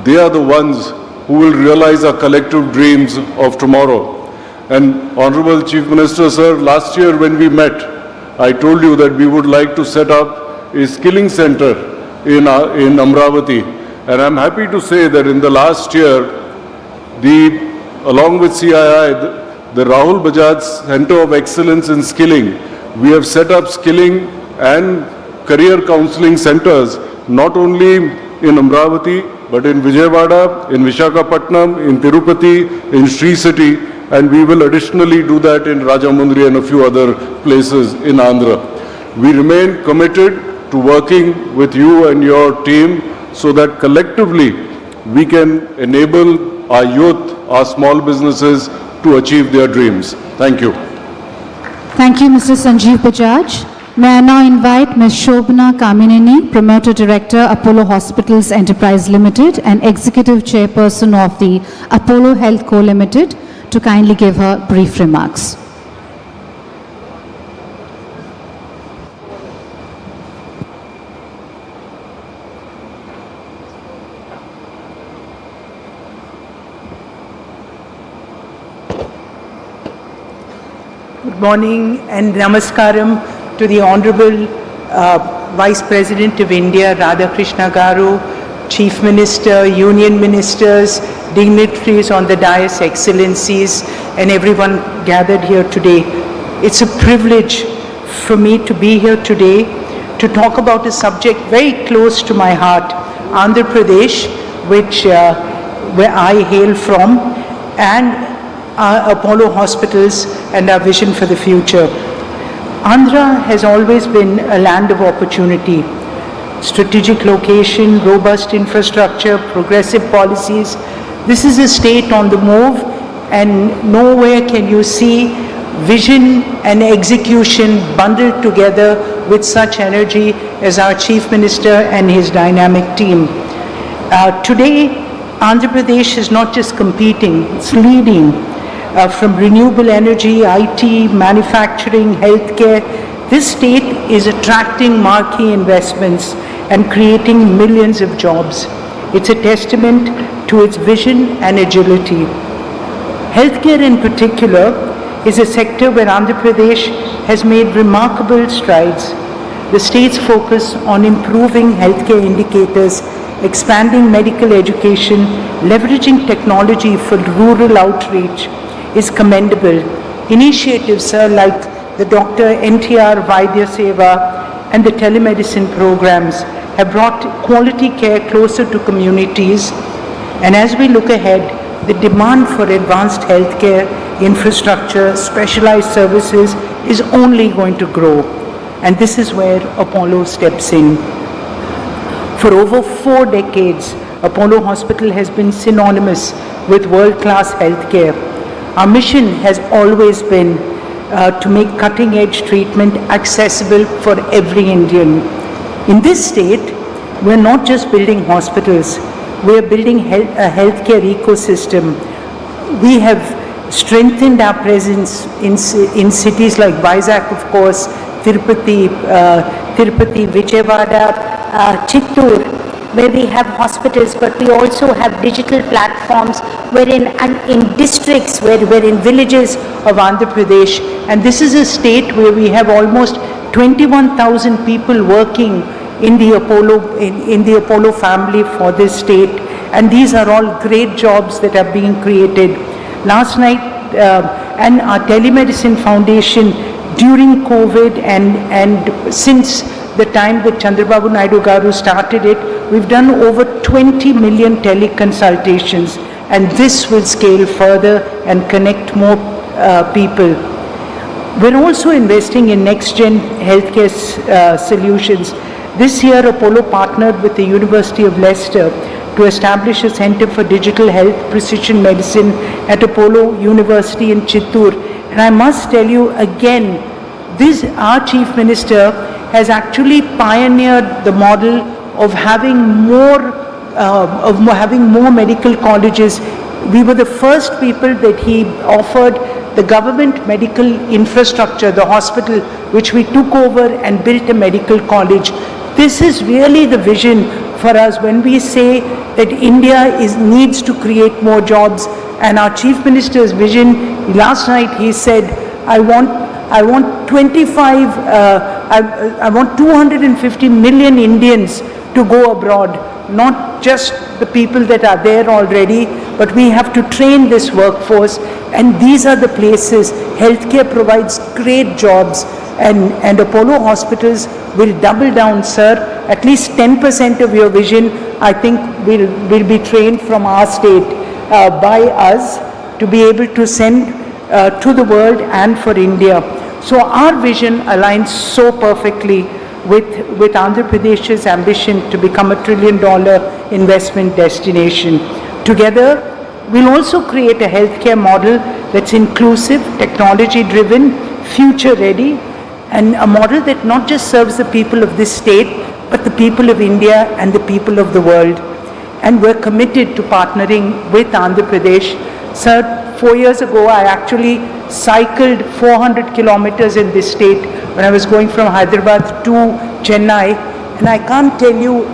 they are the ones who will realize our collective dreams of tomorrow. And Honorable Chief Minister, sir, last year when we met, I told you that we would like to set up a skilling center in Amravati. And I'm happy to say that in the last year, along with CII, the Rahul Bajaj Center of Excellence in Skilling, we have set up skilling and career counseling centers, not only in Amravati, but in Vijayawada, in Visakhapatnam, in Tirupati, in Sri City, and we will additionally do that in Rajamundry and a few other places in Andhra. We remain committed to working with you and your team so that collectively we can enable our youth, our small businesses to achieve their dreams. Thank you. Thank you, Mr. Sanjeev Bajaj. May I now invite Ms. Shobhana Kamineni, Promoter Director, Apollo Hospitals Enterprise Limited and Executive Chairperson of the Apollo Health Co. Limited, to kindly give her brief remarks. Good morning and namaskaram to the Honorable Vice President of India, Radhakrishna Garu, Chief Minister, Union Ministers, dignitaries on the dais, Excellencies, and everyone gathered here today. It's a privilege for me to be here today to talk about a subject very close to my heart, Andhra Pradesh, where I hail from, and Apollo Hospitals and our vision for the future. Andhra has always been a land of opportunity. Strategic location, robust infrastructure, progressive policies. This is a state on the move, and nowhere can you see vision and execution bundled together with such energy as our Chief Minister and his dynamic team. Today, Andhra Pradesh is not just competing, it's leading. From renewable energy, IT, manufacturing, healthcare, this state is attracting marquee investments and creating millions of jobs. It's a testament to its vision and agility. Healthcare in particular is a sector where Andhra Pradesh has made remarkable strides. The state's focus on improving healthcare indicators, expanding medical education, leveraging technology for rural outreach is commendable. Initiatives, sir, like the Dr. NTR Vaidya Seva and the telemedicine programs have brought quality care closer to communities. And as we look ahead, the demand for advanced healthcare, infrastructure, specialized services is only going to grow. And this is where Apollo steps in. For over 4 decades, Apollo Hospital has been synonymous with world-class healthcare. Our mission has always been to make cutting-edge treatment accessible for every Indian. In this state, we're not just building hospitals, we're building a healthcare ecosystem. We have strengthened our presence in cities like Vizag, of course, Tirupati, Vijayawada, Chittoor, where we have hospitals, but we also have digital platforms wherein in districts, where in villages of Andhra Pradesh. And this is a state where we have almost 21,000 people working in the Apollo family for this state. And these are all great jobs that are being created. Last night, and our telemedicine foundation during COVID and since the time that Chandrababu Naidu Garu started it, we've done over 20 million teleconsultations, and this will scale further and connect more people. We're also investing in next-gen healthcare solutions. This year, Apollo partnered with the University of Leicester to establish a Center for Digital Health Precision Medicine at Apollo University in Chittoor. And I must tell you again, our Chief Minister has actually pioneered the model of having more medical colleges. We were the first people that he offered the government medical infrastructure, the hospital, which we took over and built a medical college. This is really the vision for us when we say that India needs to create more jobs. And our Chief Minister's vision, last night he said, I want 250 million Indians to go abroad, not just the people that are there already, but we have to train this workforce, and these are the places. Healthcare provides great jobs, and Apollo hospitals will double down, sir. At least 10% of your vision, I think, will be trained from our state by us to be able to send to the world and for India. So our vision aligns so perfectly with Andhra Pradesh's ambition to become a $1 trillion investment destination. Together, we'll also create a healthcare model that's inclusive, technology-driven, future-ready, and a model that not just serves the people of this state, but the people of India and the people of the world. And we're committed to partnering with Andhra Pradesh. Sir, 4 years ago, I actually cycled 400 kilometers in this state when I was going from Hyderabad to Chennai, and I can't tell you,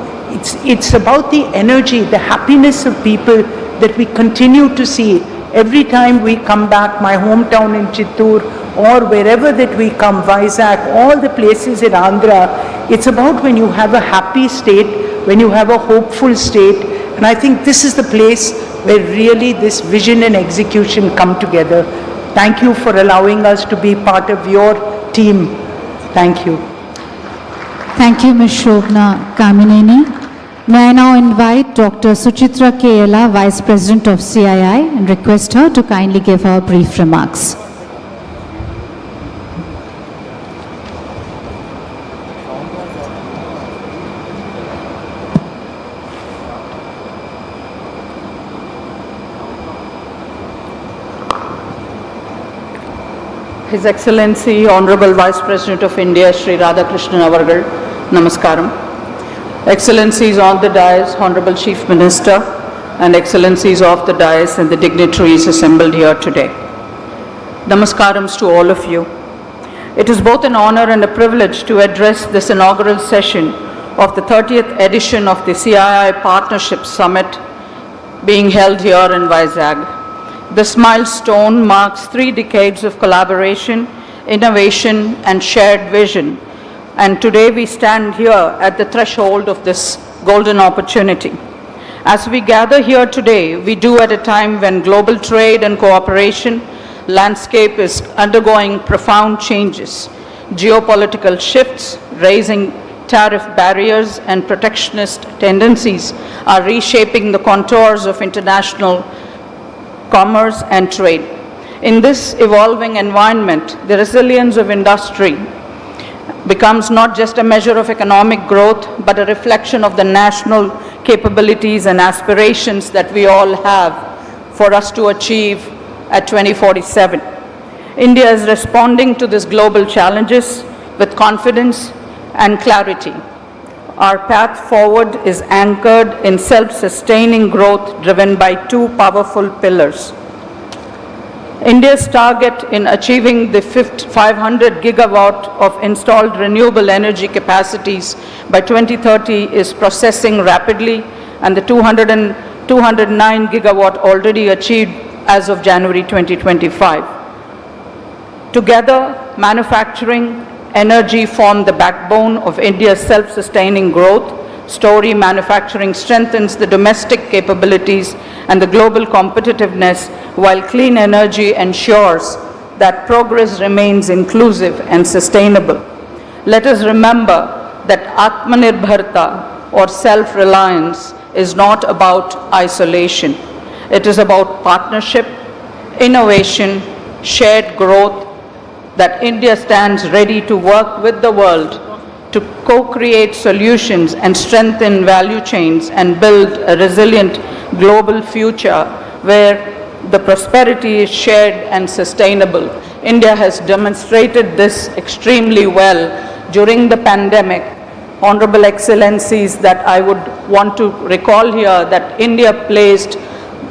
it's about the energy, the happiness of people that we continue to see every time we come back, my hometown in Chittoor, or wherever that we come, Vizag, all the places in Andhra. It's about when you have a happy state, when you have a hopeful state, and I think this is the place where really this vision and execution come together. Thank you for allowing us to be part of your team. Thank you. Thank you, Ms. Shobna Kamineni. May I now invite Dr. Suchitra Kela, Vice President of CII, and request her to kindly give her brief remarks. His Excellency, Honorable Vice President of India, Shri Radhakrishnan Avargal, Namaskaram. Excellencies on the dais, Honorable Chief Minister, and Excellencies of the dais and the dignitaries assembled here today. Namaskarams to all of you. It is both an honor and a privilege to address this inaugural session of the 30th edition of the CII Partnership Summit being held here in Vizag. This milestone marks 3 decades of collaboration, innovation, and shared vision. And today we stand here at the threshold of this golden opportunity. As we gather here today, we do at a time when global trade and cooperation landscape is undergoing profound changes. Geopolitical shifts, raising tariff barriers, and protectionist tendencies are reshaping the contours of international commerce and trade. In this evolving environment, the resilience of industry becomes not just a measure of economic growth, but a reflection of the national capabilities and aspirations that we all have for us to achieve at 2047. India is responding to these global challenges with confidence and clarity. Our path forward is anchored in self-sustaining growth driven by 2 powerful pillars. India's target in achieving the 500 gigawatt of installed renewable energy capacities by 2030 is processing rapidly, and the 209 gigawatt already achieved as of January 2025. Together, manufacturing, energy form the backbone of India's self-sustaining growth story. Manufacturing strengthens the domestic capabilities and the global competitiveness, while clean energy ensures that progress remains inclusive and sustainable. Let us remember that Atmanirbharta, or self-reliance, is not about isolation. It is about partnership, innovation, shared growth, that India stands ready to work with the world to co-create solutions and strengthen value chains and build a resilient global future where the prosperity is shared and sustainable. India has demonstrated this extremely well during the pandemic. Honorable Excellencies, that I would want to recall here that India placed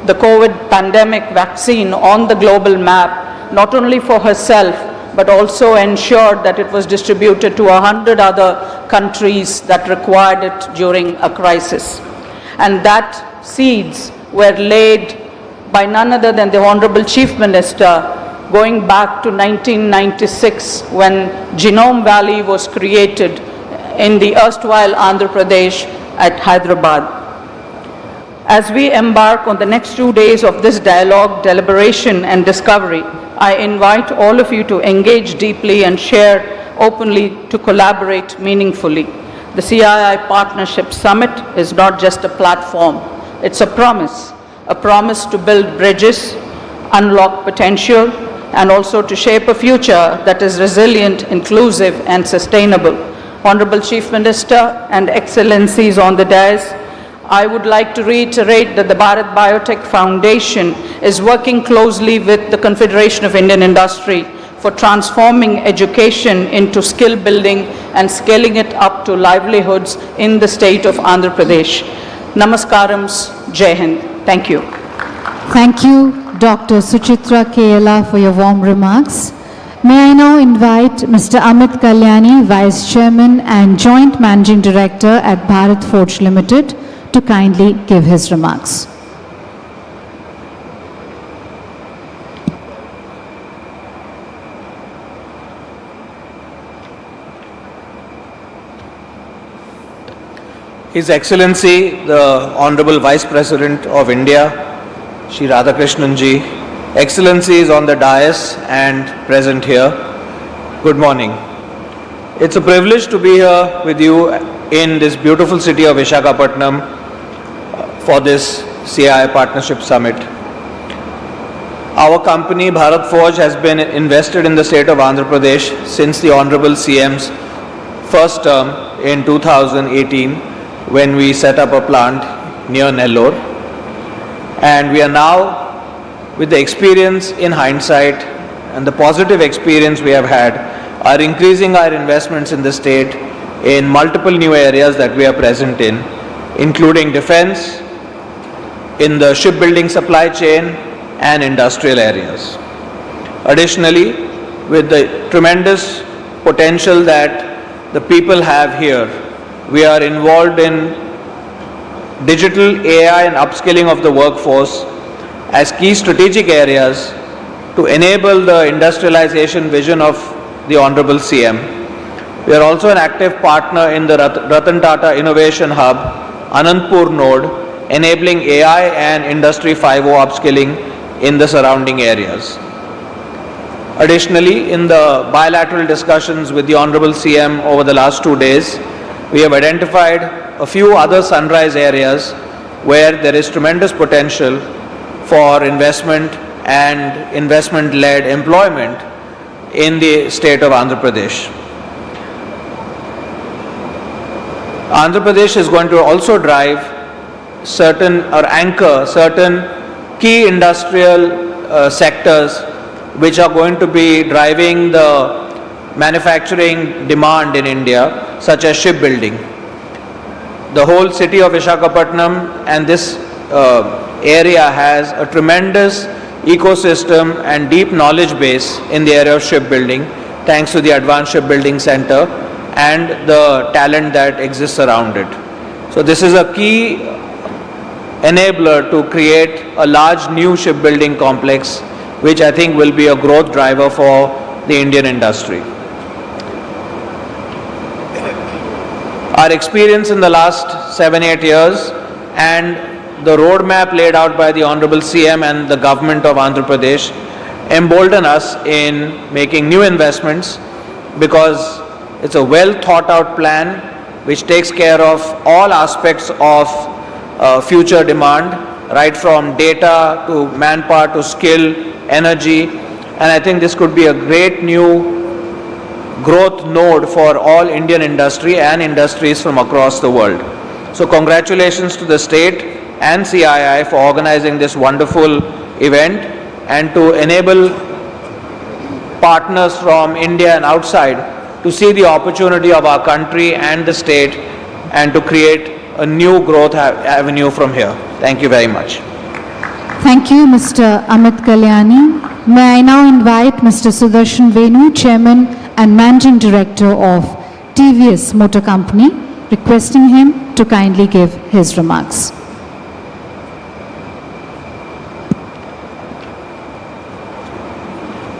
the COVID pandemic vaccine on the global map, not only for herself, but also ensured that it was distributed to 100 other countries that required it during a crisis. And that seeds were laid by none other than the Honorable Chief Minister going back to 1996 when Genome Valley was created in the erstwhile Andhra Pradesh at Hyderabad. As we embark on the next 2 days of this dialogue, deliberation and discovery, I invite all of you to engage deeply and share openly to collaborate meaningfully. The CII Partnership Summit is not just a platform, it's a promise to build bridges, unlock potential, and also to shape a future that is resilient, inclusive, and sustainable. Honorable Chief Minister and Excellencies on the dais, I would like to reiterate that the Bharat Biotech Foundation is working closely with the Confederation of Indian Industry for transforming education into skill building and scaling it up to livelihoods in the state of Andhra Pradesh. Namaskarams, Jai Hind. Thank you. Thank you, Dr. Suchitra Kela, for your warm remarks. May I now invite Mr. Amit Kalyani, Vice Chairman and Joint Managing Director at Bharat Forge Limited, to kindly give his remarks. His Excellency, the Honorable Vice President of India, Shri Radhakrishnan ji, Excellencies on the dais and present here, good morning. It's a privilege to be here with you in this beautiful city of Visakhapatnam for this CII Partnership Summit. Our company, Bharat Forge, has been invested in the state of Andhra Pradesh since the Honorable CM's first term in 2018 when we set up a plant near Nellore. And we are now, with the experience in hindsight and the positive experience we have had, are increasing our investments in the state in multiple new areas that we are present in, including defense, in the shipbuilding supply chain and industrial areas. Additionally, with the tremendous potential that the people have here, we are involved in digital AI and upskilling of the workforce as key strategic areas to enable the industrialization vision of the Honorable CM. We are also an active partner in the Ratan Tata Innovation Hub, Anandpur node, enabling AI and Industry 5.0 upskilling in the surrounding areas. Additionally, in the bilateral discussions with the Honorable CM over the last 2 days, we have identified a few other sunrise areas where there is tremendous potential for investment and investment-led employment in the state of Andhra Pradesh. Andhra Pradesh is going to also drive certain or anchor certain key industrial sectors which are going to be driving the manufacturing demand in India, such as shipbuilding. The whole city of Visakhapatnam and this area has a tremendous ecosystem and deep knowledge base in the area of shipbuilding, thanks to the Advanced Shipbuilding Center and the talent that exists around it. So this is a key enabler to create a large new shipbuilding complex, which I think will be a growth driver for the Indian industry. Our experience in the last 7-8 years and the roadmap laid out by the Honorable CM and the government of Andhra Pradesh embolden us in making new investments, because it's a well thought out plan which takes care of all aspects of future demand, right from data to manpower to skill, energy, and I think this could be a great new growth node for all Indian industry and industries from across the world. So congratulations to the state and CII for organizing this wonderful event and to enable partners from India and outside to see the opportunity of our country and the state and to create a new growth avenue from here. Thank you very much. Thank you, Mr. Amit Kalyani. May I now invite Mr. Sudarshan Venu, Chairman and Managing Director of TVS Motor Company, requesting him to kindly give his remarks.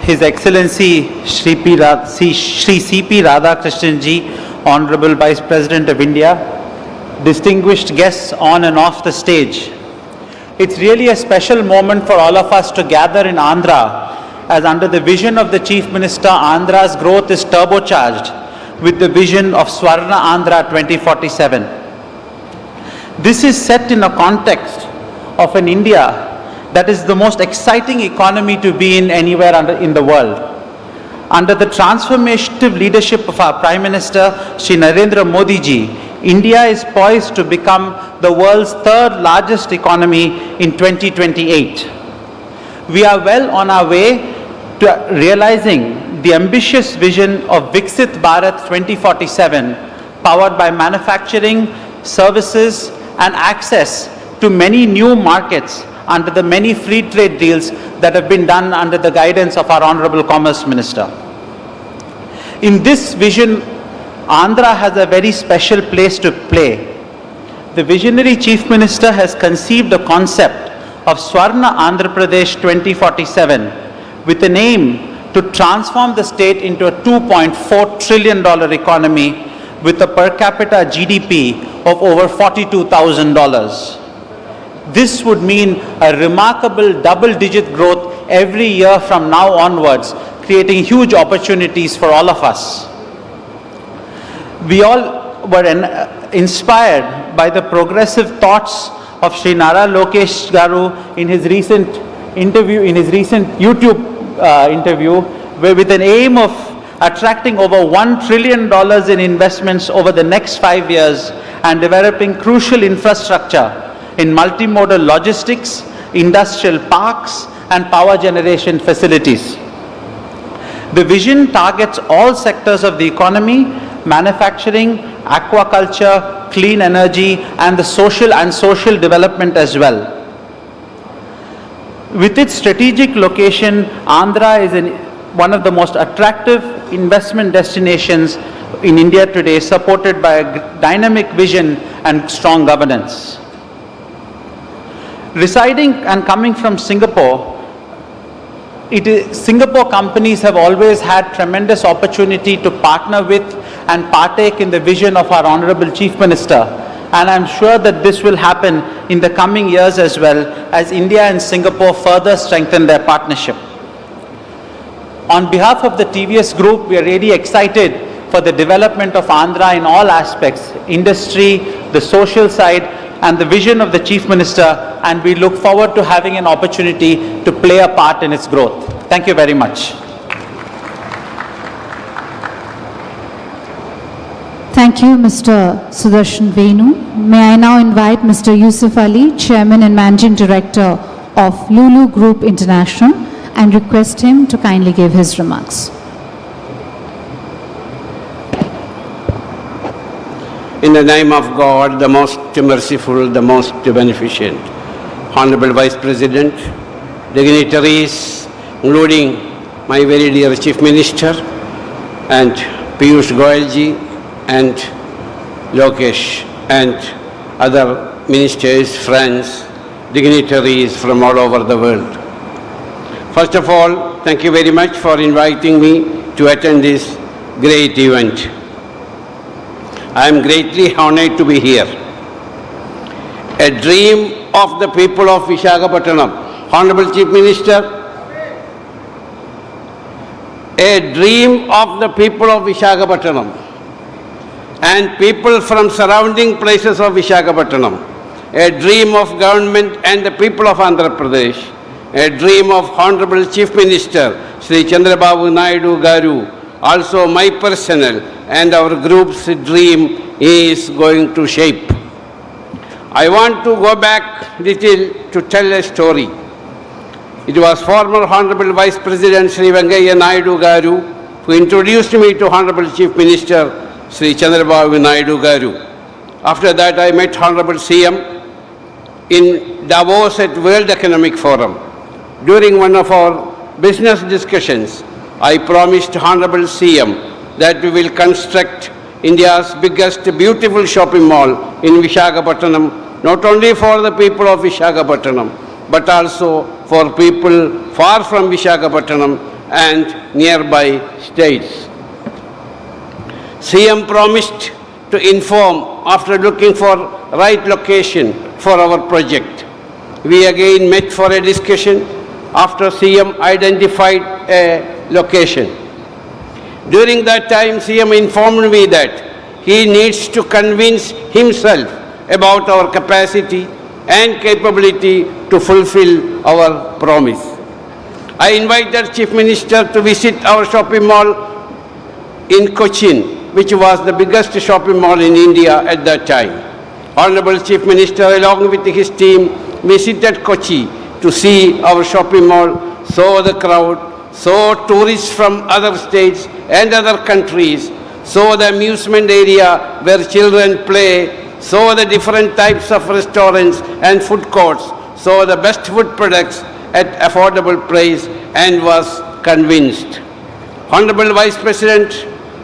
His Excellency Shri C.P. Radhakrishnan Ji, Honorable Vice President of India, distinguished guests on and off the stage. It's really a special moment for all of us to gather in Andhra, as under the vision of the Chief Minister, Andhra's growth is turbocharged with the vision of Swarna Andhra 2047. This is set in a context of an India that is the most exciting economy to be in anywhere in the world. Under the transformative leadership of our Prime Minister, Shri Narendra Modi Ji, India is poised to become the world's third largest economy in 2028. We are well on our way to realizing the ambitious vision of Viksit Bharat 2047, powered by manufacturing, services, and access to many new markets under the many free trade deals that have been done under the guidance of our Honorable Commerce Minister. In this vision, Andhra has a very special place to play. The visionary Chief Minister has conceived a concept of Swarna Andhra Pradesh 2047 with an aim to transform the state into a $2.4 trillion economy with a per capita GDP of over $42,000. This would mean a remarkable double-digit growth every year from now onwards, creating huge opportunities for all of us. We all were inspired by the progressive thoughts of Sri Nara Lokesh Garu in his recent YouTube interview, where with an aim of attracting over $1 trillion in investments over the next 5 years and developing crucial infrastructure in multimodal logistics, industrial parks, and power generation facilities. The vision targets all sectors of the economy: manufacturing, aquaculture, clean energy, and the social development as well. With its strategic location, Andhra is one of the most attractive investment destinations in India today, supported by a dynamic vision and strong governance. Residing and coming from Singapore, Singapore companies have always had tremendous opportunity to partner with and partake in the vision of our Honorable Chief Minister, and I'm sure that this will happen in the coming years as well, as India and Singapore further strengthen their partnership. On behalf of the TVS Group, we are really excited for the development of Andhra in all aspects: industry, the social side, and the vision of the Chief Minister, and we look forward to having an opportunity to play a part in its growth. Thank you very much. Thank you, Mr. Sudarshan Venu. May I now invite Mr. Yusuf Ali, Chairman and Managing Director of Lulu Group International, and request him to kindly give his remarks. In the name of God, the most merciful, the most beneficent, Honorable Vice President, dignitaries, including my very dear Chief Minister, and Piyush Goyal ji, and Lokesh, and other ministers, friends, dignitaries from all over the world. First of all, thank you very much for inviting me to attend this great event. I am greatly honored to be here. A dream of the people of Visakhapatnam. Honorable Chief Minister, a dream of the people of Visakhapatnam and people from surrounding places of Visakhapatnam. A dream of government and the people of Andhra Pradesh. A dream of Honorable Chief Minister, Sri Chandrababu Naidu Garu. Also my personal and our group's dream is going to shape. I want to go back little to tell a story. It was former Honorable Vice President Sri Venkaiah Naidu Garu who introduced me to Honorable Chief Minister Sri Chandrababu Naidu Garu. After that I met Honorable CM in Davos at World Economic Forum. During one of our business discussions, I promised Honorable CM that we will construct India's biggest beautiful shopping mall in Visakhapatnam, not only for the people of Visakhapatnam, but also for people far from Visakhapatnam and nearby states. CM promised to inform after looking for right location for our project. We again met for a discussion after CM identified a location. During that time, CM informed me that he needs to convince himself about our capacity and capability to fulfill our promise. I invited Chief Minister to visit our shopping mall in Cochin, which was the biggest shopping mall in India at that time. Honorable Chief Minister, along with his team, visited Kochi to see our shopping mall, saw the crowd, saw tourists from other states and other countries, saw the amusement area where children play, saw the different types of restaurants and food courts, saw the best food products at affordable price, and was convinced. Honorable Vice President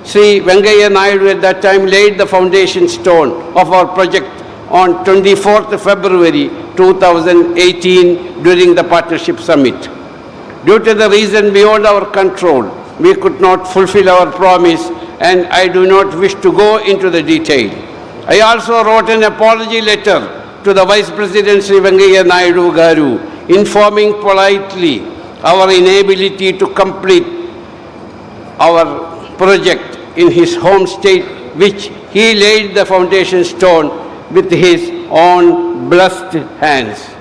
Sri Venkaiah Naidu at that time laid the foundation stone of our project on 24th February 2018 during the Partnership Summit. Due to the reason beyond our control, we could not fulfill our promise, and I do not wish to go into the detail. I also wrote an apology letter to the Vice President Sri Venkaiah Naidu Garu, informing politely our inability to complete our project in his home state, which he laid the foundation stone with his own blessed hands.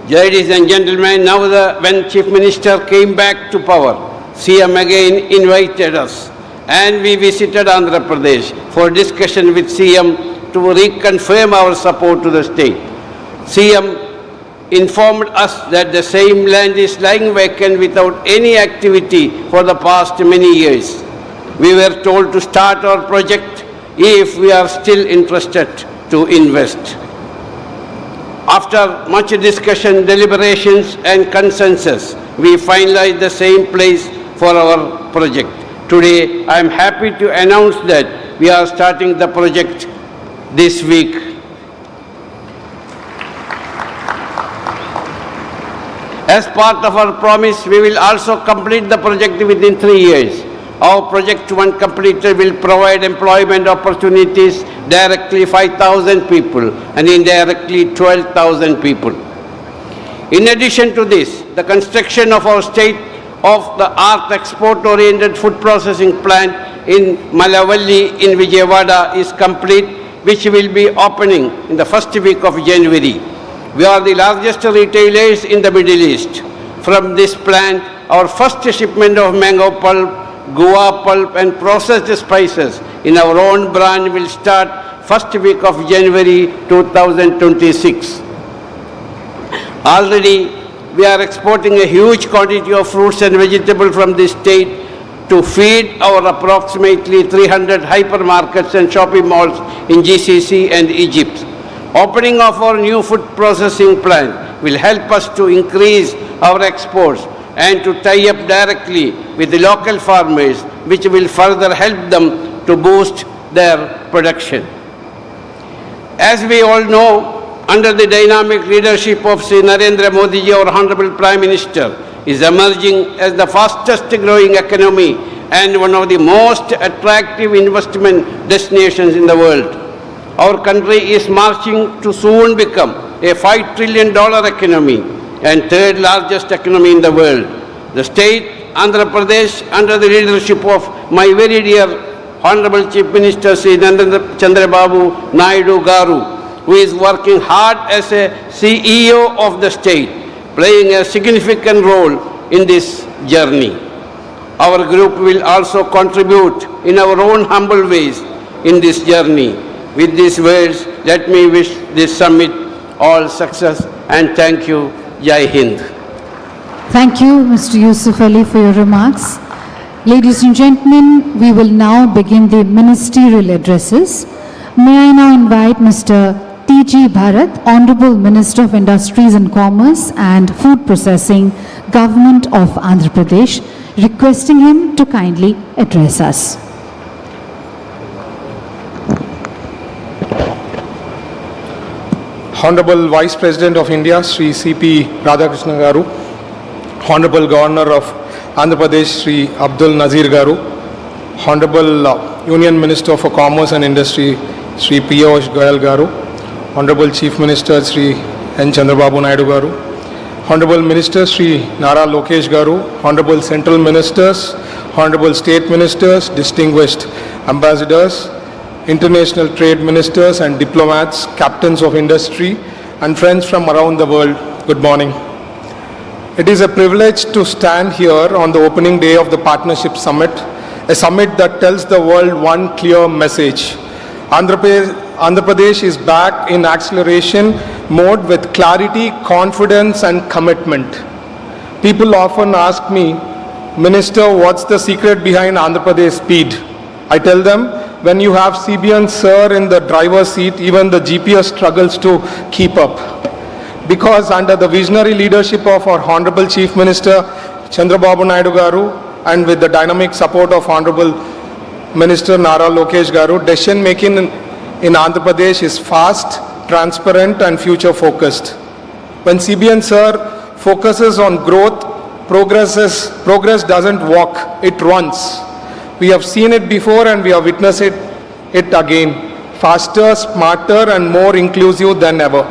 Ladies and gentlemen, now when Chief Minister came back to power, CM again invited us and we visited Andhra Pradesh for discussion with CM to reconfirm our support to the state. CM informed us that the same land is lying vacant without any activity for the past many years. We were told to start our project if we are still interested to invest. After much discussion, deliberations and consensus, we finalized the same place for our project. Today, I am happy to announce that we are starting the project this week. As part of our promise, we will also complete the project within 3 years. Our project, when completed, will provide employment opportunities directly 5,000 people and indirectly 12,000 people. In addition to this, the construction of our state-of-the-art export-oriented food processing plant in Malavalli in Vijayawada is complete, which will be opening in the first week of January. We are the largest retailers in the Middle East. From this plant, our first shipment of mango pulp, guava pulp and processed spices in our own brand will start first week of January 2026. Already, we are exporting a huge quantity of fruits and vegetables from this state to feed our approximately 300 hypermarkets and shopping malls in GCC and Egypt. Opening of our new food processing plant will help us to increase our exports and to tie up directly with the local farmers, which will further help them to boost their production. As we all know, under the dynamic leadership of Sri Narendra Modi ji, our Honorable Prime Minister, is emerging as the fastest growing economy and one of the most attractive investment destinations in the world. Our country is marching to soon become a $5 trillion economy and third largest economy in the world. The state, Andhra Pradesh, under the leadership of my very dear Honorable Chief Minister Sri Chandrababu Naidu Garu, who is working hard as a CEO of the state, playing a significant role in this journey. Our group will also contribute in our own humble ways in this journey. With these words, let me wish this summit all success and thank you. Jai Hind. Thank you, Mr. Yusuf Ali, for your remarks. Ladies and gentlemen, we will now begin the ministerial addresses. May I now invite Mr. T.G. Bharat, Honorable Minister of Industries and Commerce and Food Processing, Government of Andhra Pradesh, requesting him to kindly address us. Honorable Vice President of India, Sri C.P. Radhakrishnan Garu, Honorable Governor of Andhra Pradesh, Sri Abdul Nazir Garu, Honorable Union Minister for Commerce and Industry, Sri Piyush Goyal Garu, Honorable Chief Minister, Sri N. Chandrababu Naidu Garu, Honorable Minister, Sri Nara Lokesh Garu, Honorable Central Ministers, Honorable State Ministers, distinguished ambassadors, international trade ministers and diplomats, captains of industry, and friends from around the world, good morning. It is a privilege to stand here on the opening day of the Partnership Summit, a summit that tells the world one clear message. Andhra Pradesh is back in acceleration mode with clarity, confidence, and commitment. People often ask me, Minister, what's the secret behind Andhra Pradesh speed? I tell them, when you have CBN sir in the driver's seat, even the GPS struggles to keep up. Because under the visionary leadership of our Honorable Chief Minister, Chandrababu Naidu Garu, and with the dynamic support of Honorable Minister Nara Lokesh Garu, decision making in Andhra Pradesh is fast, transparent, and future focused. When CBN sir focuses on growth, progress doesn't walk, it runs. We have seen it before and we have witnessed it again. Faster, smarter, and more inclusive than ever.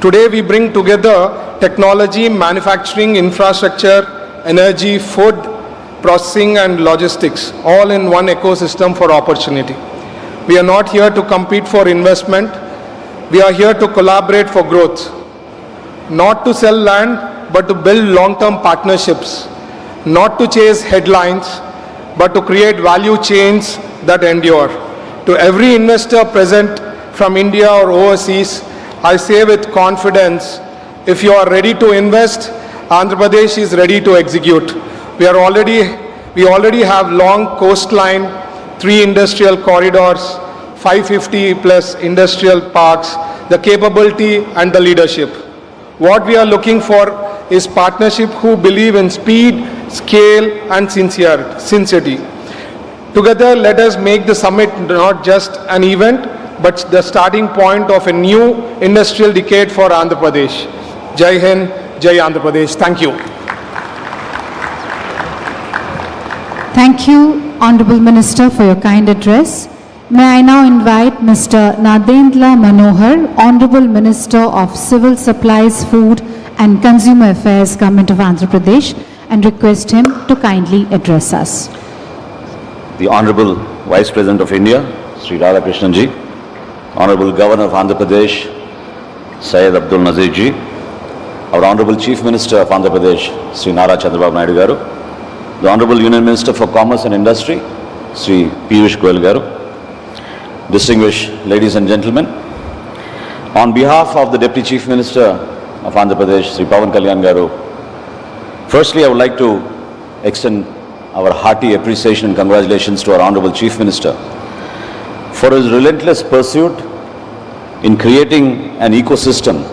Today we bring together technology, manufacturing, infrastructure, energy, food, processing, and logistics, all in one ecosystem for opportunity. We are not here to compete for investment. We are here to collaborate for growth. Not to sell land, but to build long-term partnerships. Not to chase headlines, but to create value chains that endure. To every investor present from India or overseas, I say with confidence, if you are ready to invest, Andhra Pradesh is ready to execute. We already have long coastline, 3 industrial corridors, 550 plus industrial parks, the capability and the leadership. What we are looking for is partnership who believe in speed, scale, and sincerity. Together, let us make the summit not just an event, but the starting point of a new industrial decade for Andhra Pradesh. Jai Hind, Jai Andhra Pradesh. Thank you. Thank you, Honorable Minister, for your kind address. May I now invite Mr. Nadendra Manohar, Honorable Minister of Civil Supplies, Food and Consumer Affairs, Government of Andhra Pradesh, and request him to kindly address us. The Honorable Vice President of India, Sri Radhakrishnan Ji, Honorable Governor of Andhra Pradesh, Syed Abdul Nazir Ji, our Honorable Chief Minister of Andhra Pradesh, Sri Nara Chandrababu Naidu Garu, the Honorable Union Minister for Commerce and Industry, Sri Piyush Goyal Garu, distinguished ladies and gentlemen, on behalf of the Deputy Chief Minister of Andhra Pradesh, Sri Pawan Kalyan Garu, firstly I would like to extend our hearty appreciation and congratulations to our Honorable Chief Minister for his relentless pursuit in creating an ecosystem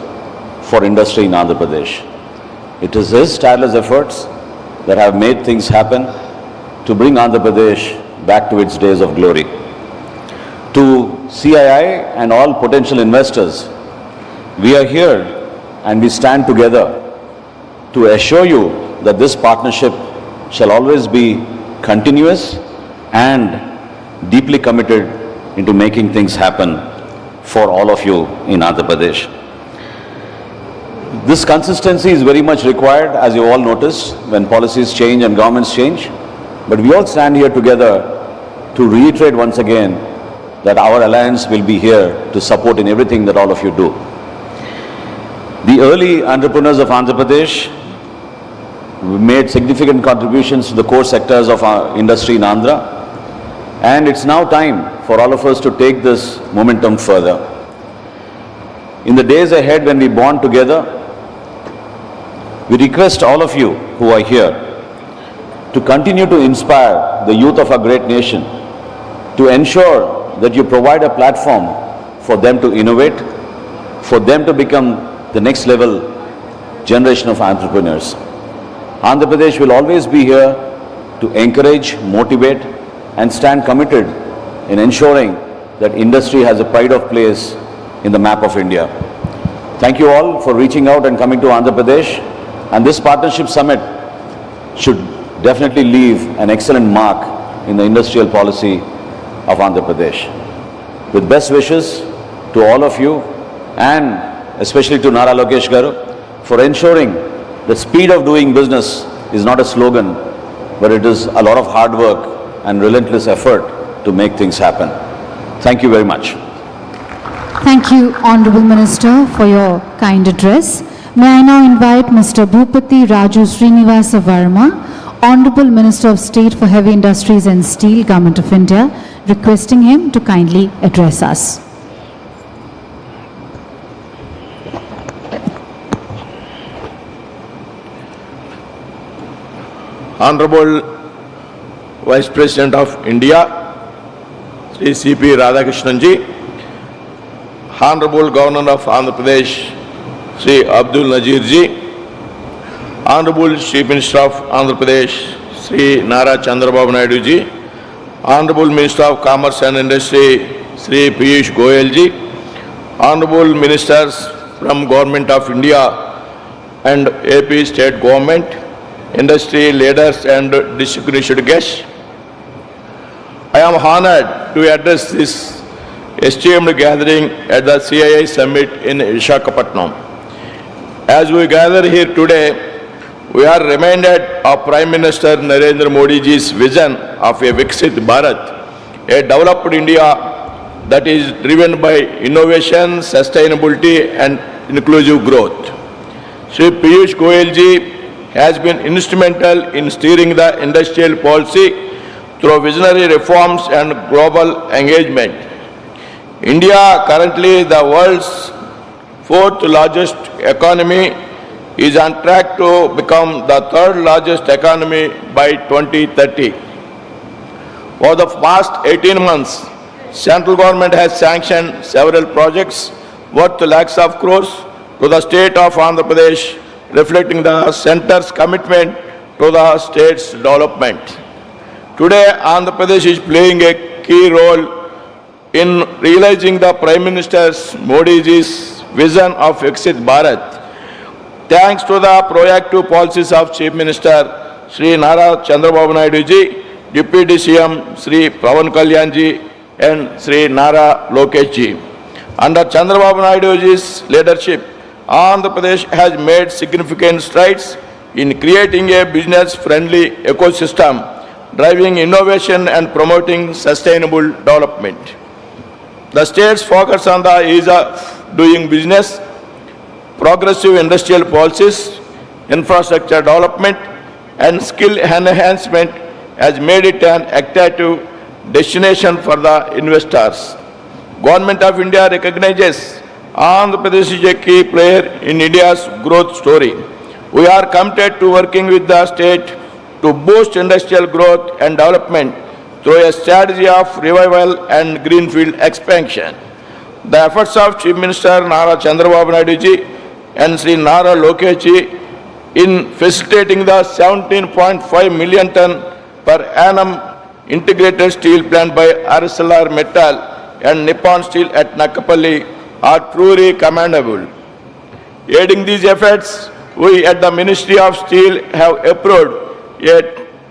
for industry in Andhra Pradesh. It is his tireless efforts that have made things happen to bring Andhra Pradesh back to its days of glory. To CII and all potential investors, we are here and we stand together to assure you that this partnership shall always be continuous and deeply committed into making things happen for all of you in Andhra Pradesh. This consistency is very much required, as you all noticed, when policies change and governments change. But we all stand here together to reiterate once again that our alliance will be here to support in everything that all of you do. The early entrepreneurs of Andhra Pradesh made significant contributions to the core sectors of our industry in Andhra, and it's now time for all of us to take this momentum further. In the days ahead when we bond together, we request all of you who are here to continue to inspire the youth of our great nation, to ensure that you provide a platform for them to innovate, for them to become the next level generation of entrepreneurs. Andhra Pradesh will always be here to encourage, motivate and stand committed in ensuring that industry has a pride of place in the map of India. Thank you all for reaching out and coming to Andhra Pradesh, and this partnership summit should definitely leave an excellent mark in the industrial policy of Andhra Pradesh. With best wishes to all of you and especially to Nara Lokesh Garu for ensuring the speed of doing business is not a slogan, but it is a lot of hard work and relentless effort to make things happen. Thank you very much. Thank you, Honorable Minister, for your kind address. May I now invite Mr. Bhupati Raju Srinivasa Varma, Honorable Minister of State for Heavy Industries and Steel, Government of India, requesting him to kindly address us. Honorable Vice President of India, Sri C.P. Radhakrishnan ji, Honorable Governor of Andhra Pradesh, Sri Abdul Nazir ji, Honorable Chief Minister of Andhra Pradesh, Sri Nara Chandrababu Naidu ji, Honorable Minister of Commerce and Industry, Sri Piyush Goyal ji, Honorable Ministers from Government of India and AP State Government, industry leaders and distinguished guests, I am honored to address this esteemed gathering at the CII Summit in Visakhapatnam. As we gather here today, we are reminded of Prime Minister Narendra Modi ji's vision of a Viksit Bharat, a developed India that is driven by innovation, sustainability and inclusive growth. Sri Piyush Goyal ji has been instrumental in steering the industrial policy through visionary reforms and global engagement. India, currently the world's fourth largest economy, is on track to become the third largest economy by 2030. For the past 18 months, central government has sanctioned several projects worth lakhs of crores to the state of Andhra Pradesh, reflecting the centre's commitment to the state's development. Today, Andhra Pradesh is playing a key role in realizing the Prime Minister Modi's vision of Viksit Bharat. Thanks to the proactive policies of Chief Minister Sri Nara Chandrababu Naidu ji, Deputy CM Sri Pawan Kalyan ji and Sri Nara Lokesh ji. Under Chandrababu Naidu ji's leadership, Andhra Pradesh has made significant strides in creating a business-friendly ecosystem, driving innovation and promoting sustainable development. The state's focus on the ease of doing business, progressive industrial policies, infrastructure development and skill enhancement has made it an attractive destination for the investors. Government of India recognizes Andhra Pradesh is a key player in India's growth story. We are committed to working with the state to boost industrial growth and development through a strategy of revival and greenfield expansion. The efforts of Chief Minister Nara Chandrababu Naidu ji and Sri Nara Lokesh ji in facilitating the 17.5 million ton per annum integrated steel plant by RSLR Metal and Nippon Steel at Nakapalli are truly commendable. Aiding these efforts, we at the Ministry of Steel have approved a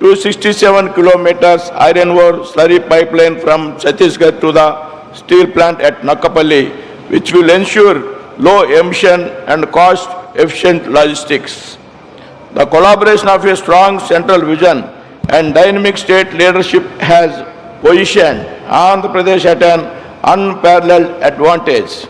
267 kilometers iron ore slurry pipeline from Chhattisgarh to the steel plant at Nakapalli, which will ensure low emission and cost efficient logistics. The collaboration of a strong central vision and dynamic state leadership has positioned Andhra Pradesh at an unparalleled advantage.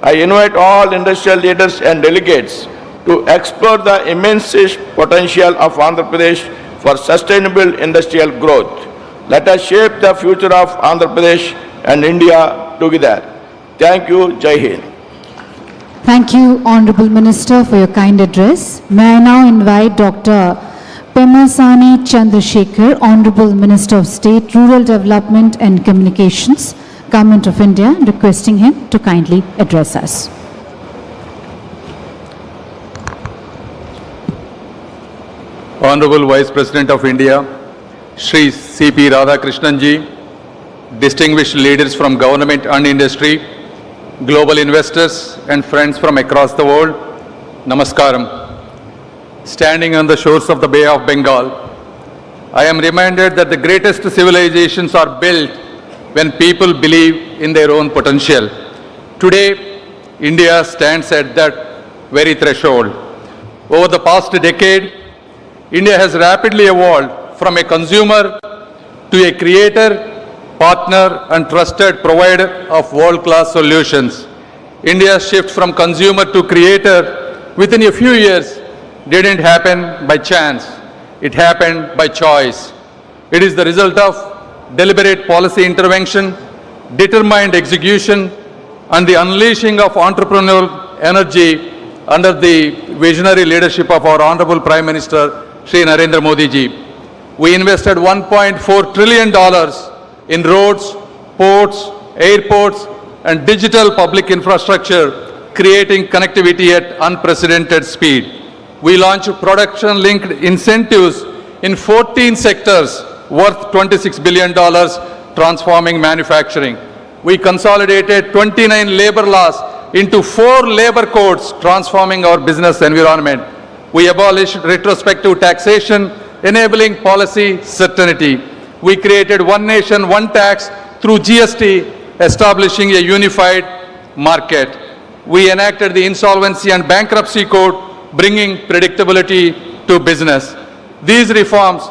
I invite all industrial leaders and delegates to explore the immense potential of Andhra Pradesh for sustainable industrial growth. Let us shape the future of Andhra Pradesh and India together. Thank you. Jai Hind. Thank you, Honorable Minister, for your kind address. May I now invite Dr. Pemasani Chandrasekhar, Honorable Minister of State, Rural Development and Communications, Government of India, requesting him to kindly address us. Honorable Vice President of India, Shri C.P. Radhakrishnan ji, distinguished leaders from government and industry, global investors and friends from across the world, Namaskaram. Standing on the shores of the Bay of Bengal, I am reminded that the greatest civilizations are built when people believe in their own potential. Today, India stands at that very threshold. Over the past decade, India has rapidly evolved from a consumer to a creator, partner and trusted provider of world-class solutions. India's shift from consumer to creator within a few years didn't happen by chance. It happened by choice. It is the result of deliberate policy intervention, determined execution, and the unleashing of entrepreneurial energy under the visionary leadership of our Honorable Prime Minister, Shri Narendra Modi ji. We invested $1.4 trillion in roads, ports, airports, and digital public infrastructure, creating connectivity at unprecedented speed. We launched production-linked incentives in 14 sectors worth $26 billion, transforming manufacturing. We consolidated 29 labor laws into 4 labor codes, transforming our business environment. We abolished retrospective taxation, enabling policy certainty. We created one nation, one tax through GST, establishing a unified market. We enacted the Insolvency and Bankruptcy Code, bringing predictability to business. These reforms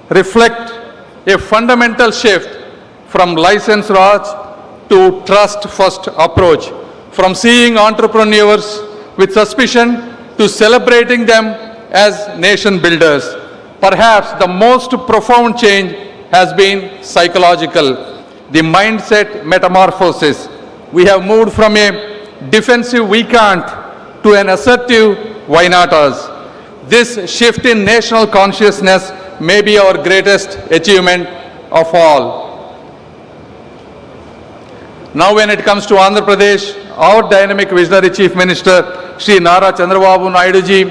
reflect a fundamental shift from license Raj to trust-first approach, from seeing entrepreneurs with suspicion to celebrating them as nation builders. Perhaps the most profound change has been psychological, the mindset metamorphosis. We have moved from a defensive we can't to an assertive why not us. This shift in national consciousness may be our greatest achievement of all. Now when it comes to Andhra Pradesh, our dynamic visionary Chief Minister, Shri Nara Chandrababu Naidu ji,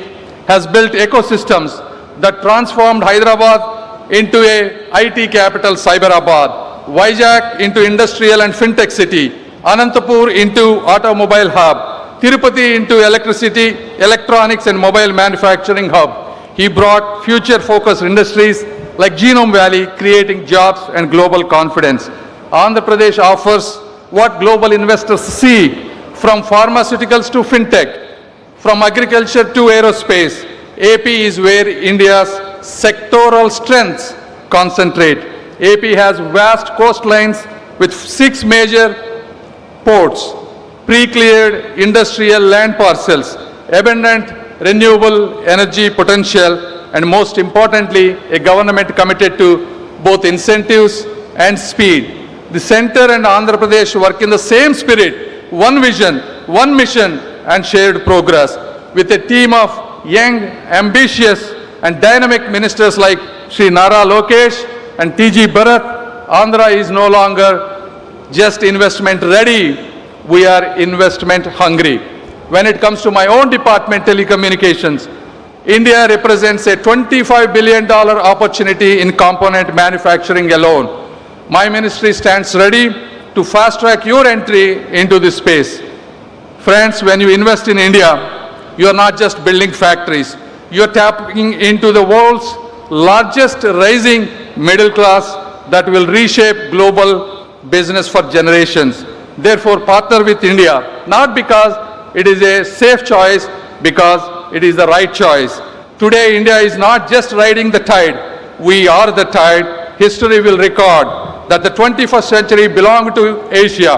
has built ecosystems that transformed Hyderabad into a IT capital, Cyberabad, Vizag into industrial and fintech city, Anantapur into automobile hub, Tirupati into electricity, electronics and mobile manufacturing hub. He brought future-focused industries like Genome Valley, creating jobs and global confidence. Andhra Pradesh offers what global investors seek, from pharmaceuticals to fintech, from agriculture to aerospace. AP is where India's sectoral strengths concentrate. AP has vast coastlines with 6 major ports, pre-cleared industrial land parcels, abundant renewable energy potential, and most importantly, a government committed to both incentives and speed. The center and Andhra Pradesh work in the same spirit, one vision, one mission, and shared progress. With a team of young, ambitious, and dynamic ministers like Shri Nara Lokesh and TG Bharat, Andhra is no longer just investment ready, we are investment hungry. When it comes to my own department, telecommunications, India represents a $25 billion opportunity in component manufacturing alone. My ministry stands ready to fast-track your entry into this space. Friends, when you invest in India, you are not just building factories, you are tapping into the world's largest rising middle class that will reshape global business for generations. Therefore, partner with India, not because it is a safe choice, because it is the right choice. Today, India is not just riding the tide, we are the tide. History will record that the 21st century belonged to Asia,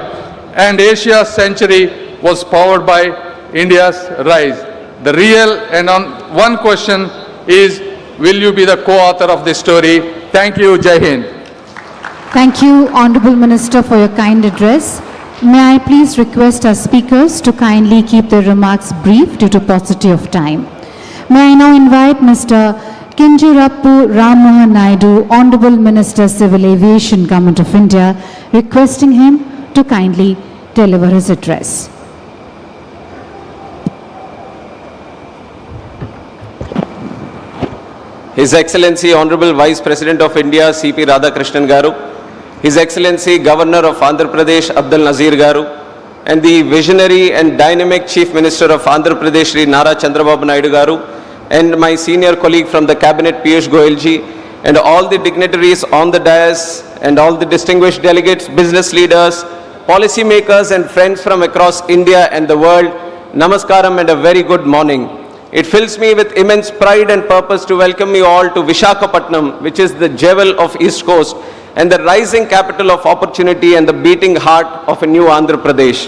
and Asia's century was powered by India's rise. The real and one question is, will you be the co-author of this story? Thank you, Jai Hind. Thank you, Honorable Minister, for your kind address. May I please request our speakers to kindly keep their remarks brief due to paucity of time. May I now invite Mr. Kinjirappu Rammohan Naidu, Honorable Minister, Civil Aviation, Government of India, requesting him to kindly deliver his address. His Excellency Honorable Vice President of India CP Radhakrishnan Garu, His Excellency Governor of Andhra Pradesh Abdul Nazir Garu, and the visionary and dynamic Chief Minister of Andhra Pradesh Shri Nara Chandrababu Naidu Garu, and my senior colleague from the Cabinet Piyush Goyal ji, and all the dignitaries on the dais, and all the distinguished delegates, business leaders, policy makers and friends from across India and the world, Namaskaram and a very good morning. It fills me with immense pride and purpose to welcome you all to Visakhapatnam, which is the jewel of East Coast and the rising capital of opportunity and the beating heart of a new Andhra Pradesh.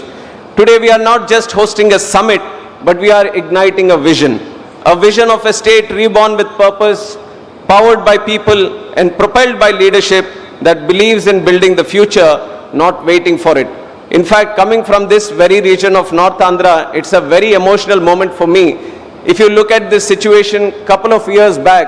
Today we are not just hosting a summit, but we are igniting a vision of a state reborn with purpose, powered by people and propelled by leadership that believes in building the future, not waiting for it. In fact, coming from this very region of North Andhra, it's a very emotional moment for me. If you look at this situation couple of years back,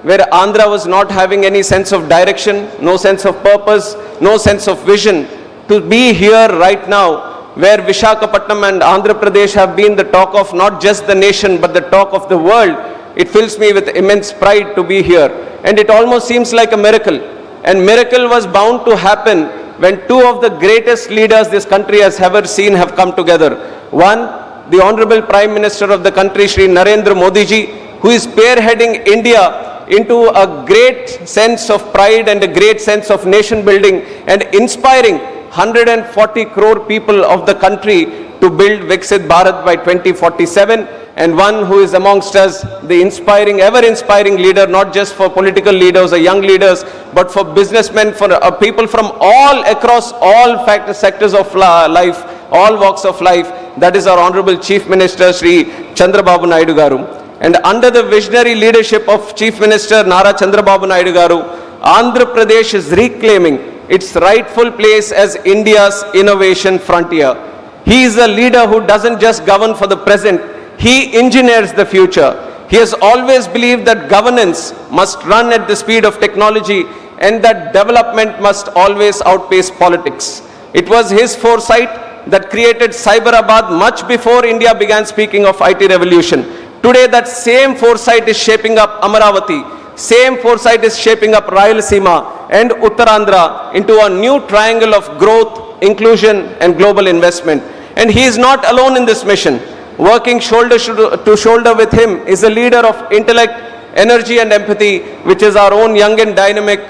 where Andhra was not having any sense of direction, no sense of purpose, no sense of vision, to be here right now, where Visakhapatnam and Andhra Pradesh have been the talk of not just the nation, but the talk of the world, it fills me with immense pride to be here. And it almost seems like a miracle. And miracle was bound to happen when two of the greatest leaders this country has ever seen have come together. One, the Honorable Prime Minister of the country, Shri Narendra Modi ji, who is spearheading India into a great sense of pride and a great sense of nation building and inspiring 140 crore people of the country to build Viksit Bharat by 2047, and one who is amongst us, the inspiring, ever-inspiring leader, not just for political leaders or young leaders, but for businessmen, for people from all across all sectors of life, all walks of life. That is our Honorable Chief Minister, Shri Chandrababu Naidu Garu. And under the visionary leadership of Chief Minister Nara Chandrababu Naidu Garu, Andhra Pradesh is reclaiming its rightful place as India's innovation frontier. He is a leader who doesn't just govern for the present, he engineers the future. He has always believed that governance must run at the speed of technology and that development must always outpace politics. It was his foresight that created Cyberabad much before India began speaking of IT revolution. Today that same foresight is shaping up Amaravati, same foresight is shaping up Rayalaseema and Uttarandhra into a new triangle of growth, inclusion and global investment. And he is not alone in this mission. Working shoulder to shoulder with him is a leader of intellect, energy and empathy, which is our own young and dynamic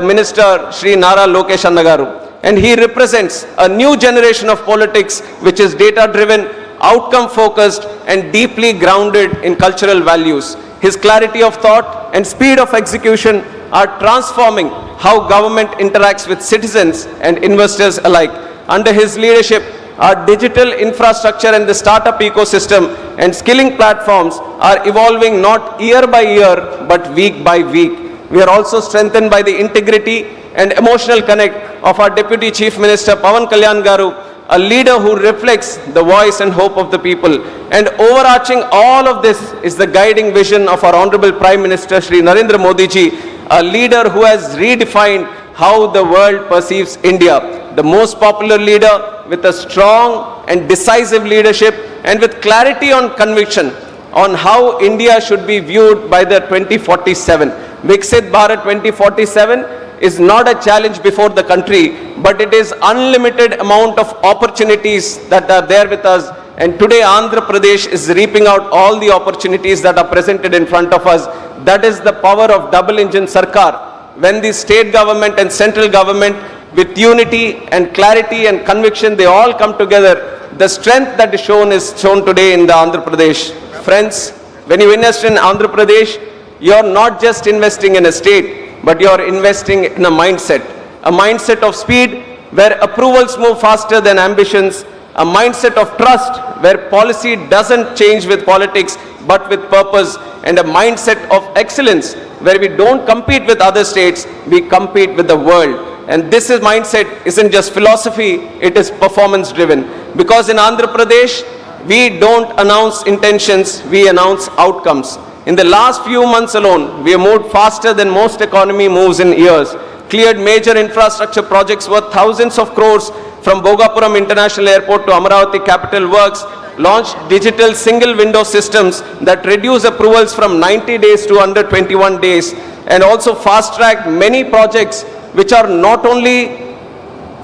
Minister Shri Nara Lokesh Annagaru. And he represents a new generation of politics which is data-driven, outcome-focused and deeply grounded in cultural values. His clarity of thought and speed of execution are transforming how government interacts with citizens and investors alike. Under his leadership, our digital infrastructure and the startup ecosystem and skilling platforms are evolving not year by year, but week by week. We are also strengthened by the integrity and emotional connect of our Deputy Chief Minister Pawan Kalyan Garu, a leader who reflects the voice and hope of the people. And overarching all of this is the guiding vision of our Honorable Prime Minister Shri Narendra Modi ji, a leader who has redefined how the world perceives India. The most popular leader with a strong and decisive leadership and with clarity on conviction on how India should be viewed by the 2047. Viksit Bharat 2047 is not a challenge before the country, but it is unlimited amount of opportunities that are there with us. And today Andhra Pradesh is reaping out all the opportunities that are presented in front of us. That is the power of double engine Sarkar. When the state government and central government with unity and clarity and conviction, they all come together. The strength that is shown today in the Andhra Pradesh. Friends, when you invest in Andhra Pradesh, you are not just investing in a state, but you are investing in a mindset of speed where approvals move faster than ambitions, a mindset of trust where policy doesn't change with politics but with purpose, and a mindset of excellence where we don't compete with other states, we compete with the world. And this mindset isn't just philosophy, it is performance driven. Because in Andhra Pradesh, we don't announce intentions, we announce outcomes. In the last few months alone, we have moved faster than most economy moves in years, cleared major infrastructure projects worth thousands of crores from Bhogapuram International Airport to Amaravati Capital Works, launched digital single window systems that reduce approvals from 90 days to under 21 days, and also fast-tracked many projects which are not only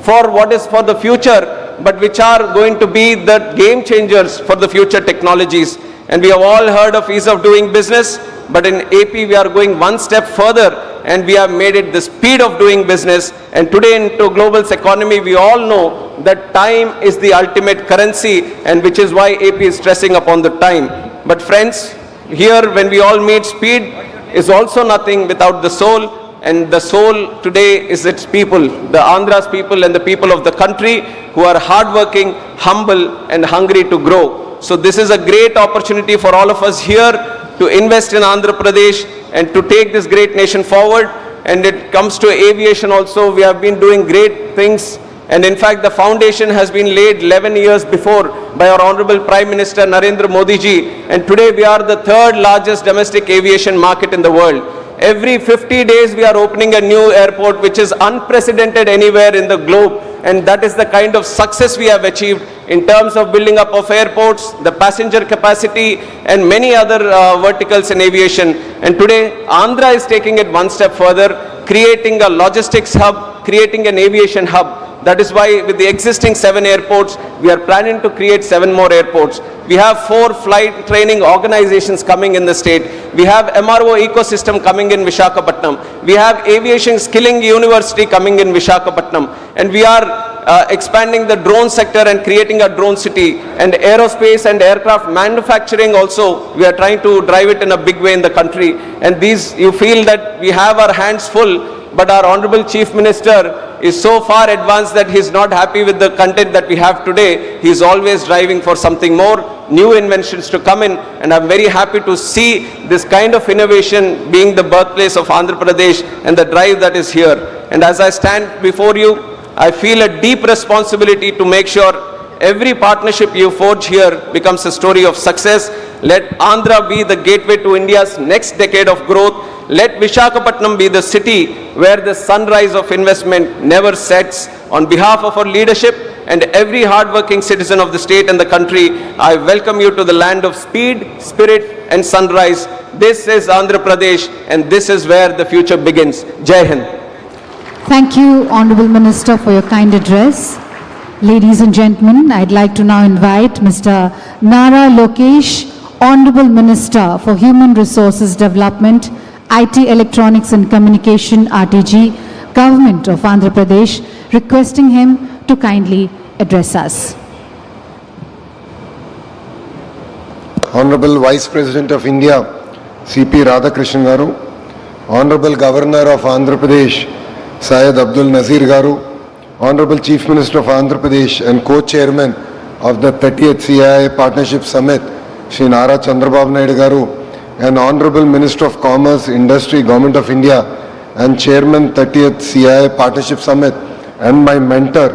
for what is for the future, but which are going to be the game changers for the future technologies. And we have all heard of ease of doing business, but in AP we are going one step further and we have made it the speed of doing business. And today into global economy, we all know that time is the ultimate currency, and which is why AP is stressing upon the time. But friends, here when we all meet, speed is also nothing without the soul. And the soul today is its people, the Andhra's people and the people of the country who are hardworking, humble and hungry to grow. So this is a great opportunity for all of us here to invest in Andhra Pradesh and to take this great nation forward. And it comes to aviation also, we have been doing great things. And in fact, the foundation has been laid 11 years before by our Honorable Prime Minister Narendra Modi ji. And today we are the third largest domestic aviation market in the world. Every 50 days we are opening a new airport, which is unprecedented anywhere in the globe. And that is the kind of success we have achieved in terms of building up of airports, the passenger capacity and many other verticals in aviation. And today Andhra is taking it one step further, creating a logistics hub, creating an aviation hub. That is why with the existing 7 airports, we are planning to create 7 more airports. We have 4 flight training organizations coming in the state. We have MRO ecosystem coming in Visakhapatnam. We have aviation skilling university coming in Visakhapatnam. And we are expanding the drone sector and creating a drone city. And aerospace and aircraft manufacturing also, we are trying to drive it in a big way in the country. And these, you feel that we have our hands full, but our Honorable Chief Minister is so far advanced that he is not happy with the content that we have today. He is always driving for something more, new inventions to come in, and I'm very happy to see this kind of innovation being the birthplace of Andhra Pradesh and the drive that is here. And as I stand before you, I feel a deep responsibility to make sure every partnership you forge here becomes a story of success. Let Andhra be the gateway to India's next decade of growth. Let Visakhapatnam be the city where the sunrise of investment never sets. On behalf of our leadership and every hardworking citizen of the state and the country, I welcome you to the land of speed, spirit and sunrise. This is Andhra Pradesh and this is where the future begins. Jai Hind. Thank you, Honorable Minister, for your kind address. Ladies and gentlemen, I'd like to now invite Mr. Nara Lokesh, Honorable Minister for Human Resources Development, IT, Electronics and Communication, RTG, Government of Andhra Pradesh, requesting him to kindly address us. Honorable Vice President of India, CP Radhakrishnan Garu, Honorable Governor of Andhra Pradesh, Syed Abdul Nazir Garu, Honorable Chief Minister of Andhra Pradesh and Co-Chairman of the 30th CII Partnership Summit, Shri Nara Chandrababu Naidu Garu, and Honorable Minister of Commerce, Industry, Government of India and Chairman 30th CII Partnership Summit, and my mentor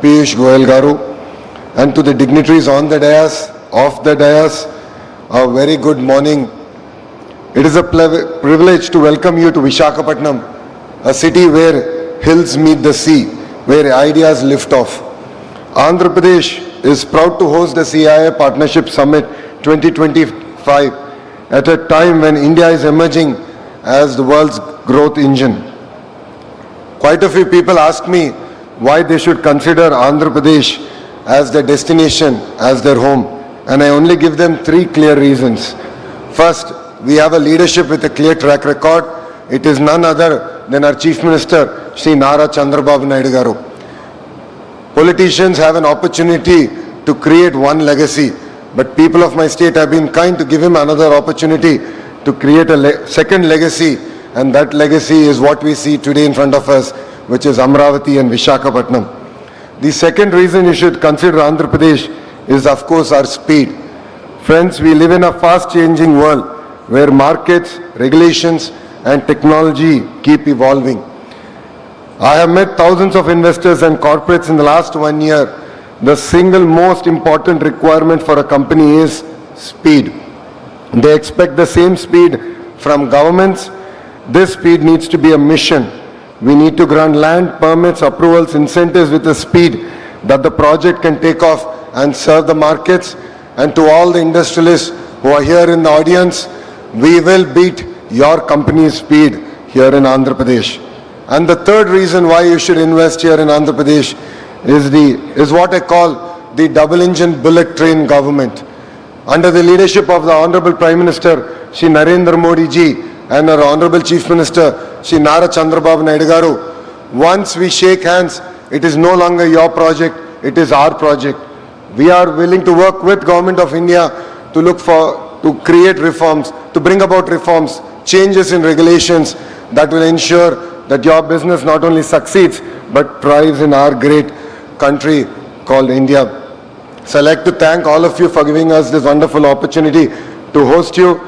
Piyush Goyal Garu, and to the dignitaries on the dais, off the dais, a very good morning. It is a privilege to welcome you to Visakhapatnam, a city where hills meet the sea, where ideas lift off. Andhra Pradesh is proud to host the CII Partnership Summit 2025 at a time when India is emerging as the world's growth engine. Quite a few people ask me why they should consider Andhra Pradesh as their destination, as their home, and I only give them 3 clear reasons. First, we have a leadership with a clear track record. It is none other than our Chief Minister, Shri Nara Chandrababu Naidu Garu. Politicians have an opportunity to create one legacy, but people of my state have been kind to give him another opportunity to create a second legacy, and that legacy is what we see today in front of us, which is Amravati and Visakhapatnam. The second reason you should consider Andhra Pradesh is, of course, our speed. Friends, we live in a fast-changing world where markets, regulations and technology keep evolving. I have met thousands of investors and corporates in the last 1 year. The single most important requirement for a company is speed. They expect the same speed from governments. This speed needs to be a mission. We need to grant land, permits, approvals, incentives with a speed that the project can take off and serve the markets. and to all the industrialists who are here in the audience, we will beat your company's speed here in Andhra Pradesh. And the third reason why you should invest here in Andhra Pradesh is what I call the double-engine bullet train government. Under the leadership of the Honorable Prime Minister, Shri Narendra Modi ji, and our Honorable Chief Minister, Shri Nara Chandrababu Naidu garu, once we shake hands, it is no longer your project, it is our project. We are willing to work with Government of India to create reforms, to bring about reforms, changes in regulations that will ensure that your business not only succeeds, but thrives in our great country called India. So I'd like to thank all of you for giving us this wonderful opportunity to host you.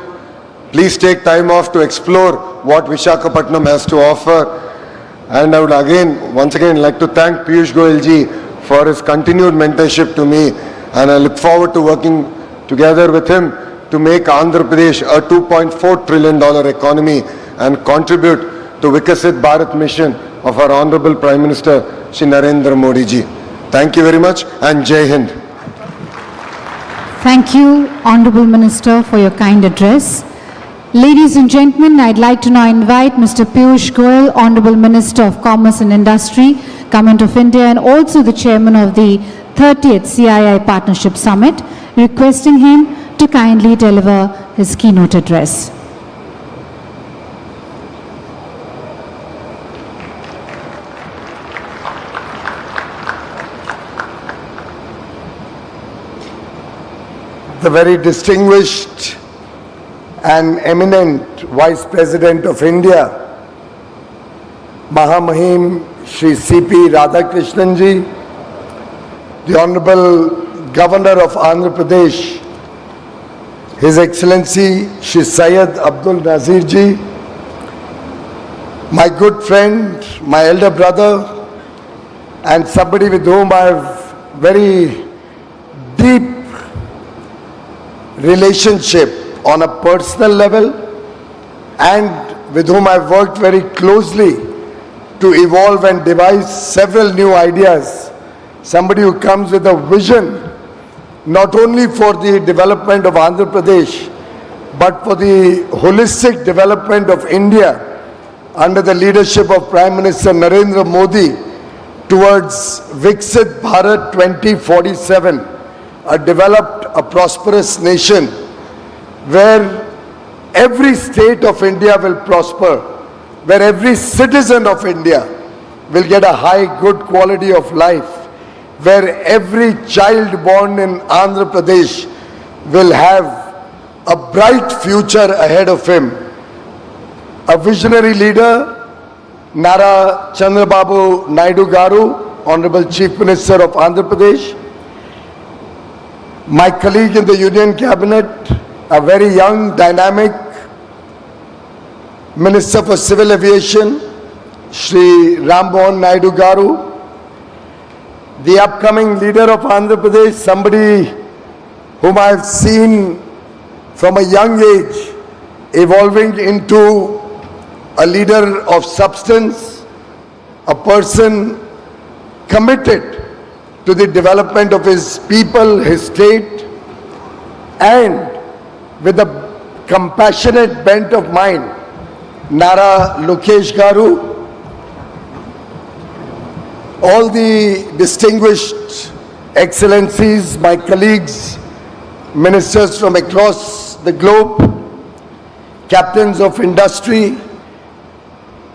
Please take time off to explore what Visakhapatnam has to offer. And I would once again like to thank Piyush Goyal ji for his continued mentorship to me. And I look forward to working together with him to make Andhra Pradesh a $2.4 trillion economy and contribute to Vikasit Bharat mission of our Honorable Prime Minister Shri Narendra Modi ji. Thank you very much and Jai Hind. Thank you, Honorable Minister, for your kind address. Ladies and gentlemen, I'd like to now invite Mr. Piyush Goyal, Honorable Minister of Commerce and Industry, Government of India, and also the Chairman of the 30th CII Partnership Summit, requesting him to kindly deliver his keynote address. The very distinguished and eminent Vice President of India, Mahamahim Shri C.P. Radhakrishnan ji, the Honorable Governor of Andhra Pradesh, His Excellency Shri Syed Abdul Nazir ji, my good friend, my elder brother, and somebody with whom I have very deep relationship on a personal level and with whom I've worked very closely to evolve and devise several new ideas. Somebody who comes with a vision not only for the development of Andhra Pradesh but for the holistic development of India under the leadership of Prime Minister Narendra Modi towards Viksit Bharat 2047, a developed, a prosperous nation where every state of India will prosper, where every citizen of India will get a high, good quality of life, where every child born in Andhra Pradesh will have a bright future ahead of him. A visionary leader, Nara Chandrababu Naidu garu, Honorable Chief Minister of Andhra Pradesh, my colleague in the Union Cabinet, a very young, dynamic Minister for Civil Aviation, Shri Rammohan Naidu garu, the upcoming leader of Andhra Pradesh, somebody whom I have seen from a young age evolving into a leader of substance, a person committed to the development of his people, his state, and with a compassionate bent of mind, Nara Lokesh garu, all the distinguished excellencies, my colleagues, ministers from across the globe, captains of industry,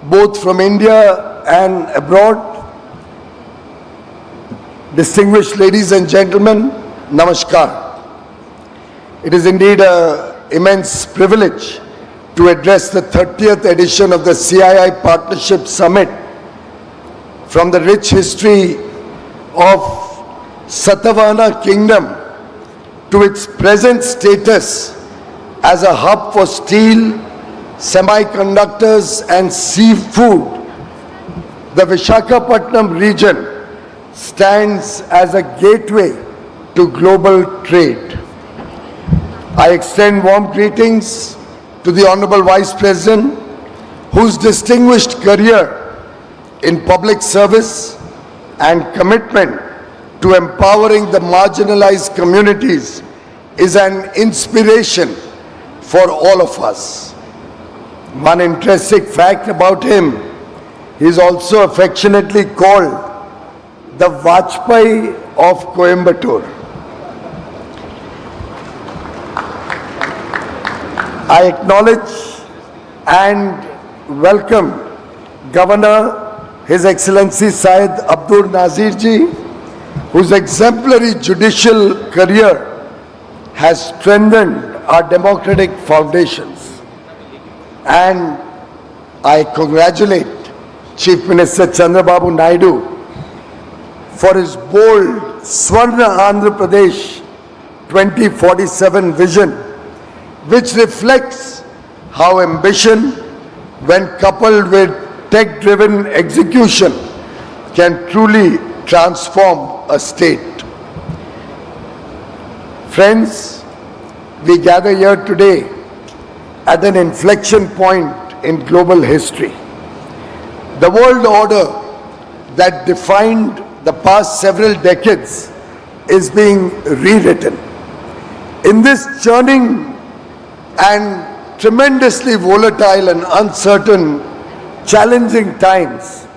both from India and abroad, distinguished ladies and gentlemen, namaskar. It is indeed an immense privilege to address the 30th edition of the CII Partnership Summit from the rich history of Satavahana Kingdom to its present status as a hub for steel, semiconductors and seafood. The Visakhapatnam region stands as a gateway to global trade. I extend warm greetings to the Honorable Vice President, whose distinguished career in public service and commitment to empowering the marginalized communities is an inspiration for all of us. One interesting fact about him, he is also affectionately called the Vajpayee of Coimbatore. I acknowledge and welcome Governor, His Excellency Syed Abdul Nazir Ji, whose exemplary judicial career has strengthened our democratic foundations. And I congratulate Chief Minister Chandrababu Naidu for his bold Swarna Andhra Pradesh 2047 vision, which reflects how ambition, when coupled with tech-driven execution, can truly transform a state. Friends, we gather here today at an inflection point in global history. The world order that defined the past several decades is being rewritten. In this churning and tremendously volatile and uncertain, challenging times,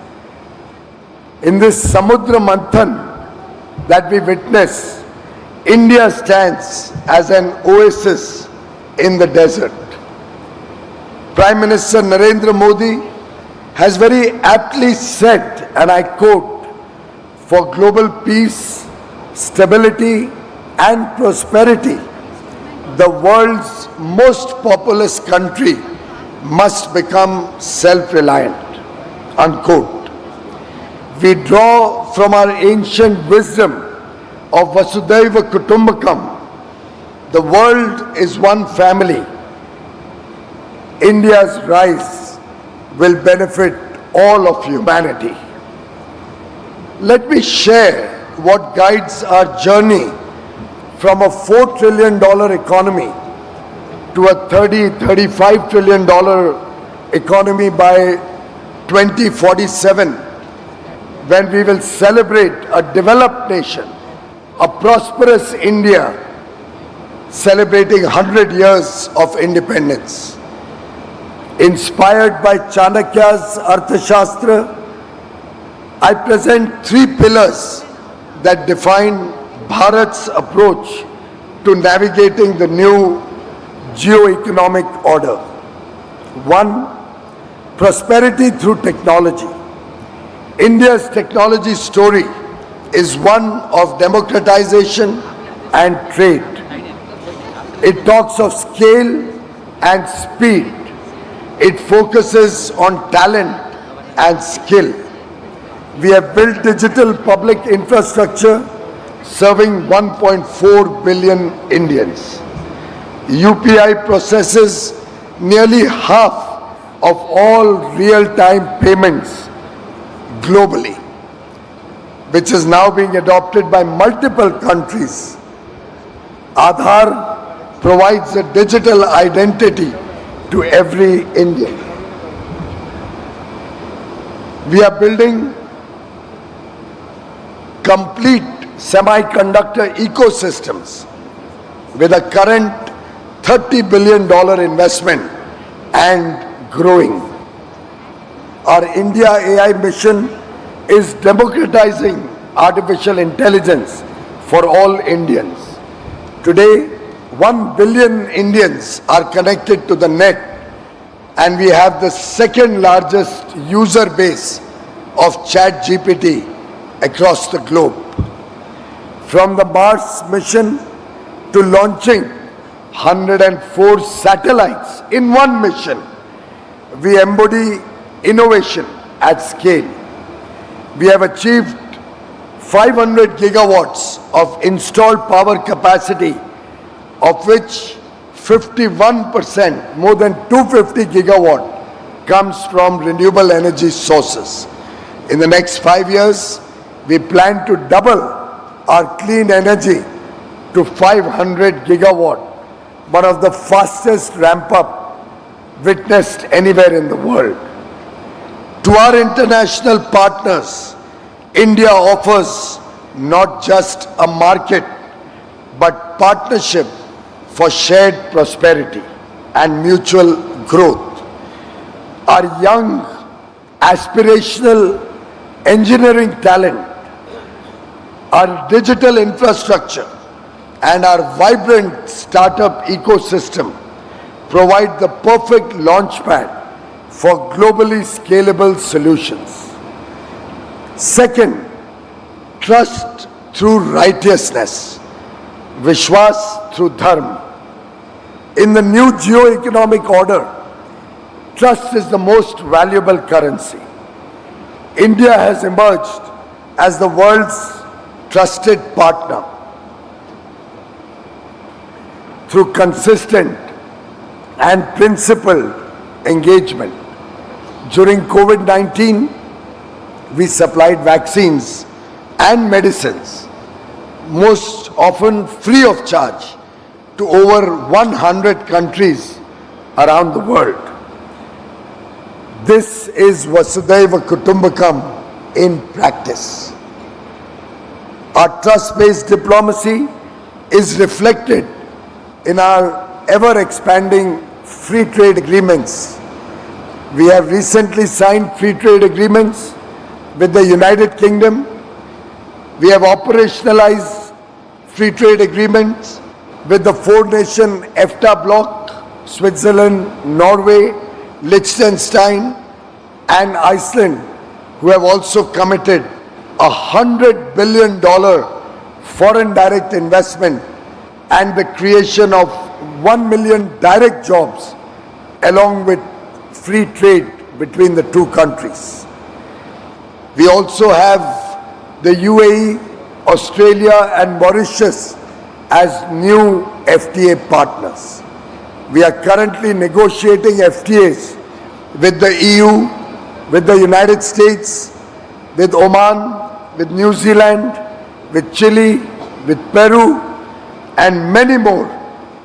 in this Samudra Manthan that we witness, India stands as an oasis in the desert. Prime Minister Narendra Modi has very aptly said, and I quote, "For global peace, stability and prosperity, the world's most populous country must become self-reliant," unquote. We draw from our ancient wisdom of Vasudhaiva Kutumbakam. The world is one family. India's rise will benefit all of humanity. Let me share what guides our journey from a $4 trillion economy to a $35 trillion economy by 2047, when we will celebrate a developed nation, a prosperous India, celebrating 100 years of independence. Inspired by Chanakya's Arthashastra, I present three pillars that define Bharat's approach to navigating the new geo-economic order. One, prosperity through technology. India's technology story is one of democratization and trade. It talks of scale and speed. It focuses on talent and skill. We have built digital public infrastructure serving 1.4 billion Indians. UPI processes nearly half of all real-time payments globally, which is now being adopted by multiple countries. Aadhaar provides a digital identity to every Indian. We are building complete semiconductor ecosystems with a current $30 billion investment and growing. Our India AI mission is democratizing artificial intelligence for all Indians. Today, 1 billion Indians are connected to the net, and we have the second largest user base of ChatGPT across the globe. From the Mars mission to launching 104 satellites in one mission, we embody innovation at scale. We have achieved 500 gigawatts of installed power capacity, of which 51%, more than 250 gigawatt, comes from renewable energy sources. In the next 5 years, we plan to double our clean energy to 500 gigawatt, one of the fastest ramp-up witnessed anywhere in the world. To our international partners, India offers not just a market, but partnership for shared prosperity and mutual growth. Our young, aspirational engineering talent, our digital infrastructure, and our vibrant startup ecosystem provide the perfect launchpad for globally scalable solutions. Second, trust through righteousness, Vishwas through Dharma. In the new geo-economic order, trust is the most valuable currency. India has emerged as the world's trusted partner through consistent and principled engagement. During COVID-19, we supplied vaccines and medicines, most often free of charge, to over 100 countries around the world. This is Vasudhaiva Kutumbakam in practice. Our trust-based diplomacy is reflected in our ever-expanding free trade agreements. We have recently signed free trade agreements with the United Kingdom. We have operationalized free trade agreements with the four-nation EFTA bloc, Switzerland, Norway, Liechtenstein, and Iceland, who have also committed $100 billion foreign direct investment and the creation of 1 million direct jobs, along with free trade between the two countries. We also have the UAE, Australia, and Mauritius as new FTA partners. We are currently negotiating FTAs with the EU, with the United States, with Oman, with New Zealand, with Chile, with Peru, and many more,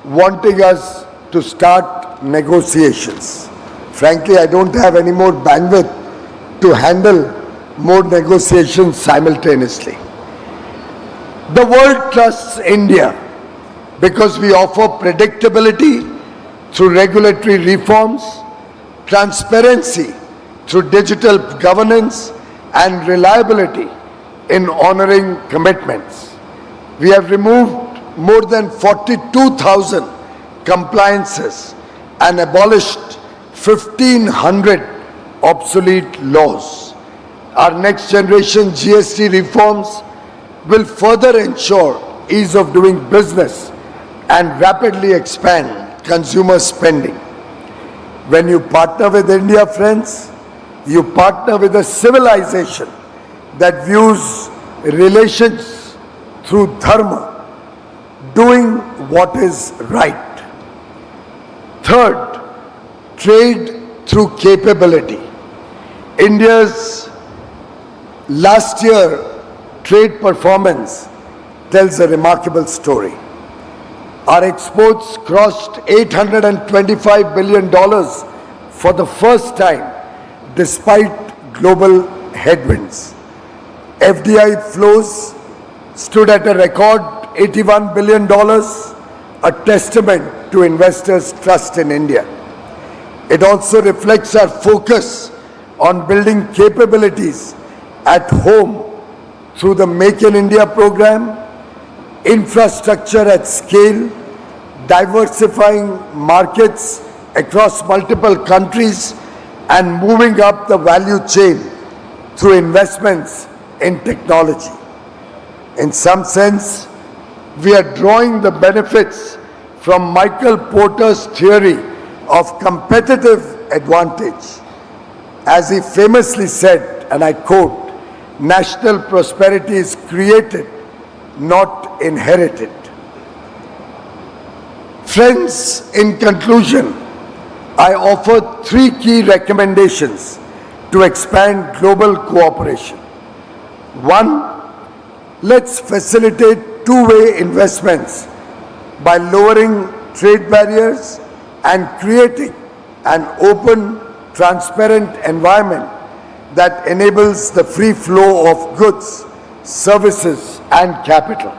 wanting us to start negotiations. Frankly, I don't have any more bandwidth to handle more negotiations simultaneously. The world trusts India because we offer predictability through regulatory reforms, transparency through digital governance, and reliability in honoring commitments. We have removed more than 42,000 compliances and abolished 1,500 obsolete laws. Our next generation GST reforms will further ensure ease of doing business and rapidly expand consumer spending. When you partner with India, friends, you partner with a civilization that views relations through dharma, doing what is right. Third, trade through capability. India's last year trade performance tells a remarkable story. Our exports crossed $825 billion for the first time despite global headwinds. FDI flows stood at a record $81 billion, a testament to investors' trust in India. It also reflects our focus on building capabilities at home through the Make in India program, infrastructure at scale, diversifying markets across multiple countries, and moving up the value chain through investments in technology. In some sense, we are drawing the benefits from Michael Porter's theory of competitive advantage. As he famously said, and I quote, "National prosperity is created, not inherited." Friends, in conclusion, I offer 3 key recommendations to expand global cooperation. 1, let's facilitate two-way investments by lowering trade barriers and creating an open, transparent environment that enables the free flow of goods, services, and capital.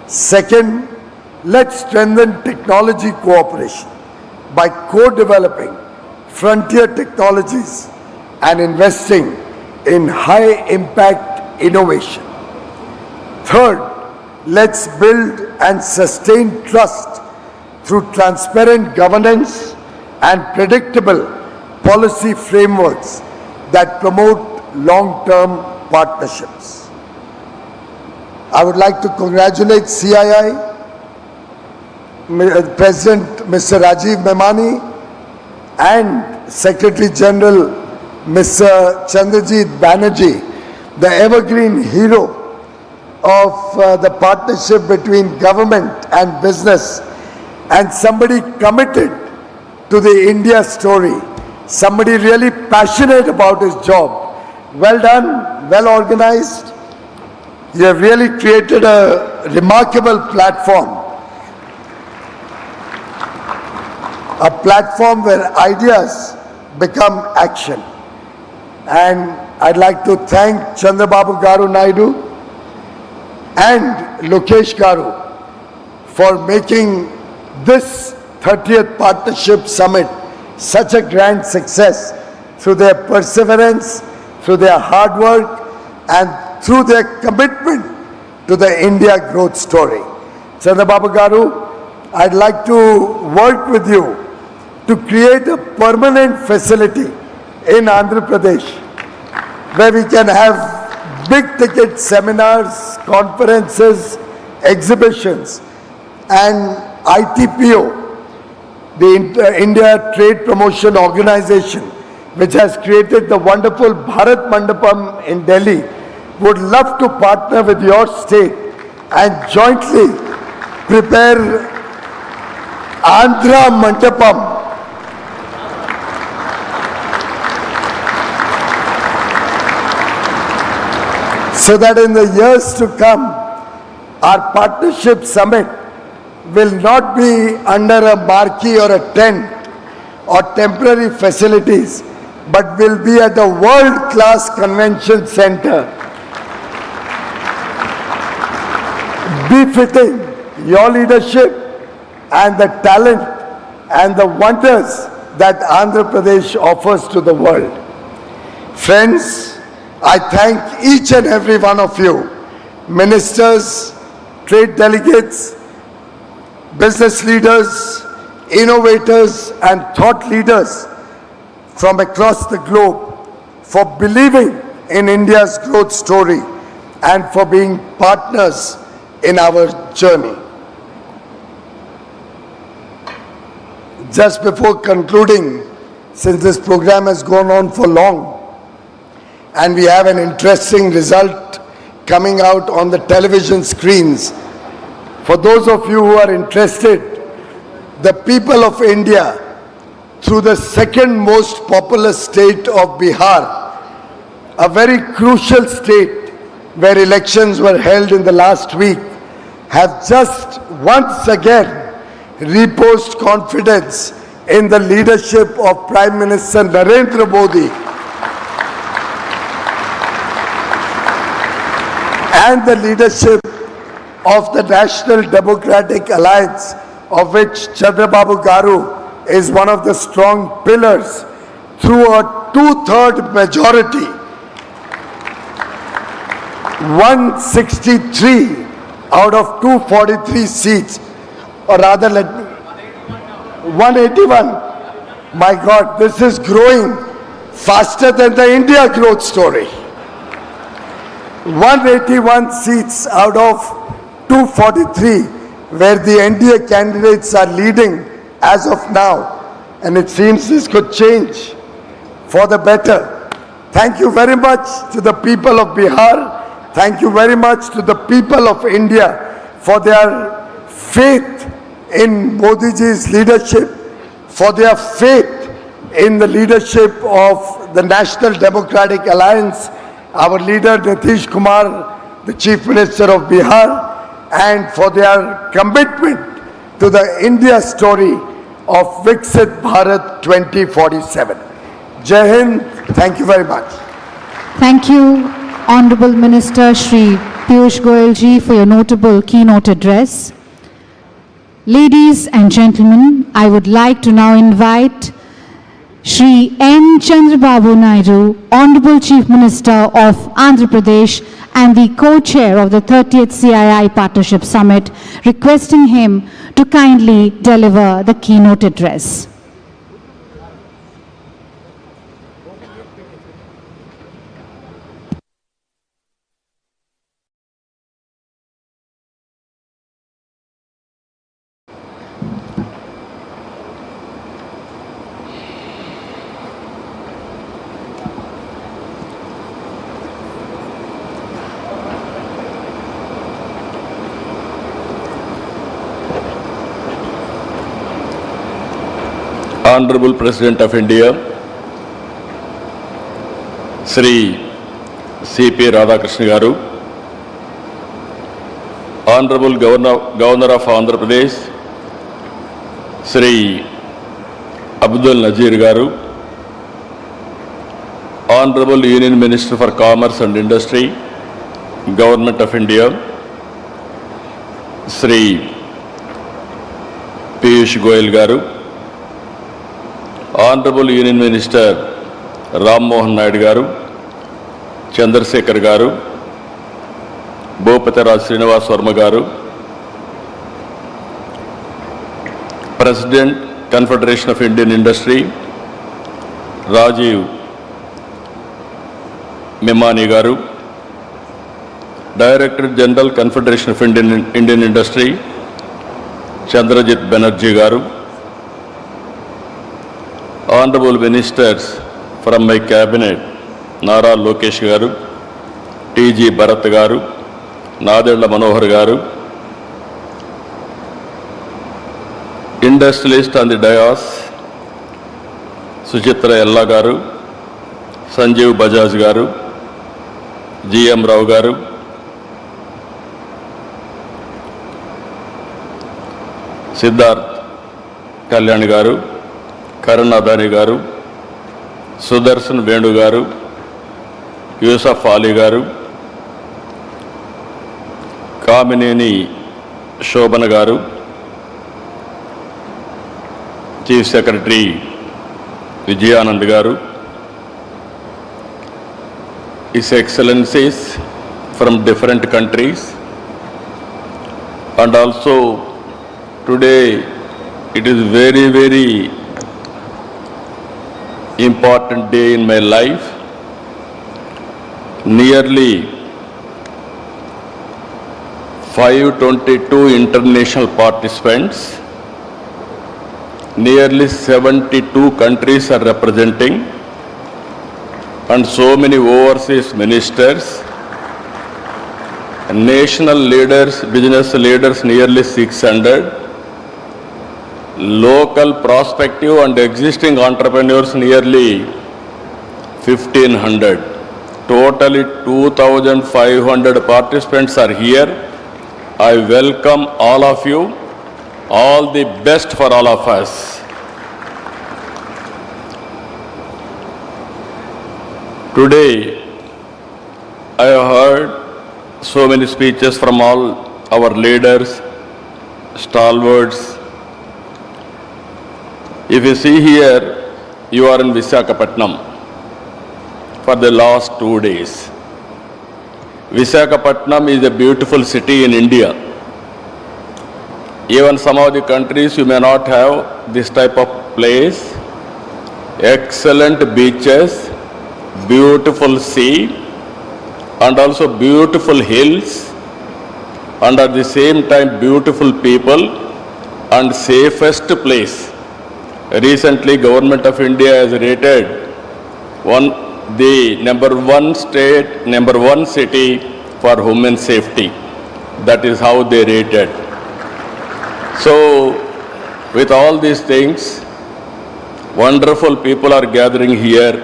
Second, let's strengthen technology cooperation by co-developing frontier technologies and investing in high-impact innovation. Third, let's build and sustain trust through transparent governance and predictable policy frameworks that promote long-term partnerships. I would like to congratulate CII, President Mr. Rajiv Memani and Secretary General Mr. Chandrajit Banerjee, the evergreen hero of the partnership between government and business, and somebody committed to the India story, somebody really passionate about his job. Well done, well organized. You have really created a remarkable platform. A platform where ideas become action. And I'd like to thank Chandrababu Garu Naidu and Lokesh Garu for making this 30th Partnership Summit such a grand success through their perseverance, through their hard work, and through their commitment to the India growth story. Chandrababu Garu, I'd like to work with you to create a permanent facility in Andhra Pradesh where we can have big ticket seminars, conferences, exhibitions, and ITPO, the India Trade Promotion Organization, which has created the wonderful Bharat Mandapam in Delhi, would love to partner with your state and jointly prepare Andhra Mandapam. So that in the years to come, our partnership summit will not be under a marquee or a tent or temporary facilities, but will be at a world-class convention center, befitting your leadership and the talent and the wonders that Andhra Pradesh offers to the world. Friends, I thank each and every one of you, ministers, trade delegates, business leaders, innovators and thought leaders from across the globe for believing in India's growth story and for being partners in our journey. Just before concluding, since this program has gone on for long and we have an interesting result coming out on the television screens, for those of you who are interested, the people of India, through the second most populous state of Bihar, a very crucial state where elections were held in the last week, have just once again reposed confidence in the leadership of Prime Minister Narendra Modi and the leadership of the National Democratic Alliance, of which Chandrababu Garu is one of the strong pillars, through a two-third majority. 163 out of 243 seats, or rather 181. My God, this is growing faster than the India growth story. 181 seats out of 243, where the NDA candidates are leading as of now, and it seems this could change for the better. Thank you very much to the people of Bihar. Thank you very much to the people of India for their faith in Modi ji's leadership, for their faith in the leadership of the National Democratic Alliance, our leader Nitish Kumar, the Chief Minister of Bihar, and for their commitment to the India story of Viksit Bharat 2047. Jai Hind, thank you very much. Thank you, Honorable Minister Shri Piyush Goyal ji, for your notable keynote address. Ladies and gentlemen, I would like to now invite Shri N. Chandrababu Naidu, Honorable Chief Minister of Andhra Pradesh and the co-chair of the 30th CII Partnership Summit, requesting him to kindly deliver the keynote address. Honorable President of India, Sri C.P. Radhakrishnan Garu, Honorable Governor of Andhra Pradesh, Sri Abdul Nazir Garu, Honorable Union Minister for Commerce and Industry, Government of India, Sri Piyush Goyal Garu, Honorable Union Minister Ram Mohan Naidu Garu, Chandrasekhar Garu, Bhupati Srinivas Verma Garu, President Confederation of Indian Industry, Rajiv Memani Garu, Director General Confederation of Indian Industry, Chandrajit Banerjee Garu, Honorable Ministers from my cabinet, Nara Lokesh Garu, T.G. Bharat Garu, Nadella Manohar Garu, industrialist on the dais, Suchitra Ella Garu, Sanjeev Bajaj Garu, G.M. Rao Garu, Siddharth Kalyan Garu, Karan Adani Garu, Sudarshan Venu Garu, Yusuf Ali Garu, Kamineni Shobana Garu, Chief Secretary Vijayanand Garu, His Excellencies from different countries, and also today it is very important day in my life. Nearly 522 international participants, nearly 72 countries are representing, and so many overseas ministers, national leaders, business leaders nearly 600, local prospective and existing entrepreneurs nearly 1,500. Totally 2,500 participants are here. I welcome all of you. All the best for all of us. Today, I have heard so many speeches from all our leaders, stalwarts. If you see here, you are in Visakhapatnam for the last 2 days. Visakhapatnam is a beautiful city in India. Even some of the countries you may not have this type of place. Excellent beaches, beautiful sea, and also beautiful hills, and at the same time beautiful people and safest place. Recently, Government of India has rated the number one city for human safety. That is how they rated. So, with all these things, wonderful people are gathering here.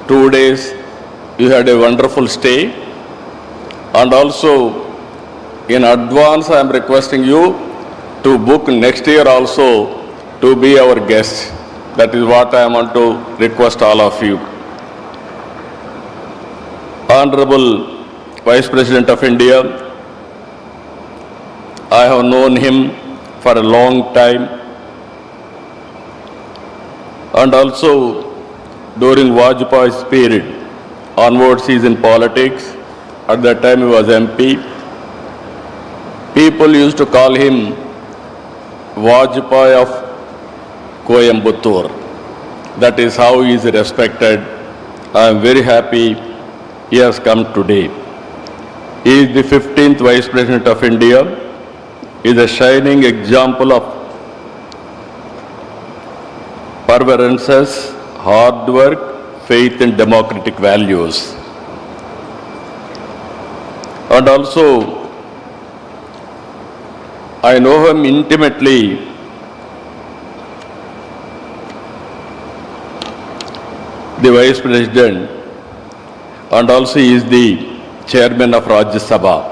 2 days, you had a wonderful stay. And also, in advance, I am requesting you to book next year also to be our guest. That is what I want to request all of you. Honorable Vice President of India, I have known him for a long time, and also during Vajpayee's period onwards he is in politics. At that time he was MP. People used to call him Vajpayee of Coimbatore. That is how he is respected. I am very happy he has come today. He is the 15th Vice President of India. He is a shining example of perseverance, hard work, faith in democratic values. And also, I know him intimately. The Vice President, and also he is the Chairman of Rajya Sabha.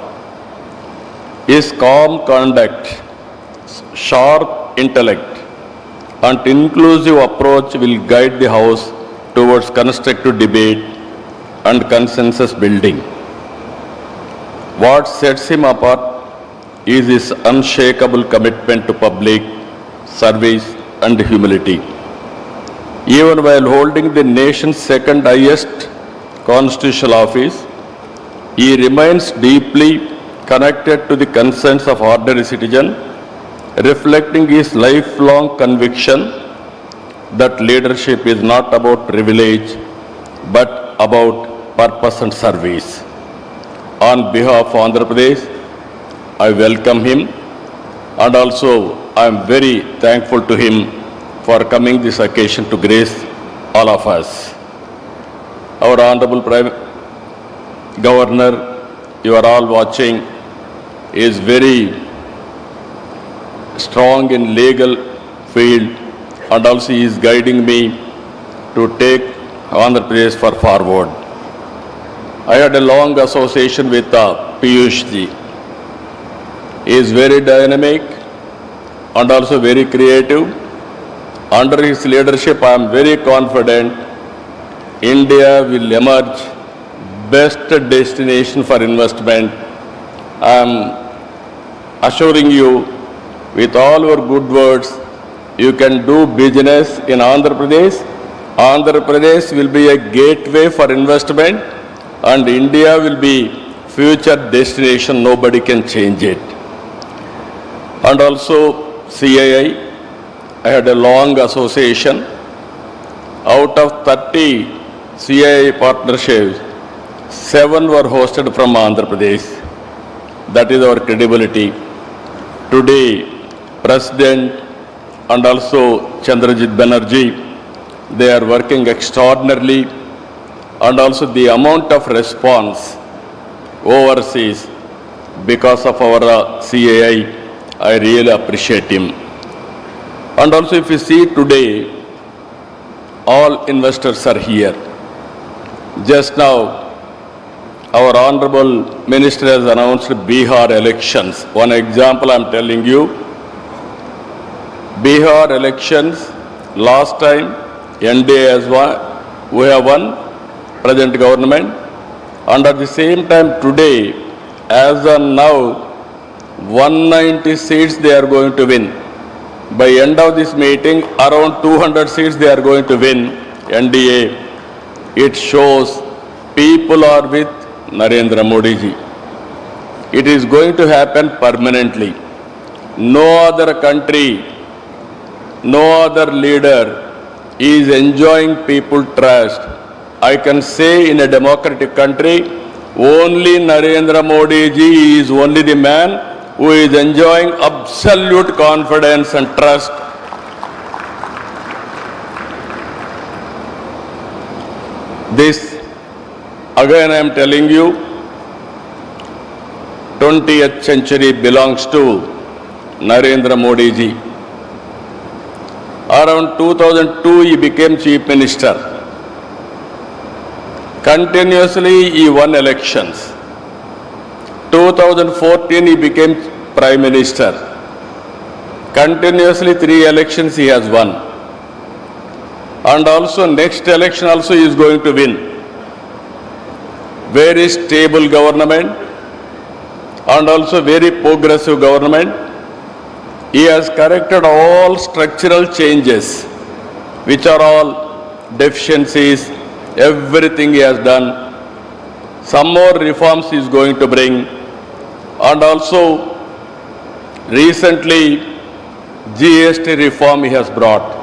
His calm conduct, sharp intellect, and inclusive approach will guide the House towards constructive debate and consensus building. What sets him apart is his unshakable commitment to public service and humility. Even while holding the nation's second highest constitutional office, he remains deeply connected to the concerns of ordinary citizens, reflecting his lifelong conviction that leadership is not about privilege but about purpose and service. On behalf of Andhra Pradesh, I welcome him, and also I am very thankful to him for coming this occasion to grace all of us. Our Honorable Prime Governor, you are all watching, is very strong in legal field, and also he is guiding me to take Andhra Pradesh forward. I had a long association with Piyush ji. He is very dynamic and also very creative. Under his leadership, I am very confident India will emerge best destination for investment. I am assuring you, with all your good words, you can do business in Andhra Pradesh. Andhra Pradesh will be a gateway for investment, and India will be future destination. Nobody can change it. And also CII, I had a long association. Out of 30 CII partnerships, 7 were hosted from Andhra Pradesh. That is our credibility. Today, President and also Chandrababu, they are working extraordinarily, and also the amount of response overseas because of our CII, I really appreciate him. And also if you see today, all investors are here. Just now, our Honorable Minister has announced Bihar elections. One example I am telling you. Bihar elections, last time NDA has won, we have won, present government. And at the same time today, as of now, 190 seats they are going to win. By end of this meeting, around 200 seats they are going to win NDA. It shows people are with Narendra Modi ji. It is going to happen permanently. No other country, no other leader is enjoying people trust. I can say in a democratic country, only Narendra Modi ji is only the man who is enjoying absolute confidence and trust. This, again I am telling you, 20th century belongs to Narendra Modi ji. Around 2002 he became Chief Minister. Continuously he won elections. 2014 he became Prime Minister. Continuously 3 elections he has won. And also next election also he is going to win. Very stable government. and also very progressive government. He has corrected all structural changes, which are all deficiencies, everything he has done. Some more reforms he is going to bring, and also recently GST reform he has brought.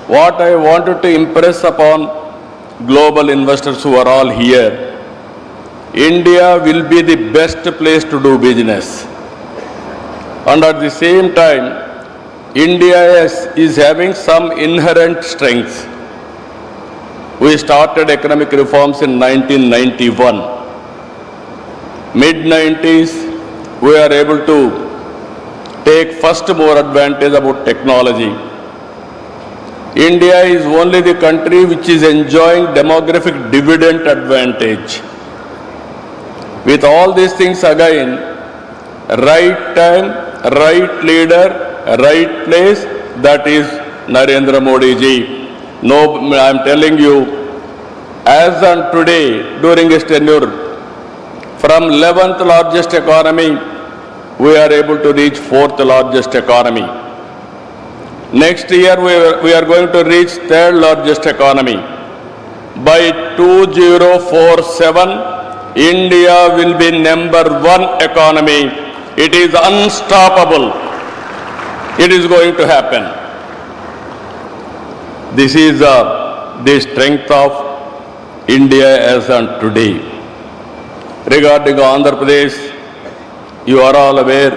What I wanted to impress upon global investors who are all here, India will be the best place to do business. And at the same time, India is having some inherent strengths. We started economic reforms in 1991. Mid-90s, we are able to take first more advantage about technology. India is only the country which is enjoying demographic dividend advantage. With all these things again, right time, right leader, right place, that is Narendra Modi ji. No, I am telling you, as on today, during his tenure, from 11th largest economy, we are able to reach 4th largest economy. Next year, we are going to reach 3rd largest economy. By 2047, India will be #1 economy. It is unstoppable. It is going to happen. This is the strength of India as on today. Regarding Andhra Pradesh, you are all aware,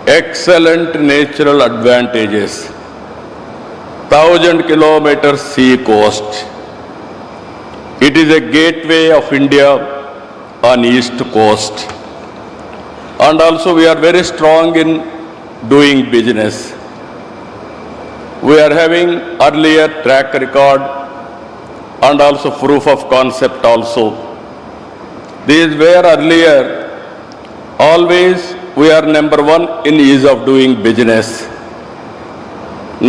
excellent natural advantages. 1,000 kilometers sea coast. It is a gateway of India on east coast. And also we are very strong in doing business. We are having earlier track record and also proof of concept also. These were earlier, always we are #1 in ease of doing business.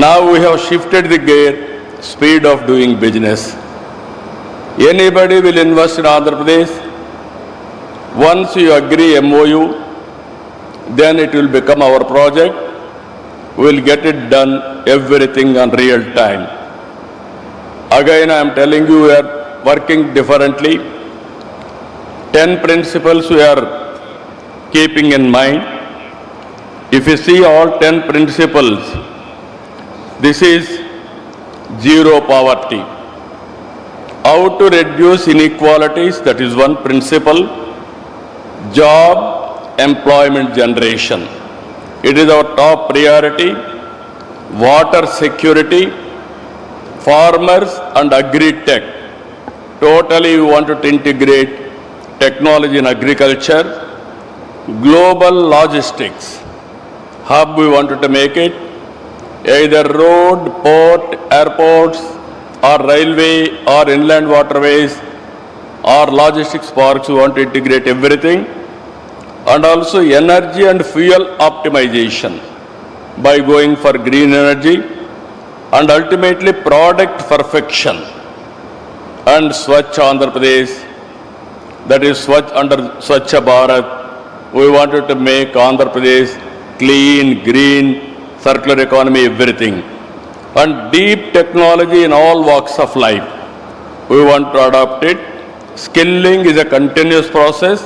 Now we have shifted the gear, speed of doing business. Anybody will invest in Andhra Pradesh. Once you agree MOU, then it will become our project. We will get it done, everything on real time. Again, I am telling you, we are working differently. 10 principles we are keeping in mind. If you see all 10 principles, this is zero poverty. How to reduce inequalities, that is one principle. Job, employment generation. It is our top priority. Water security, farmers and agri-tech. Totally we wanted to integrate technology in agriculture. Global logistics hub we wanted to make it. Either road, port, airports or railway or inland waterways or logistics parks, we want to integrate everything. And also energy and fuel optimization by going for green energy, and ultimately product perfection. And Swachh Andhra Pradesh, that is Swachh under Swachh Bharat, we wanted to make Andhra Pradesh clean, green, circular economy, everything. And deep technology in all walks of life, we want to adopt it. Skilling is a continuous process.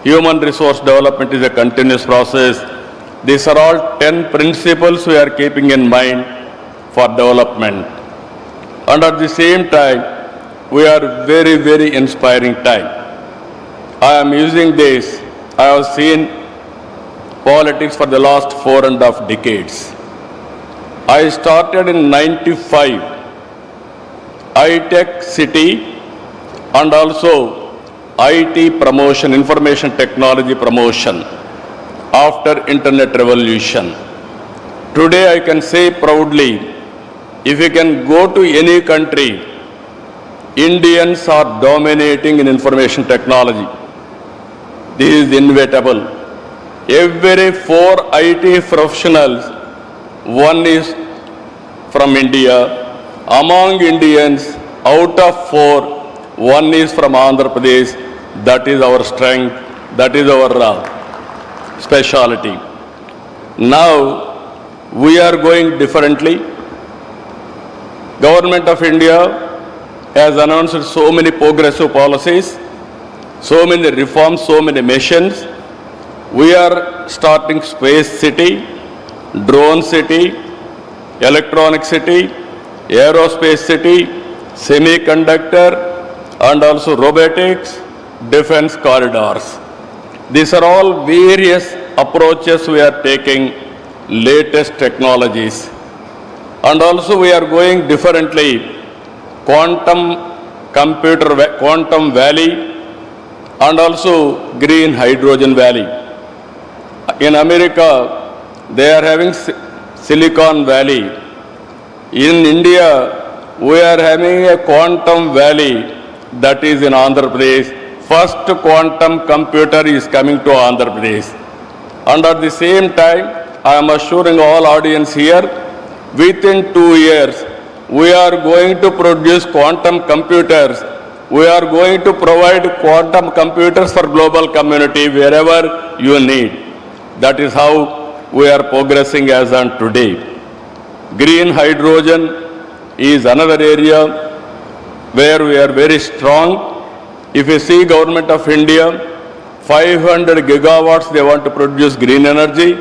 Human resource development is a continuous process. These are all 10 principles we are keeping in mind for development. And at the same time, we are very, very inspiring time. I am using this. I have seen politics for the last 4.5 decades. I started in 95, high-tech city and also IT promotion, information technology promotion after internet revolution. Today I can say proudly, if you can go to any country, Indians are dominating in information technology. This is inevitable. Every 4 IT professionals, one is from India. Among Indians, out of 4, one is from Andhra Pradesh. That is our strength. That is our speciality. Now, we are going differently. Government of India has announced so many progressive policies, so many reforms, so many missions. We are starting space city, drone city, electronic city, aerospace city, semiconductor, and also robotics, defense corridors. These are all various approaches we are taking, latest technologies. And also we are going differently, quantum valley, and also green hydrogen valley. In America, they are having Silicon Valley. In India, we are having a quantum valley that is in Andhra Pradesh. First quantum computer is coming to Andhra Pradesh. And at the same time, I am assuring all audience here, within 2 years, we are going to produce quantum computers. We are going to provide quantum computers for global community wherever you need. That is how we are progressing as on today. Green hydrogen is another area where we are very strong. If you see Government of India, 500 gigawatts they want to produce green energy.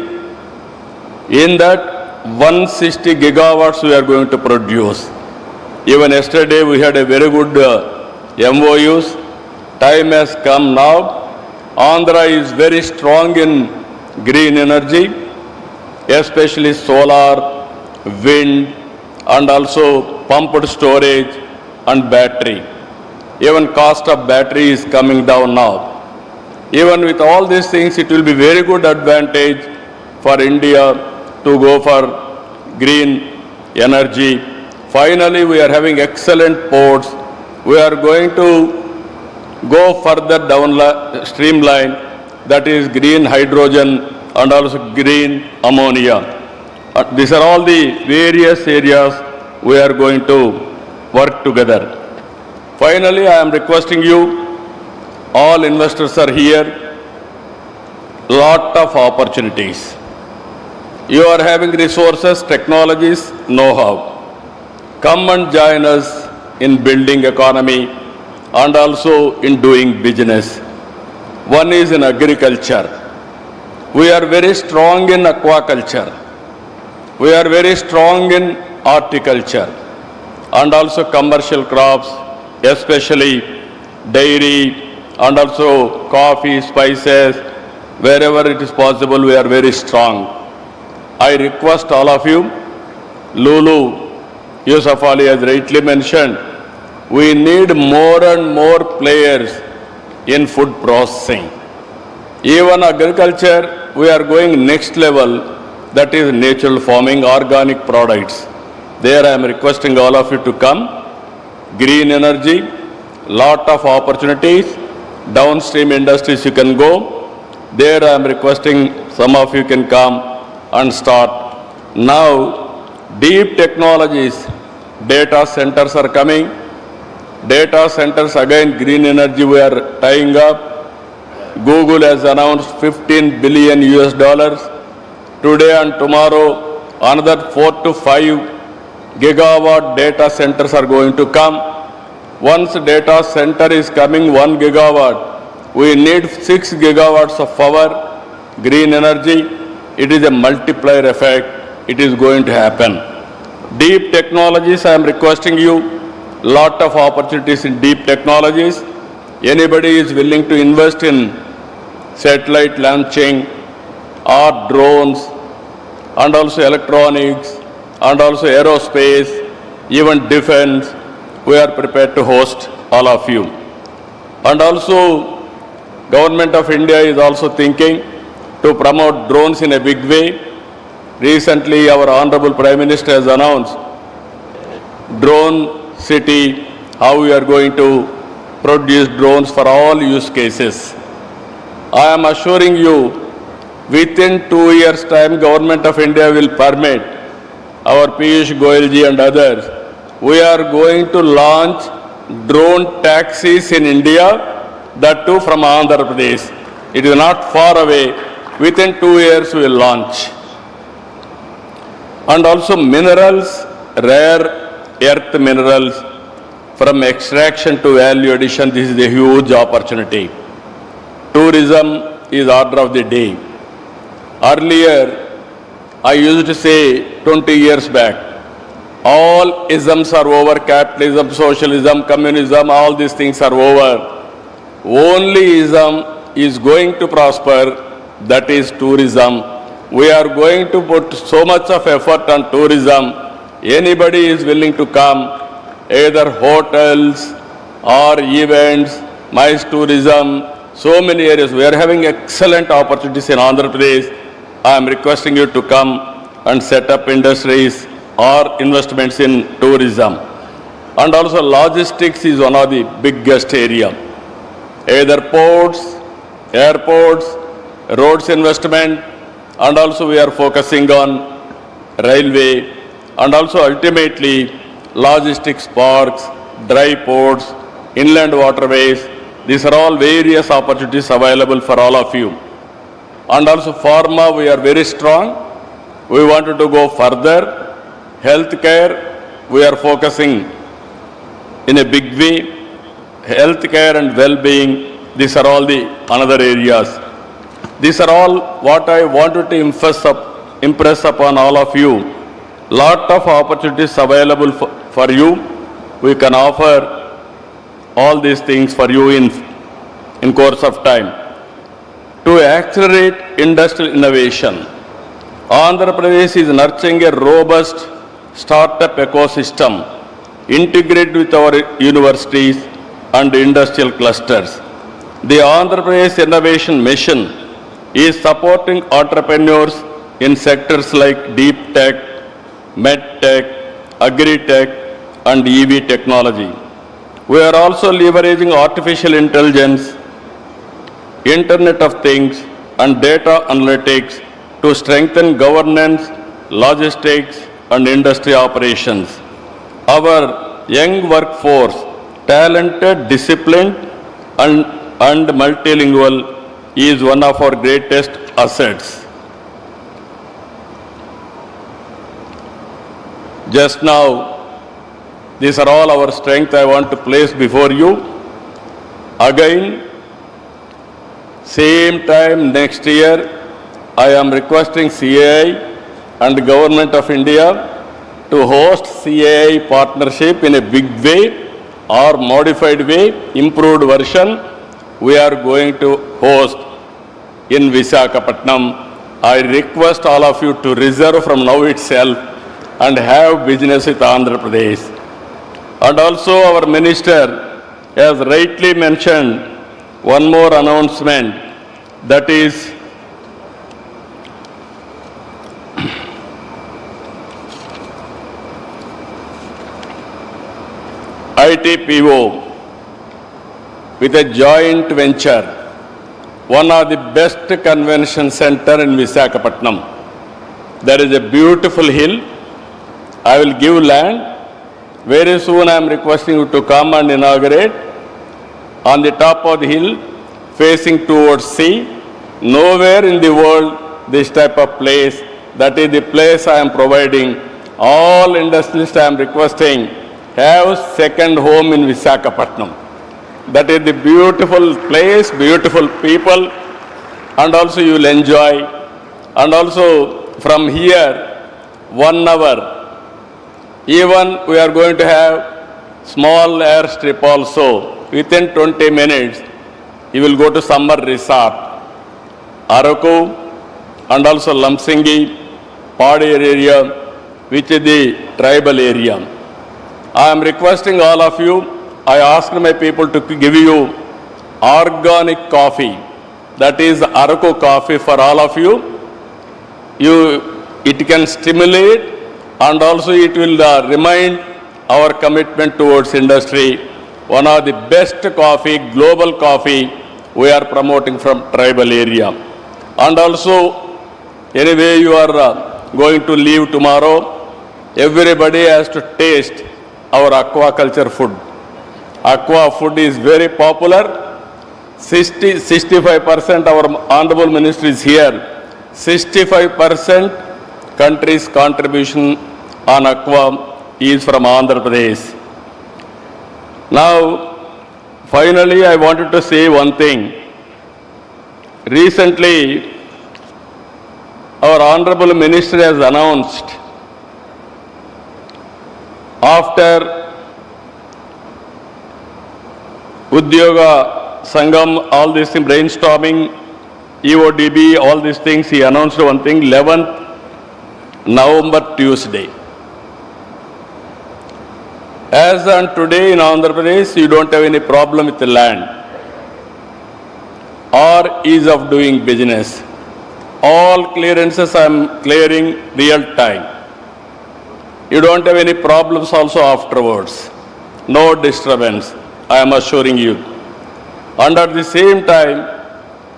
In that, 160 gigawatts we are going to produce. Even yesterday we had a very good MOUs. Time has come now. Andhra is very strong in green energy, especially solar, wind, and also pumped storage and battery. Even cost of battery is coming down now. Even with all these things, it will be very good advantage for India to go for green energy. Finally, we are having excellent ports. We are going to go further down streamline, that is green hydrogen and also green ammonia. These are all the various areas we are going to work together. Finally, I am requesting you, all investors are here, lot of opportunities. You are having resources, technologies, know-how. Come and join us in building economy and also in doing business. One is in agriculture. We are very strong in aquaculture. We are very strong in horticulture and also commercial crops, especially dairy and also coffee, spices. Wherever it is possible, we are very strong. I request all of you, Lulu Yusuf Ali has rightly mentioned, we need more and more players in food processing. Even agriculture, we are going next level, that is natural farming, organic products. There I am requesting all of you to come. Green energy, lot of opportunities, downstream industries you can go. There I am requesting some of you can come and start. Now, deep technologies, data centers are coming. Data centers, again green energy we are tying up. Google has announced $15 billion US. Today and tomorrow, another 4 to 5 gigawatt data centers are going to come. Once data center is coming 1 gigawatt, we need 6 gigawatts of power, green energy. It is a multiplier effect. It is going to happen. Deep technologies, I am requesting you, lot of opportunities in deep technologies. Anybody is willing to invest in satellite launching or drones and also electronics and also aerospace, even defense, we are prepared to host all of you. And also, Government of India is also thinking to promote drones in a big way. Recently, our Honorable Prime Minister has announced drone city, how we are going to produce drones for all use cases. I am assuring you, within 2 years' time, Government of India will permit our Piyush Goyal ji and others. We are going to launch drone taxis in India, that too from Andhra Pradesh. It is not far away. Within 2 years we will launch. And also minerals, rare earth minerals, from extraction to value addition, this is a huge opportunity. Tourism is order of the day. Earlier, I used to say 20 years back, all isms are over, capitalism, socialism, communism, all these things are over. Only ism is going to prosper, that is tourism. We are going to put so much of effort on tourism. Anybody is willing to come, either hotels or events, MICE tourism, so many areas. We are having excellent opportunities in Andhra Pradesh. I am requesting you to come and set up industries or investments in tourism. And also logistics is one of the biggest area. Either ports, airports, roads investment, and also we are focusing on railway, and also ultimately logistics parks, dry ports, inland waterways. These are all various opportunities available for all of you. And also pharma, we are very strong. We wanted to go further. Healthcare, we are focusing in a big way. Healthcare and well-being, these are all the another areas. These are all what I wanted to impress upon all of you. Lot of opportunities available for you. We can offer all these things for you in course of time. To accelerate industrial innovation, Andhra Pradesh is nurturing a robust startup ecosystem integrated with our universities and industrial clusters. The Andhra Pradesh Innovation Mission is supporting entrepreneurs in sectors like deep tech, med tech, agri-tech, and EV technology. We are also leveraging artificial intelligence, Internet of Things, and data analytics to strengthen governance, logistics, and industry operations. Our young workforce, talented, disciplined, and multilingual, is one of our greatest assets. Just now, these are all our strength I want to place before you. Again, same time next year, I am requesting CII and Government of India to host CII partnership in a big way or modified way, improved version. We are going to host in Visakhapatnam. I request all of you to reserve from now itself and have business with Andhra Pradesh. And also our minister has rightly mentioned one more announcement, that is ITPO with a joint venture, one of the best convention center in Visakhapatnam. There is a beautiful hill. I will give land. Very soon I am requesting you to come and inaugurate. On the top of the hill, facing towards sea. Nowhere in the world this type of place. That is the place I am providing. All industrialists I am requesting, have second home in Visakhapatnam. That is the beautiful place, beautiful people, and also you will enjoy. And also from here, 1 hour, even we are going to have small airstrip also. Within 20 minutes, you will go to summer resort, Araku, and also Lamsingi, Padi area, which is the tribal area. I am requesting all of you, I asked my people to give you organic coffee, that is Araku coffee for all of you. It can stimulate and also it will remind our commitment towards industry. One of the best coffee, global coffee, we are promoting from tribal area. And also, anyway you are going to leave tomorrow, everybody has to taste our aquaculture food. Aqua food is very popular. 65% our Honorable Minister is here. 65% country's contribution on aqua is from Andhra Pradesh. Now, finally, I wanted to say one thing. Recently, our Honorable Minister has announced, after Udyoga Sangam, all this brainstorming, EODB, all these things, he announced one thing, 11th November, Tuesday. As on today in Andhra Pradesh, you don't have any problem with the land or ease of doing business. All clearances I am clearing real time. You don't have any problems also afterwards. No disturbance, I am assuring you. And at the same time,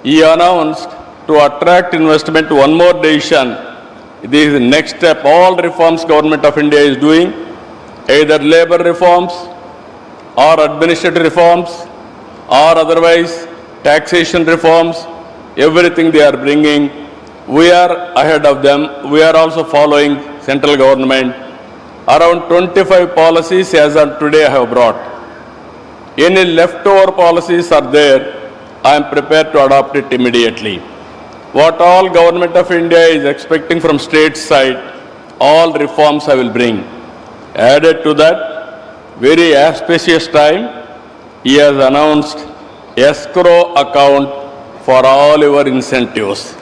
he announced to attract investment, one more decision. This is the next step. All reforms Government of India is doing, either labor reforms or administrative reforms or otherwise taxation reforms, everything they are bringing. We are ahead of them. We are also following central government. Around 25 policies as of today I have brought. Any leftover policies are there, I am prepared to adopt it immediately. What all Government of India is expecting from state side, all reforms I will bring. Added to that, very auspicious time, he has announced escrow account for all your incentives.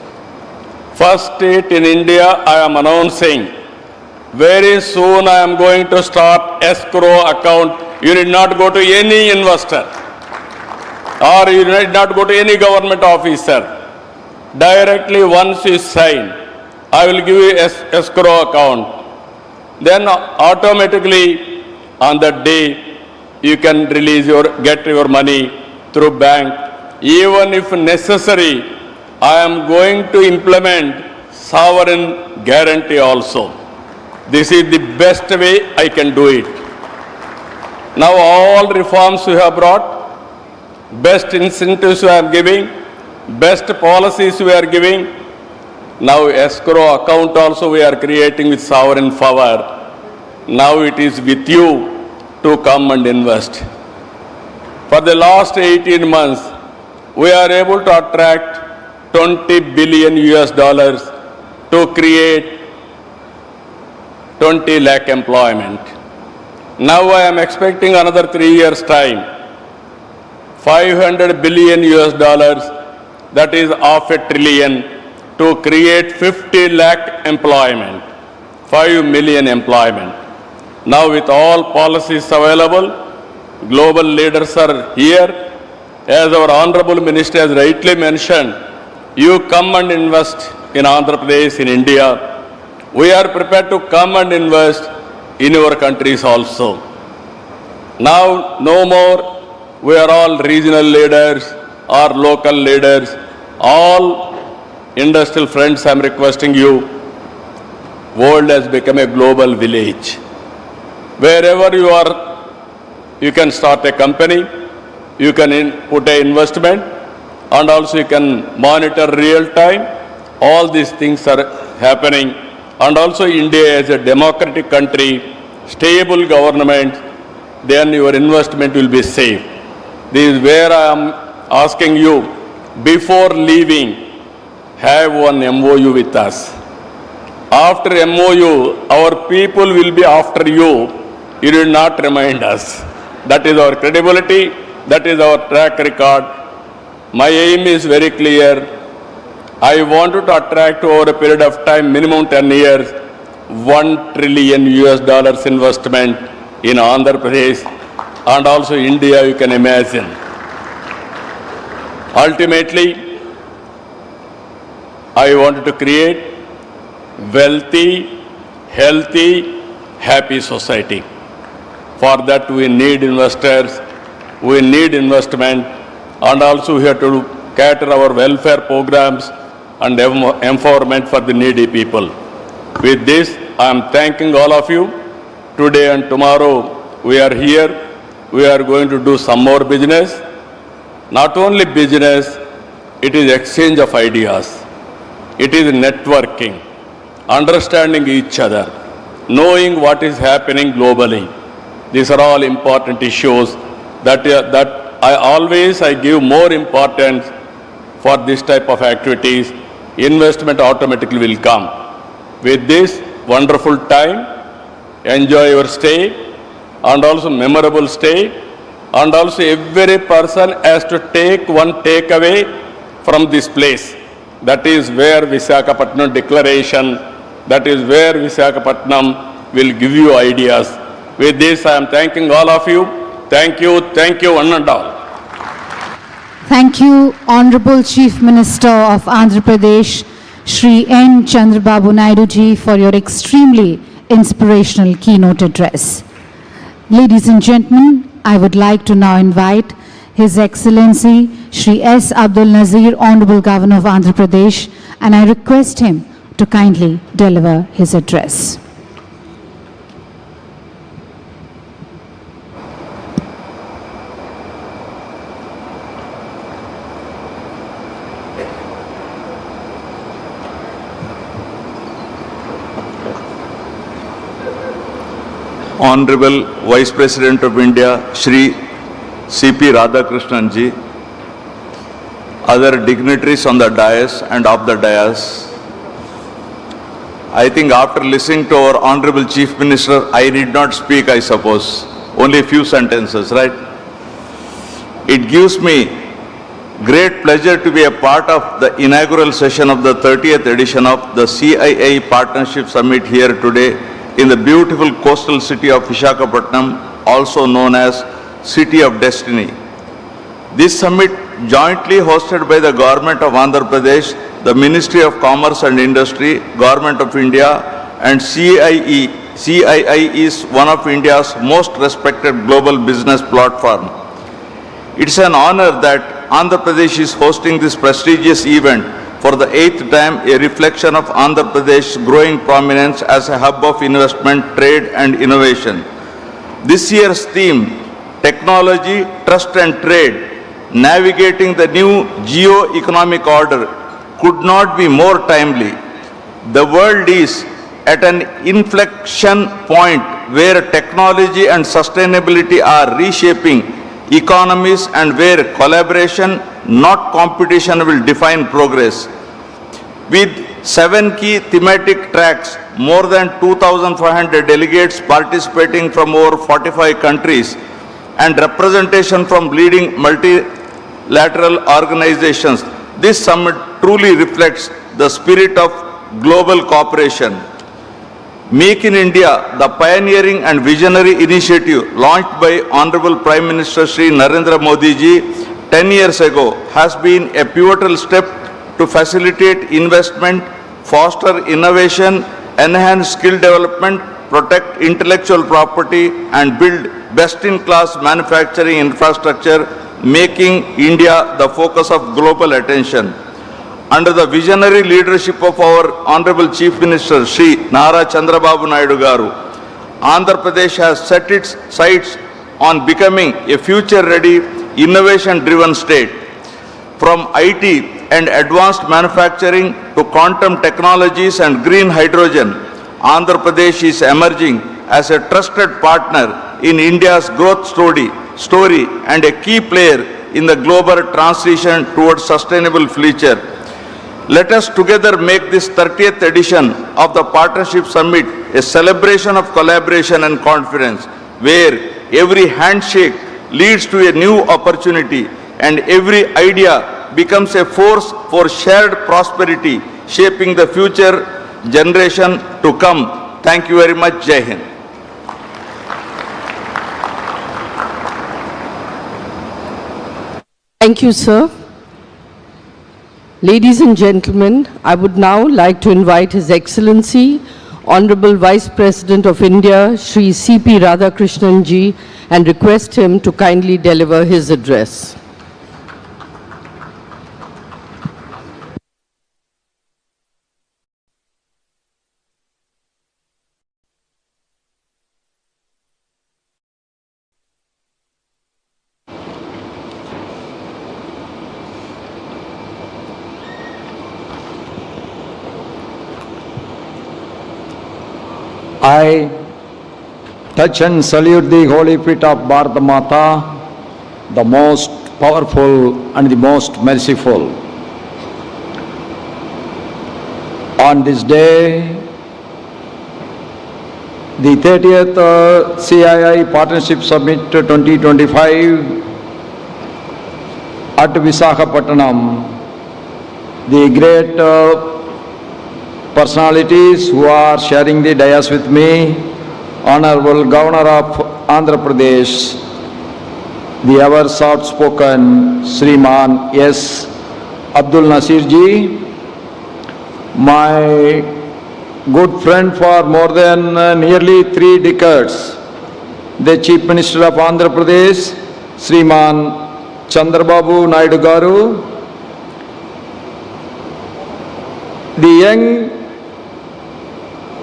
First state in India, I am announcing, very soon I am going to start escrow account. You need not go to any investor or you need not go to any government officer. Directly once you sign, I will give you escrow account. Then automatically on that day, you can get your money through bank. Even if necessary, I am going to implement sovereign guarantee also. This is the best way I can do it. Now all reforms we have brought, best incentives we are giving, best policies we are giving. Now escrow account also we are creating with sovereign power. Now it is with you to come and invest. For the last 18 months, we are able to attract $20 billion to create 20 lakh employment. Now I am expecting another 3 years time, $500 billion, that is $500 billion, to create 50 lakh employment, 5 million employment. Now with all policies available, global leaders are here. As our Honorable Minister has rightly mentioned, you come and invest in Andhra Pradesh, in India. We are prepared to come and invest in your countries also. Now no more we are all regional leaders or local leaders. All industrial friends, I am requesting you, world has become a global village. Wherever you are, you can start a company, you can put an investment, and also you can monitor real time. All these things are happening. And also India is a democratic country, stable government, then your investment will be safe. This is where I am asking you, before leaving, have one MOU with us. After MOU, our people will be after you. You will not remind us. That is our credibility, that is our track record. My aim is very clear. I wanted to attract over a period of time, minimum 10 years, $1 trillion investment in Andhra Pradesh and also India, you can imagine. Ultimately, I wanted to create wealthy, healthy, happy society. For that we need investors, we need investment, and also we have to cater our welfare programs and empowerment for the needy people. With this, I am thanking all of you. Today and tomorrow we are here. We are going to do some more business. not only business, it is exchange of ideas. It is networking, understanding each other, knowing what is happening globally. These are all important issues that I give more importance for this type of activities. Investment automatically will come. With this wonderful time, enjoy your stay and also memorable stay, and also every person has to take one takeaway from this place. That is where Visakhapatnam declaration, that is where Visakhapatnam will give you ideas. With this, I am thanking all of you. Thank you, one and all. Thank you, Honorable Chief Minister of Andhra Pradesh, Shri N. Chandrababu Naidu ji, for your extremely inspirational keynote address. Ladies and gentlemen, I would like to now invite His Excellency Shri S. Abdul Nazir, Honorable Governor of Andhra Pradesh, and I request him to kindly deliver his address. Honorable Vice President of India, Shri C.P. Radhakrishnan ji, other dignitaries on the dais and off the dais. I think after listening to our Honorable Chief Minister, I need not speak, I suppose. Only a few sentences, right? It gives me great pleasure to be a part of the inaugural session of the 30th edition of the CII Partnership Summit here today in the beautiful coastal city of Visakhapatnam, also known as City of Destiny. This summit, jointly hosted by the Government of Andhra Pradesh, the Ministry of Commerce and Industry, Government of India and CII. CII is one of India's most respected global business platform. It's an honor that Andhra Pradesh is hosting this prestigious event for the 8th time, a reflection of Andhra Pradesh's growing prominence as a hub of investment, trade and innovation. This year's theme, Technology, Trust and Trade, Navigating the New Geo-Economic Order, could not be more timely. The world is at an inflection point where technology and sustainability are reshaping economies and where collaboration, not competition, will define progress. With 7 key thematic tracks, more than 2,500 delegates participating from over 45 countries and representation from leading multilateral organizations, this summit truly reflects the spirit of global cooperation. Make in India, the pioneering and visionary initiative launched by Honorable Prime Minister Shri Narendra Modi ji 10 years ago, has been a pivotal step to facilitate investment, foster innovation, enhance skill development, protect intellectual property and build best-in-class manufacturing infrastructure, making India the focus of global attention. Under the visionary leadership of our Honorable Chief Minister Shri Nara Chandrababu Naidu garu, Andhra Pradesh has set its sights on becoming a future-ready, innovation-driven state. From IT and advanced manufacturing to quantum technologies and green hydrogen, Andhra Pradesh is emerging as a trusted partner in India's growth story and a key player in the global transition towards sustainable future. Let us together make this 30th edition of the Partnership Summit a celebration of collaboration and confidence, where every handshake leads to a new opportunity and every idea becomes a force for shared prosperity, shaping the future generation to come. Thank you very much. Jai Hind. Thank you, sir. Ladies and gentlemen, I would now like to invite His Excellency, Honorable Vice President of India, Shri C.P. Radhakrishnan ji, and request him to kindly deliver his address. I touch and salute the holy feet of Bharat Mata, the most powerful and the most merciful. On this day, the 30th CII Partnership Summit 2025 at Visakhapatnam, the great personalities who are sharing the dais with me, Honorable Governor of Andhra Pradesh, the ever soft-spoken Shriman S. Abdul Nasir ji, my good friend for more than nearly 3 decades, the Chief Minister of Andhra Pradesh, Shriman Chandrababu Naidu Garu, the young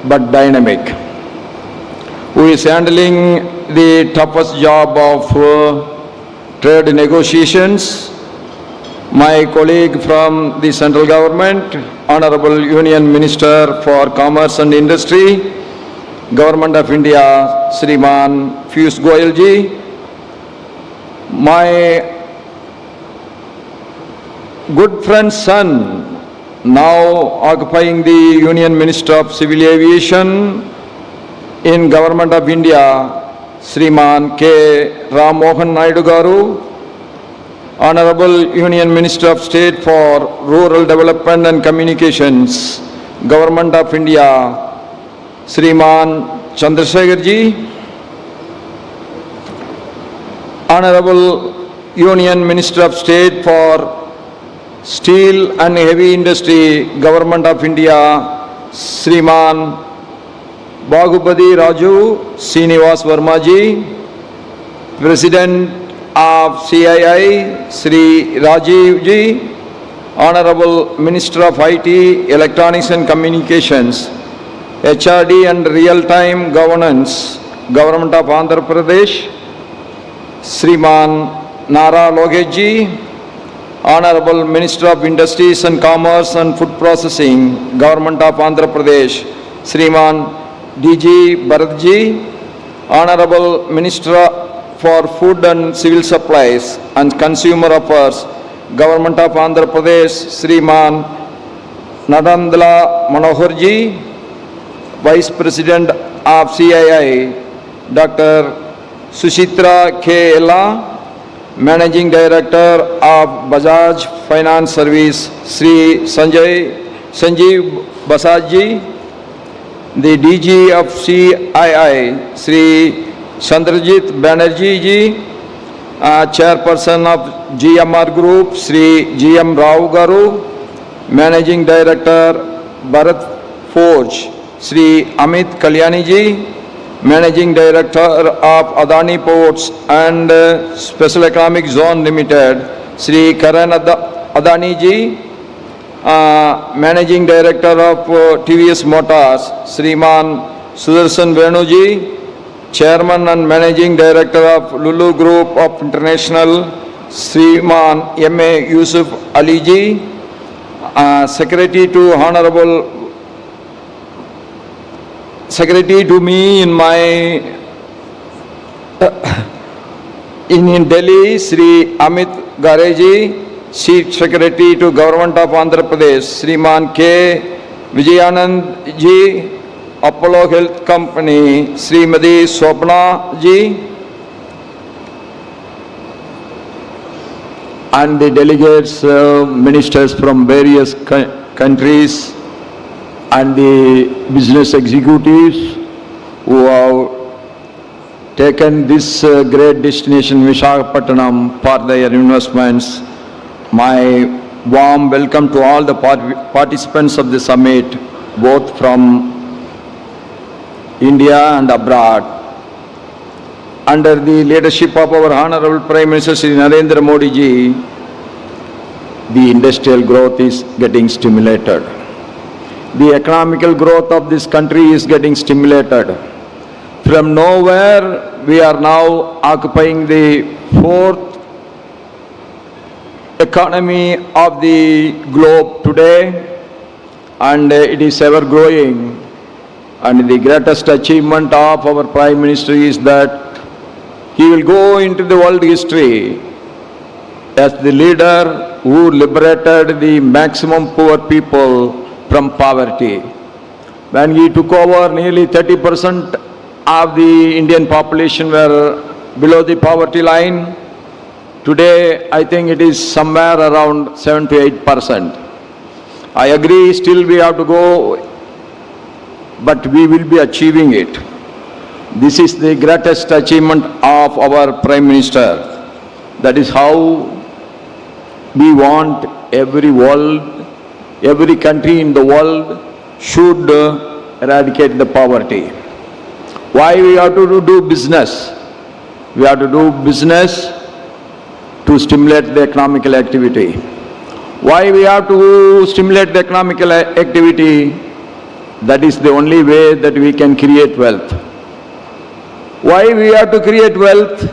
but dynamic, who is handling the toughest job of trade negotiations, my colleague from the central government, Honorable Union Minister for Commerce and Industry, Government of India, Shriman Piyush Goyal ji, my good friend's son, now occupying the Union Minister of Civil Aviation in Government of India, Shriman K. Ram Mohan Naidu Garu, Honorable Union Minister of State for Rural Development and Communications, Government of India, Shriman Chandrasekhar ji, Honorable Union Minister of State for Steel and Heavy Industry, Government of India, Shriman Baghubadi Raju Srinivas Verma ji, President of CII, Sri Rajiv ji, Honorable Minister of IT, Electronics and Communications, HRD and Real-Time Governance, Government of Andhra Pradesh, Shriman Nara Logesh ji, Honorable Minister of Industries and Commerce and Food Processing, Government of Andhra Pradesh, Shriman DG Bharat ji, Honorable Minister for Food and Civil Supplies and Consumer Affairs, Government of Andhra Pradesh, Shriman Narendra Manohar ji, Vice President of CII, Dr. Suchitra K. Ella, Managing Director of Bajaj Finance Service, Sri Sanjeev Basaj ji, the DG of CII, Sri Chandrajit Banerjee ji, Chairperson of GMR Group, Sri GM Rao Garu, Managing Director Bharat Forge, Sri Amit Kalyani ji, Managing Director of Adani Ports and Special Economic Zone Limited, Sri Karan Adani ji, Managing Director of TVS Motors, Shriman Sudarshan Venu ji, Chairman and Managing Director of Lulu Group of International, Shriman M.A. Yusuf Ali ji, Secretary to Honorable Secretary to me in my in Delhi, Sri Amit Gareji, Chief Secretary to Government of Andhra Pradesh, Shriman K. Vizianagaram ji, Apollo Health Company, Srimati Swapna ji, and the delegates, ministers from various countries, and the business executives who have taken this great destination Visakhapatnam for their investments. My warm welcome to all the participants of the summit, both from India and abroad. Under the leadership of our Honorable Prime Minister Shri Narendra Modi ji, the industrial growth is getting stimulated. The economical growth of this country is getting stimulated. From nowhere, we are now occupying the 4th economy of the globe today, and it is ever growing. And the greatest achievement of our Prime Minister is that he will go into the world history as the leader who liberated the maximum poor people from poverty. When he took over, nearly 30% of the Indian population were below the poverty line. Today, I think it is somewhere around 7 to 8%. I agree, still we have to go, but we will be achieving it. This is the greatest achievement of our Prime Minister. That is how we want every country in the world should eradicate the poverty. Why we have to do business? We have to do business to stimulate the economical activity. Why we have to stimulate the economical activity? That is the only way that we can create wealth. Why we have to create wealth?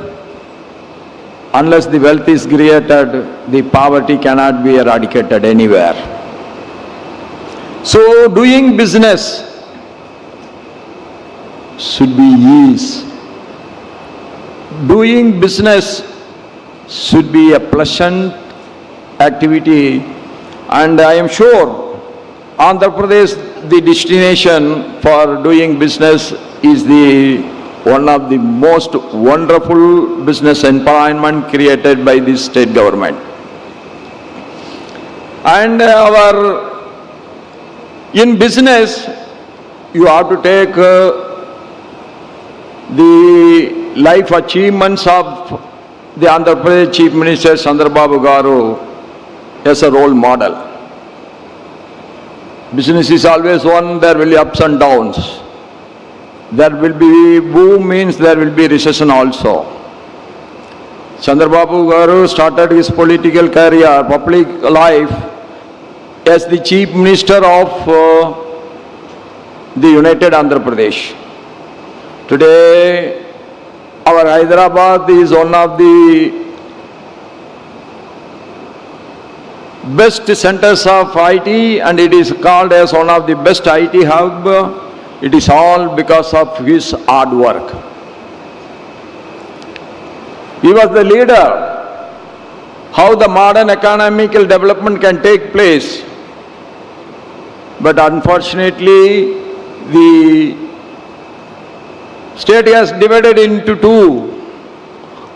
Unless the wealth is created, the poverty cannot be eradicated anywhere. So doing business should be ease. Doing business should be a pleasant activity, and I am sure Andhra Pradesh, the destination for doing business, is one of the most wonderful business environment created by this state government. And in business, you have to take the life achievements of the Andhra Pradesh Chief Minister Chandrababu garu as a role model. Business is always one, there will be ups and downs. There will be boom, means there will be recession also. Chandrababu garu started his political career, public life, as the Chief Minister of the United Andhra Pradesh. Today, our Hyderabad is one of the best centers of IT, and it is called as one of the best IT hub. It is all because of his hard work. He was the leader. How the modern economical development can take place. But unfortunately, the state has divided into two.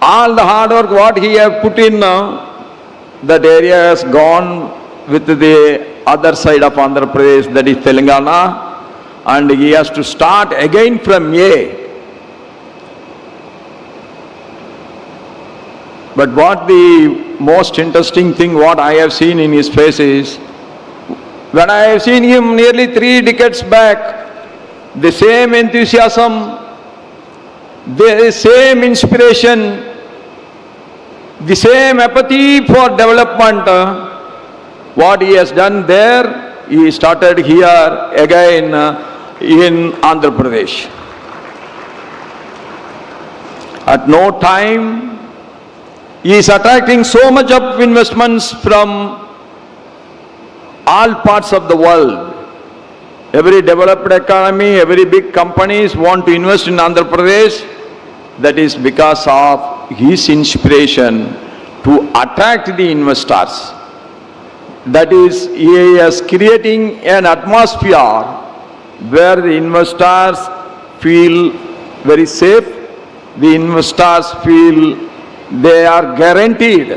All the hard work what he have put in, that area has gone with the other side of Andhra Pradesh, that is Telangana, and he has to start again from A. But what the most interesting thing what I have seen in his face is, when I have seen him nearly 3 decades back, the same enthusiasm, the same inspiration, the same apathy for development, what he has done there, he started here again in Andhra Pradesh. At no time, he is attracting so much of investments from all parts of the world. Every developed economy, every big companies want to invest in Andhra Pradesh. That is because of his inspiration to attract the investors. That is, he is creating an atmosphere where the investors feel very safe, the investors feel they are guaranteed,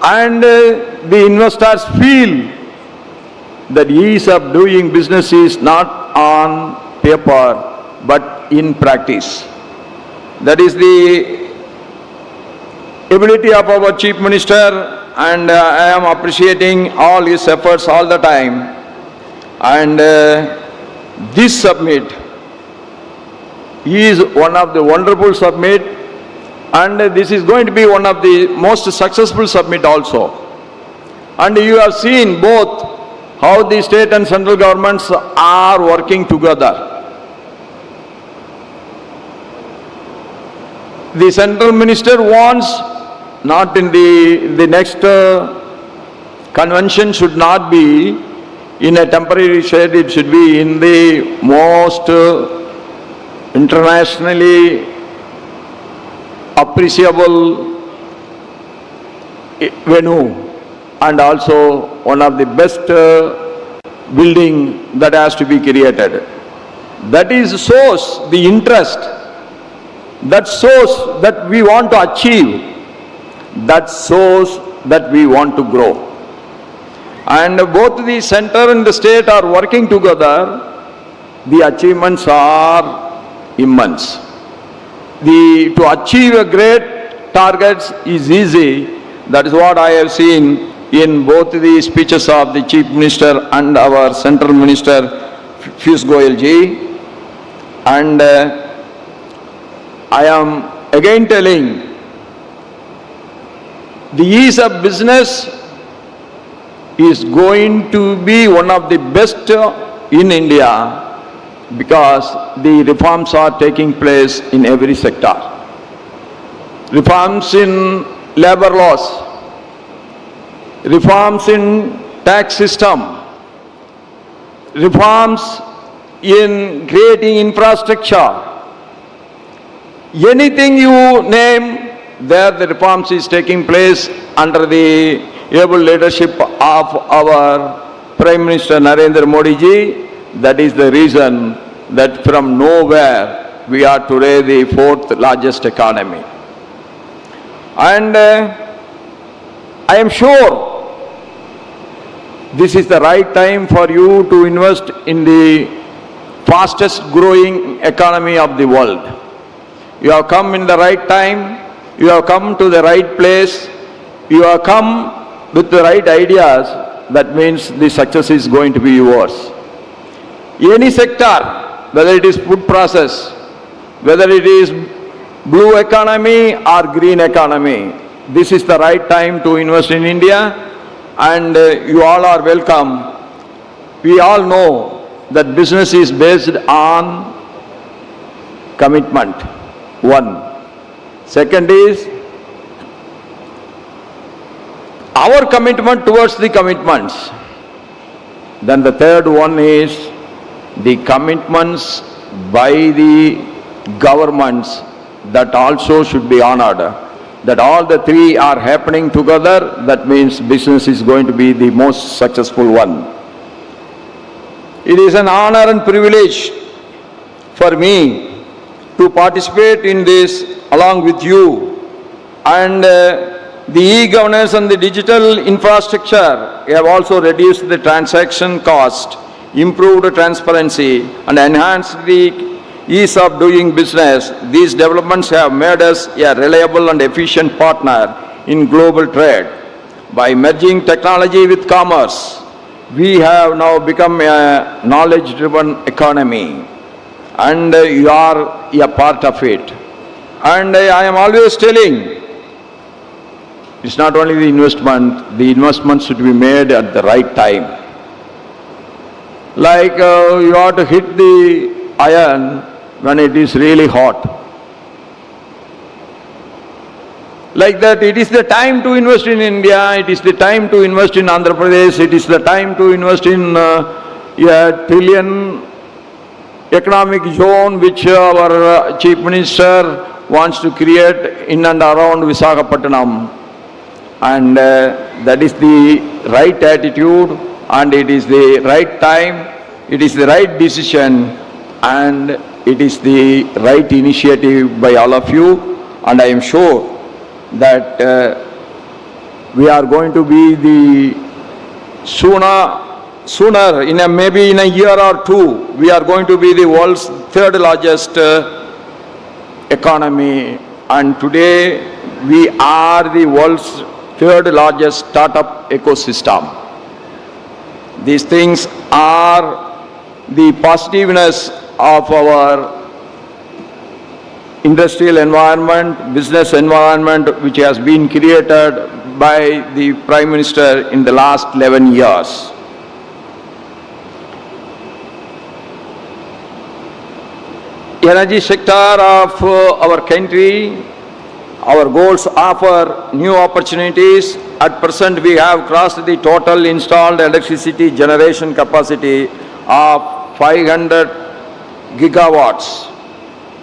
and the investors feel that ease of doing business is not on paper but in practice. That is the ability of our Chief Minister, and I am appreciating all his efforts all the time. And this summit is one of the wonderful summit, and this is going to be one of the most successful summit also. And you have seen both how the state and central governments are working together. The central minister wants, not in the next convention should not be in a temporary shed, it should be in the most internationally appreciable venue, and also one of the best building that has to be created. That is shows the interest, that shows that we want to achieve, that shows that we want to grow. And both the center and the state are working together. The achievements are immense. To achieve a great targets is easy. That is what I have seen in both the speeches of the Chief Minister and our Central Minister Piyush Goyal ji. And I am again telling, the ease of business is going to be one of the best in India, because the reforms are taking place in every sector. Reforms in labor laws, reforms in tax system, reforms in creating infrastructure. Anything you name, there the reforms is taking place under the able leadership of our Prime Minister Narendra Modi ji. That is the reason that from nowhere we are today the fourth largest economy. And I am sure this is the right time for you to invest in the fastest growing economy of the world. You have come in the right time, you have come to the right place, you have come with the right ideas. That means the success is going to be yours. Any sector, whether it is food process, whether it is blue economy or green economy, this is the right time to invest in India, and you all are welcome. We all know that business is based on commitment, one. Second is our commitment towards the commitments. Then the third one is the commitments by the governments that also should be honored. That all the three are happening together, that means business is going to be the most successful one. It is an honor and privilege for me to participate in this along with you, and the e-governance and the digital infrastructure have also reduced the transaction cost, improved transparency, and enhanced the ease of doing business. These developments have made us a reliable and efficient partner in global trade. By merging technology with commerce, we have now become a knowledge-driven economy, and you are a part of it. And I am always telling, it's not only the investment should be made at the right time. Like you have to hit the iron when it is really hot. Like that, it is the time to invest in India, it is the time to invest in Andhra Pradesh, it is the time to invest in a trillion economic zone which our Chief Minister wants to create in and around Visakhapatnam. And that is the right attitude, and it is the right time, it is the right decision, and it is the right initiative by all of you. And I am sure that we are going to be the sooner in maybe in a year or two, we are going to be the world's third largest economy, and today we are the world's third largest startup ecosystem. These things are the positiveness of our industrial environment, business environment, which has been created by the Prime Minister in the last 11 years. Energy sector of our country, our goals offer new opportunities at present we have crossed the total installed electricity generation capacity of 500 gigawatts.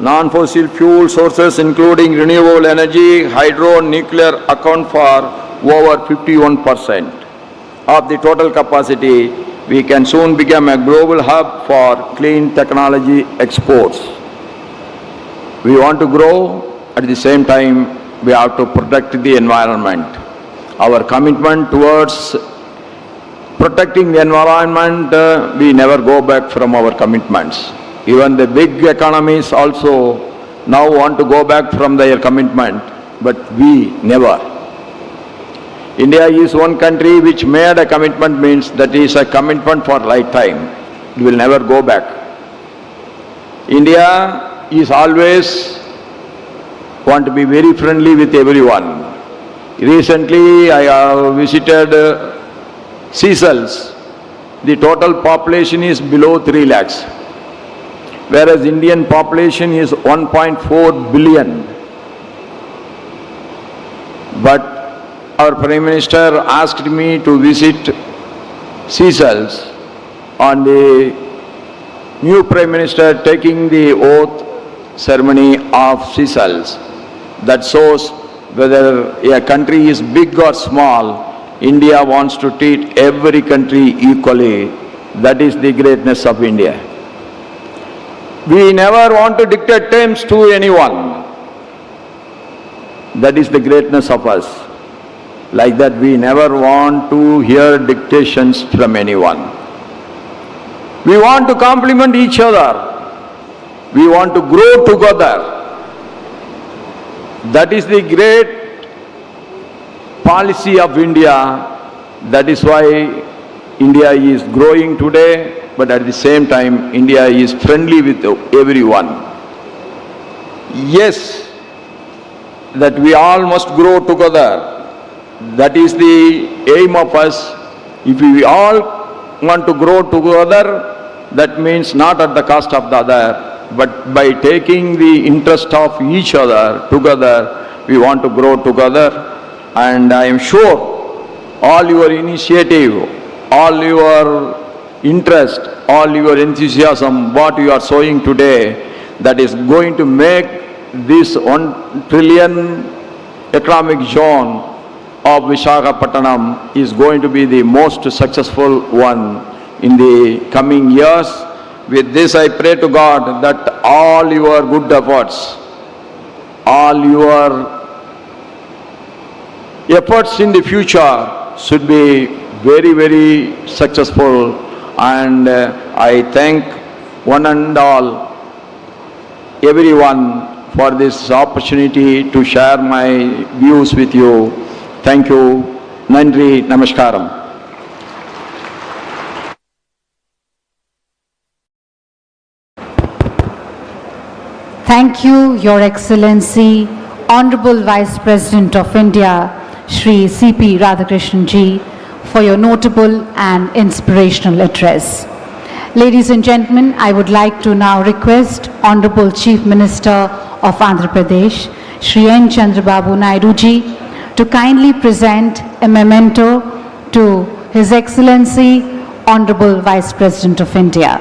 Non-fossil fuel sources including renewable energy, hydro, nuclear account for over 51% of the total capacity. We can soon become a global hub for clean technology exports. We want to grow, at the same time we have to protect the environment. Our commitment towards protecting the environment, we never go back from our commitments. Even the big economies also now want to go back from their commitment, but we never. India is one country which made a commitment, means that is a commitment for lifetime. It will never go back. India is always want to be very friendly with everyone. Recently I have visited Seychelles. The total population is below 3 lakhs. Whereas Indian population is 1.4 billion. But our Prime Minister asked me to visit Seychelles on the new Prime Minister taking the oath ceremony of Seychelles. That shows whether a country is big or small, India wants to treat every country equally. That is the greatness of India. We never want to dictate terms to anyone. That is the greatness of us. Like that, we never want to hear dictations from anyone. We want to complement each other. We want to grow together. That is the great policy of India. That is why India is growing today, but at the same time, India is friendly with everyone. Yes, that we all must grow together. That is the aim of us. If we all want to grow together, that means not at the cost of the other, but by taking the interest of each other together, we want to grow together. And I am sure all your initiative, all your interest, all your enthusiasm, what you are showing today, that is going to make this 1 trillion economic zone of Visakhapatnam is going to be the most successful one in the coming years. With this, I pray to God that all your good efforts, all your efforts in the future should be very, very successful. And I thank one and all, everyone, for this opportunity to share my views with you. Thank you. Nandri, Namaskaram. Thank you, Your Excellency, Honorable Vice President of India, Shri C.P. Radhakrishnan Ji, for your notable and inspirational address. Ladies and gentlemen, I would like to now request Honorable Chief Minister of Andhra Pradesh, Shri N. Chandrababu Naidu Ji, to kindly present a memento to His Excellency, Honorable Vice President of India.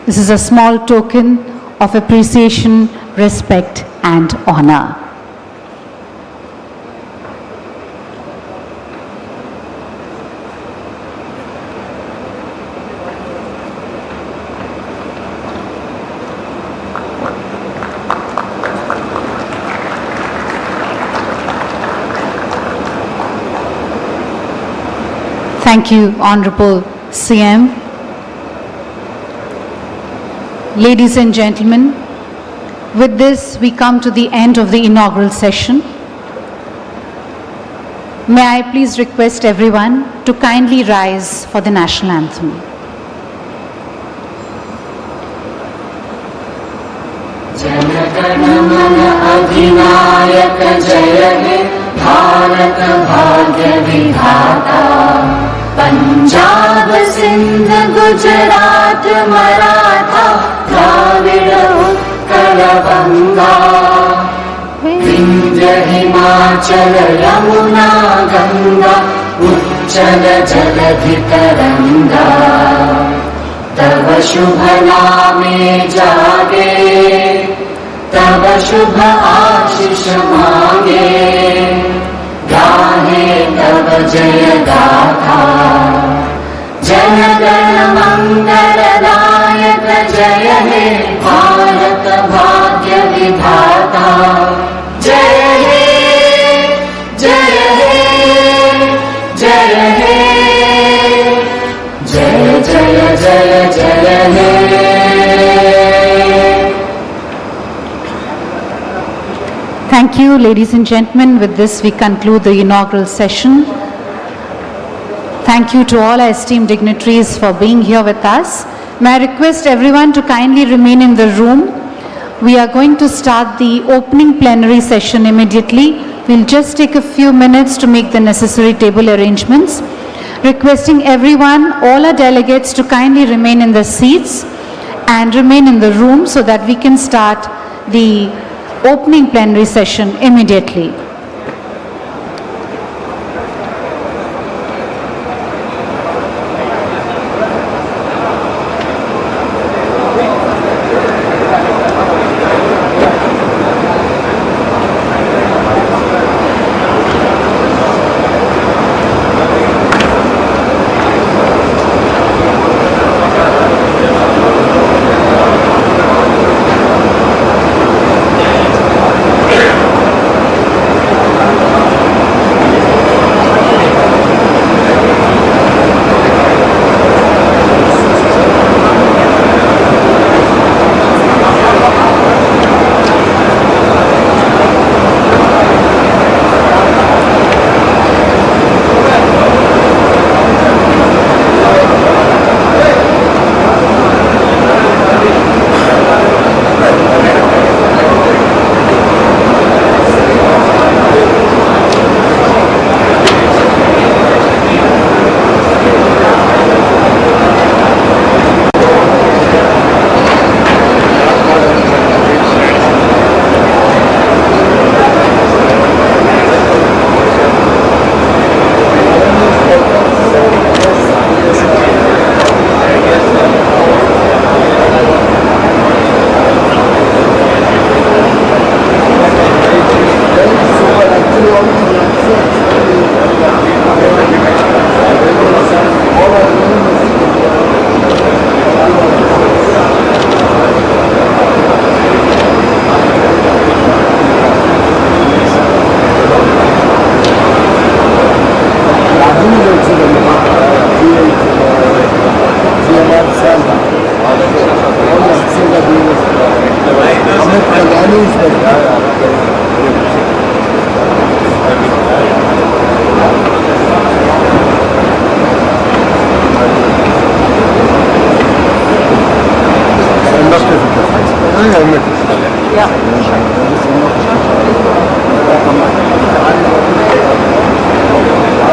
This is a small token of appreciation, respect and honor. Thank you, Honorable CM. Ladies and gentlemen, with this we come to the end of the inaugural session. May I please request everyone to kindly rise for the national anthem. Jana Gana Mana अधिनायक जय हे भारत भाग्य विधाता पंजाब सिंध गुजरात मराठा द्राविड़ उत्कल बंगा विंध्य हिमाचल यमुना गंगा चञ्चल जलधितरङ्गा तव शुभ नामे जागे तव शुभ आशीष मांगे गाहे तव जय गाथा जन गण मंगलदायक जय हे भारत भाग्य विधाता जय हे जय हे जय हे जय जय जय जय हे। Thank you, ladies and gentlemen. With this, we conclude the inaugural session. Thank you to all our esteemed dignitaries for being here with us. May I request everyone to kindly remain in the room. We are going to start the opening plenary session immediately. We'll just take a few minutes to make the necessary table arrangements. Requesting everyone, all our delegates, to kindly remain in their seats and remain in the room so that we can start the opening plenary session immediately.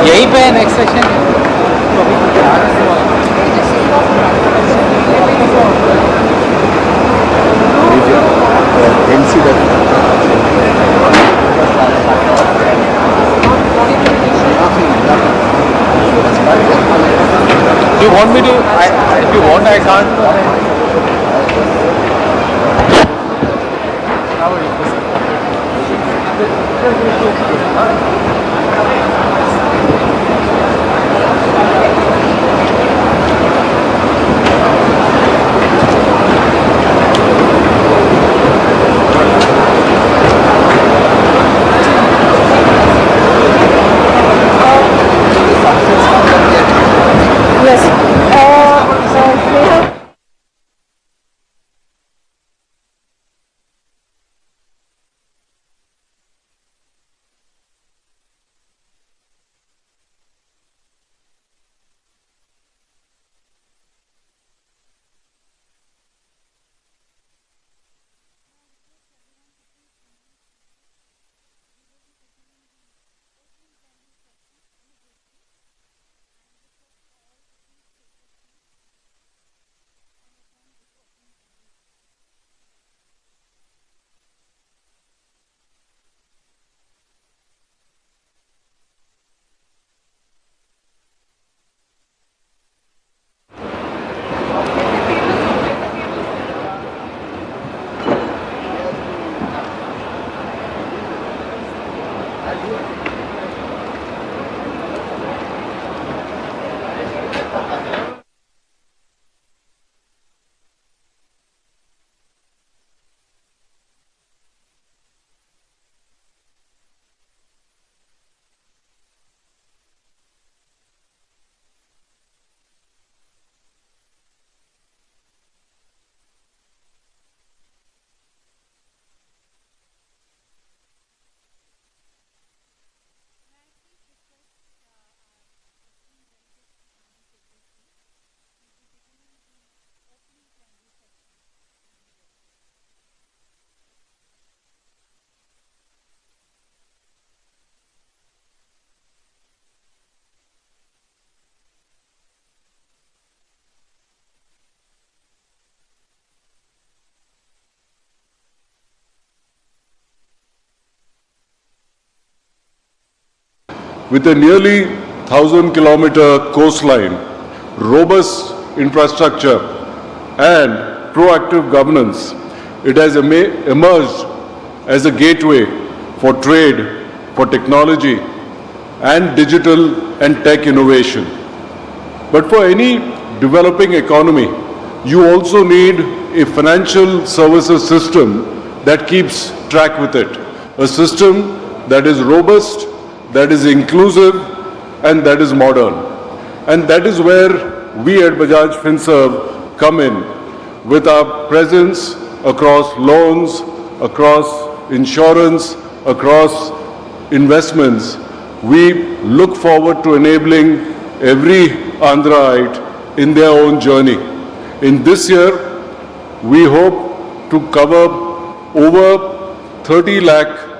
यहीं पे है next section. Do you want me to? If you want, I can't. with a nearly 1,000-kilometer coastline, robust infrastructure, and proactive governance, it has emerged as a gateway for trade, for technology, and digital and tech innovation. But for any developing economy, you also need a financial services system that keeps track with it. A system that is robust, that is inclusive, and that is modern. And that is where we at Bajaj Finserv come in with our presence across loans, across insurance, across investments. We look forward to enabling every Andhraite in their own journey. In this year, we hope to cover over 30 lakh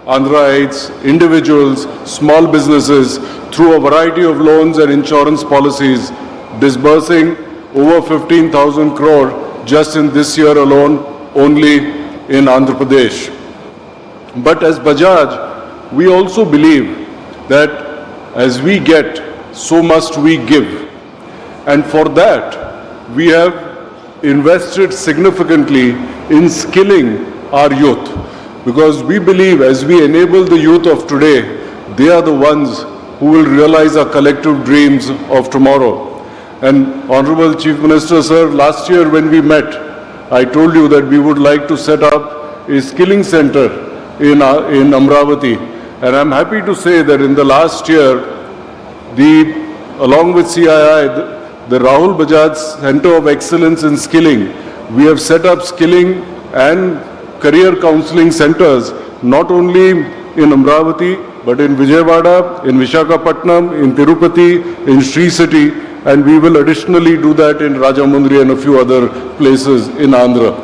Andhraites, individuals, small businesses through a variety of loans and insurance policies, disbursing over 15,000 crore just in this year alone, only in Andhra Pradesh. But as Bajaj, we also believe that as we get, so must we give. And for that, we have invested significantly in skilling our youth, because we believe as we enable the youth of today, they are the ones who will realize our collective dreams of tomorrow. And Honorable Chief Minister, sir, last year when we met, I told you that we would like to set up a skilling center in Amravati. And I'm happy to say that in the last year, along with CII, the Rahul Bajaj Center of Excellence in Skilling, we have set up skilling and career counseling centers, not only in Amravati, but in Vijayawada, in Visakhapatnam, in Tirupati, in Sri City, and we will additionally do that in Rajamundry and a few other places in Andhra.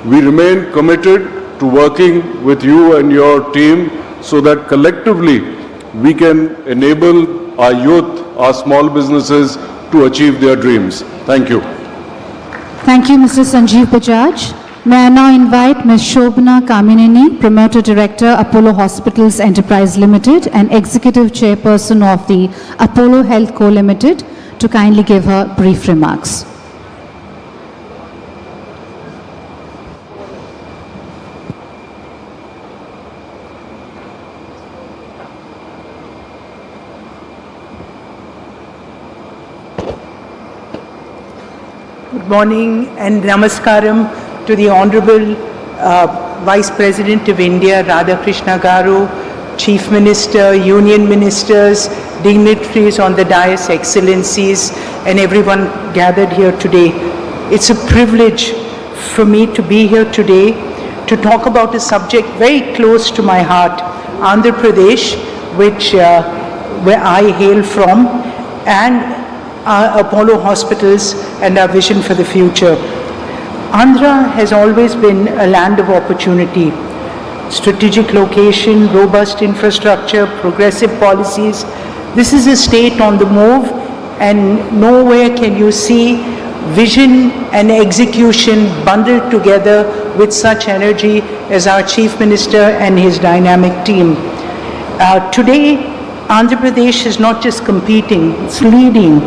We remain committed to working with you and your team so that collectively we can enable our youth, our small businesses to achieve their dreams. Thank you. Thank you, Mr. Sanjeev Bajaj. May I now invite Ms. Shobana Kamineni, Promoter Director, Apollo Hospitals Enterprise Limited and Executive Chairperson of the Apollo Health Co. Limited, to kindly give her brief remarks. Good morning and namaskaram to the Honorable Vice President of India, Radhakrishna Garu, Chief Minister, Union Ministers, dignitaries on the dais, Excellencies, and everyone gathered here today. It's a privilege for me to be here today to talk about a subject very close to my heart, Andhra Pradesh, where I hail from, and Apollo Hospitals and our vision for the future. Andhra has always been a land of opportunity. Strategic location, robust infrastructure, progressive policies. This is a state on the move, and nowhere can you see vision and execution bundled together with such energy as our Chief Minister and his dynamic team. Today, Andhra Pradesh is not just competing, it's leading.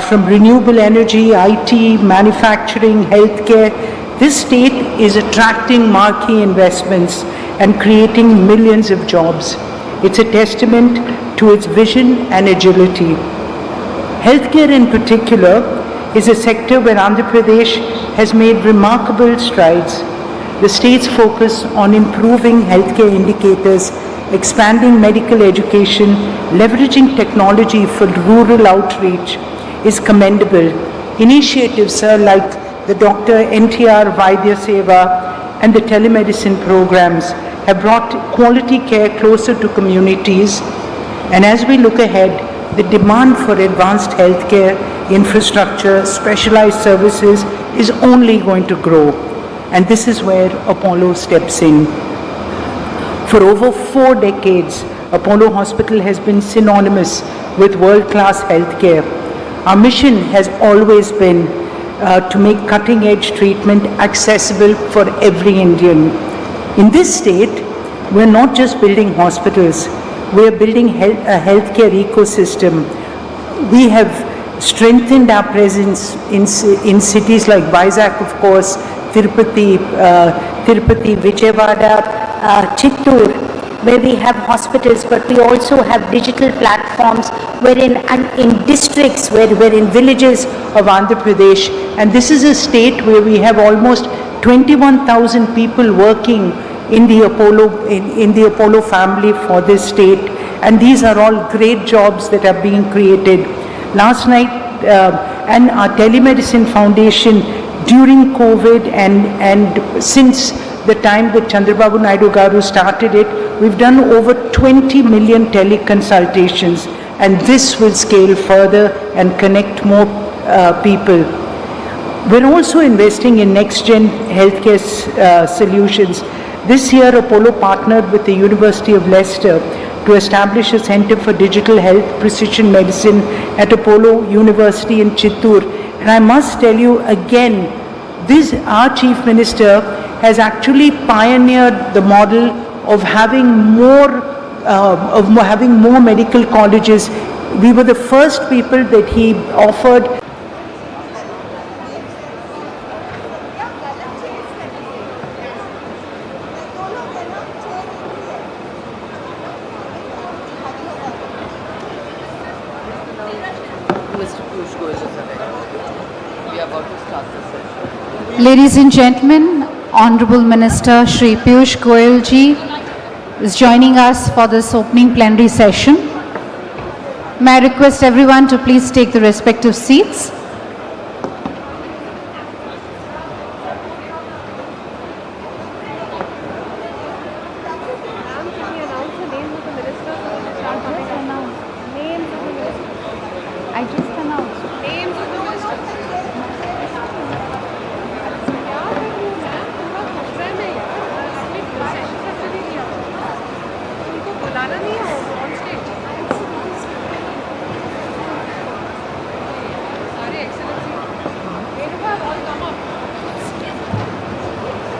From renewable energy, IT, manufacturing, healthcare, this state is attracting marquee investments and creating millions of jobs. It's a testament to its vision and agility. Healthcare in particular is a sector where Andhra Pradesh has made remarkable strides. The state's focus on improving healthcare indicators, expanding medical education, leveraging technology for rural outreach is commendable. Initiatives, sir, like the Dr. NTR Vaidya Seva and the telemedicine programs have brought quality care closer to communities. And as we look ahead, the demand for advanced healthcare, infrastructure, specialized services is only going to grow. And this is where Apollo steps in. For over 4 decades, Apollo Hospital has been synonymous with world-class healthcare. Our mission has always been to make cutting-edge treatment accessible for every Indian. In this state, we're not just building hospitals, we are building a healthcare ecosystem. We have strengthened our presence in cities like Vizag, of course, Tirupati, Vijayawada, Chittoor, where we have hospitals, but we also have digital platforms wherein, and in districts, where in villages of Andhra Pradesh. And this is a state where we have almost 21,000 people working in the Apollo family for this state. And these are all great jobs that are being created. Last night, and our telemedicine foundation during COVID and since the time that Chandrababu Naidu Garu started it, we've done over 20 million teleconsultations, and this will scale further and connect more people. We're also investing in next-gen healthcare solutions. This year, Apollo partnered with the University of Leicester to establish a Center for Digital Health Precision Medicine at Apollo University in Chittoor. And I must tell you again, our Chief Minister has actually pioneered the model of having more medical colleges. We were the first people that he offered. Ladies and gentlemen, Honorable Minister Shri Piyush Goyal ji is joining us for this opening plenary session. May I request everyone to please take the respective seats.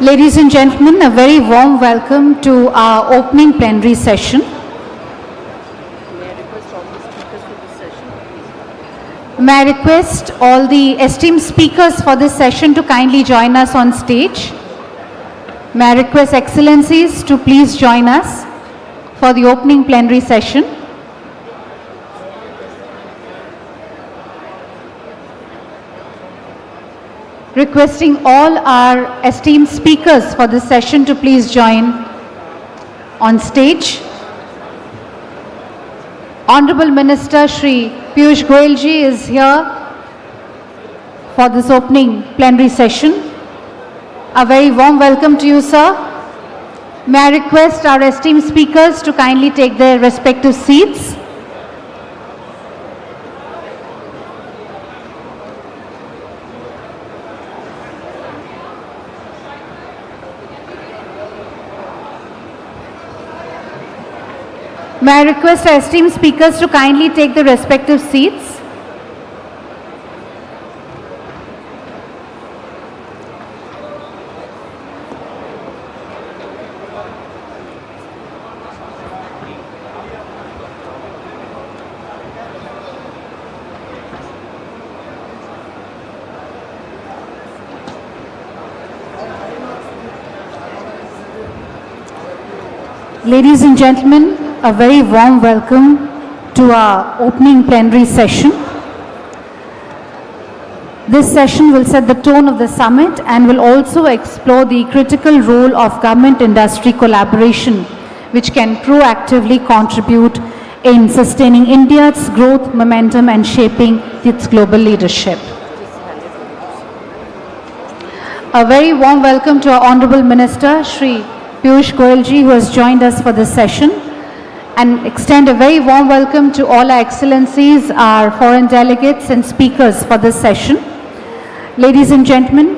Ladies and gentlemen, a very warm welcome to our opening plenary session. May I request all the esteemed speakers for this session to kindly join us on stage. May I request Excellencies to please join us for the opening plenary session. Requesting all our esteemed speakers for this session to please join on stage. Honorable Minister Shri Piyush Goyal ji is here for this opening plenary session. A very warm welcome to you, sir. May I request our esteemed speakers to kindly take their respective seats. May I request our esteemed speakers to kindly take the respective seats. Ladies and gentlemen, a very warm welcome to our opening plenary session. This session will set the tone of the summit and will also explore the critical role of government-industry collaboration, which can proactively contribute in sustaining India's growth momentum and shaping its global leadership. A very warm welcome to our Honorable Minister, Shri Piyush Goyal ji, who has joined us for this session, and extend a very warm welcome to all our excellencies, our foreign delegates and speakers for this session. Ladies and gentlemen,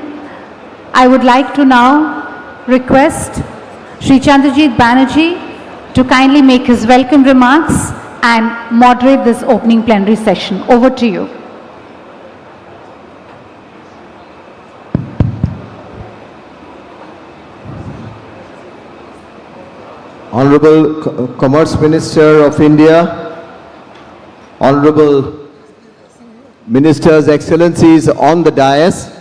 I would like to now request Shri Chandrajit Banerjee to kindly make his welcome remarks and moderate this opening plenary session. Over to you. Honorable Commerce Minister of India, Honorable Ministers, Excellencies on the dais,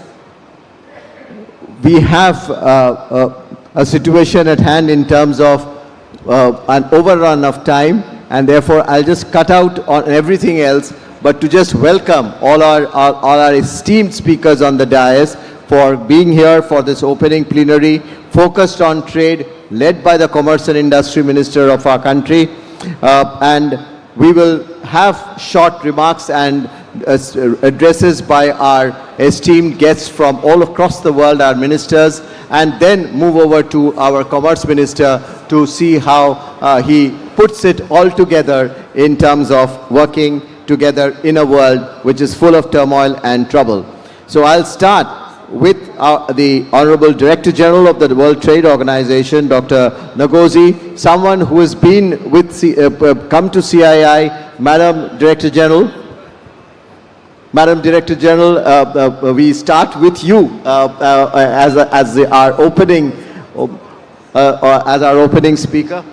we have a situation at hand in terms of an overrun of time, and therefore I'll just cut out on everything else, but to just welcome all our esteemed speakers on the dais for being here for this opening plenary focused on trade, led by the Commerce and Industry Minister of our country. And we will have short remarks and addresses by our esteemed guests from all across the world, our ministers, and then move over to our Commerce Minister to see how he puts it all together in terms of working together in a world which is full of turmoil and trouble. So I'll start with the Honorable Director General of the World Trade Organization, Dr. Ngozi, someone who has been with come to CII. Madam Director General. Madam Director General, we start with you as our opening speaker.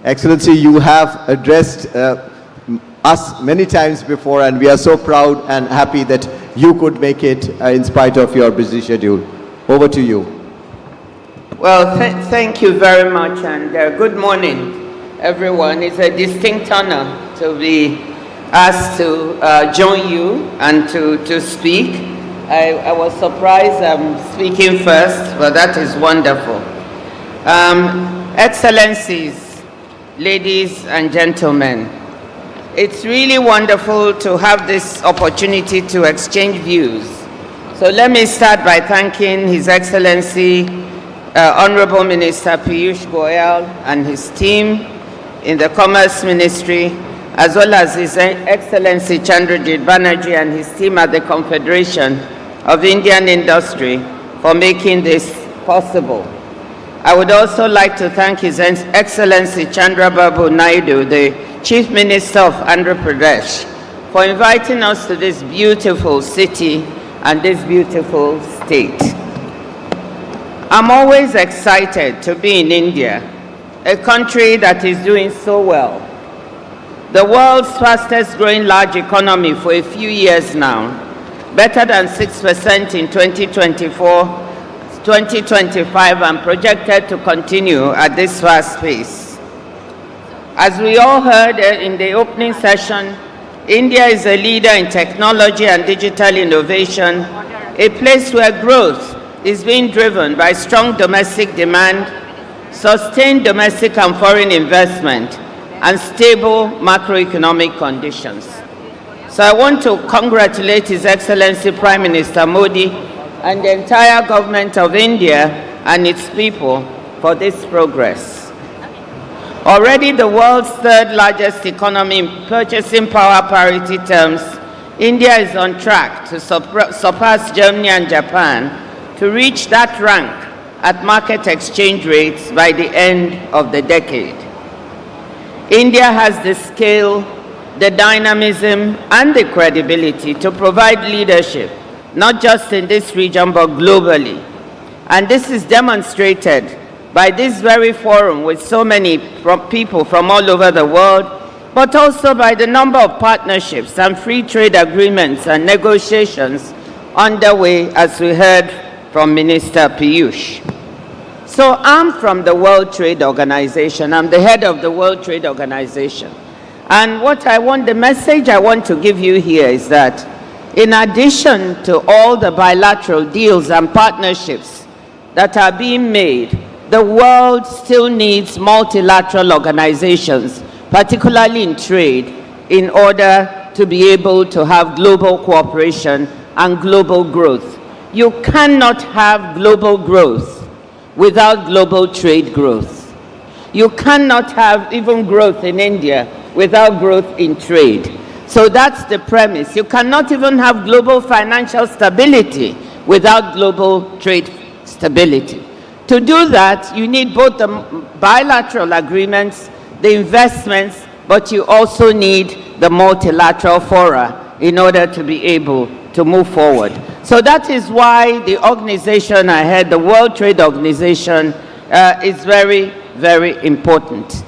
Excellency, you have addressed us many times before, and we are so proud and happy that you could make it in spite of your busy schedule. Over to you. Well, thank you very much, and good morning, everyone. It's a distinct honor to be asked to join you and to speak. I was surprised I'm speaking first, but that is wonderful. Excellencies, ladies and gentlemen, it's really wonderful to have this opportunity to exchange views. So let me start by thanking His Excellency Honorable Minister Piyush Goyal and his team in the Commerce Ministry, as well as His Excellency Chandrababu Banerjee and his team at the Confederation of Indian Industry for making this possible. I would also like to thank His Excellency Chandrababu Naidu, the Chief Minister of Andhra Pradesh, for inviting us to this beautiful city and this beautiful state. I'm always excited to be in India, a country that is doing so well. The world's fastest growing large economy for a few years now, better than 6% in 2024, 2025, and projected to continue at this fast pace. As we all heard in the opening session, India is a leader in technology and digital innovation, a place where growth is being driven by strong domestic demand, sustained domestic and foreign investment, and stable macroeconomic conditions. So I want to congratulate His Excellency Prime Minister Modi and the entire government of India and its people for this progress. Already the world's third largest economy in purchasing power parity terms, India is on track to surpass Germany and Japan to reach that rank at market exchange rates by the end of the decade. India has the scale, the dynamism, and the credibility to provide leadership, not just in this region, but globally. And this is demonstrated by this very forum with so many people from all over the world, but also by the number of partnerships and free trade agreements and negotiations underway, as we heard from Minister Piyush. So I'm from the World Trade Organization. I'm the head of the World Trade Organization. And the message I want to give you here is that in addition to all the bilateral deals and partnerships that are being made, the world still needs multilateral organizations, particularly in trade, in order to be able to have global cooperation and global growth. You cannot have global growth without global trade growth. You cannot have even growth in India without growth in trade. So that's the premise. You cannot even have global financial stability without global trade stability. To do that, you need both the bilateral agreements, the investments, but you also need the multilateral fora in order to be able to move forward. So that is why the organization I had, the World Trade Organization, is very, very important.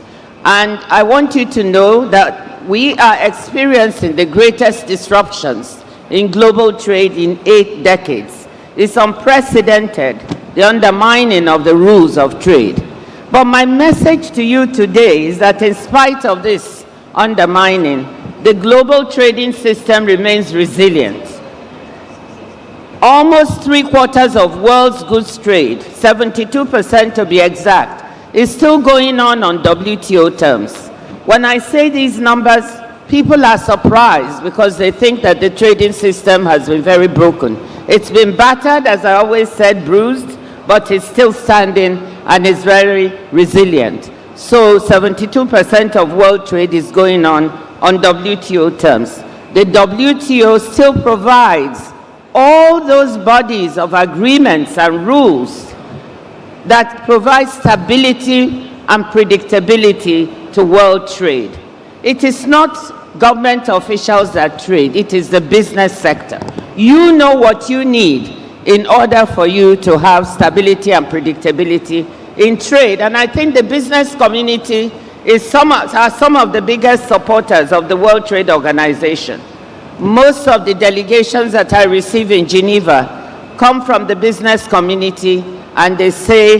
And I want you to know that we are experiencing the greatest disruptions in global trade in 8 decades. It's unprecedented, the undermining of the rules of trade. But my message to you today is that in spite of this undermining, the global trading system remains resilient. Almost 3/4 of world's goods trade, 72% to be exact, is still going on WTO terms. When I say these numbers, people are surprised because they think that the trading system has been very broken. It's been battered, as I always said, bruised, but it's still standing and is very resilient. So 72% of world trade is going on WTO terms. The WTO still provides all those bodies of agreements and rules that provide stability and predictability to world trade. It is not government officials that trade, it is the business sector. You know what you need in order for you to have stability and predictability in trade. And I think the business community are some of the biggest supporters of the World Trade Organization. Most of the delegations that I receive in Geneva come from the business community, and they say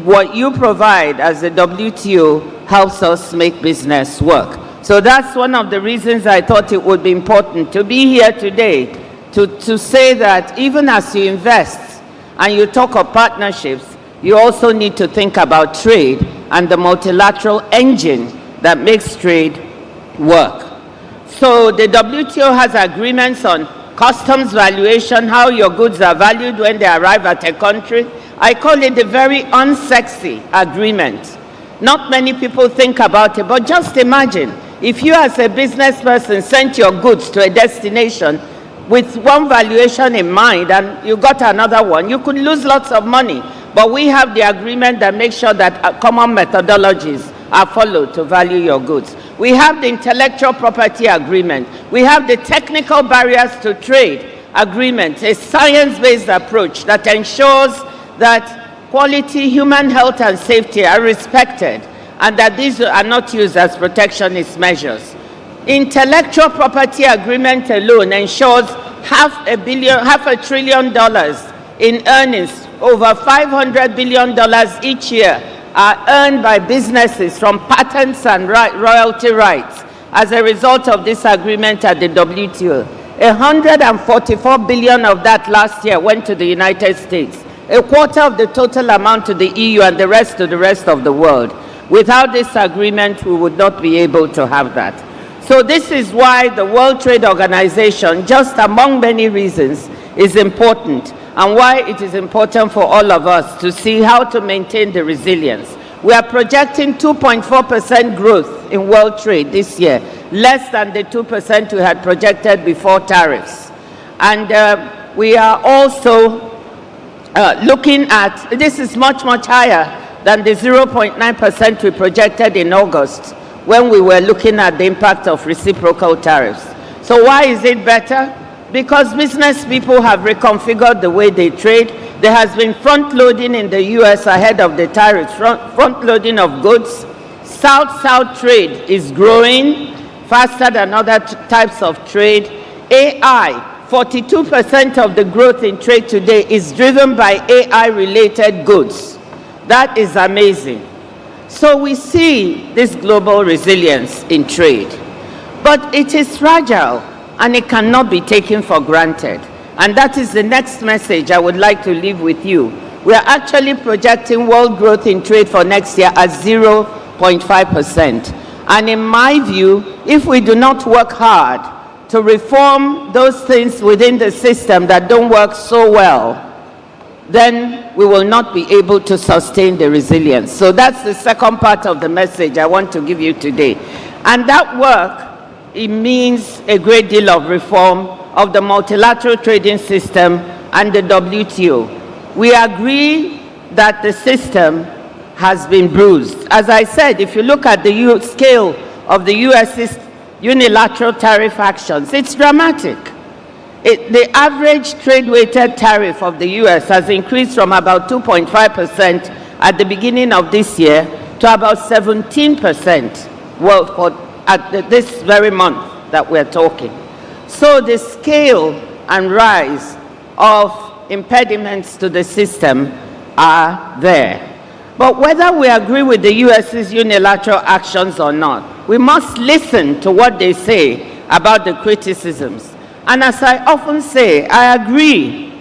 what you provide as the WTO helps us make business work. So that's one of the reasons I thought it would be important to be here today to say that even as you invest and you talk of partnerships, you also need to think about trade and the multilateral engine that makes trade work. So the WTO has agreements on customs valuation, how your goods are valued when they arrive at a country. I call it a very unsexy agreement. Not many people think about it, but just imagine if you as a business person sent your goods to a destination with one valuation in mind and you got another one, you could lose lots of money. But we have the agreement that makes sure that common methodologies are followed to value your goods. We have the intellectual property agreement. We have the technical barriers to trade agreement, a science-based approach that ensures that quality, human health and safety are respected and that these are not used as protectionist measures. Intellectual property agreement alone ensures $500 billion in earnings. Over $500 billion each year are earned by businesses from patents and royalty rights as a result of this agreement at the WTO. $144 billion of that last year went to the United States, a quarter of the total amount to the EU and the rest to the rest of the world. Without this agreement, we would not be able to have that. So this is why the World Trade Organization, just among many reasons, is important, and why it is important for all of us to see how to maintain the resilience. We are projecting 2.4% growth in world trade this year, less than the 2% we had projected before tariffs. And we are also looking at, this is much, much higher than the 0.9% we projected in August when we were looking at the impact of reciprocal tariffs. So why is it better? Because business people have reconfigured the way they trade. There has been front-loading in the US ahead of the tariffs, front-loading of goods. South-South trade is growing faster than other types of trade. AI, 42% of the growth in trade today is driven by AI-related goods. That is amazing. So we see this global resilience in trade. But it is fragile, and it cannot be taken for granted. And that is the next message I would like to leave with you. We are actually projecting world growth in trade for next year at 0.5%. And in my view, if we do not work hard to reform those things within the system that don't work so well, then we will not be able to sustain the resilience. So that's the second part of the message I want to give you today. And that work, it means a great deal of reform of the multilateral trading system and the WTO. We agree that the system has been bruised. As I said, if you look at the scale of the US's unilateral tariff actions, it's dramatic. The average trade-weighted tariff of the US has increased from about 2.5% at the beginning of this year to about 17% at this very month that we're talking. So the scale and rise of impediments to the system are there. But whether we agree with the US's unilateral actions or not, we must listen to what they say about the criticisms. And as I often say, I agree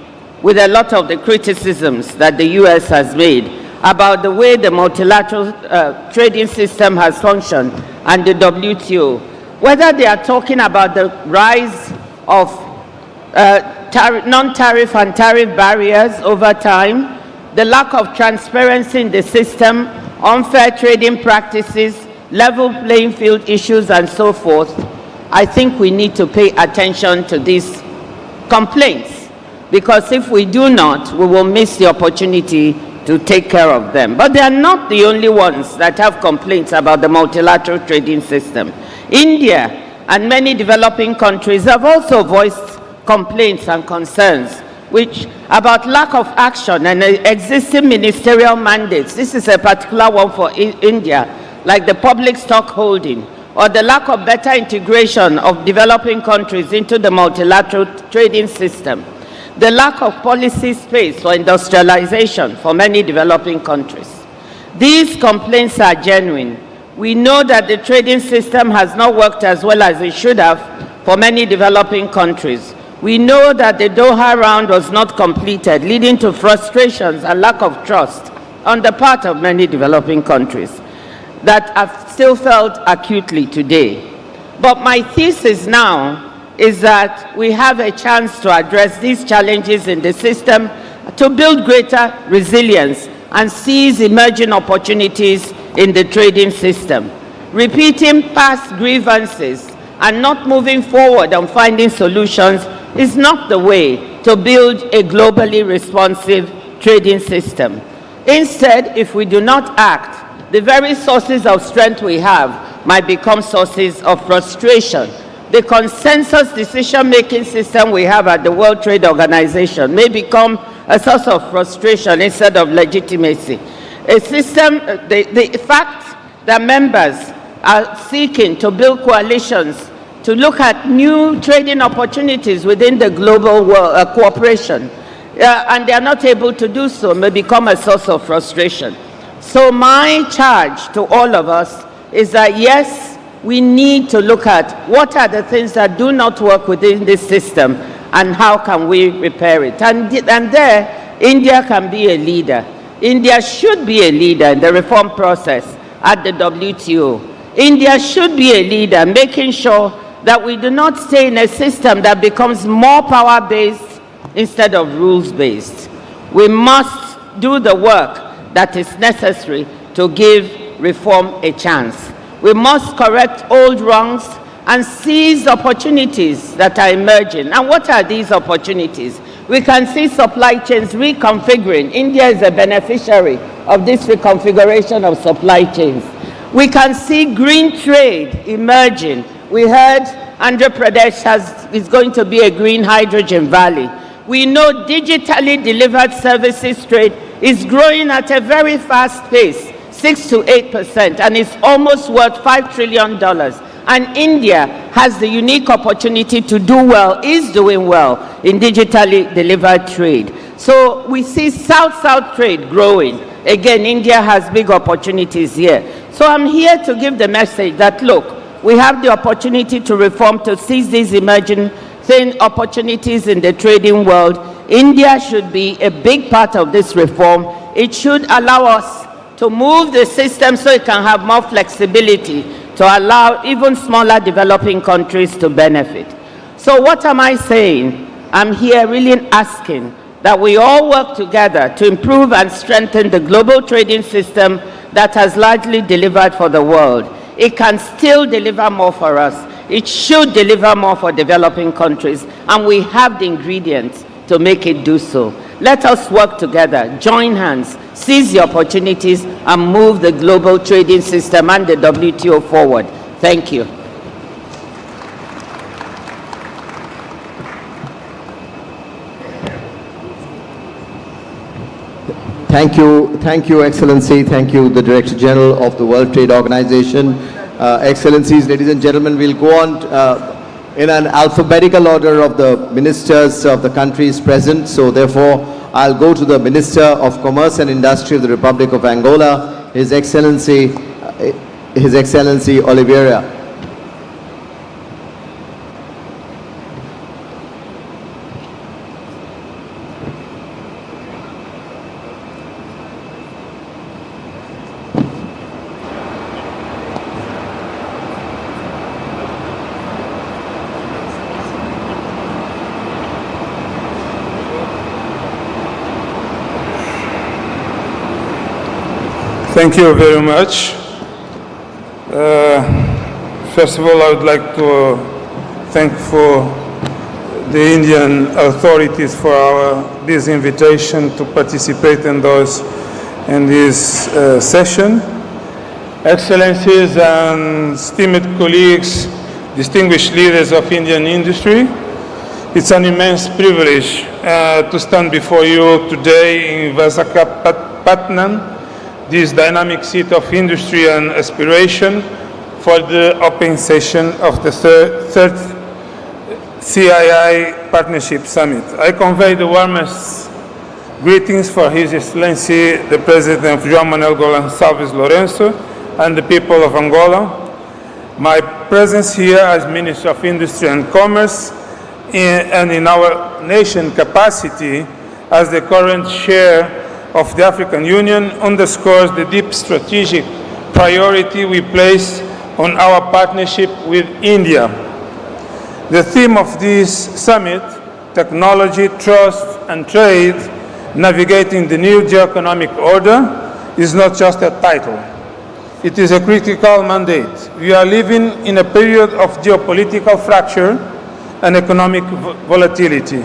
with a lot of the criticisms that the US has made about the way the multilateral trading system has functioned and the WTO. Whether they are talking about the rise of non-tariff and tariff barriers over time, the lack of transparency in the system, unfair trading practices, level playing field issues, and so forth, I think we need to pay attention to these complaints, because if we do not, we will miss the opportunity to take care of them. But they are not the only ones that have complaints about the multilateral trading system. India and many developing countries have also voiced complaints and concerns about lack of action and existing ministerial mandates. This is a particular one for India, like the public stock holding, or the lack of better integration of developing countries into the multilateral trading system, the lack of policy space for industrialization for many developing countries. These complaints are genuine. We know that the trading system has not worked as well as it should have for many developing countries. We know that the Doha round was not completed, leading to frustrations and lack of trust on the part of many developing countries that are still felt acutely today. But my thesis now is that we have a chance to address these challenges in the system, to build greater resilience and seize emerging opportunities in the trading system. Repeating past grievances and not moving forward on finding solutions is not the way to build a globally responsive trading system. Instead, if we do not act, the very sources of strength we have might become sources of frustration. The consensus decision-making system we have at the World Trade Organization may become a source of frustration instead of legitimacy. A system, the fact that members are seeking to build coalitions to look at new trading opportunities within the global world, cooperation, and they are not able to do so, may become a source of frustration. So my charge to all of us is that, yes, we need to look at what are the things that do not work within this system and how can we repair it. And there, India can be a leader. India should be a leader in the reform process at the WTO. India should be a leader, making sure that we do not stay in a system that becomes more power-based instead of rules-based. We must do the work that is necessary to give reform a chance. We must correct old wrongs and seize opportunities that are emerging. And what are these opportunities? We can see supply chains reconfiguring. India is a beneficiary of this reconfiguration of supply chains. We can see green trade emerging. We heard Andhra Pradesh is going to be a green hydrogen valley. We know digitally delivered services trade is growing at a very fast pace, 6 to 8%, and it's almost worth $5 trillion. And India has the unique opportunity to do well, is doing well in digitally delivered trade. So we see South-South trade growing. Again, India has big opportunities here. So I'm here to give the message that, look, we have the opportunity to reform, to seize these emerging opportunities in the trading world. India should be a big part of this reform. It should allow us to move the system so it can have more flexibility to allow even smaller developing countries to benefit. So what am I saying? I'm here really asking that we all work together to improve and strengthen the global trading system that has largely delivered for the world. It can still deliver more for us. It should deliver more for developing countries, and we have the ingredients to make it do so. Let us work together, join hands, seize the opportunities, and move the global trading system and the WTO forward. Thank you. Thank you, Excellency. Thank you, the Director General of the World Trade Organization. Excellencies, ladies and gentlemen, we'll go on in an alphabetical order of the ministers of the countries present. So therefore, I'll go to the Minister of Commerce and Industry of the Republic of Angola, His Excellency Oliveira. Thank you very much. First of all, I would like to thank for the Indian authorities for this invitation to participate in this session. Excellencies and esteemed colleagues, distinguished leaders of Indian industry, it's an immense privilege to stand before you today in Visakhapatnam, this dynamic seat of industry and aspiration, for the open session of the third CII Partnership Summit. I convey the warmest greetings for His Excellency, the President of João Manuel Gonçalves Lourenço, and the people of Angola. My presence here as Minister of Industry and Commerce and in our nation capacity as the current chair of the African Union underscores the deep strategic priority we place on our partnership with India. The theme of this summit, technology, trust and trade, navigating the new geoeconomic order, is not just a title. It is a critical mandate. We are living in a period of geopolitical fracture and economic volatility.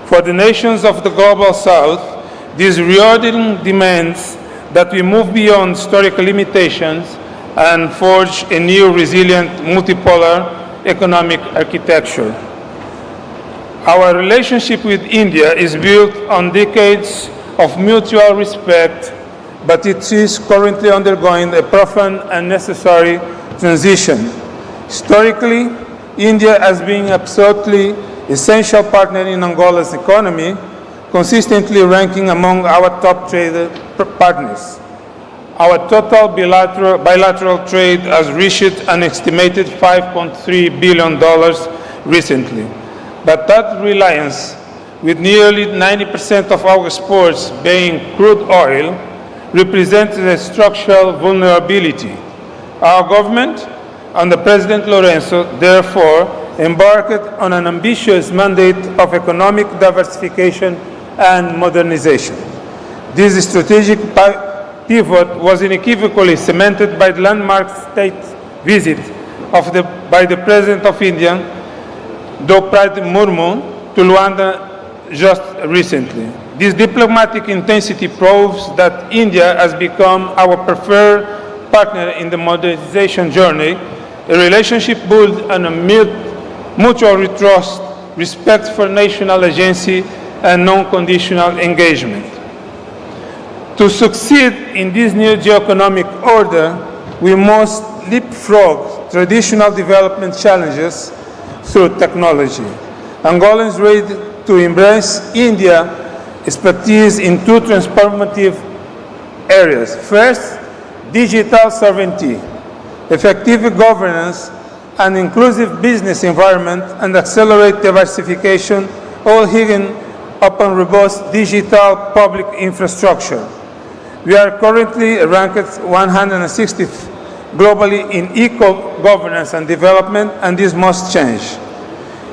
For the nations of the Global South, this reordering demands that we move beyond historical limitations and forge a new, resilient, multipolar economic architecture. Our relationship with India is built on decades of mutual respect, but it is currently undergoing a profound and necessary transition. Historically, India has been absolutely essential partner in Angola's economy, consistently ranking among our top trade partners. Our total bilateral trade has reached an estimated $5.3 billion recently. But that reliance, with nearly 90% of our exports being crude oil, represents a structural vulnerability. Our government, under President Lourenço, therefore, embarked on an ambitious mandate of economic diversification and modernization. This strategic pivot was unequivocally cemented by the landmark state visit by the President of India, Draupadi Murmu, to Luanda just recently. This diplomatic intensity proves that India has become our preferred partner in the modernization journey, a relationship built on a mutual trust, respect for national agency, and non-conditional engagement. To succeed in this new geoeconomic order, we must leapfrog traditional development challenges through technology. Angolans ready to embrace India's expertise in two transformative areas. First, digital sovereignty, effective governance, an inclusive business environment, and accelerate diversification, all hinging upon robust digital public infrastructure. We are currently ranked 160th globally in eco-governance and development, and this must change.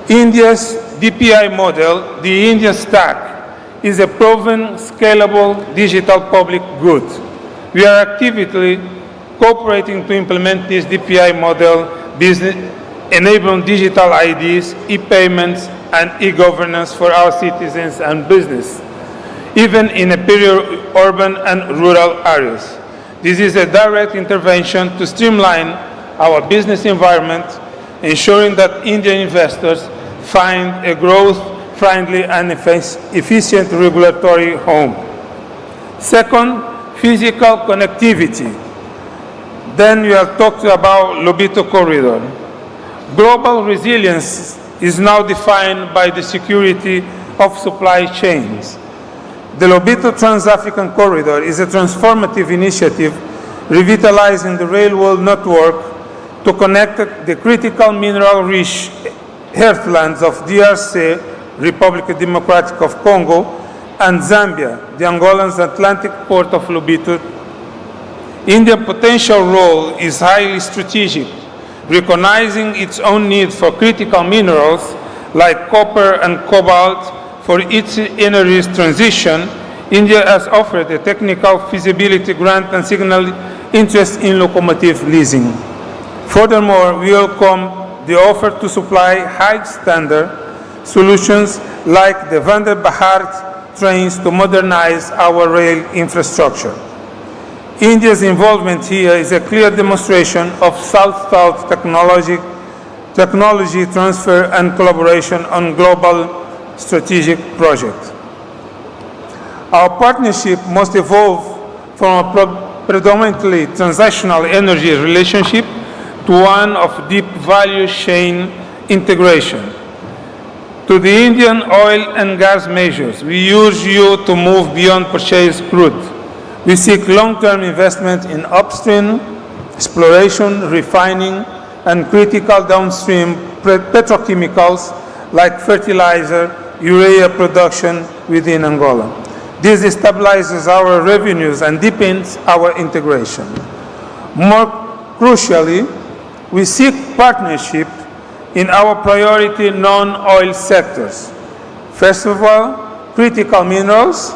India's DPI model, the India Stack, is a proven, scalable digital public good. We are actively cooperating to implement this DPI model, business, enabling digital IDs, e-payments, and e-governance for our citizens and business, even in a peri-urban and rural areas. This is a direct intervention to streamline our business environment, ensuring that Indian investors find a growth-friendly and efficient regulatory home. Second, physical connectivity. Then we have talked about Lobito Corridor. Global resilience is now defined by the security of supply chains. The Lobito Trans-African Corridor is a transformative initiative revitalizing the railroad network to connect the critical mineral-rich heartlands of DRC, Republic Democratic of Congo, and Zambia, the Angolan's Atlantic port of Lobito. India's potential role is highly strategic, recognizing its own need for critical minerals like copper and cobalt. For its energy transition, India has offered a technical feasibility grant and signaled interest in locomotive leasing. Furthermore, we welcome the offer to supply high-standard solutions like the Vande Bharat trains to modernize our rail infrastructure. India's involvement here is a clear demonstration of South-South technology transfer and collaboration on global strategic projects. Our partnership must evolve from a predominantly transactional energy relationship to one of deep value chain integration. To the Indian oil and gas measures, we urge you to move beyond purchased crude. We seek long-term investment in upstream, exploration, refining, and critical downstream petrochemicals like fertilizer, urea production within Angola. This stabilizes our revenues and deepens our integration. More crucially, we seek partnership in our priority non-oil sectors. First of all, critical minerals.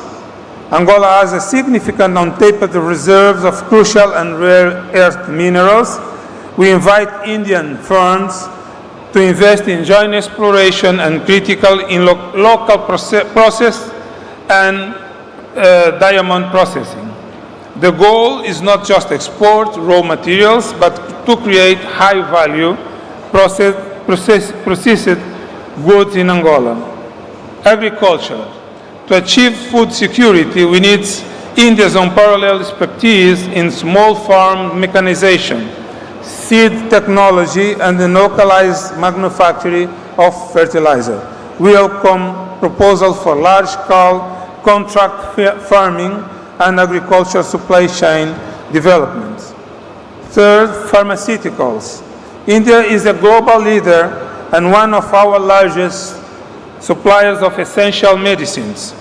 Angola has a significant untapped reserves of crucial and rare earth minerals. We invite Indian firms to invest in joint exploration and critical in local process and diamond processing. The goal is not just export raw materials, but to create high-value processed goods in Angola. Agriculture. To achieve food security, we need India's unparalleled expertise in small farm mechanization, seed technology, and the localized manufacturing of fertilizer. We welcome proposals for large-scale contract farming and agricultural supply chain development. Third, pharmaceuticals. India is a global leader and one of our largest suppliers of essential medicines.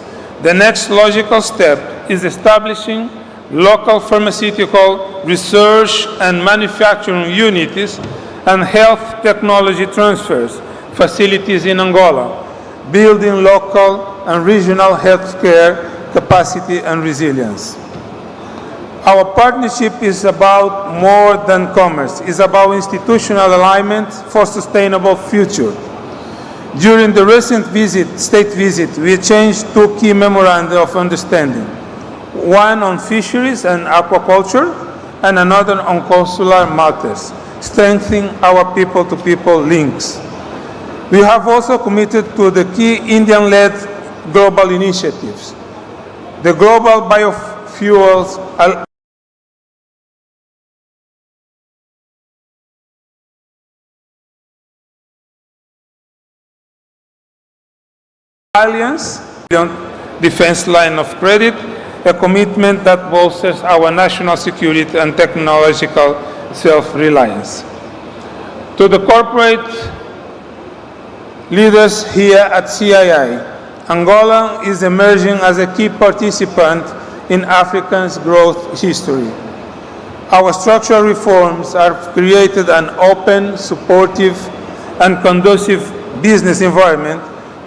The next logical step is establishing local pharmaceutical research and manufacturing units and health technology transfers facilities in Angola, building local and regional healthcare capacity and resilience. Our partnership is about more than commerce. It's about institutional alignment for sustainable future. During the recent state visit, we exchanged two key memoranda of understanding, one on fisheries and aquaculture, and another on consular matters, strengthening our people-to-people links. We have also committed to the key Indian-led global initiatives. The Global Biofuels Alliance, defense line of credit, a commitment that bolsters our national security and technological self-reliance. To the corporate leaders here at CII, Angola is emerging as a key participant in Africa's growth history. Our structural reforms have created an open, supportive, and conducive business environment,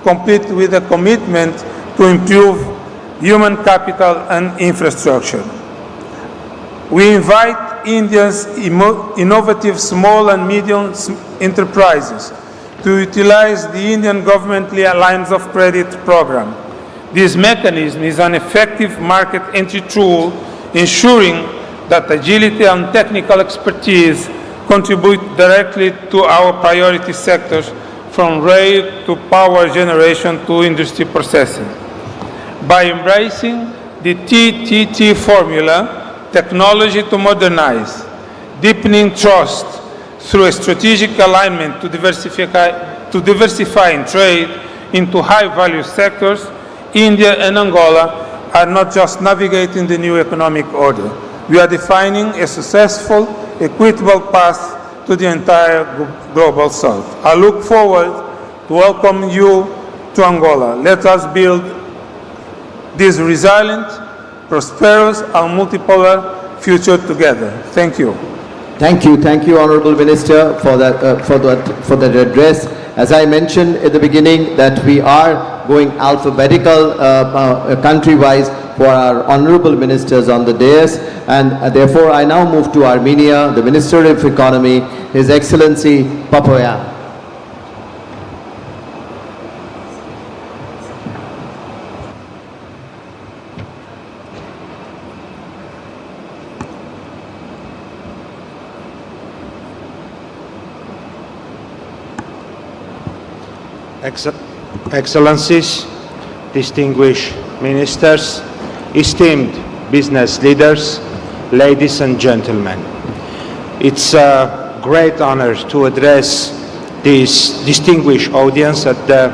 complete with a commitment to improve human capital and infrastructure. We invite India's innovative small and medium enterprises to utilize the Indian government lines of credit program. This mechanism is an effective market entry tool, ensuring that agility and technical expertise contribute directly to our priority sectors, from rail to power generation to industry processing. By embracing the TTT formula, technology to modernize, deepening trust through a strategic alignment to diversifying trade into high-value sectors, India and Angola are not just navigating the new economic order. We are defining a successful, equitable path to the entire global south. I look forward to welcome you to Angola. Let us build this resilient, prosperous and multipolar future together. Thank you. Thank you, Honourable Minister, for that address. As I mentioned at the beginning, that we are going alphabetical country-wise for our Honourable Ministers on the dais, and therefore I now move to Armenia, the Minister of Economy, His Excellency Papoyan. Excellencies, distinguished ministers, esteemed business leaders, ladies and gentlemen. It's a great honor to address this distinguished audience at the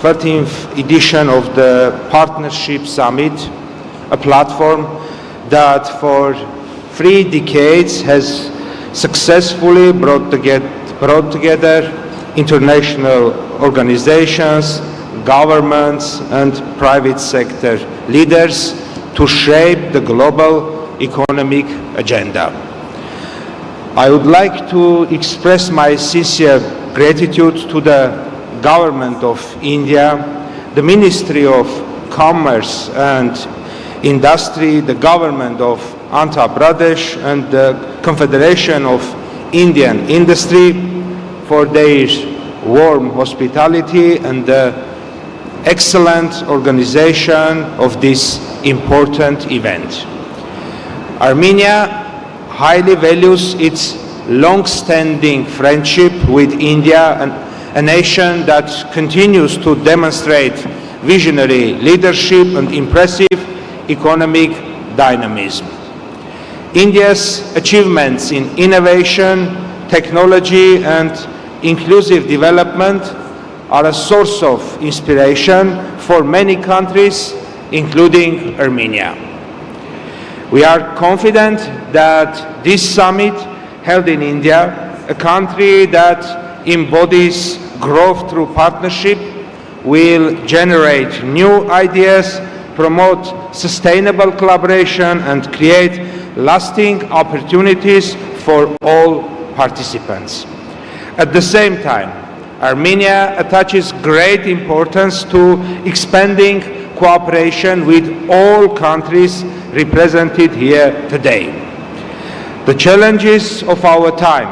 13th edition of the Partnership Summit, a platform that for 3 decades has successfully brought together international organizations, governments and private sector leaders to shape the global economic agenda. I would like to express my sincere gratitude to the Government of India, the Ministry of Commerce and Industry, the Government of Andhra Pradesh and the Confederation of Indian Industry for their warm hospitality and the excellent organization of this important event. Armenia highly values its long-standing friendship with India, a nation that continues to demonstrate visionary leadership and impressive economic dynamism. India's achievements in innovation, technology and inclusive development are a source of inspiration for many countries, including Armenia. We are confident that this summit held in India, a country that embodies growth through partnership, will generate new ideas, promote sustainable collaboration and create lasting opportunities for all participants. At the same time, Armenia attaches great importance to expanding cooperation with all countries represented here today. The challenges of our time,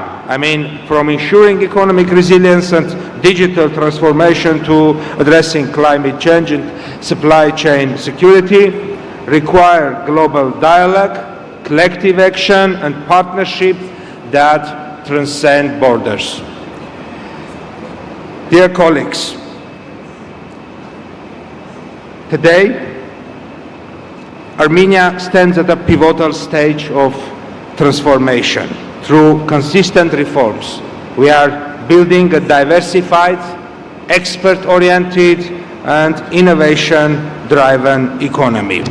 from ensuring economic resilience and digital transformation to addressing climate change and supply chain security, require global dialogue, collective action and partnership that transcend borders. Dear colleagues, today, Armenia stands at a pivotal stage of transformation. Through consistent reforms, we are building a diversified, expert-oriented and innovation-driven economy.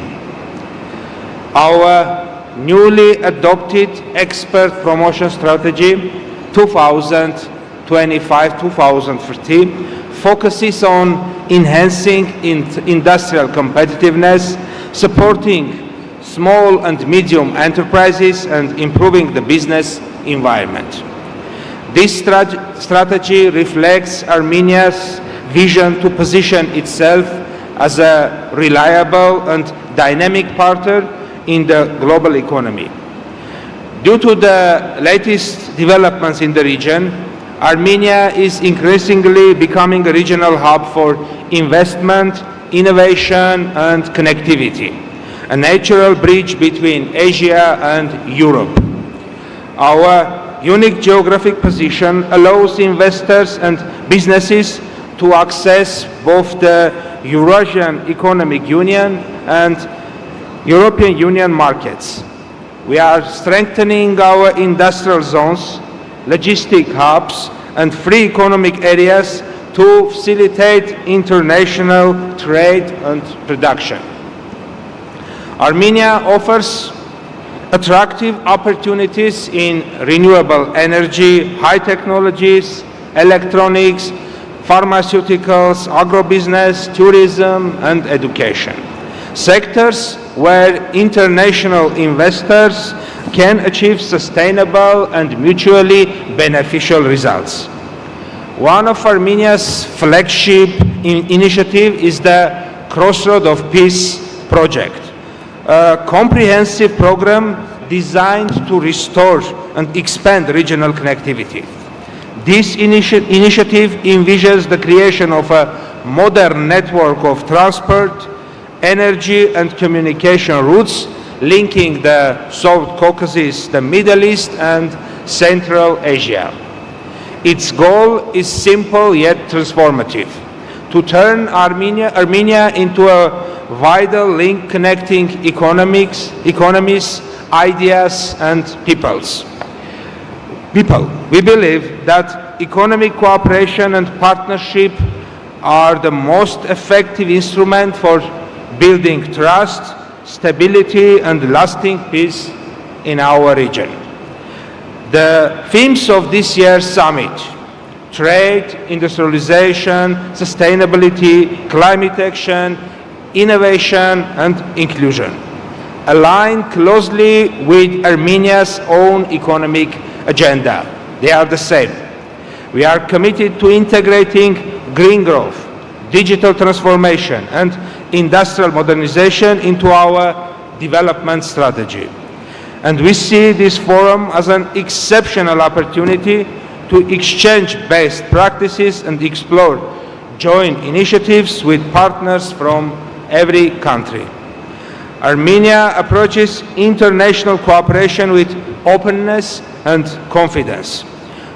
Our newly adopted expert promotion strategy 2025-2030 focuses on enhancing industrial competitiveness, supporting small and medium enterprises and improving the business environment. This strategy reflects Armenia's vision to position itself as a reliable and dynamic partner in the global economy. Due to the latest developments in the region, Armenia is increasingly becoming a regional hub for investment, innovation and connectivity, a natural bridge between Asia and Europe. Our unique geographic position allows investors and businesses to access both the Eurasian Economic Union and European Union markets. We are strengthening our industrial zones, logistic hubs, and free economic areas to facilitate international trade and production. Armenia offers attractive opportunities in renewable energy, high technologies, electronics, pharmaceuticals, agrobusiness, tourism, and education. Sectors where international investors can achieve sustainable and mutually beneficial results. One of Armenia's flagship initiative is the Crossroad of Peace project, a comprehensive program designed to restore and expand regional connectivity. This initiative envisions the creation of a modern network of transport, energy and communication routes linking the South Caucasus, the Middle East and Central Asia. Its goal is simple yet transformative: to turn Armenia into a vital link connecting economies, ideas and peoples. We believe that economic cooperation and partnership are the most effective instrument for building trust, stability and lasting peace in our region. The themes of this year's summit: trade, industrialization, sustainability, climate action, innovation and inclusion align closely with Armenia's own economic agenda. They are the same. We are committed to integrating green growth, digital transformation and industrial modernization into our development strategy. And we see this forum as an exceptional opportunity to exchange best practices and explore joint initiatives with partners from every country. Armenia approaches international cooperation with openness and confidence.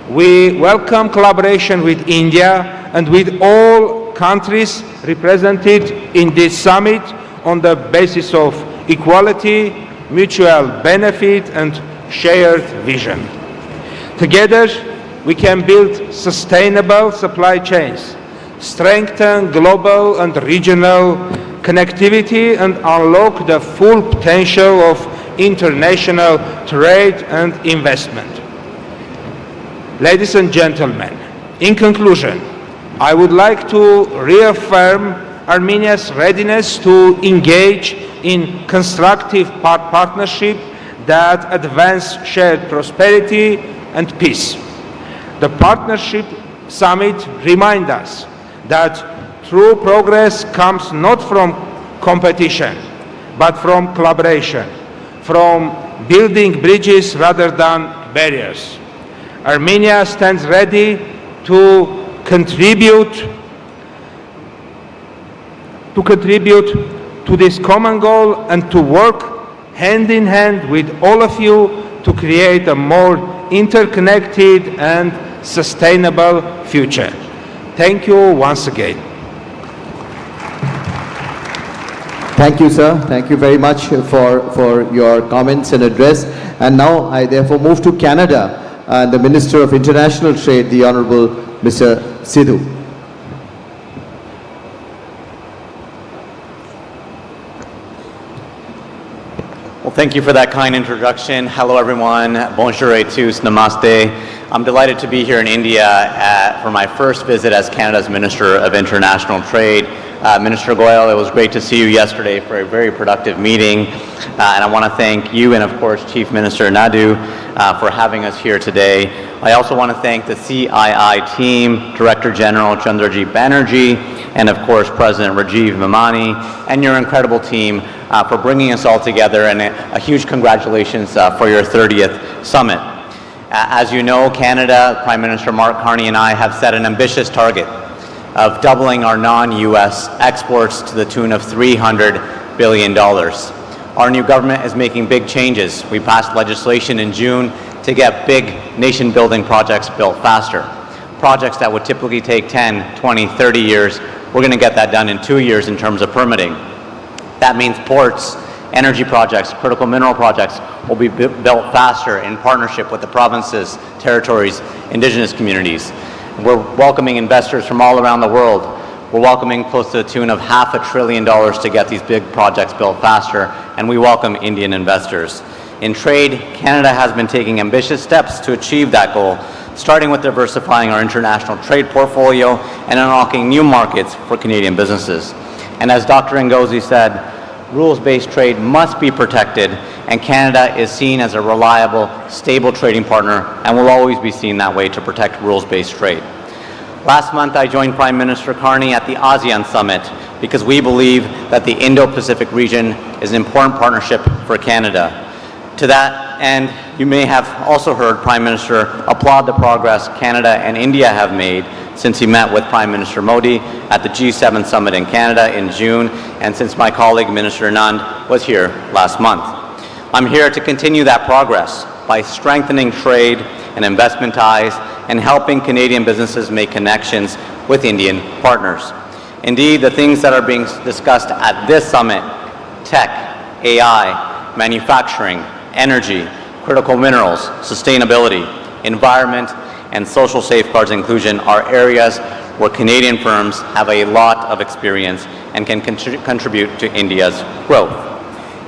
We welcome collaboration with India and with all countries represented in this summit on the basis of equality, mutual benefit and shared vision. Together, we can build sustainable supply chains, strengthen global and regional connectivity and unlock the full potential of international trade and investment. Ladies and gentlemen, in conclusion, I would like to reaffirm Armenia's readiness to engage in constructive partnership that advance shared prosperity and peace. The Partnership Summit reminds us that true progress comes not from competition, but from collaboration, from building bridges rather than barriers. Armenia stands ready to contribute to this common goal and to work hand in hand with all of you to create a more interconnected and sustainable future. Thank you once again. Thank you, sir. Thank you very much for your comments and address. And now I therefore move to Canada and the Minister of International Trade, the Honorable Mr. Sidhu. Well, thank you for that kind introduction. Hello, everyone. Bonjour et tous. Namaste. I'm delighted to be here in India for my first visit as Canada's Minister of International Trade. Minister Goyal, it was great to see you yesterday for a very productive meeting. And I want to thank you and, of course, Chief Minister Naidu for having us here today. I also want to thank the CII team, Director General Chandrababu Banerjee, and, of course, President Rajiv Memani, and your incredible team for bringing us all together. And a huge congratulations for your 30th summit. As you know, Canada, Prime Minister Mark Carney and I have set an ambitious target of doubling our non-U.S. exports to the tune of $300 billion. Our new government is making big changes. We passed legislation in June to get big nation-building projects built faster. Projects that would typically take 10, 20, 30 years, we're going to get that done in 2 years in terms of permitting. That means ports Energy projects, critical mineral projects will be built faster in partnership with the provinces, territories, indigenous communities. We're welcoming investors from all around the world. We're welcoming close to the tune of $500 billion to get these big projects built faster, and we welcome Indian investors. In trade, Canada has been taking ambitious steps to achieve that goal, starting with diversifying our international trade portfolio and unlocking new markets for Canadian businesses. And as Dr. Ngozi said, rules-based trade must be protected, and Canada is seen as a reliable, stable trading partner and will always be seen that way to protect rules-based trade. Last month, I joined Prime Minister Carney at the ASEAN Summit because we believe that the Indo-Pacific region is an important partnership for Canada. To that end, you may have also heard Prime Minister applaud the progress Canada and India have made since he met with Prime Minister Modi at the G7 Summit in Canada in June, and since my colleague Minister Anand was here last month. I'm here to continue that progress by strengthening trade and investment ties and helping Canadian businesses make connections with Indian partners. Indeed, the things that are being discussed at this summit, tech, AI, manufacturing, energy, critical minerals, sustainability, environment, and social safeguards inclusion are areas where Canadian firms have a lot of experience and can contribute to India's growth.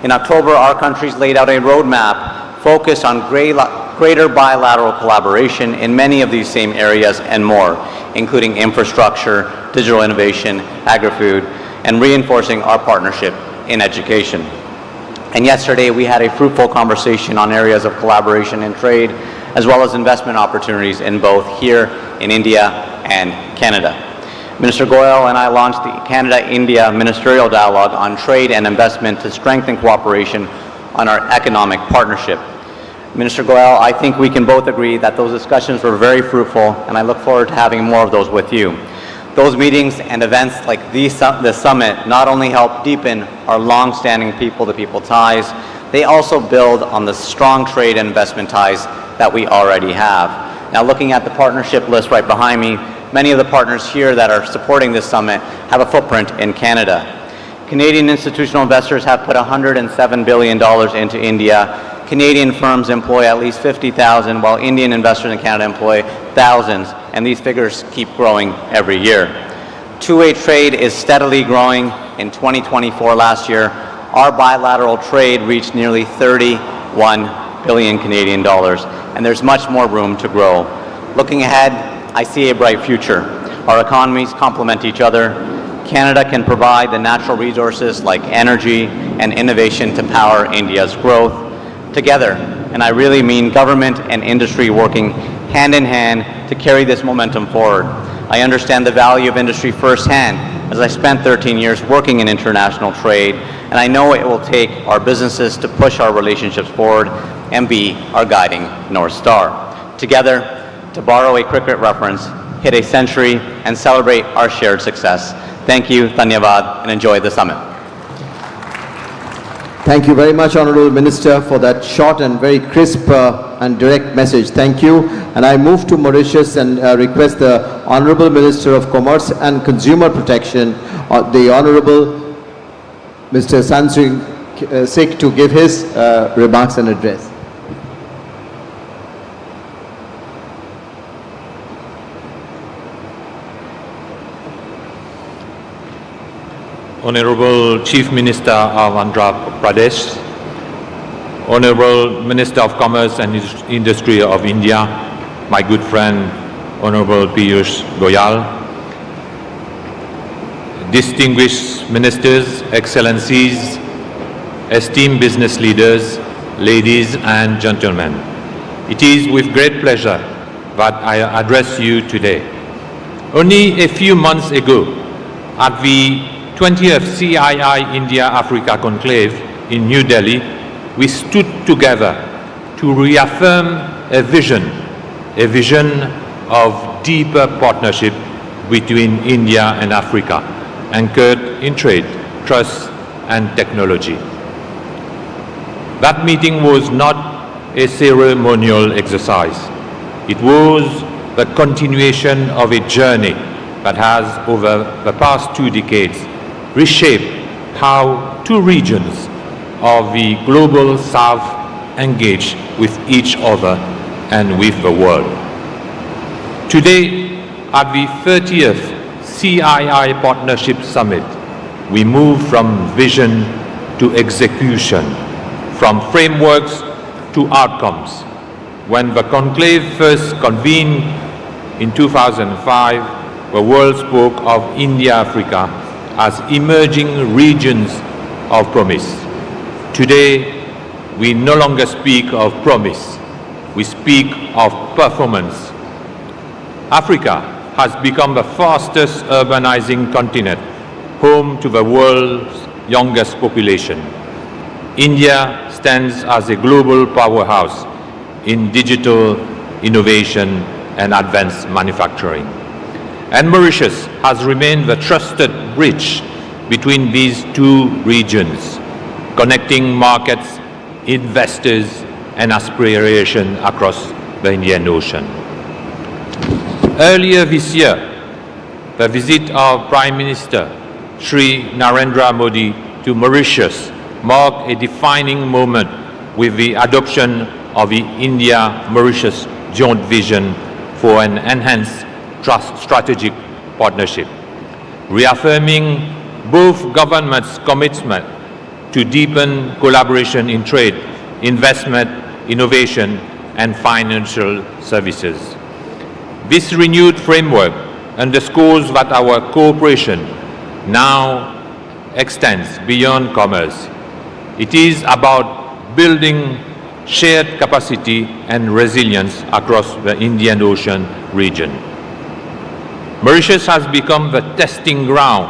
In October, our countries laid out a roadmap focused on greater bilateral collaboration in many of these same areas and more, including infrastructure, digital innovation, agri-food, and reinforcing our partnership in education. And yesterday, we had a fruitful conversation on areas of collaboration in trade, as well as investment opportunities in both here in India and Canada. Minister Goyal and I launched the Canada-India Ministerial Dialogue on Trade and Investment to strengthen cooperation on our economic partnership. Minister Goyal, I think we can both agree that those discussions were very fruitful, and I look forward to having more of those with you. Those meetings and events like this summit not only help deepen our long-standing people-to-people ties, they also build on the strong trade and investment ties that we already have. Now, looking at the partnership list right behind me, many of the partners here that are supporting this summit have a footprint in Canada. Canadian institutional investors have put $107 billion into India. Canadian firms employ at least 50,000, while Indian investors in Canada employ thousands, and these figures keep growing every year. Two-way trade is steadily growing. In 2024, last year, our bilateral trade reached nearly 31 billion Canadian dollars, and there's much more room to grow. Looking ahead, I see a bright future. Our economies complement each other. Canada can provide the natural resources like energy and innovation to power India's growth. Together, and I really mean government and industry working hand in hand to carry this momentum forward. I understand the value of industry firsthand, as I spent 13 years working in international trade, and I know it will take our businesses to push our relationships forward and be our guiding North Star. Together, to borrow a cricket reference, hit a century and celebrate our shared success. Thank you, Dhanyavad, and enjoy the summit. Thank you very much, Honourable Minister, for that short and very crisp and direct message. Thank you. And I move to Mauritius and request the Honourable Minister of Commerce and Consumer Protection, the Honourable Mr. Sansing Sikh, to give his remarks and address. Honorable Chief Minister of Andhra Pradesh, Honorable Minister of Commerce and Industry of India, my good friend Honorable Piyush Goyal, distinguished ministers, excellencies, esteemed business leaders, ladies and gentlemen. It is with great pleasure that I address you today. Only a few months ago, at the 30th CII India-Africa Conclave in New Delhi, we stood together to reaffirm a vision of deeper partnership between India and Africa, anchored in trade, trust and technology. That meeting was not a ceremonial exercise. It was the continuation of a journey that has, over the past 2 decades, reshape how two regions of the global south engage with each other and with the world. Today, at the 30th CII Partnership Summit, we move from vision to execution, from frameworks to outcomes. When the conclave first convened in 2005, the world spoke of India-Africa as emerging regions of promise. Today, we no longer speak of promise, we speak of performance. Africa has become the fastest urbanizing continent, home to the world's youngest population. India stands as a global powerhouse in digital innovation and advanced manufacturing. And Mauritius has remained the trusted bridge between these two regions, connecting markets, investors, and aspiration across the Indian Ocean. Earlier this year, the visit of Prime Minister Shri Narendra Modi to Mauritius marked a defining moment with the adoption of the India-Mauritius joint vision for an enhanced strategic partnership, reaffirming both governments' commitment to deepen collaboration in trade, investment, innovation, and financial services. This renewed framework underscores that our cooperation now extends beyond commerce. It is about building shared capacity and resilience across the Indian Ocean region. Mauritius has become the testing ground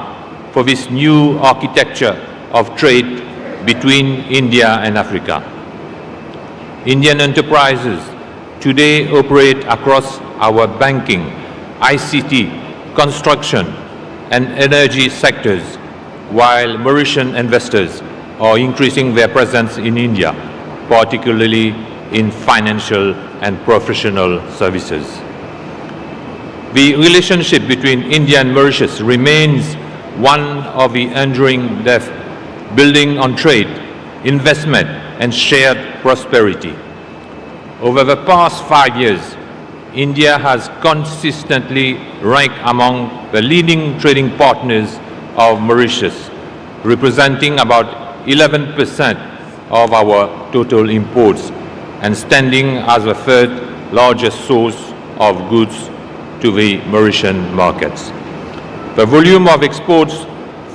for this new architecture of trade between India and Africa. Indian enterprises today operate across our banking, ICT, construction, and energy sectors, while Mauritian investors are increasing their presence in India, particularly in financial and professional services. The relationship between India and Mauritius remains one of the enduring depth, building on trade, investment, and shared prosperity. Over the past 5 years, India has consistently ranked among the leading trading partners of Mauritius, representing about 11% of our total imports and standing as the third largest source of goods to the Mauritian markets. The volume of exports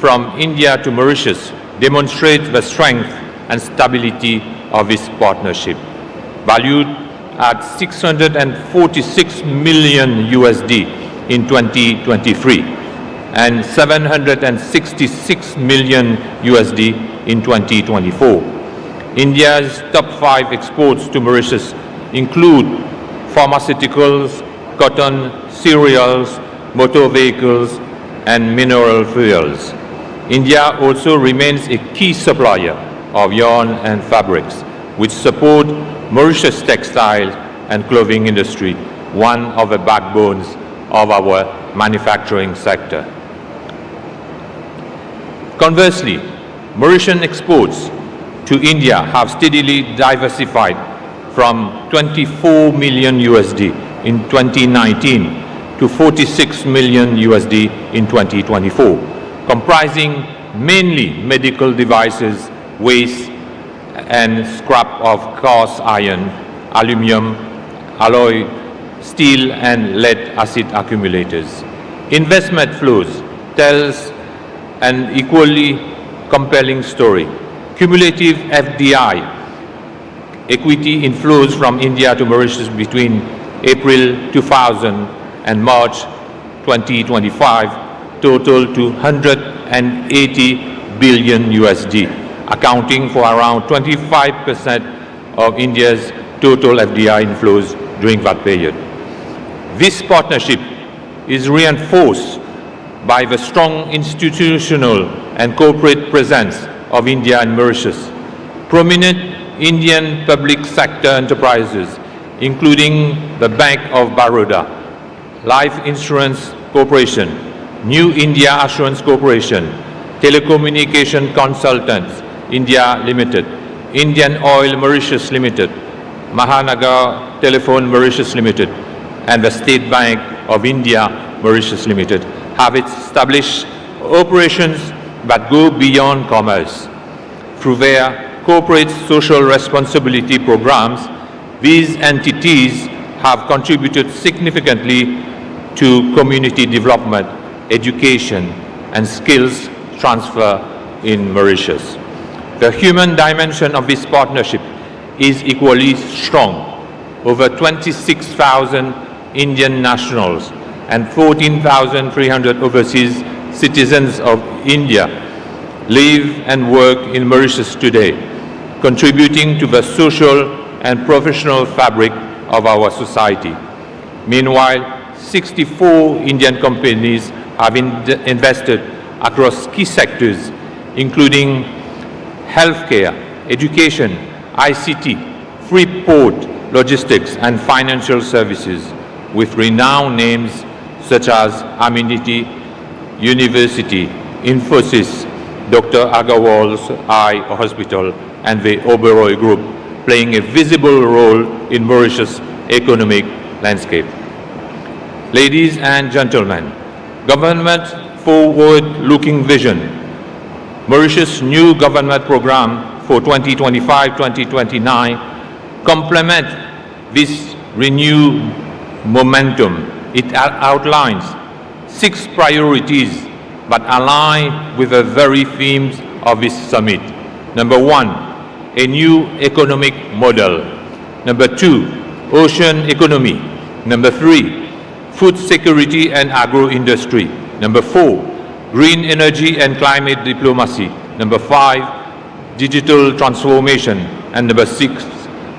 from India to Mauritius demonstrates the strength and stability of this partnership, valued at 646 million USD in 2023 and 766 million USD in 2024. India's top 5 exports to Mauritius include pharmaceuticals, cotton, cereals, motor vehicles, and mineral fuels. India also remains a key supplier of yarn and fabrics, which support Mauritius textile and clothing industry, one of the backbones of our manufacturing sector. Conversely, Mauritian exports to India have steadily diversified from 24 million USD in 2019 to 46 million USD in 2024, comprising mainly medical devices, waste, and scrap of cast iron, aluminum, alloy, steel, and lead acid accumulators. Investment flows tells an equally compelling story. Cumulative FDI, equity inflows from India to Mauritius between April 2000 and March 2025 total to 180 billion USD, accounting for around 25% of India's total FDI inflows during that period. This partnership is reinforced by the strong institutional and corporate presence of India and Mauritius. Prominent Indian public sector enterprises, including the Bank of Baroda, Life Insurance Corporation, New India Assurance Corporation, Telecommunication Consultants, India Limited, Indian Oil Mauritius Limited, Mahanagar Telephone Mauritius Limited, and the State Bank of India Mauritius Limited have established operations that go beyond commerce. Through their corporate social responsibility programs, these entities have contributed significantly to community development, education, and skills transfer in Mauritius. The human dimension of this partnership is equally strong. Over 26,000 Indian nationals and 14,300 overseas citizens of India live and work in Mauritius today, contributing to the social and professional fabric of our society. Meanwhile, 64 Indian companies have invested across key sectors, including healthcare, education, ICT, free port, logistics, and financial services, with renowned names such as Amenity University, Infosys, Dr. Agarwal's Eye Hospital, and the Oberoi Group, playing a visible role in Mauritius' economic landscape. Ladies and gentlemen, government forward-looking vision. Mauritius' new government program for 2025-2029 complement this renewed momentum. It outlines 6 priorities that align with the very themes of this summit. Number 1, a new economic model. Number 2, ocean economy. Number 3, food security and agro-industry. Number 4, green energy and climate diplomacy. Number 5, digital transformation. And number 6,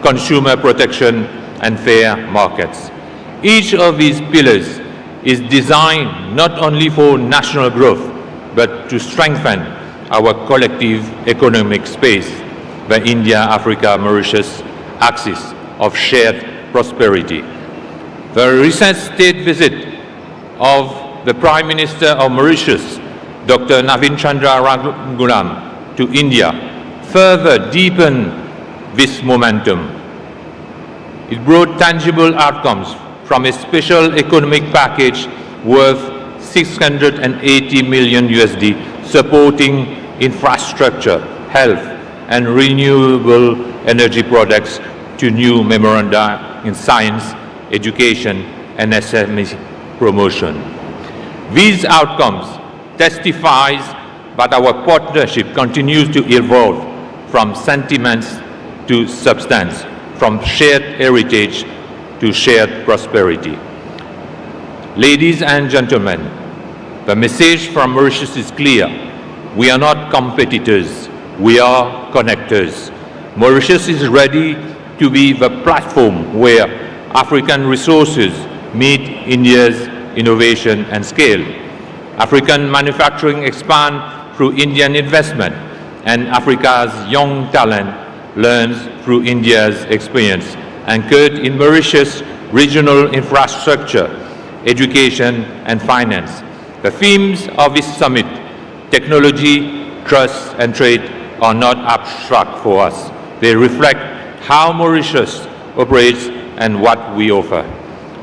consumer protection and fair markets. Each of these pillars is designed not only for national growth, but to strengthen our collective economic space, the India-Africa-Mauritius axis of shared prosperity. The recent state visit of the Prime Minister of Mauritius, Dr. Navin Chandrababu, to India further deepened this momentum. It brought tangible outcomes from a special economic package worth 680 million USD, supporting infrastructure, health, and renewable energy products, to new memoranda in science, education, and SME promotion. These outcomes testifies that our partnership continues to evolve from sentiments to substance, from shared heritage to shared prosperity. Ladies and gentlemen, the message from Mauritius is clear. We are not competitors, we are connectors. Mauritius is ready to be the platform where African resources meet India's innovation and scale. African manufacturing expand through Indian investment, and Africa's young talent learns through India's experience, anchored in Mauritius' regional infrastructure, education, and finance. The themes of this summit, technology, trust, and trade, are not abstract for us. They reflect how Mauritius operates and what we offer.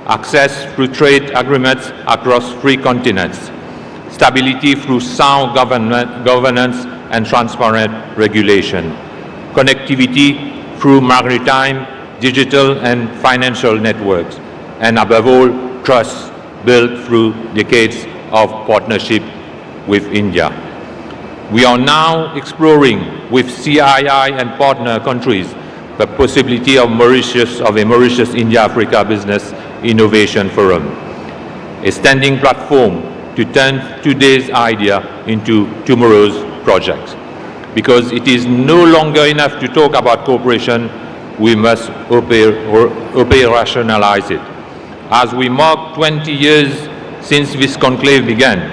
Access through trade agreements across 3 continents. Stability through sound governance and transparent regulation. Connectivity through maritime, digital, and financial networks. And above all, trust built through decades of partnership with India. We are now exploring with CII and partner countries the possibility of a Mauritius India-Africa Business Innovation Forum, a standing platform to turn today's idea into tomorrow's project. Because it is no longer enough to talk about cooperation, we must operationalize it. As we mark 20 years since this conclave began,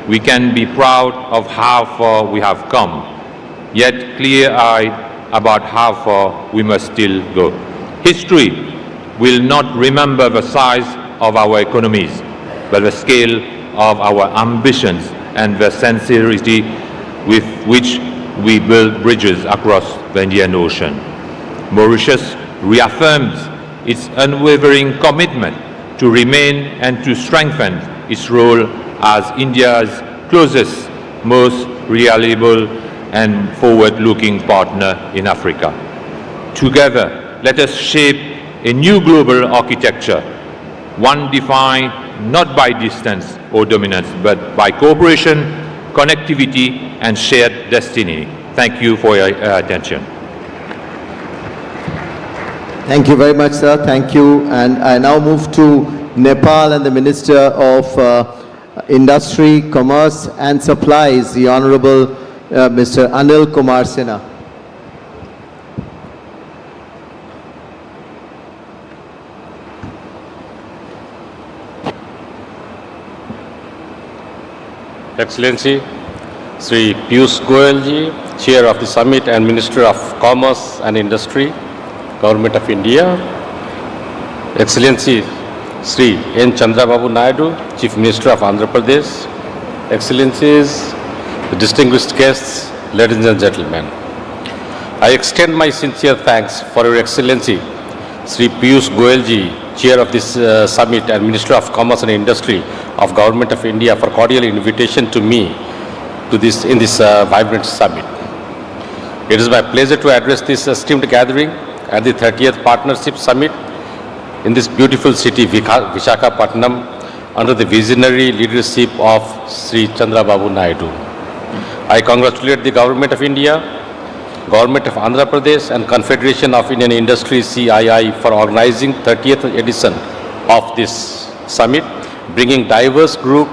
we can be proud of how far we have come, yet clear-eyed about how far we must still go. History will not remember the size of our economies, but the scale of our ambitions and the sincerity with which we build bridges across the Indian Ocean. Mauritius reaffirms its unwavering commitment to remain and to strengthen its role as India's closest, most reliable and forward-looking partner in Africa. Together, let us shape a new global architecture, one defined not by distance or dominance, but by cooperation, connectivity, and shared destiny. Thank you for your attention. Thank you very much, sir. Thank you. And I now move to Nepal and the Minister of Industry, Commerce and Supplies, the Honorable Mr. Anil Kumar Sinha. Excellency, Sri Piyush Goyal ji, Chair of the Summit and Minister of Commerce and Industry, Government of India. Excellency, Sri N. Chandrababu Naidu, Chief Minister of Andhra Pradesh. Excellencies, the distinguished guests, ladies and gentlemen. I extend my sincere thanks for Your Excellency, Sri Piyush Goyal ji, Chair of this Summit and Minister of Commerce and Industry of Government of India, for cordial invitation to me to this vibrant summit. It is my pleasure to address this esteemed gathering at the 30th Partnership Summit in this beautiful city, Visakhapatnam, under the visionary leadership of Sri Chandrababu Naidu. I congratulate the Government of India, Government of Andhra Pradesh and Confederation of Indian Industry CII for organizing 30th edition of this summit, bringing diverse group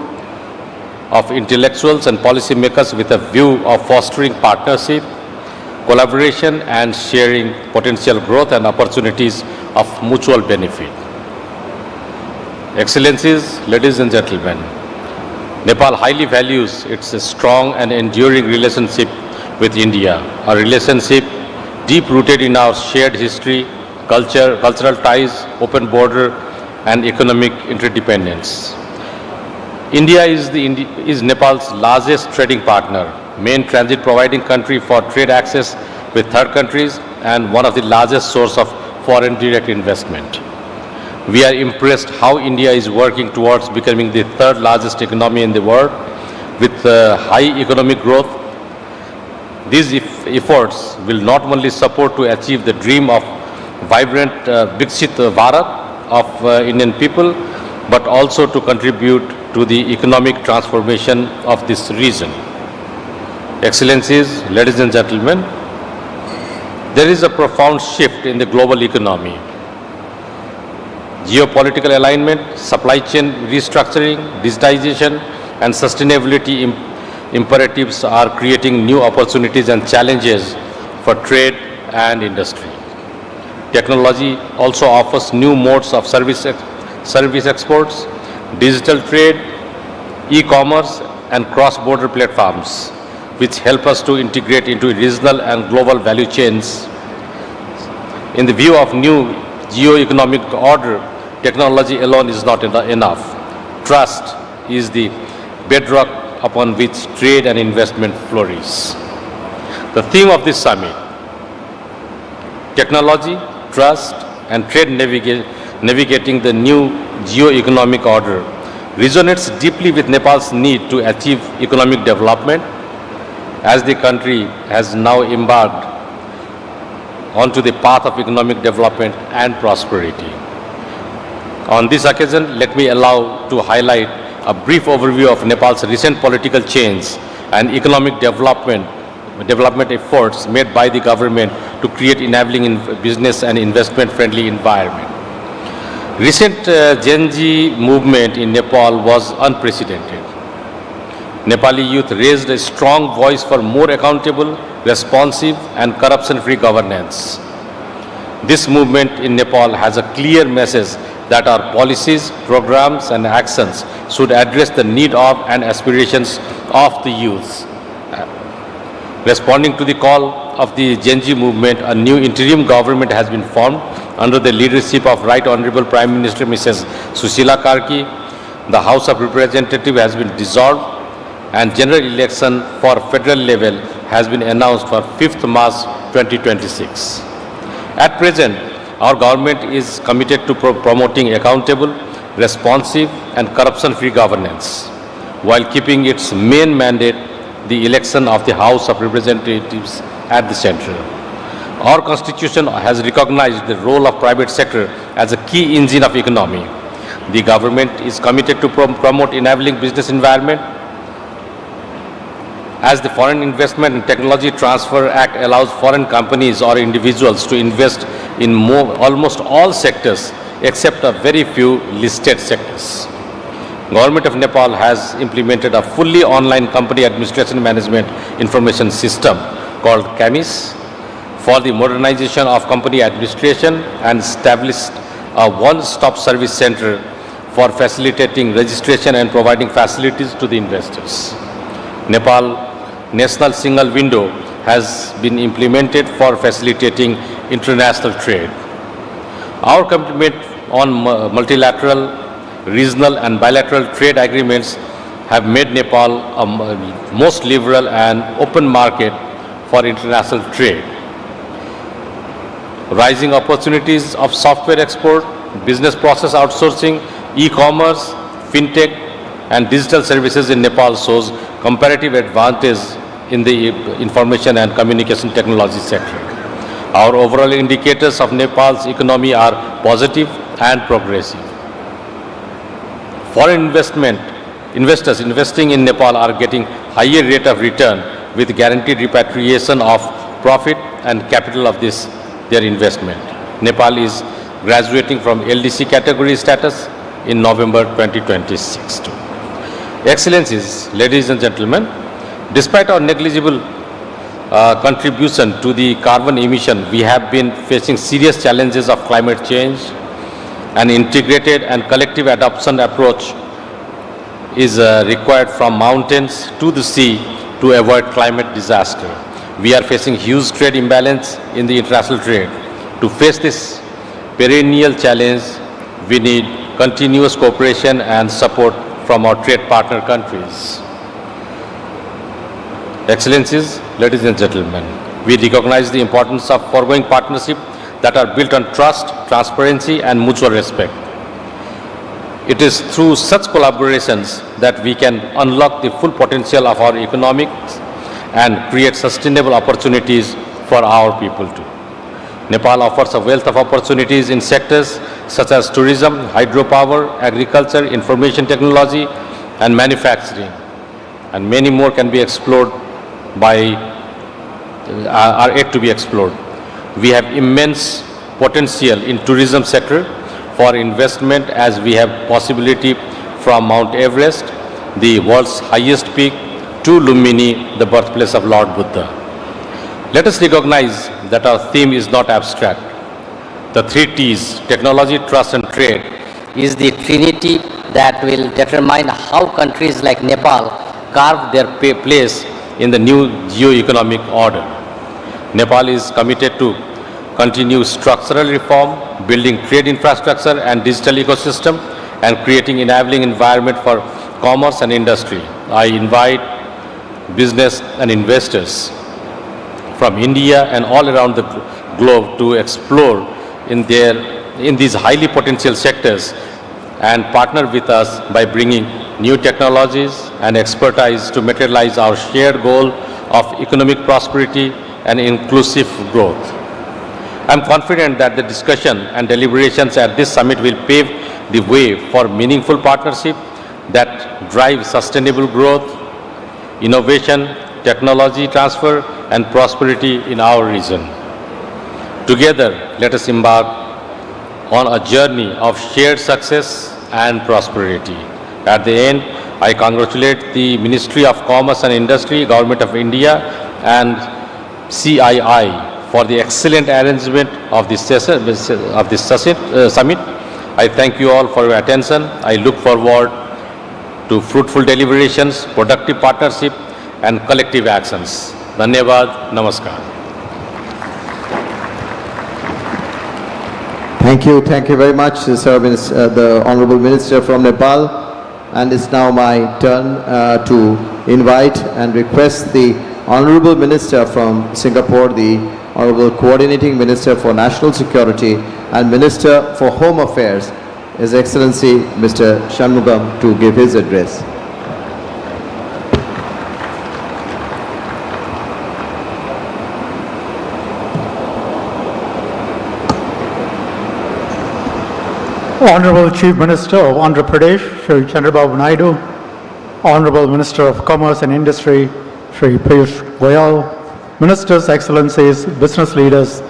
of intellectuals and policymakers with a view of fostering partnership, collaboration and sharing potential growth and opportunities of mutual benefit. Excellencies, ladies and gentlemen, Nepal highly values its strong and enduring relationship with India, a relationship deep-rooted in our shared history, cultural ties, open border and economic interdependence. India is Nepal's largest trading partner, main transit providing country for trade access with third countries and one of the largest source of foreign direct investment. We are impressed how India is working towards becoming the third largest economy in the world with high economic growth. These efforts will not only support to achieve the dream of vibrant Viksit Bharat of Indian people, but also to contribute to the economic transformation of this region. Excellencies, ladies and gentlemen, there is a profound shift in the global economy. Geopolitical alignment, supply chain restructuring, digitization and sustainability imperatives are creating new opportunities and challenges for trade and industry. Technology also offers new modes of service exports, digital trade, e-commerce and cross-border platforms, which help us to integrate into regional and global value chains. In the view of new geo-economic order, technology alone is not enough. Trust is the bedrock upon which trade and investment flourish. The theme of this summit, technology, trust and trade navigating the new geo-economic order, resonates deeply with Nepal's need to achieve economic development as the country has now embarked onto the path of economic development and prosperity. On this occasion, let me allow to highlight a brief overview of Nepal's recent political change and economic development efforts made by the government to create enabling business and investment-friendly environment. Recent Gen Z movement in Nepal was unprecedented. Nepali youth raised a strong voice for more accountable, responsive and corruption-free governance. This movement in Nepal has a clear message that our policies, programs and actions should address the need of and aspirations of the youth. Responding to the call of the Gen Z movement, a new interim government has been formed under the leadership of Right Honorable Prime Minister Mrs. Sushila Karki. The House of Representatives has been dissolved and general election for federal level has been announced for 5th March 2026. At present, our government is committed to promoting accountable, responsive and corruption-free governance, while keeping its main mandate, the election of the House of Representatives, at the center. Our Constitution has recognized the role of private sector as a key engine of economy. The government is committed to promote enabling business environment, as the Foreign Investment and Technology Transfer Act allows foreign companies or individuals to invest in almost all sectors except a very few listed sectors. Government of Nepal has implemented a fully online company administration management information system called CAMIS for the modernization of company administration and established a one-stop service center for facilitating registration and providing facilities to the investors. Nepal National Single Window has been implemented for facilitating international trade. Our commitment on multilateral, regional and bilateral trade agreements have made Nepal a most liberal and open market for international trade. Rising opportunities of software export, business process outsourcing, e-commerce, fintech and digital services in Nepal shows comparative advantage in the information and communication technology sector. Our overall indicators of Nepal's economy are positive and progressive. Foreign investors investing in Nepal are getting higher rate of return with guaranteed repatriation of profit and capital of their investment. Nepal is graduating from LDC category status in November 2026. Excellencies, ladies and gentlemen, despite our negligible contribution to the carbon emission, we have been facing serious challenges of climate change. An integrated and collective adoption approach is required from mountains to the sea to avoid climate disaster. We are facing huge trade imbalance in the international trade. To face this perennial challenge, we need continuous cooperation and support from our trade partner countries. Excellencies, ladies and gentlemen, we recognize the importance of foregoing partnerships that are built on trust, transparency and mutual respect. It is through such collaborations that we can unlock the full potential of our economics and create sustainable opportunities for our people too. Nepal offers a wealth of opportunities in sectors such as tourism, hydropower, agriculture, information technology and manufacturing, and many more can be explored are yet to be explored. We have immense potential in tourism sector for investment, as we have possibility from Mount Everest, the world's highest peak, to Lumbini, the birthplace of Lord Buddha. Let us recognize that our theme is not abstract. The 3 T's, technology, trust and trade, is the trinity that will determine how countries like Nepal carve their place in the new geo-economic order. Nepal is committed to continue structural reform, building trade infrastructure and digital ecosystem, and creating enabling environment for commerce and industry. I invite business and investors from India and all around the globe to explore in these highly potential sectors and partner with us by bringing new technologies and expertise to materialize our shared goal of economic prosperity and inclusive growth. I am confident that the discussion and deliberations at this summit will pave the way for meaningful partnership that drive sustainable growth, innovation, technology transfer and prosperity in our region. Together, let us embark on a journey of shared success and prosperity. At the end, I congratulate the Ministry of Commerce and Industry, Government of India and CII for the excellent arrangement of this summit. I thank you all for your attention. I look forward to fruitful deliberations, productive partnership and collective actions. Dhanyavad, namaskar. Thank you very much, Sir, the Honorable Minister from Nepal. And it's now my turn to invite and request the Honorable Minister from Singapore, the Honorable Coordinating Minister for National Security and Minister for Home Affairs, His Excellency Mr. Shanmugam, to give his address. Honorable Chief Minister of Andhra Pradesh, Shri Chandrababu Naidu, Honorable Minister of Commerce and Industry, Shri Piyush Goyal, Ministers, Excellencies, business leaders,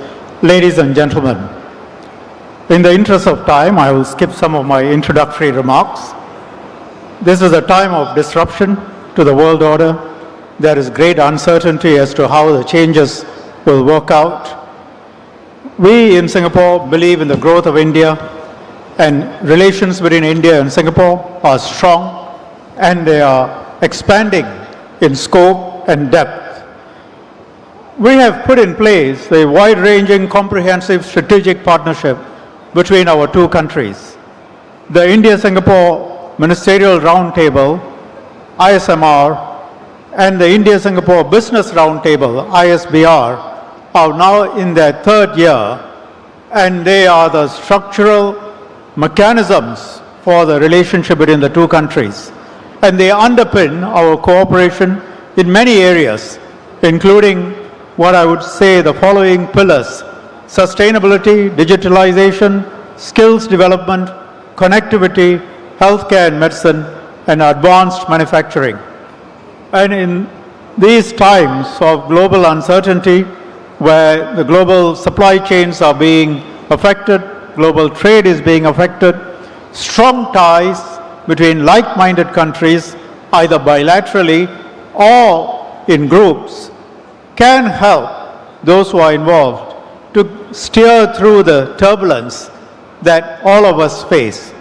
ladies and gentlemen. In the interest of time, I will skip some of my introductory remarks. This is a time of disruption to the world order. There is great uncertainty as to how the changes will work out. We in Singapore believe in the growth of India, and relations between India and Singapore are strong and they are expanding in scope and depth. We have put in place a wide-ranging, comprehensive strategic partnership between our two countries. The India-Singapore Ministerial Roundtable, ISMR, and the India-Singapore Business Roundtable, ISBR, are now in their third year, and they are the structural mechanisms for the relationship between the two countries. And they underpin our cooperation in many areas, including what I would say the following pillars: sustainability, digitalization, skills development, connectivity, healthcare and medicine, and advanced manufacturing. And in these times of global uncertainty, where the global supply chains are being affected, global trade is being affected, strong ties between like-minded countries, either bilaterally or in groups, can help those who are involved to steer through the turbulence that all of us face.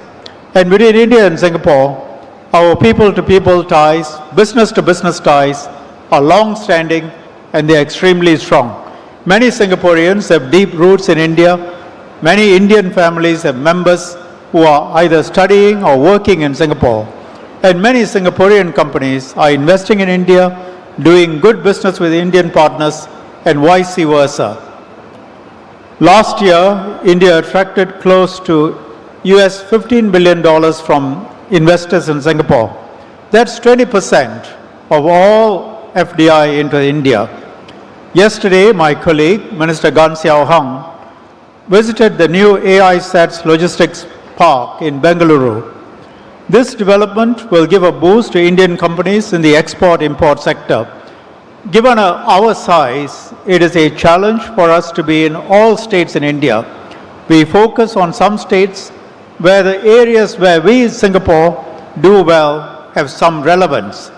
And between India and Singapore, our people-to-people ties, business-to-business ties are long-standing and they are extremely strong. Many Singaporeans have deep roots in India. Many Indian families have members who are either studying or working in Singapore. And many Singaporean companies are investing in India, doing good business with Indian partners, and vice versa. Last year, India attracted close to US $15 billion from investors in Singapore. That's 20% of all FDI into India. Yesterday, my colleague, Minister Gan Xiao Hung, visited the new AI SATS logistics park in Bengaluru. This development will give a boost to Indian companies in the export-import sector. Given our size, it is a challenge for us to be in all states in India. We focus on some states where the areas where we in Singapore do well have some relevance.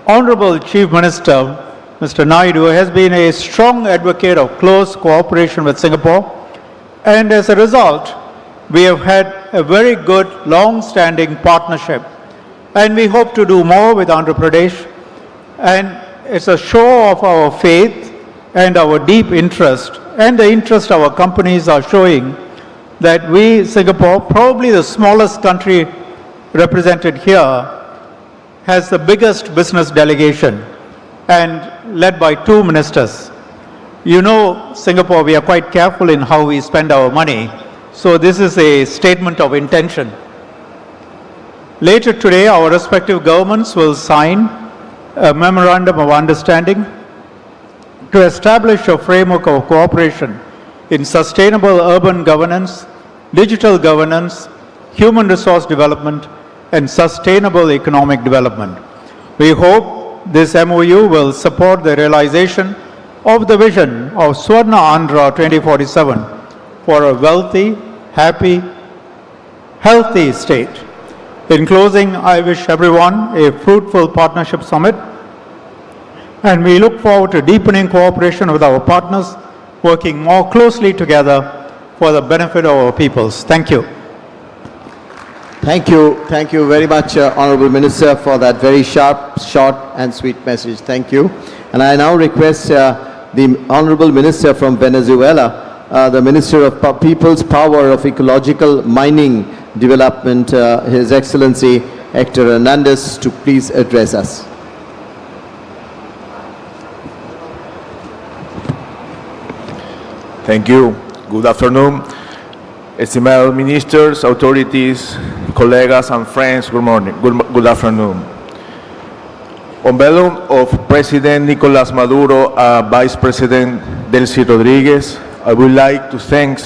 Honorable Chief Minister, Mr. Naidu, has been a strong advocate of close cooperation with Singapore. And as a result, we have had a very good, long-standing partnership. And we hope to do more with Andhra Pradesh. And it's a show of our faith and our deep interest, and the interest our companies are showing, that we, Singapore, probably the smallest country represented here, has the biggest business delegation, and led by two ministers. You know, Singapore, we are quite careful in how we spend our money. So this is a statement of intention. Later today, our respective governments will sign a memorandum of understanding to establish a framework of cooperation in sustainable urban governance, digital governance, human resource development, and sustainable economic development. We hope this MOU will support the realization of the vision of Swarna Andhra 2047 for a wealthy, happy, healthy state. In closing, I wish everyone a fruitful partnership summit, and we look forward to deepening cooperation with our partners, working more closely together for the benefit of our peoples. Thank you. Thank you very much, Honorable Minister, for that very sharp, short and sweet message. Thank you. And I now request the Honorable Minister from Venezuela, the Minister of People's Power of Ecological Mining Development, His Excellency Hector Hernandez, to please address us. Thank you. Good afternoon. Estimados ministers, authorities, colegas and friends, good morning. Good afternoon. On behalf of President Nicolas Maduro and Vice President Delcy Rodriguez, I would like to thank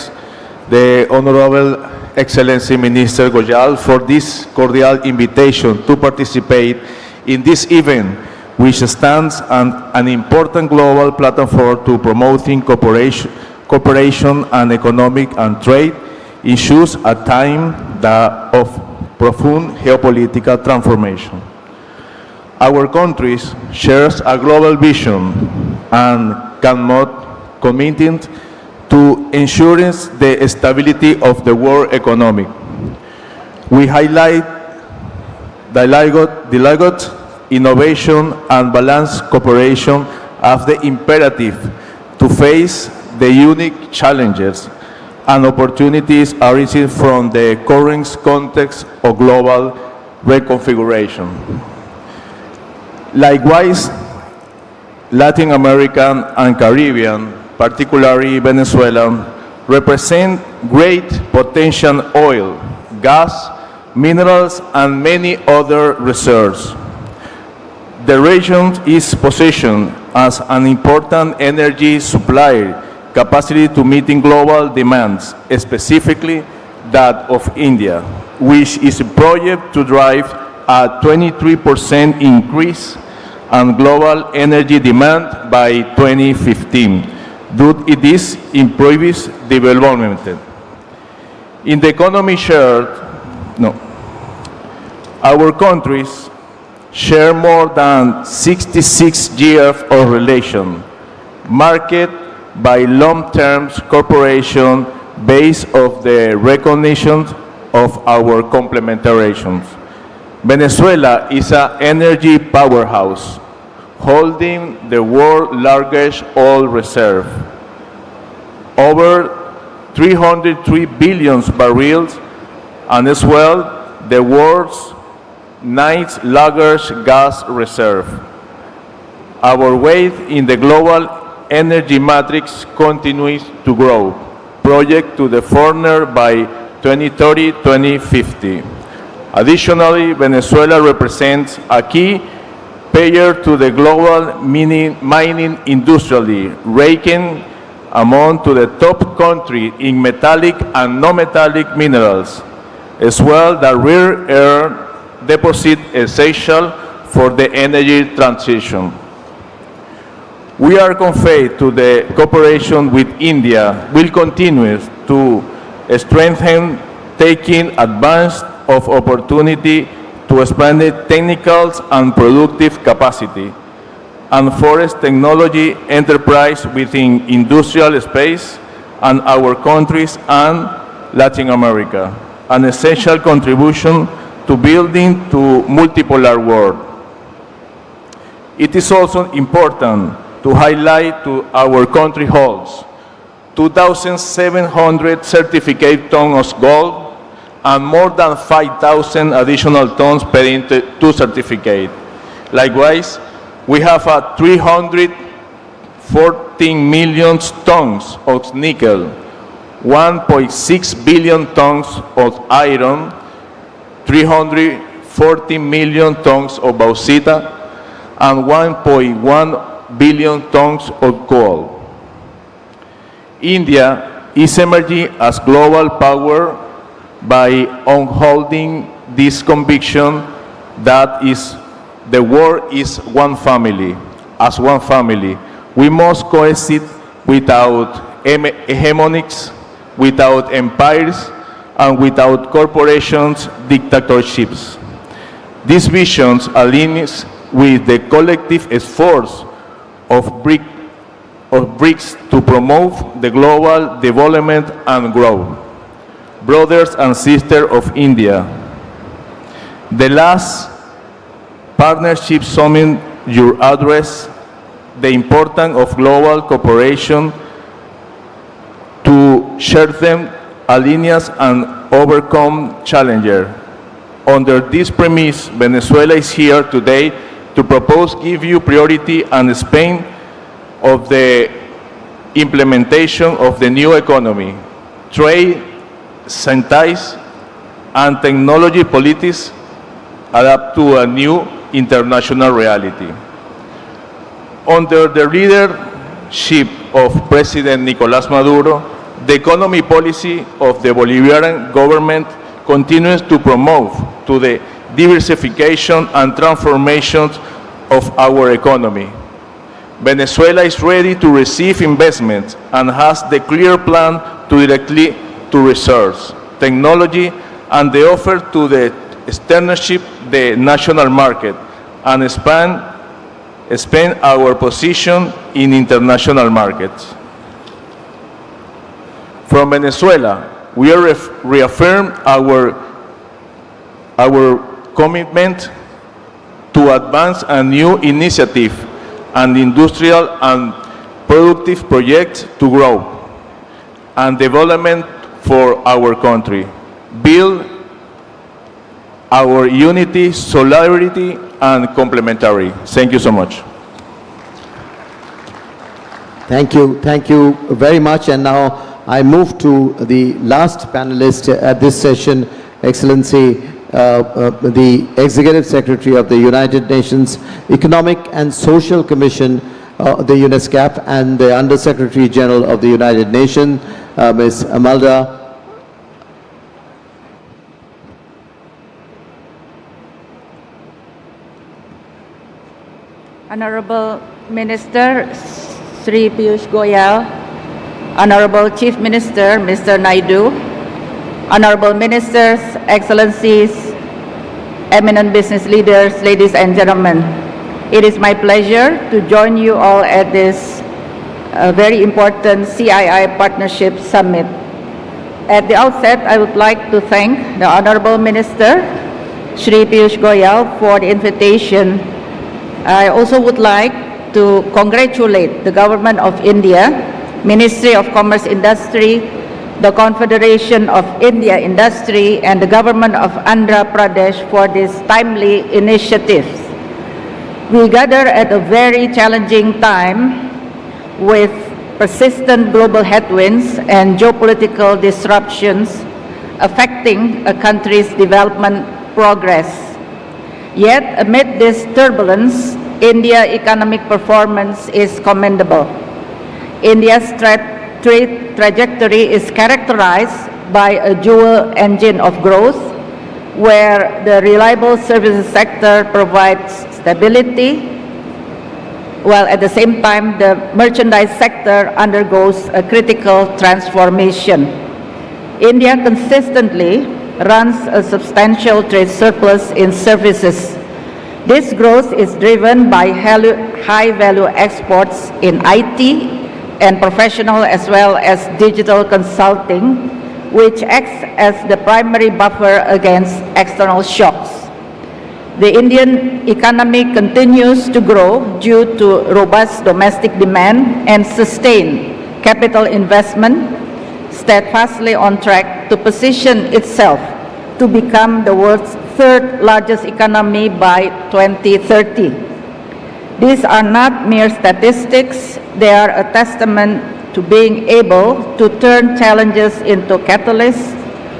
the Honorable Excellency Minister Goyal for this cordial invitation to participate in this event, which stands an important global platform to promoting cooperation and economic and trade issues at a time of profound geopolitical transformation. Our countries shares a global vision and cannot committed to ensuring the stability of the world economy. We highlight dialogue, innovation and balanced cooperation as the imperative to face the unique challenges and opportunities arising from the current context of global reconfiguration. Likewise, Latin American and Caribbean, particularly Venezuela, represent great potential oil, gas, minerals, and many other reserves. The region is positioned as an important energy supplier, capacity to meeting global demands, specifically that of India, which is a project to drive a 23% increase in global energy demand by 2015, due to this in previous development. In the economy our countries share more than 66 years of relation, marked by long-term cooperation based on the recognition of our complementarities. Venezuela is an energy powerhouse, holding the world's largest oil reserve, over 303 billion barrels, and as well the world's ninth largest gas reserve. Our weight in the global energy matrix continues to grow, projected to the former by 2030-2050. Additionally, Venezuela represents a key player to the global mining industry, ranking among the top countries in metallic and non-metallic minerals, as well as rare earth deposits essential for the energy transition. We are confident to the cooperation with India will continue to strengthen, taking advantage of opportunity to expand the technical and productive capacity and forest technology enterprise within industrial space and our countries and Latin America, an essential contribution to building to multipolar world. It is also important to highlight to our country holds 2,700 certificate tons of gold and more than 5,000 additional tons per into certificate. Likewise, we have a 314 million tons of nickel, 1.6 billion tons of iron, 340 million tons of bauxite, and 1.1 billion tons of coal. India is emerging as global power by upholding this conviction that the world is one family. As one family, we must coexist without hegemonics, without empires, and without corporations' dictatorships. These visions align with the collective efforts of BRICS to promote the global development and growth. Brothers and sisters of India, the last partnership summit you address the importance of global cooperation to strengthen alliances and overcome challenges. Under this premise, Venezuela is here today to propose give you priority and Spain of the implementation of the new economy, trade, science, and technology politics adapt to a new international reality. Under the leadership of President Nicolás Maduro, the economy policy of the Bolivarian government continues to promote to the diversification and transformation of our economy. Venezuela is ready to receive investments and has the clear plan to directly to research, technology, and the offer to the establishment the national market and expand our position in international markets. From Venezuela, we are reaffirm our commitment to advance a new initiative and industrial and productive projects to grow and development for our country, build our unity, solidarity, and complementary. Thank you so much. Thank you very much. And now I move to the last panelist at this session, Excellency, the Executive Secretary of the United Nations Economic and Social Commission, the UNESCAP, and the Under-Secretary General of the United Nations, Ms. Amalda. Honorable Minister Sri Piyush Goyal, Honorable Chief Minister Mr. Naidu, Honorable Ministers, Excellencies, eminent business leaders, ladies and gentlemen, it is my pleasure to join you all at this very important CII Partnership Summit. At the outset, I would like to thank the Honorable Minister Sri Piyush Goyal for the invitation. I also would like to congratulate the Government of India, Ministry of Commerce Industry, the Confederation of India Industry, and the Government of Andhra Pradesh for these timely initiatives. We gather at a very challenging time with persistent global headwinds and geopolitical disruptions affecting a country's development progress. Yet, amid this turbulence, India's economic performance is commendable. India's trade trajectory is characterized by a dual engine of growth, where the reliable services sector provides stability, while at the same time the merchandise sector undergoes a critical transformation. India consistently runs a substantial trade surplus in services. This growth is driven by high-value exports in IT and professional as well as digital consulting, which acts as the primary buffer against external shocks. The Indian economy continues to grow due to robust domestic demand and sustained capital investment, steadfastly on track to position itself to become the world's third largest economy by 2030. These are not mere statistics, they are a testament to being able to turn challenges into catalysts,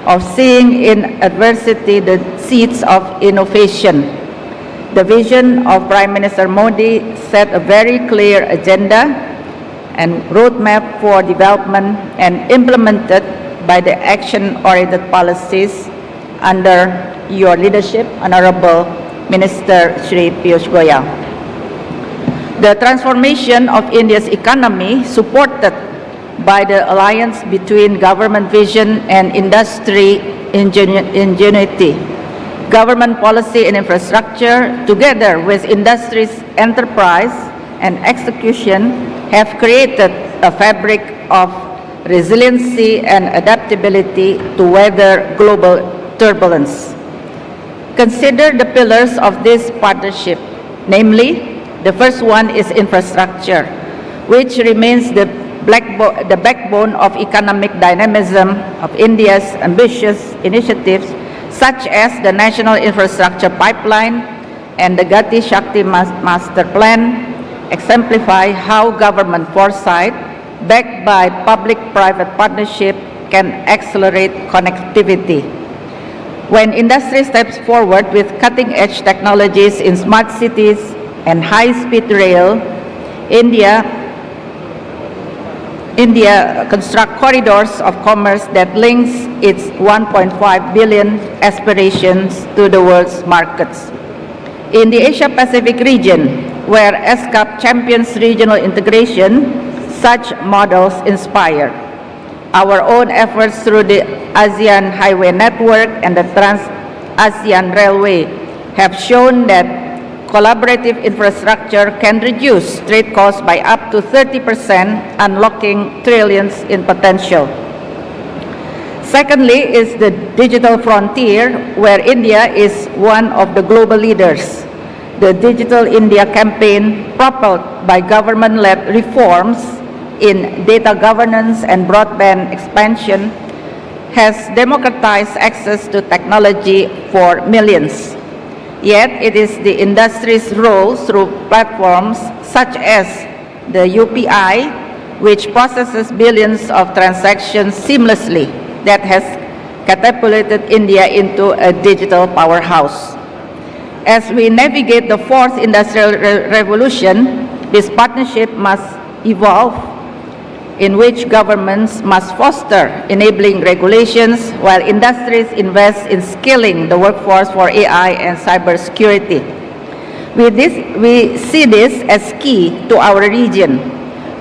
of seeing in adversity the seeds of innovation. The vision of Prime Minister Modi set a very clear agenda and roadmap for development and implemented by the action-oriented policies under your leadership, Honorable Minister Shri Piyush Goyal. The transformation of India's economy, supported by the alliance between government vision and industry ingenuity, government policy and infrastructure, together with industry's enterprise and execution, have created a fabric of resiliency and adaptability to weather global turbulence. Consider the pillars of this partnership, namely, the first one is infrastructure, which remains the backbone of economic dynamism of India's ambitious initiatives, such as the National Infrastructure Pipeline and the Gati Shakti Master Plan, exemplify how government foresight, backed by public-private partnership, can accelerate connectivity. When industry steps forward with cutting-edge technologies in smart cities and high-speed rail, India construct corridors of commerce that links its 1.5 billion aspirations to the world's markets. In the Asia-Pacific region, where ESCAP champions regional integration, such models inspire. Our own efforts through the ASEAN Highway Network and the Trans-ASEAN Railway have shown that collaborative infrastructure can reduce trade costs by up to 30%, unlocking trillions in potential. Secondly is the digital frontier, where India is one of the global leaders. The Digital India campaign, propelled by government-led reforms in data governance and broadband expansion, has democratized access to technology for millions. Yet it is the industry's role through platforms such as the UPI, which processes billions of transactions seamlessly, that has catapulted India into a digital powerhouse. As we navigate the fourth industrial revolution, this partnership must evolve, in which governments must foster enabling regulations while industries invest in skilling the workforce for AI and cybersecurity. With this, we see this as key to our region.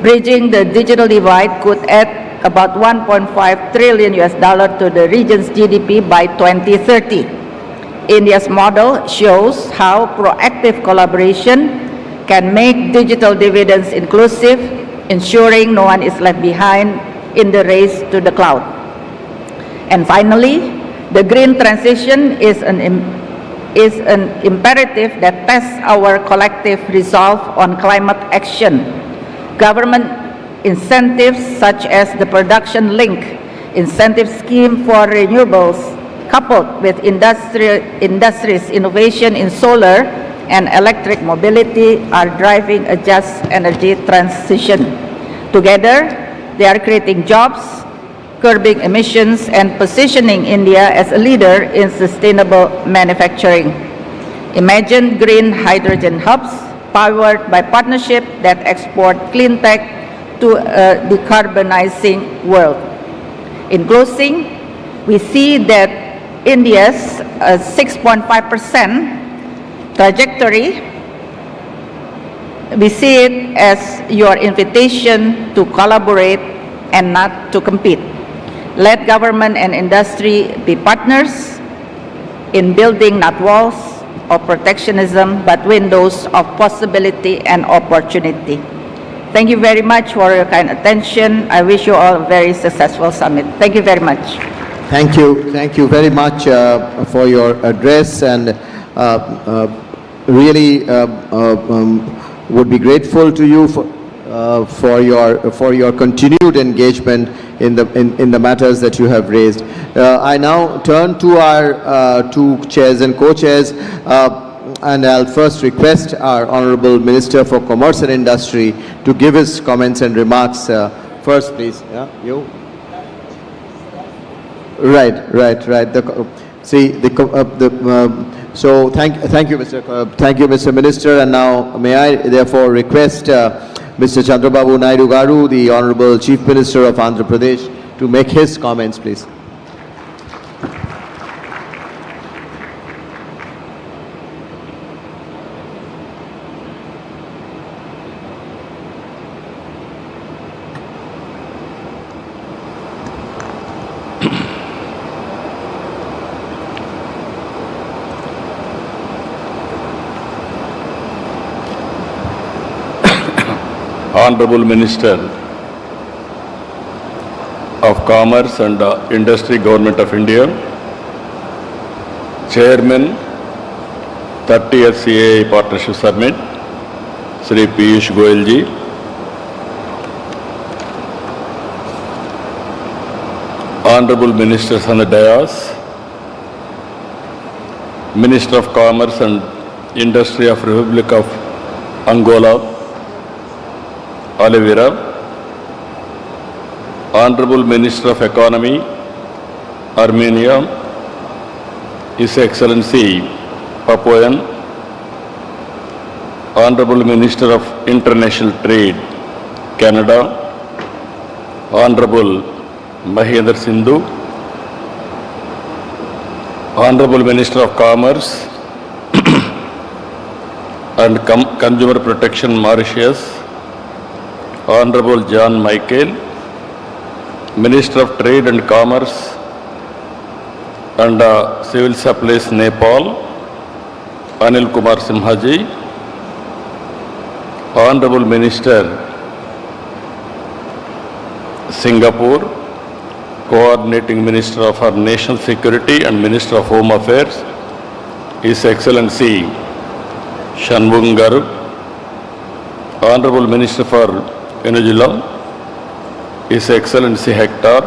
Bridging the digital divide could add about $1.5 trillion to the region's GDP by 2030. India's model shows how proactive collaboration can make digital dividends inclusive, ensuring no one is left behind in the race to the cloud. And finally, the green transition is an imperative that tests our collective resolve on climate action. Government incentives such as the production link incentive scheme for renewables, coupled with industry's innovation in solar and electric mobility, are driving a just energy transition. Together, they are creating jobs, curbing emissions, and positioning India as a leader in sustainable manufacturing. Imagine green hydrogen hubs powered by partnership that export clean tech to a decarbonizing world. In closing, we see that India's 6.5% trajectory, we see it as your invitation to collaborate and not to compete. Let government and industry be partners in building not walls of protectionism, but windows of possibility and opportunity. Thank you very much for your kind attention. I wish you all a very successful summit. Thank you very much. Thank you very much for your address, and really would be grateful to you for your continued engagement in the matters that you have raised. I now turn to our two chairs and co-chairs, and I'll first request our Honorable Minister for Commerce and Industry to give his comments and remarks. First, please. Yeah, you. Right. So thank you, Mr. Minister, and now may I therefore request Mr. Chandrababu Naidu Garu, the Honorable Chief Minister of Andhra Pradesh, to make his comments, please. Honorable Minister of Commerce and Industry, Government of India, Chairman, 30th CII Partnership Summit, Shri Piyush Goyal ji, Honorable Ministers on the dais, Minister of Commerce and Industry of Republic of Angola, Oliveira, Honorable Minister of Economy, Armenia, His Excellency Papuan, Honorable Minister of International Trade, Canada, Honorable Mahendra Sindhu, Honorable Minister of Commerce and Consumer Protection, Mauritius, Honorable John Michael, Minister of Trade and Commerce and Civil Supplies, Nepal, Anil Kumar Simhaji, Honorable Minister, Singapore, Coordinating Minister of our National Security and Minister of Home Affairs, His Excellency Shanmugam Garu, Honorable Minister for Venezuela, His Excellency Hector,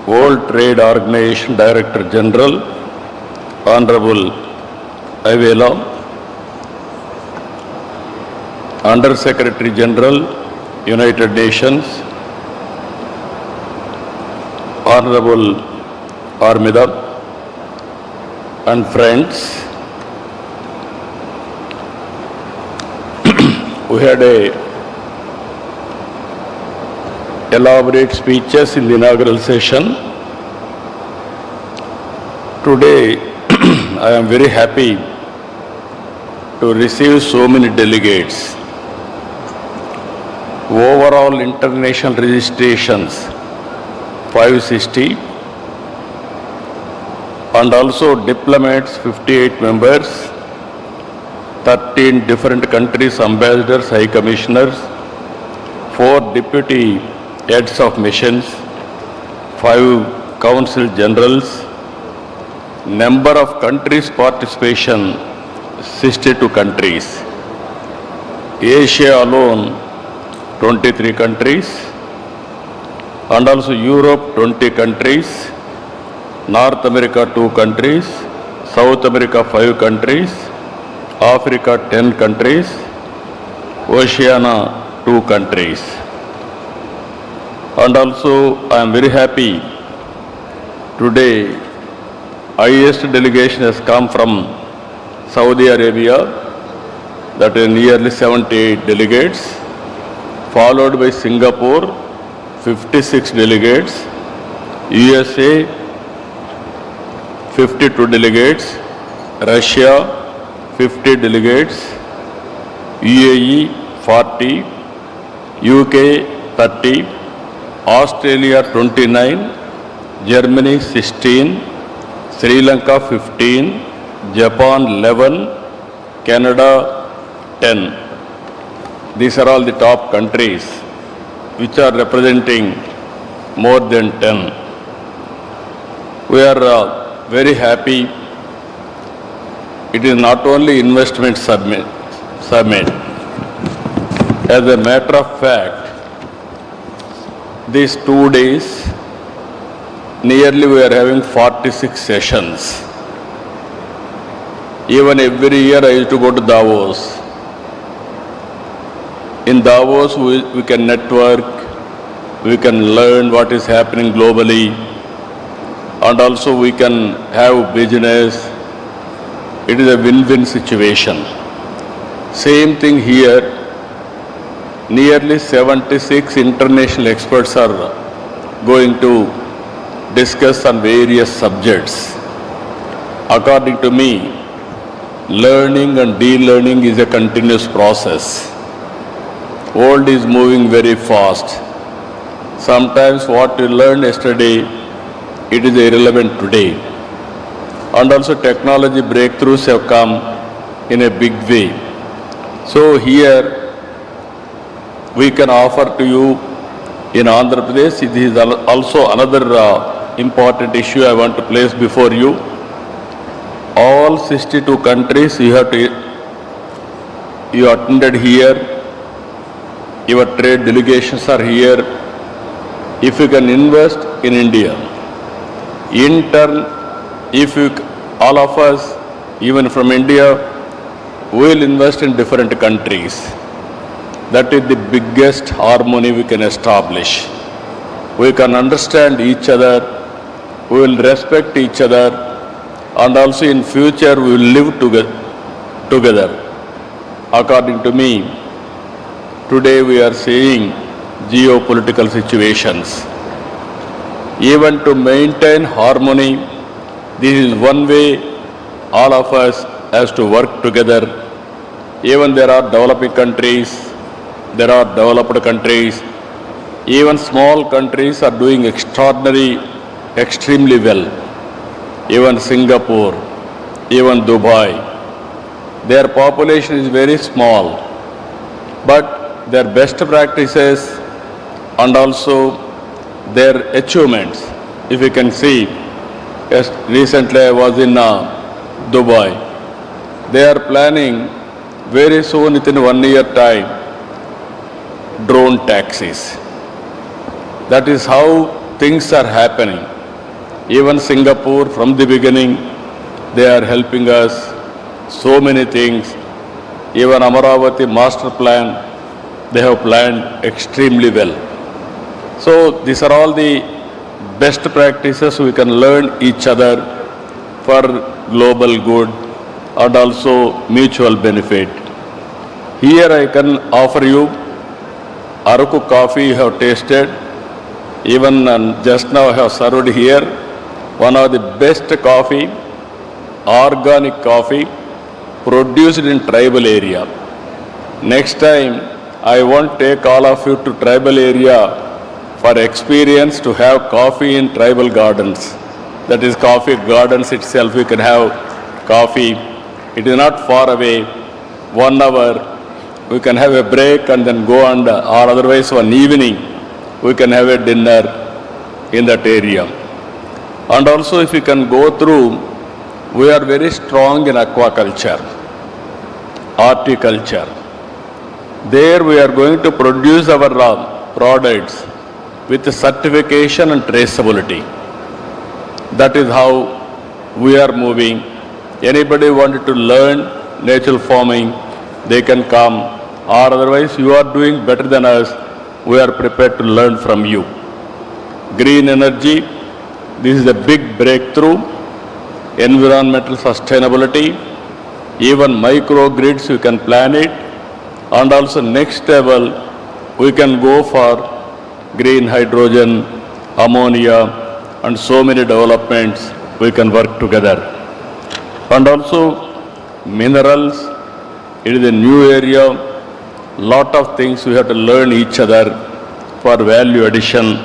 World Trade Organization Director General, Honorable Avela, Under Secretary General, United Nations, Honorable Armida, and friends. We had elaborate speeches in the inaugural session. Today, I am very happy to receive so many delegates. Overall international registrations 560 and also diplomats 58 members, 13 different countries ambassadors, high commissioners, 4 deputy heads of missions, 5 council generals, number of countries participation 62 countries. Asia alone 23 countries and also Europe 20 countries, North America 2 countries, South America 5 countries, Africa 10 countries, Oceania 2 countries. And also I am very happy today highest delegation has come from Saudi Arabia, that is nearly 78 delegates, followed by Singapore 56 delegates, USA 52 delegates, Russia 50 delegates, UAE 40, UK 30, Australia 29, Germany 16, Sri Lanka 15, Japan 11, Canada 10. These are all the top countries which are representing more than 10. We are very happy. It is not only investment summit. As a matter of fact, these 2 days, nearly we are having 46 sessions. Even every year I used to go to Davos. In Davos, we can network, we can learn what is happening globally, and also we can have business. It is a win-win situation. Same thing here. Nearly 76 international experts are going to discuss on various subjects. According to me, learning and de-learning is a continuous process. World is moving very fast. Sometimes what you learned yesterday, it is irrelevant today. And also technology breakthroughs have come in a big way. So here we can offer to you in Andhra Pradesh, this is also another important issue I want to place before you. All 62 countries you attended here. Your trade delegations are here. If you can invest in India, in turn, all of us, even from India, will invest in different countries. That is the biggest harmony we can establish. we can understand each other, we will respect each other, and also in future we will live together. According to me, today we are seeing geopolitical situations. Even to maintain harmony, this is one way all of us has to work together. Even there are developing countries, there are developed countries, even small countries are doing extremely well. Even Singapore, even Dubai, their population is very small, but their best practices and also their achievements, if you can see, yes, recently I was in Dubai. They are planning very soon, within 1 year time, drone taxis. That is how things are happening. Even Singapore, from the beginning, they are helping us so many things. Even Amaravati master plan, they have planned extremely well. So these are all the best practices we can learn each other for global good and also mutual benefit. Here I can offer you Araku coffee you have tasted. Even just now I have served here one of the best coffee, organic coffee produced in tribal area. Next time I want to take all of you to tribal area for experience to have coffee in tribal gardens. That is coffee gardens itself, we can have coffee. It is not far away, 1 hour. We can have a break and then go on, or otherwise one evening we can have a dinner in that area. And also if you can go through, we are very strong in aquaculture, horticulture. There we are going to produce our products with certification and traceability. That is how we are moving. Anybody wanted to learn natural farming, they can come, or otherwise you are doing better than us, we are prepared to learn from you. Green energy, this is a big breakthrough. Environmental sustainability, even microgrids you can plan it, and also next level we can go for green hydrogen, ammonia, and so many developments we can work together. And also minerals, it is a new area, lot of things we have to learn each other for value addition.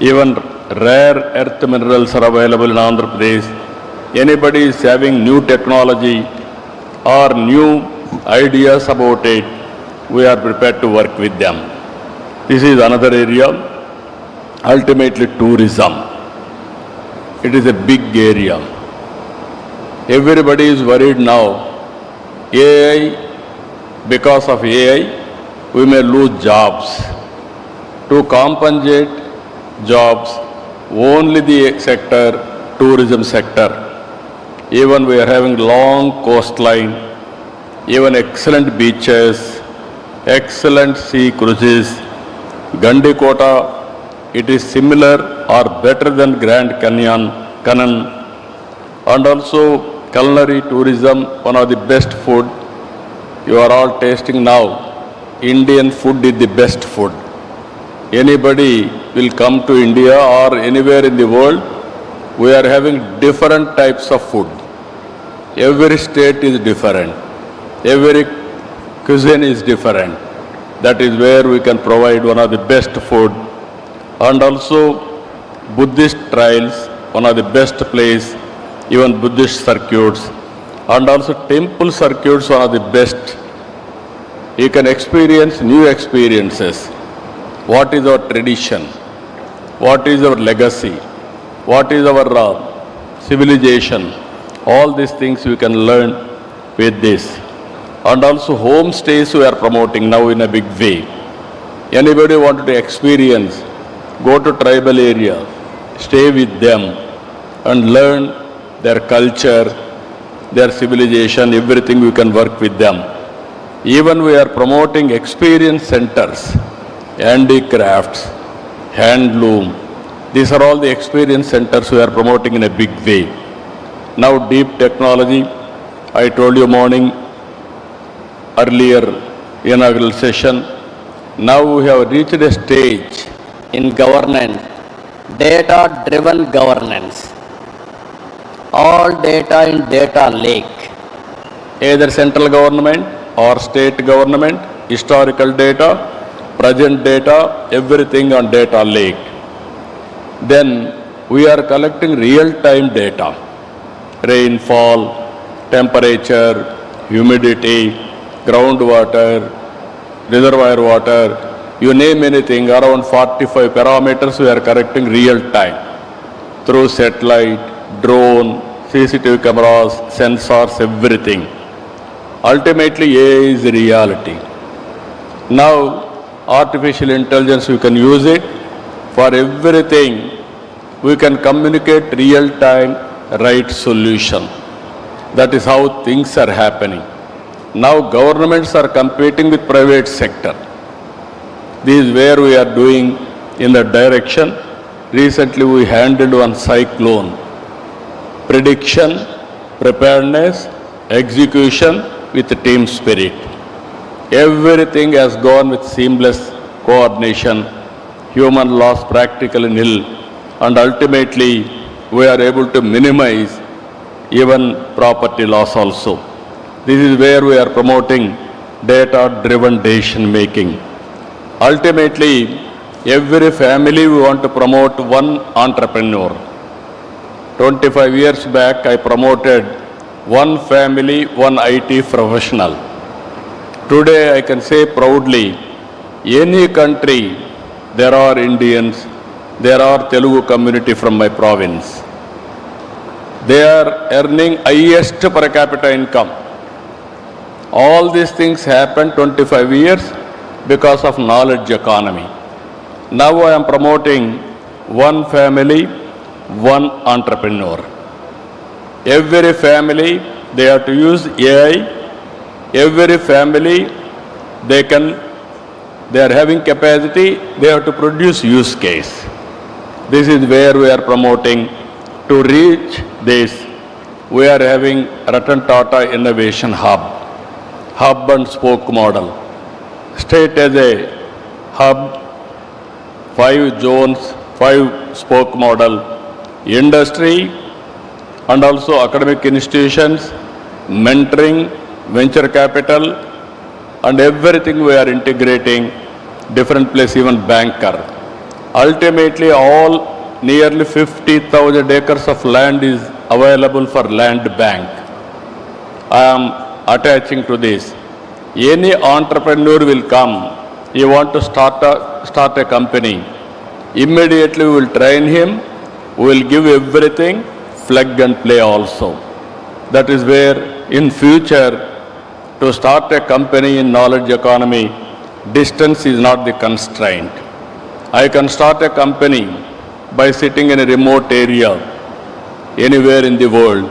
Even rare earth minerals are available in Andhra Pradesh. Anybody is having new technology or new ideas about it, we are prepared to work with them. This is another area. Ultimately tourism. It is a big area. Everybody is worried now. AI, because of AI, we may lose jobs. To compensate jobs, only the sector, tourism sector. Even we are having long coastline, even excellent beaches, excellent sea cruises. Gandikota, it is similar or better than Grand Canyon, and also culinary tourism, one of the best food. You are all tasting now. Indian food is the best food. Anybody will come to India or anywhere in the world, we are having different types of food. Every state is different. Every cuisine is different. That is where we can provide one of the best food. And also Buddhist trails, one of the best place, even Buddhist circuits. And also temple circuits, one of the best. You can experience new experiences. What is our tradition? What is our legacy? What is our civilization? All these things we can learn with this. And also homestays we are promoting now in a big way. Anybody wanted to experience, go to tribal area, stay with them and learn their culture, their civilization, everything we can work with them. Even we are promoting experience centers, handicrafts, handloom, These are all the experience centers we are promoting in a big way. Now deep technology, I told you morning, earlier inaugural session. Now we have reached a stage in governance, data-driven governance. All data in data lake. Either central government or state government, historical data, present data, everything on data lake. Then we are collecting real-time data, rainfall, temperature, humidity, groundwater, reservoir water, you name anything, around 45 parameters we are collecting real-time through satellite, drone, CCTV cameras, sensors, everything. Ultimately, AI is reality. Now, artificial intelligence, we can use it for everything. We can communicate real-time, right solution. That is how things are happening. Now, governments are competing with private sector. This is where we are doing in that direction. Recently, we handled one cyclone. Prediction, preparedness, execution with team spirit. Everything has gone with seamless coordination. Human loss practically nil. And ultimately, we are able to minimize even property loss also. This is where we are promoting data-driven decision making. Ultimately, every family we want to promote one entrepreneur. 25 years back, I promoted one family, one IT professional. Today, I can say proudly, any country, there are Indians, there are Telugu community from my province. They are earning highest per capita income. All these things happened 25 years because of knowledge economy. Now I am promoting one family, one entrepreneur. Every family, they have to use AI. Every family, they are having capacity, they have to produce use case. This is where we are promoting. To reach this, we are having Ratan Tata Innovation Hub. Hub and spoke model. State as a hub, 5 zones, 5 spoke model. Industry and also academic institutions, mentoring, venture capital, and everything we are integrating, different place, even banker. Ultimately, all nearly 50,000 acres of land is available for land bank. I am attaching to this. Any entrepreneur will come, he want to start a company. Immediately we will train him, we will give everything, plug and play also. That is where in future, to start a company in knowledge economy, distance is not the constraint. I can start a company by sitting in a remote area, anywhere in the world.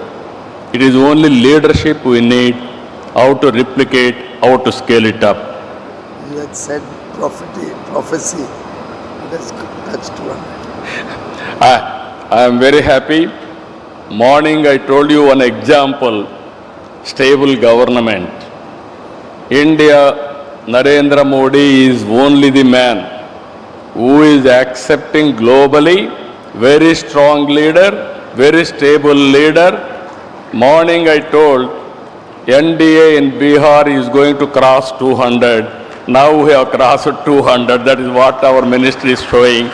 It is only leadership we need, how to replicate, how to scale it up. You had said prophecy. Let's touch to one. I am very happy. Morning I told you one example, stable government. India, Narendra Modi is only the man who is accepting globally, very strong leader, very stable leader. Morning I told NDA in Bihar is going to cross 200. Now we have crossed 200. That is what our ministry is showing.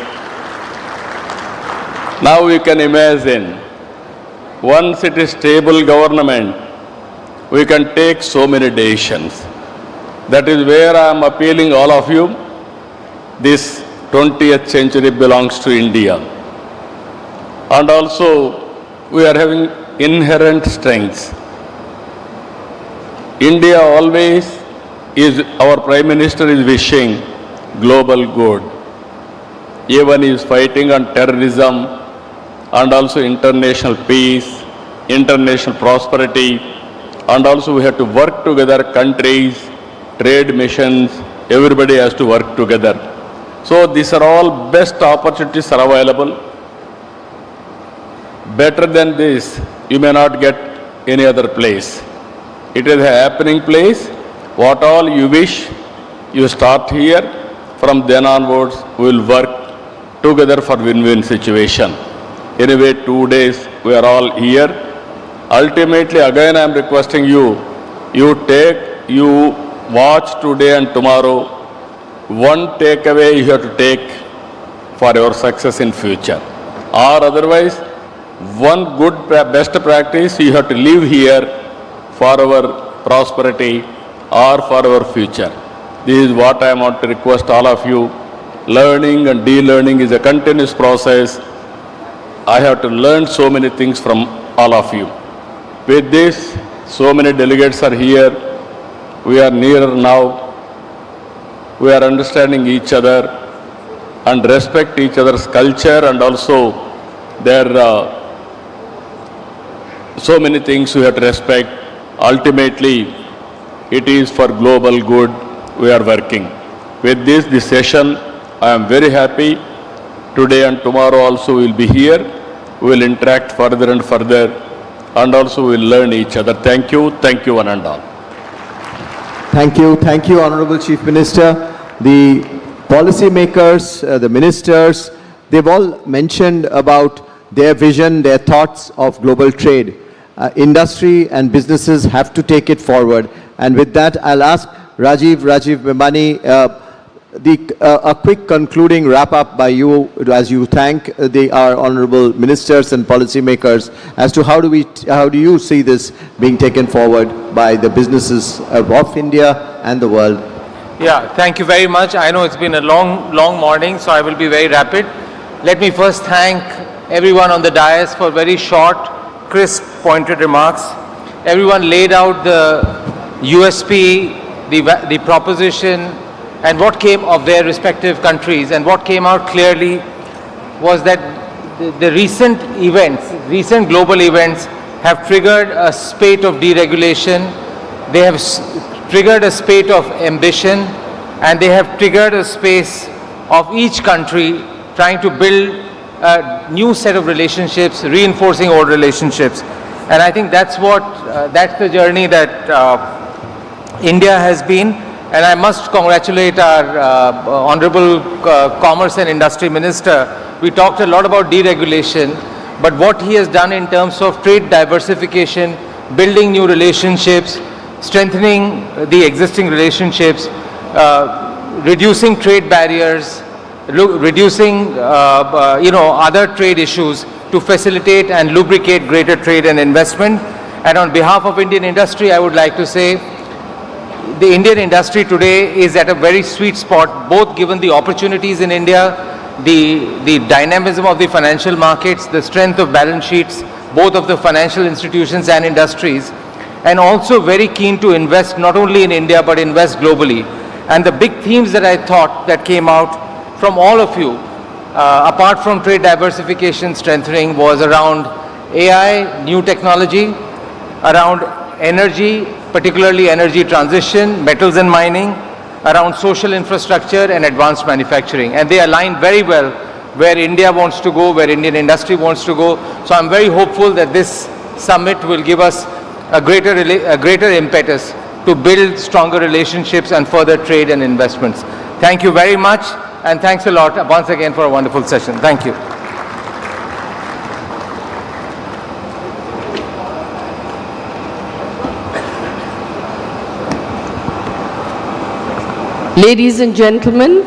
Now you can imagine, once it is stable government, we can take so many decisions. That is where I am appealing all of you. This 20th century belongs to India. And also, we are having inherent strengths. India always is, our Prime Minister is wishing global good. Even he is fighting on terrorism and also international peace, international prosperity, and also we have to work together, countries, trade missions, everybody has to work together. So these are all best opportunities are available. Better than this, you may not get any other place. It is a happening place. What all you wish, you start here. From then onwards, we will work together for win-win situation. Anyway, 2 days, we are all here. Ultimately, again, I am requesting you, you watch today and tomorrow. One takeaway you have to take for your success in future. Or otherwise, one good best practice you have to live here for our prosperity or for our future. This is what I want to request all of you. Learning and de-learning is a continuous process. I have to learn so many things from all of you. With this, so many delegates are here. We are nearer now. We are understanding each other and respect each other's culture, and also their so many things we have to respect. Ultimately, it is for global good we are working. With this session, I am very happy. Today and tomorrow also we will be here. We will interact further and further, and also we will learn each other. Thank you one and all. Thank you, Honorable Chief Minister. The policymakers, the ministers, they've all mentioned about their vision, their thoughts of global trade. Industry and businesses have to take it forward. And with that, I'll ask Rajiv Memani, a quick concluding wrap-up by you as you thank our honorable ministers and policymakers as to how do you see this being taken forward by the businesses of India and the world. Yeah, thank you very much. I know it's been a long morning, so I will be very rapid. Let me first thank everyone on the dais for very short, crisp, pointed remarks. Everyone laid out the USP, the proposition, and what came of their respective countries. And what came out clearly was that the recent global events have triggered a spate of deregulation. They have triggered a spate of ambition, and they have triggered a space of each country trying to build a new set of relationships, reinforcing old relationships. And I think that's the journey that India has been. And I must congratulate our Honorable Commerce and Industry Minister. We talked a lot about deregulation, but what he has done in terms of trade diversification, building new relationships, strengthening the existing relationships, reducing trade barriers, reducing other trade issues to facilitate and lubricate greater trade and investment. And on behalf of Indian industry, I would like to say the Indian industry today is at a very sweet spot, both given the opportunities in India, the dynamism of the financial markets, the strength of balance sheets, both of the financial institutions and industries, and also very keen to invest not only in India but invest globally. And the big themes that I thought that came out from all of you, apart from trade diversification strengthening, was around AI, new technology, around energy, particularly energy transition, metals and mining, around social infrastructure and advanced manufacturing. And they align very well where India wants to go, where Indian industry wants to go. So I'm very hopeful that this summit will give us a greater impetus to build stronger relationships and further trade and investments. Thank you very much, and thanks a lot once again for a wonderful session. Thank you. Ladies and gentlemen,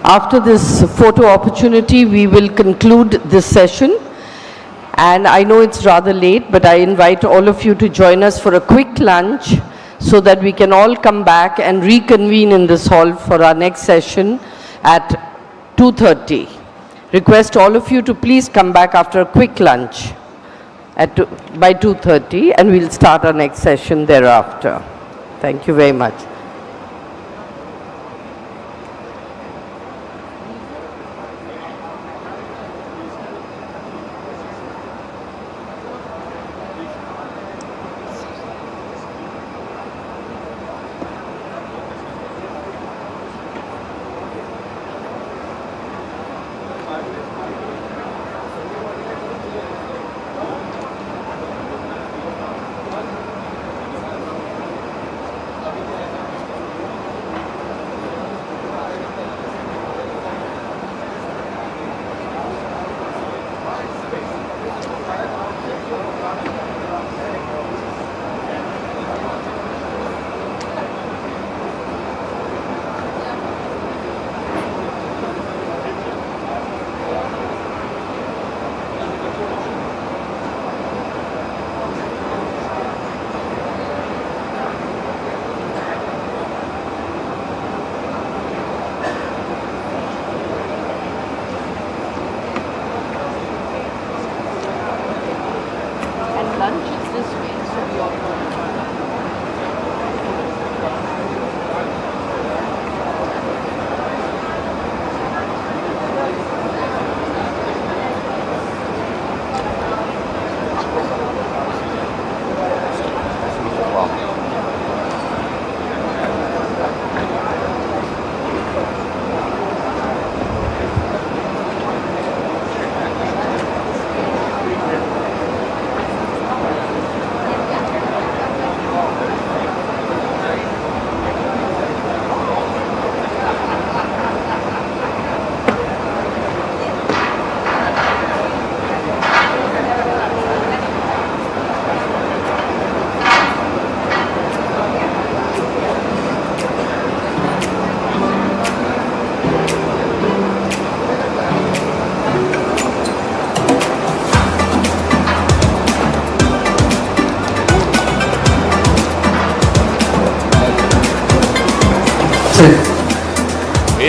after this photo opportunity, we will conclude this session. And I know it's rather late, but I invite all of you to join us for a quick lunch so that we can all come back and reconvene in this hall for our next session at 2:30. Request all of you to please come back after a quick lunch by 2:30, and we'll start our next session thereafter. Thank you very much.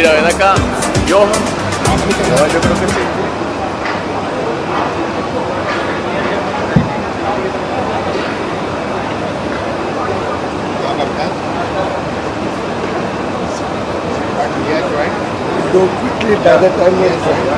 Mira, ven acá. Johan. No, yo creo que sí. Go quickly, by the time we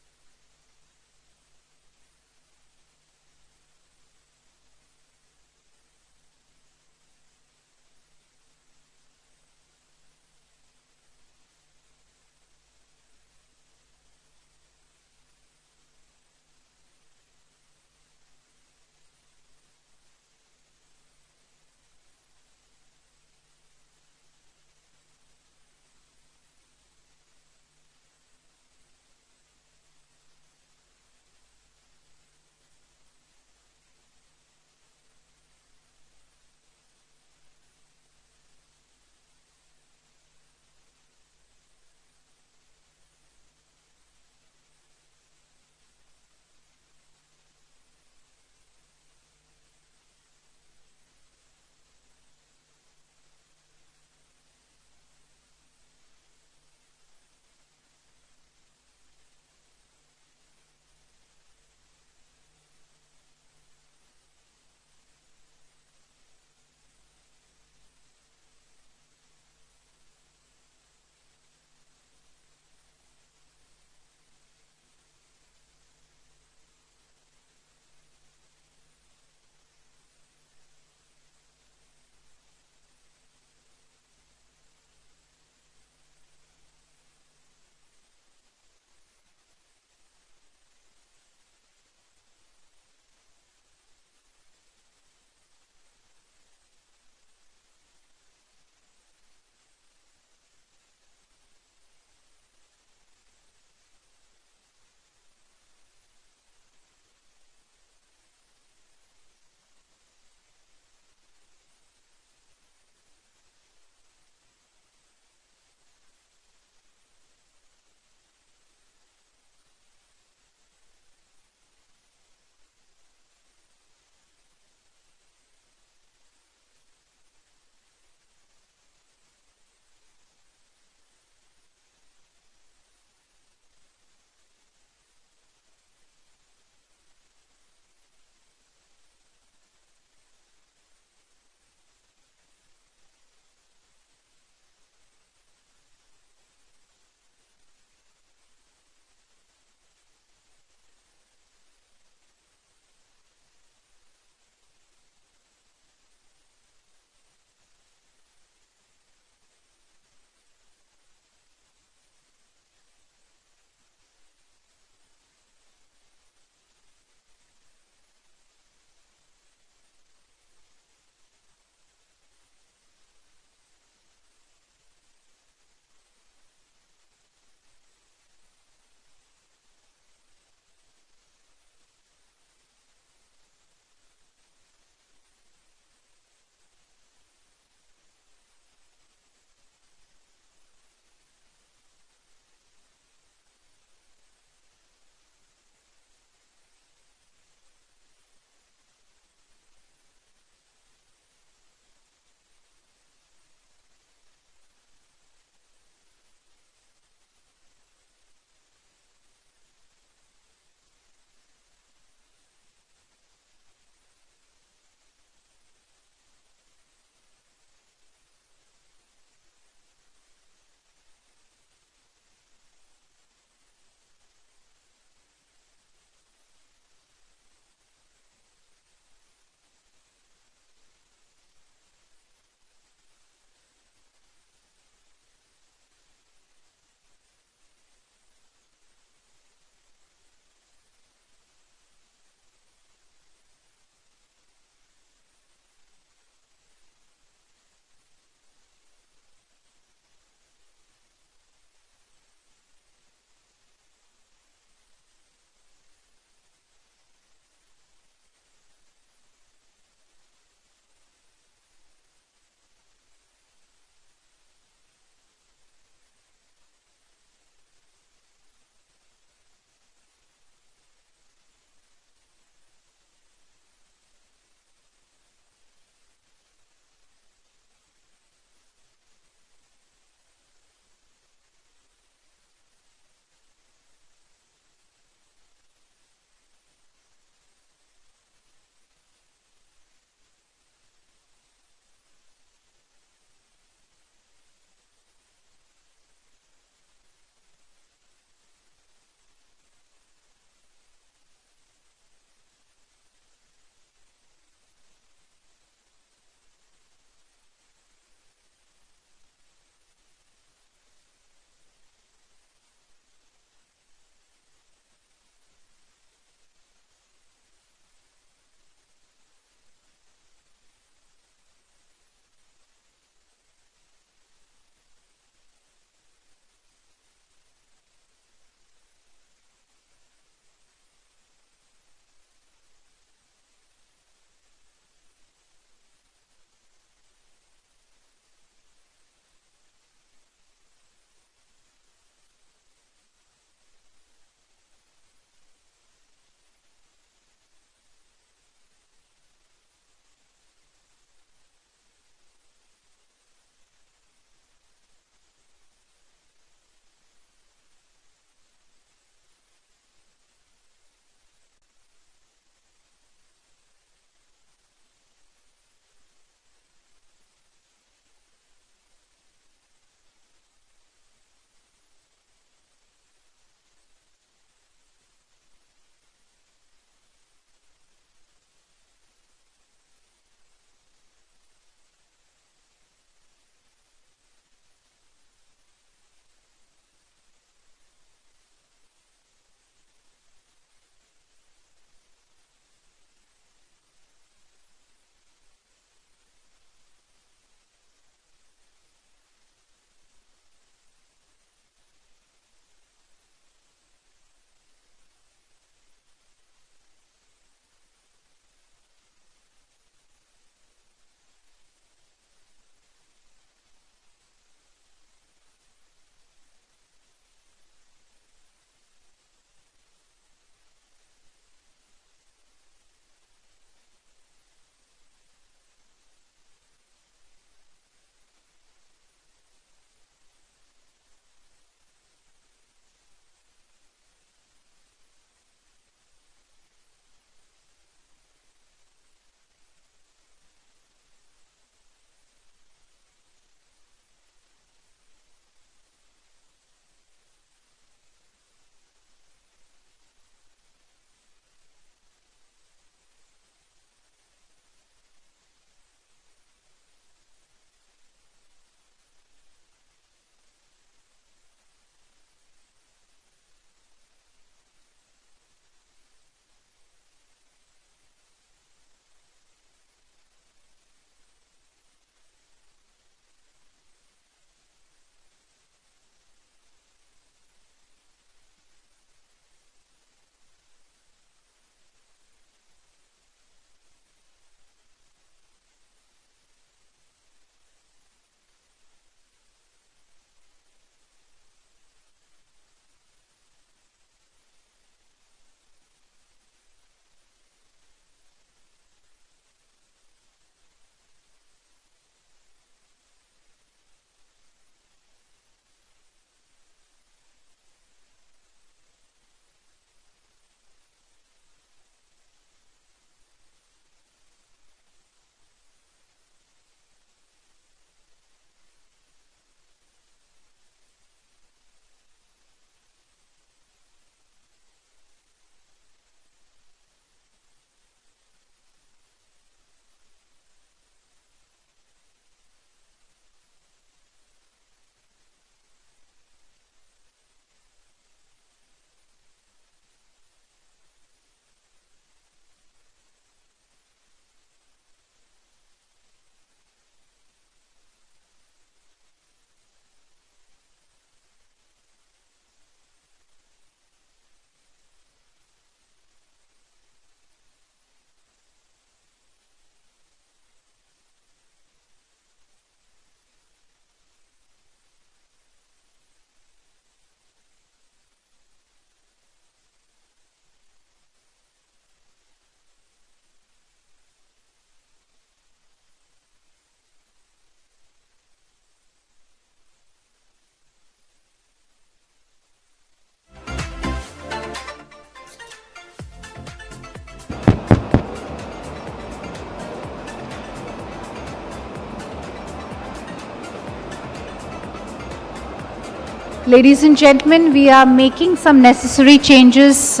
Ladies and gentlemen, we are making some necessary changes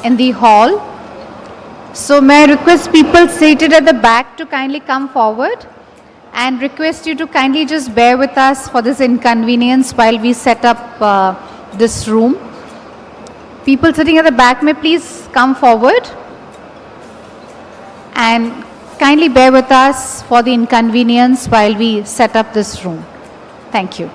in the hall. So may I request people seated at the back to kindly come forward and request you to kindly just bear with us for this inconvenience while we set up this room. People sitting at the back may please come forward and kindly bear with us for the inconvenience while we set up this room. Thank you.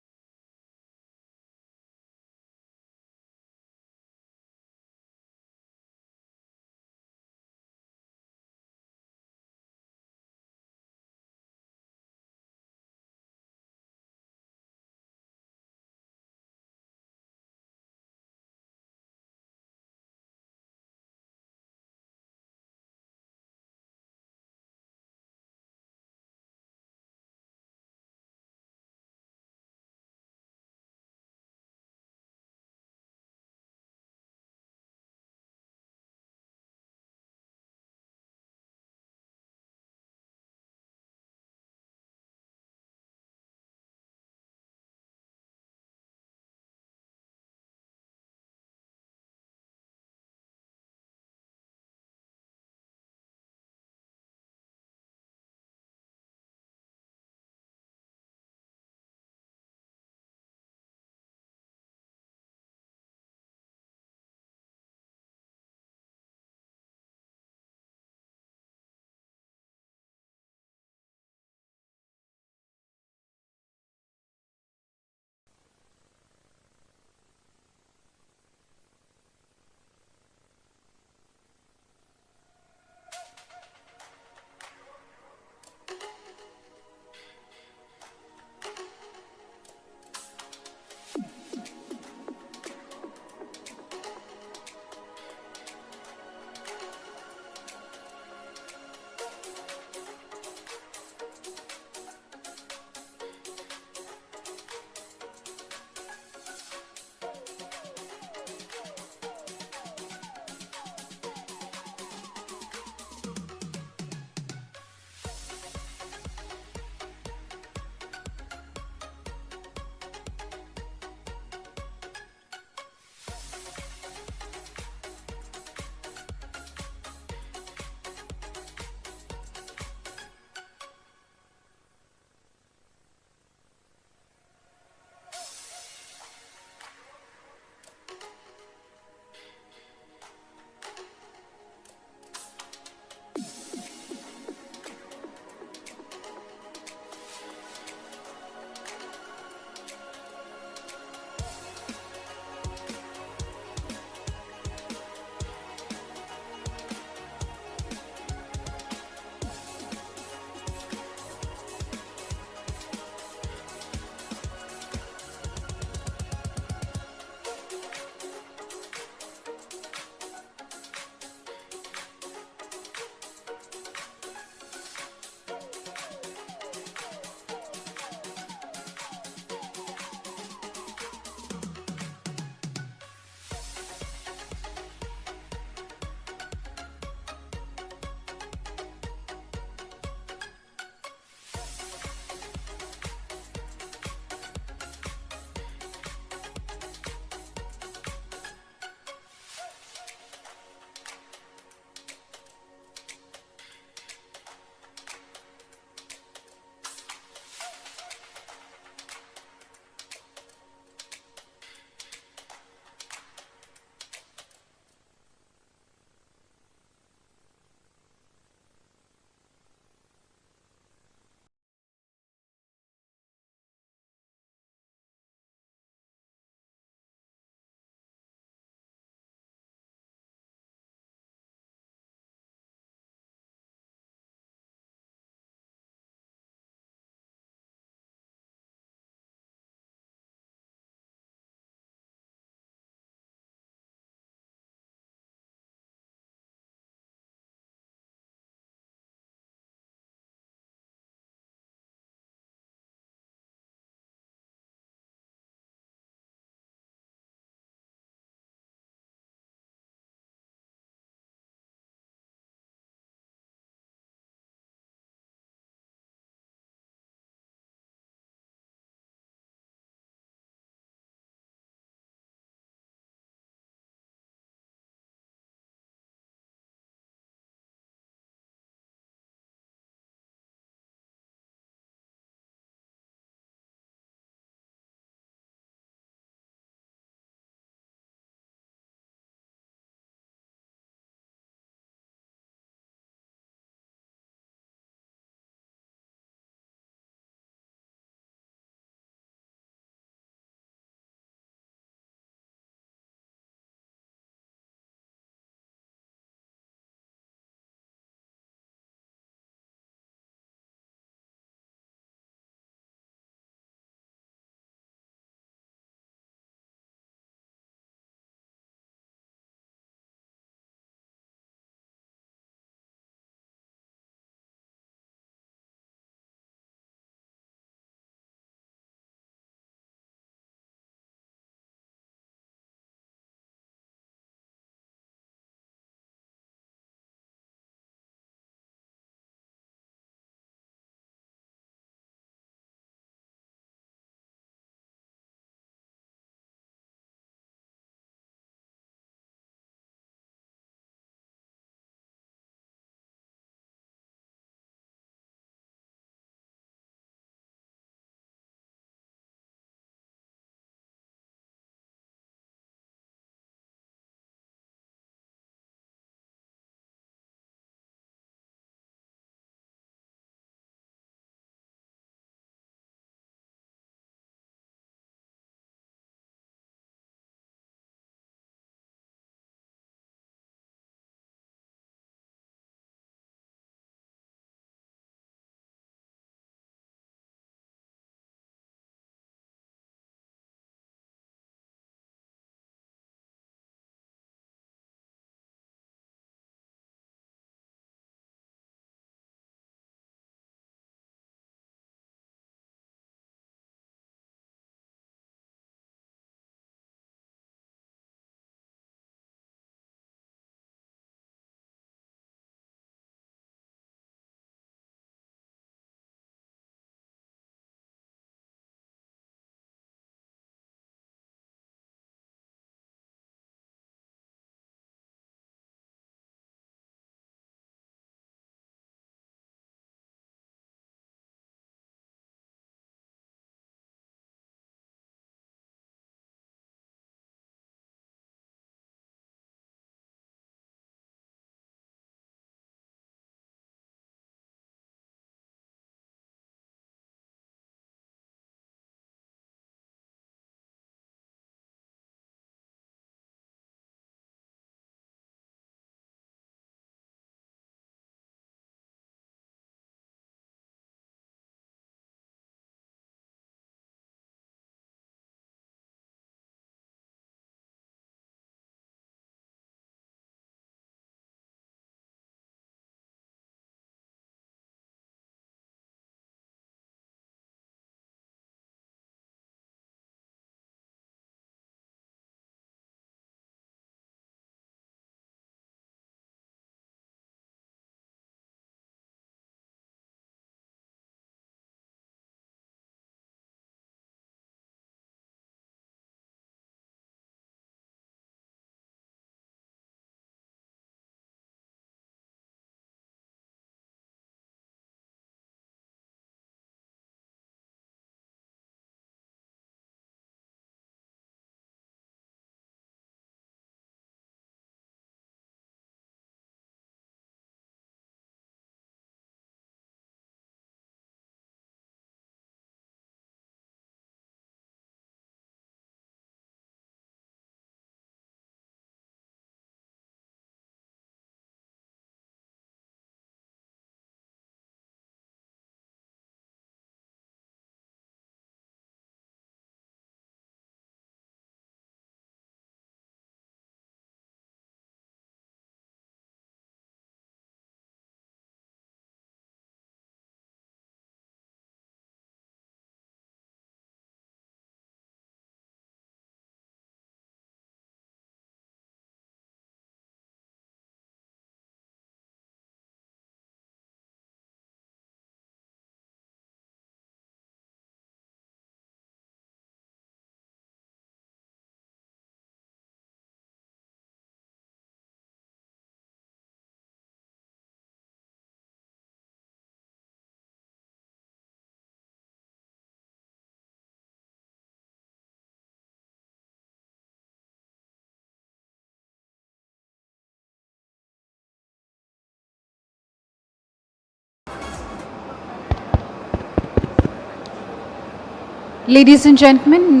Ladies and gentlemen,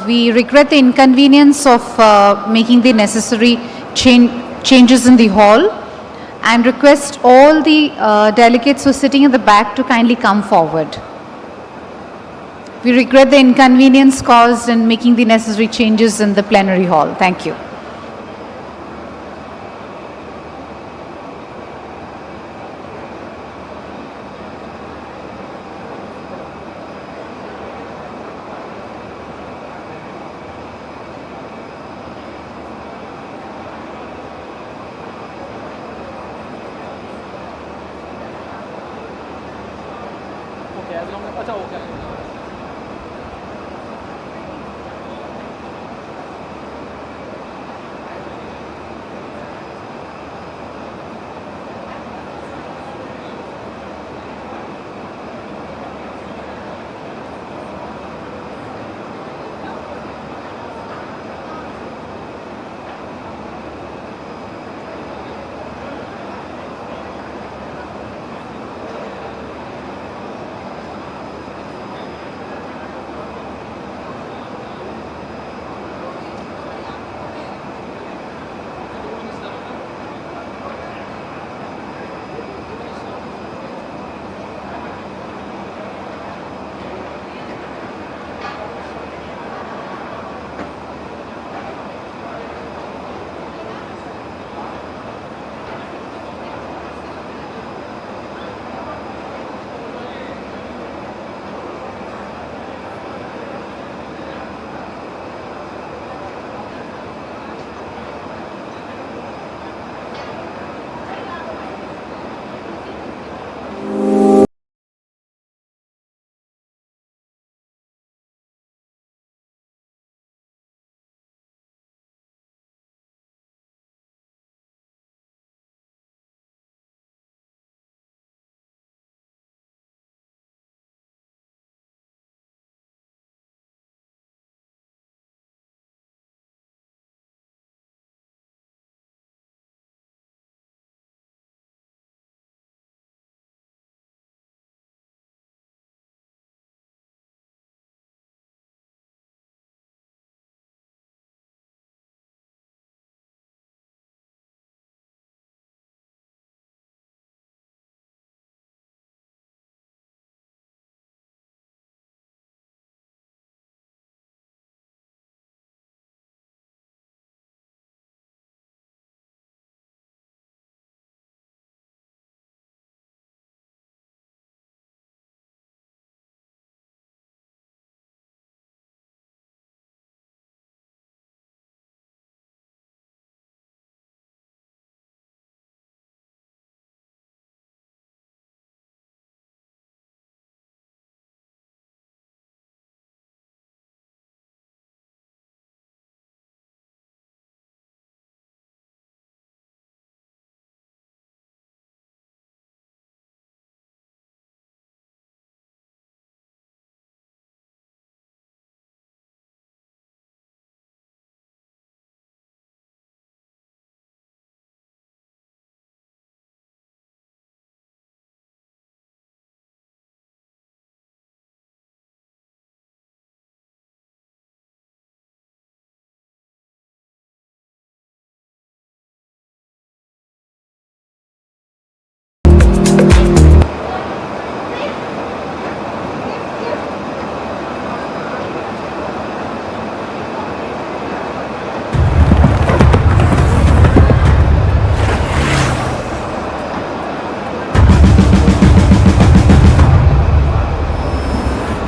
we regret the inconvenience of making the necessary changes in the hall and request all the delegates who are sitting in the back to kindly come forward. We regret the inconvenience caused in making the necessary changes in the plenary hall. Thank you.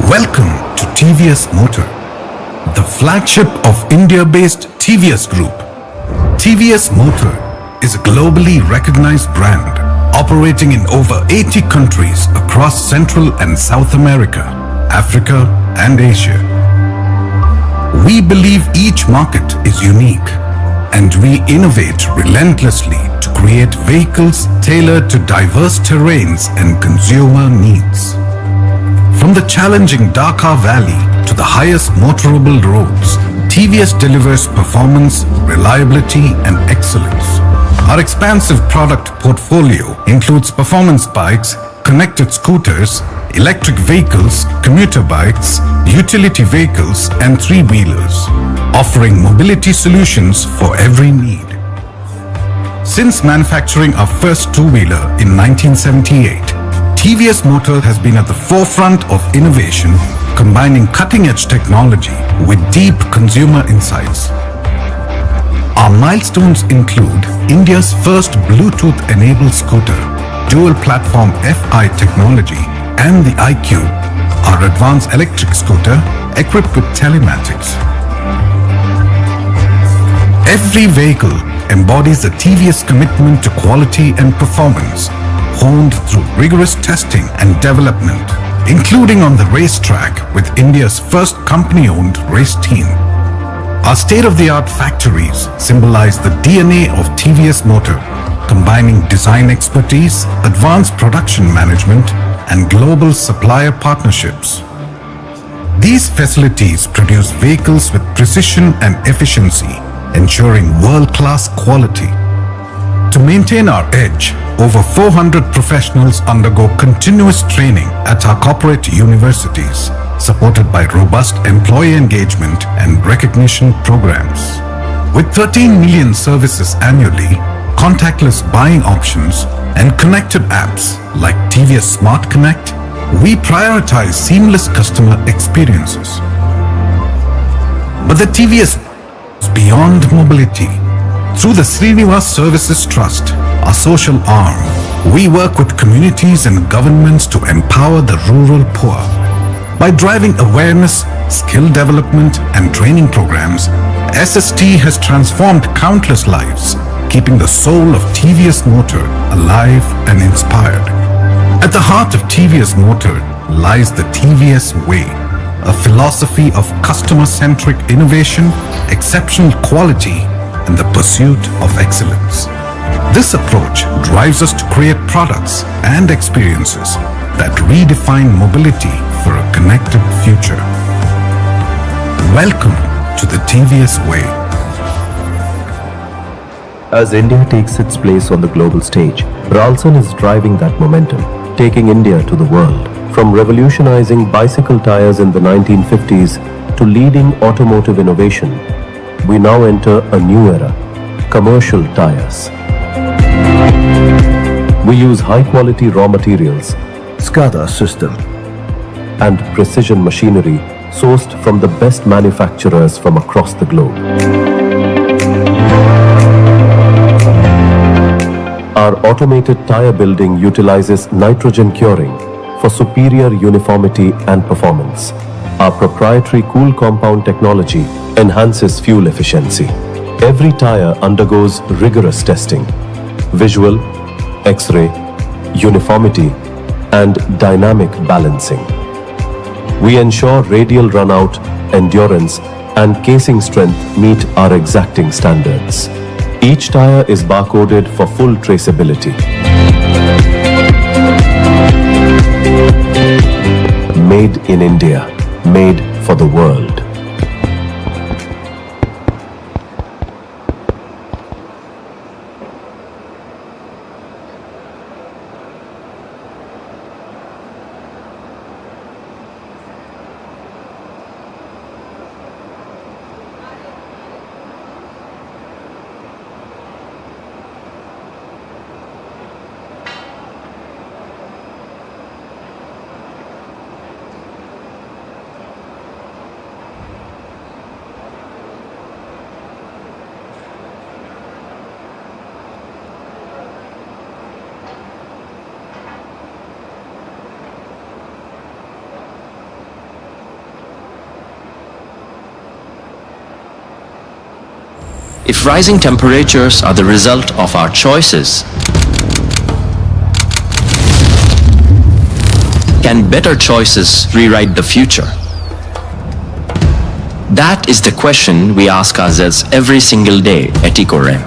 Welcome to TVS Motor, the flagship of India-based TVS Group. TVS Motor is a globally recognized brand operating in over 80 countries across Central and South America, Africa, and Asia. We believe each market is unique, and we innovate relentlessly to create vehicles tailored to diverse terrains and consumer needs. From the challenging Dhaka Valley to the highest motorable roads, TVS delivers performance, reliability, and excellence. Our expansive product portfolio includes performance bikes, connected scooters, electric vehicles, commuter bikes, utility vehicles and three-wheelers, offering mobility solutions for every need. Since manufacturing our first two-wheeler in 1978, TVS Motor has been at the forefront of innovation, combining cutting-edge technology with deep consumer insights. Our milestones include India's first Bluetooth-enabled scooter, dual-platform FI technology, and the iQube, our advanced electric scooter equipped with telematics. Every vehicle embodies the TVS commitment to quality and performance, honed through rigorous testing and development, including on the racetrack with India's first company-owned race team. Our state-of-the-art factories symbolize the DNA of TVS Motor, combining design expertise, advanced production management, and global supplier partnerships. These facilities produce vehicles with precision and efficiency, ensuring world-class quality. To maintain our edge, over 400 professionals undergo continuous training at our corporate universities, supported by robust employee engagement and recognition programs. With 13 million services annually, contactless buying options, and connected apps like TVS Smart Connect, we prioritize seamless customer experiences. But the TVS is beyond mobility. Through the Srinivas Services Trust, our social arm, we work with communities and governments to empower the rural poor. By driving awareness, skill development, and training programs, SST has transformed countless lives, keeping the soul of TVS Motor alive and inspired. At the heart of TVS Motor lies the TVS Way, a philosophy of customer-centric innovation, exceptional quality, and the pursuit of excellence. This approach drives us to create products and experiences that redefine mobility for a connected future. Welcome to the TVS Way. As India takes its place on the global stage, Ralston is driving that momentum, taking India to the world. From revolutionizing bicycle tires in the 1950s to leading automotive innovation, we now enter a new era, commercial tires. We use high-quality raw materials, SCADA system, and precision machinery sourced from the best manufacturers from across the globe. Our automated tire building utilizes nitrogen curing for superior uniformity and performance. Our proprietary cool compound technology enhances fuel efficiency. Every tire undergoes rigorous testing, visual, X-ray, uniformity, and dynamic balancing. We ensure radial runout, endurance, and casing strength meet our exacting standards. Each tire is barcoded for full traceability. Made in India, made for the world. If rising temperatures are the result of our choices, can better choices rewrite the future? That is the question we ask ourselves every single day at EcoRem.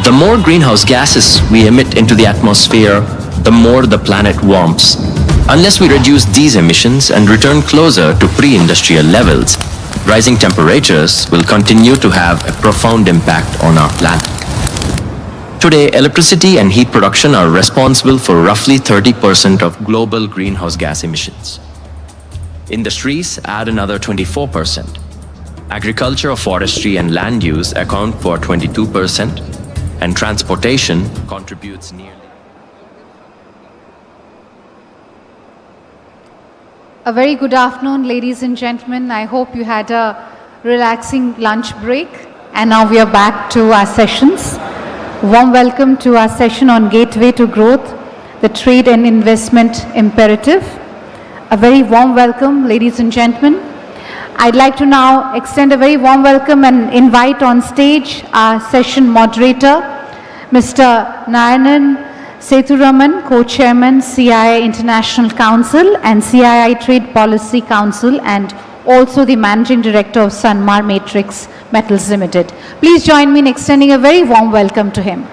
The more greenhouse gases we emit into the atmosphere, the more the planet warms. Unless we reduce these emissions and return closer to pre-industrial levels, rising temperatures will continue to have a profound impact on our planet. Today, electricity and heat production are responsible for roughly 30% of global greenhouse gas emissions. Industries add another 24%. Agriculture, forestry, and land use account for 22%, and transportation contributes nearly. A very good afternoon, ladies and gentlemen. I hope you had a relaxing lunch break, and now we are back to our sessions. Warm welcome to our session on Gateway to Growth, the Trade and Investment Imperative. A very warm welcome, ladies and gentlemen. I'd like to now extend a very warm welcome and invite on stage our session moderator, Mr. Narayanan Sethuraman, Co-Chairman, CII International Council and CII Trade Policy Council, and also the Managing Director of Sanmar Matrix Metals Limited. Please join me in extending a very warm welcome to him.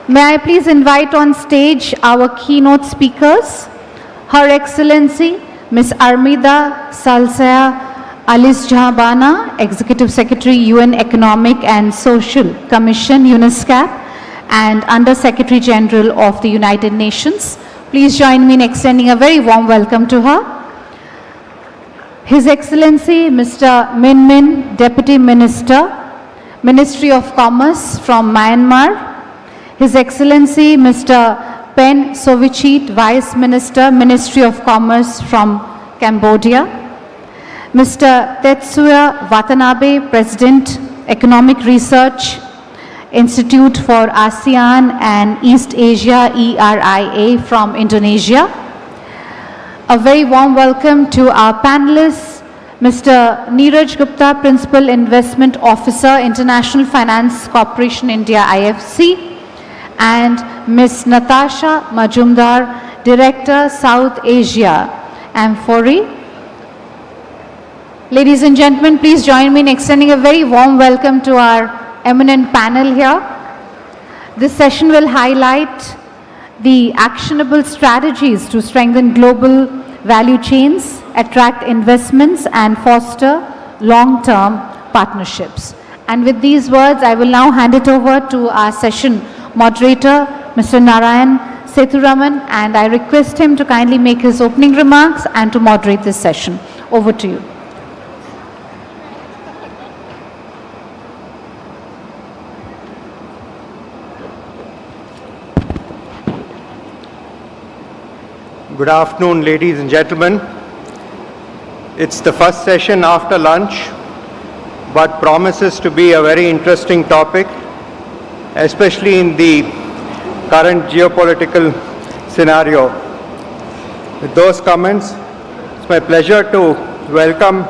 May I please invite on stage our keynote speakers, Her Excellency Ms. Armida Salsaya Alisjahabana, Executive Secretary, UN Economic and Social Commission, UNESCAP, and Under Secretary General of the United Nations. Please join me in extending a very warm welcome to her. His Excellency Mr. Min Min, Deputy Minister, Ministry of Commerce from Myanmar. His Excellency Mr. Pen Sovichit, Vice Minister, Ministry of Commerce from Cambodia. Mr. Tetsuya Watanabe, President, Economic Research Institute for ASEAN and East Asia, ERIA, from Indonesia. A very warm welcome to our panelists, Mr. Neeraj Gupta, Principal Investment Officer, International Finance Corporation India, IFC, and Ms. Natasha Majumdar, Director, South Asia, Amphori. Ladies and gentlemen, please join me in extending a very warm welcome to our eminent panel here. This session will highlight the actionable strategies to strengthen global value chains, attract investments, and foster long-term partnerships. And with these words, I will now hand it over to our session moderator, Mr. Narayan Sethuraman, and I request him to kindly make his opening remarks and to moderate this session. Over to you. Good afternoon, ladies and gentlemen. It's the first session after lunch, but promises to be a very interesting topic, especially in the current geopolitical scenario. With those comments, it's my pleasure to welcome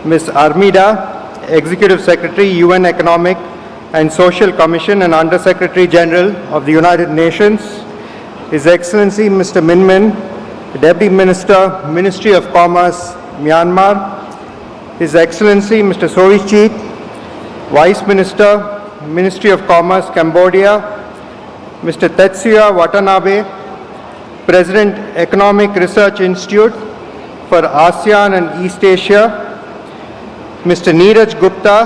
Ms. Armida, Executive Secretary, UN Economic and Social Commission and Under Secretary General of the United Nations, His Excellency Mr. Min Min, Deputy Minister, Ministry of Commerce, Myanmar, His Excellency Mr. Sovichit, Vice Minister, Ministry of Commerce, Cambodia, Mr. Tetsuya Watanabe, President, Economic Research Institute for ASEAN and East Asia, Mr. Neeraj Gupta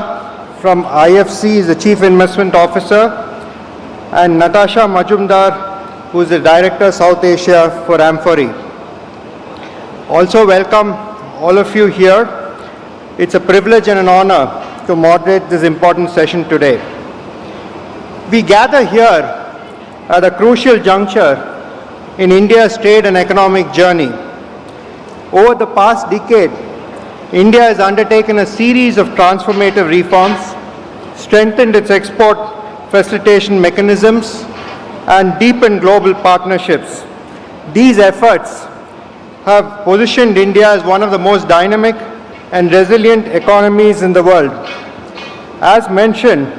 from IFC is the Chief Investment Officer, and Natasha Majumdar, who is the Director, South Asia for Amphori. Also welcome all of you here. It's a privilege and an honor to moderate this important session today. We gather here at a crucial juncture in India's trade and economic journey. Over the past decade, India has undertaken a series of transformative reforms, strengthened its export facilitation mechanisms, and deepened global partnerships. These efforts have positioned India as one of the most dynamic and resilient economies in the world. As mentioned,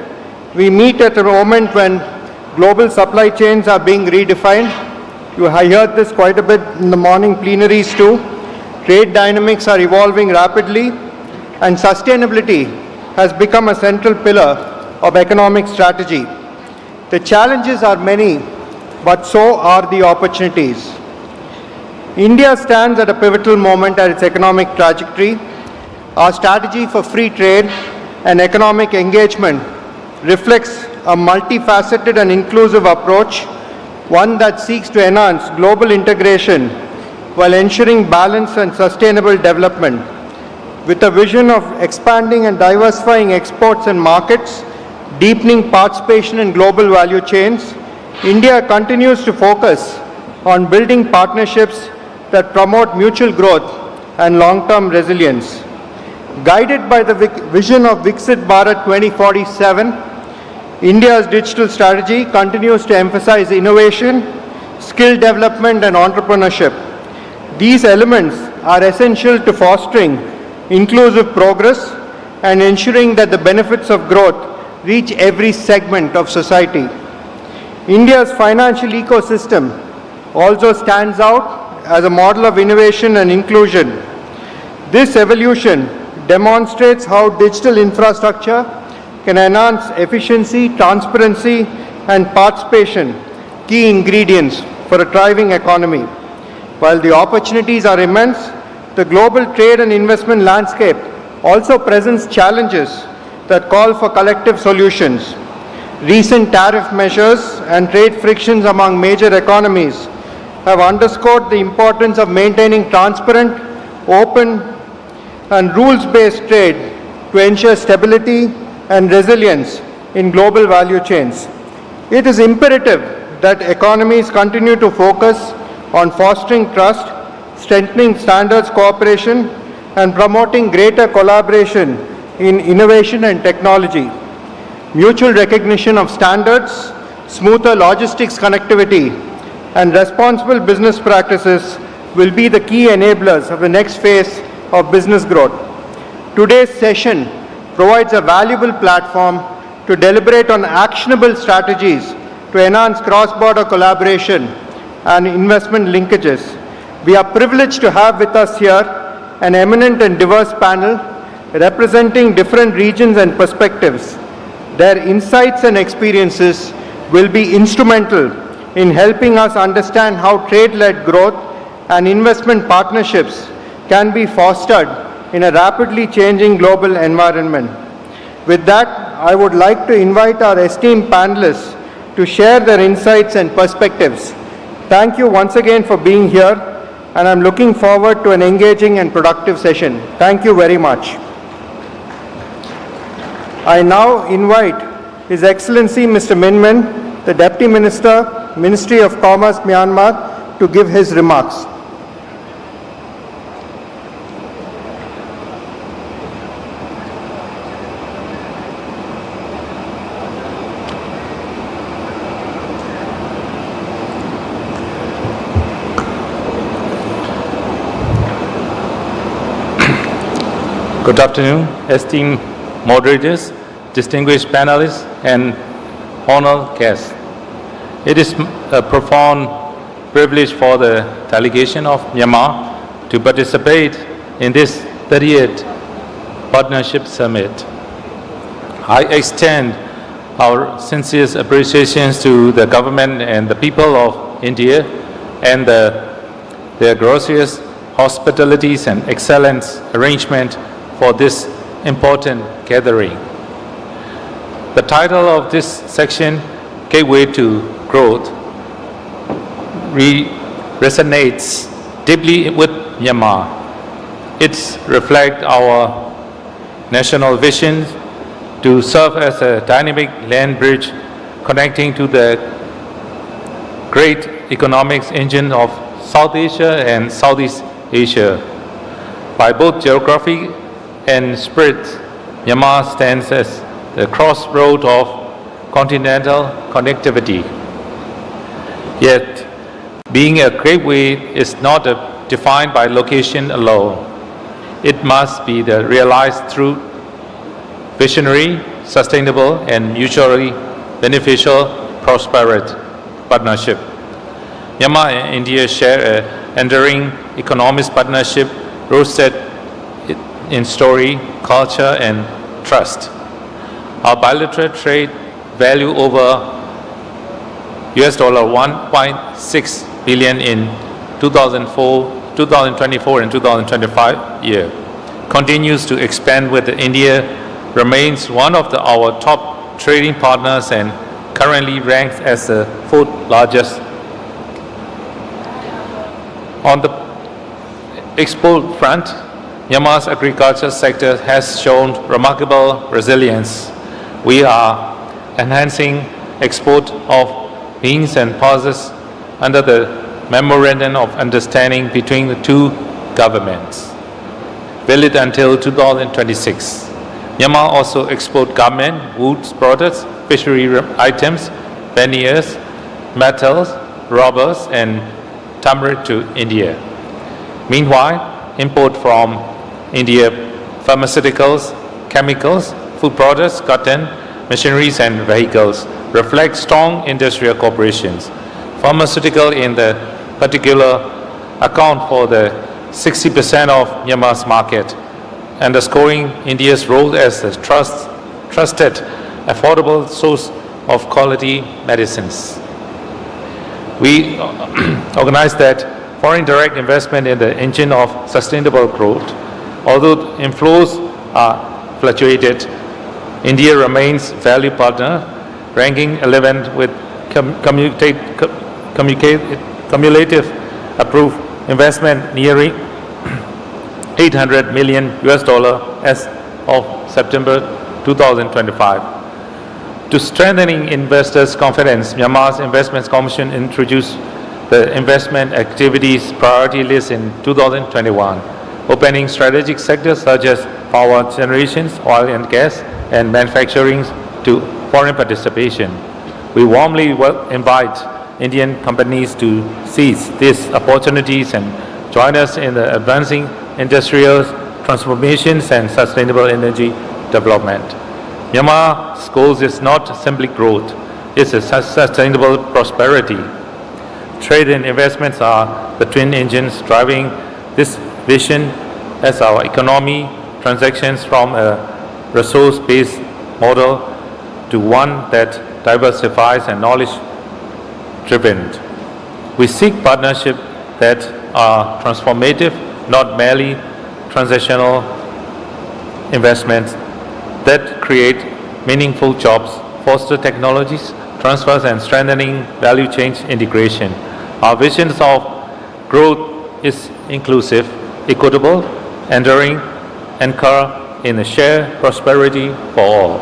we meet at a moment when global supply chains are being redefined. You have heard this quite a bit in the morning plenaries too. Trade dynamics are evolving rapidly, and sustainability has become a central pillar of economic strategy. The challenges are many, but so are the opportunities. India stands at a pivotal moment at its economic trajectory. Our strategy for free trade and economic engagement reflects a multifaceted and inclusive approach, one that seeks to enhance global integration while ensuring balanced and sustainable development. With a vision of expanding and diversifying exports and markets, deepening participation in global value chains, India continues to focus on building partnerships that promote mutual growth and long-term resilience. Guided by the vision of Viksit Bharat 2047, India's digital strategy continues to emphasize innovation, skill development and entrepreneurship. These elements are essential to fostering inclusive progress and ensuring that the benefits of growth reach every segment of society. India's financial ecosystem also stands out as a model of innovation and inclusion. This evolution demonstrates how digital infrastructure can enhance efficiency, transparency, and participation, key ingredients for a thriving economy. While the opportunities are immense, the global trade and investment landscape also presents challenges that call for collective solutions. Recent tariff measures and trade frictions among major economies have underscored the importance of maintaining transparent, open, and rules-based trade to ensure stability and resilience in global value chains. It is imperative that economies continue to focus on fostering trust, strengthening standards cooperation, and promoting greater collaboration in innovation and technology. Mutual recognition of standards, smoother logistics connectivity, and responsible business practices will be the key enablers of the next phase of business growth. Today's session provides a valuable platform to deliberate on actionable strategies to enhance cross-border collaboration and investment linkages. We are privileged to have with us here an eminent and diverse panel representing different regions and perspectives. Their insights and experiences will be instrumental in helping us understand how trade-led growth and investment partnerships can be fostered in a rapidly changing global environment. With that, I would like to invite our esteemed panelists to share their insights and perspectives. Thank you once again for being here, and I'm looking forward to an engaging and productive session. Thank you very much. I now invite His Excellency Mr. Min Min, the Deputy Minister, Ministry of Commerce, Myanmar, to give his remarks. Good afternoon, esteemed moderators, distinguished panelists, and honored guests. It is a profound privilege for the delegation of Myanmar to participate in this 30th Partnership Summit. I extend our sincerest appreciations to the government and the people of India and their gracious hospitalities and excellent arrangement for this important gathering. The title of this section, Gateway to Growth, resonates deeply with Myanmar. It reflects our national vision to serve as a dynamic land bridge connecting to the great economic engine of South Asia and Southeast Asia. By both geography and spirit, Myanmar stands as the crossroad of continental connectivity. Yet, being a gateway is not defined by location alone. It must be realized through visionary, sustainable, and mutually beneficial prosperous partnership. Myanmar and India share an enduring economic partnership rooted in story, culture, and trust. Our bilateral trade value over $1.6 billion in 2024 and 2025 year continues to expand, with India remains one of our top trading partners and currently ranks as the fourth largest. On the export front, Myanmar's agriculture sector has shown remarkable resilience. We are enhancing export of beans and pulses under the Memorandum of Understanding between the two governments, valid until 2026. Myanmar also export garment, wood products, fishery items, veneers, metals, rubbers, and turmeric to India. Meanwhile, import from India pharmaceuticals, chemicals, food products, cotton, machineries, and vehicles reflect strong industrial cooperations. Pharmaceutical in the particular account for the 60% of Myanmar's market, underscoring India's role as a trusted, affordable source of quality medicines. We organize that foreign direct investment in the engine of sustainable growth. Although inflows are fluctuated, India remains valued partner, ranking 11th with cumulative approved investment nearing $800 million as of September 2025. To strengthening investors' confidence, Myanmar's Investments Commission introduced the investment activities priority list in 2021, opening strategic sectors such as power generations, oil and gas, and manufacturing to foreign participation. We warmly invite Indian companies to seize these opportunities and join us in the advancing industrial transformations and sustainable energy development. Myanmar's goal is not simply growth, it's a sustainable prosperity. Trade and investments are the twin engines driving this vision as our economy transactions from a resource-based model to one that diversifies and knowledge-driven. We seek partnerships that are transformative, not merely transactional investments that create meaningful jobs, foster technologies, transfers, and strengthening value chain integration. Our visions of growth is inclusive, equitable, enduring, anchored in a shared prosperity for all.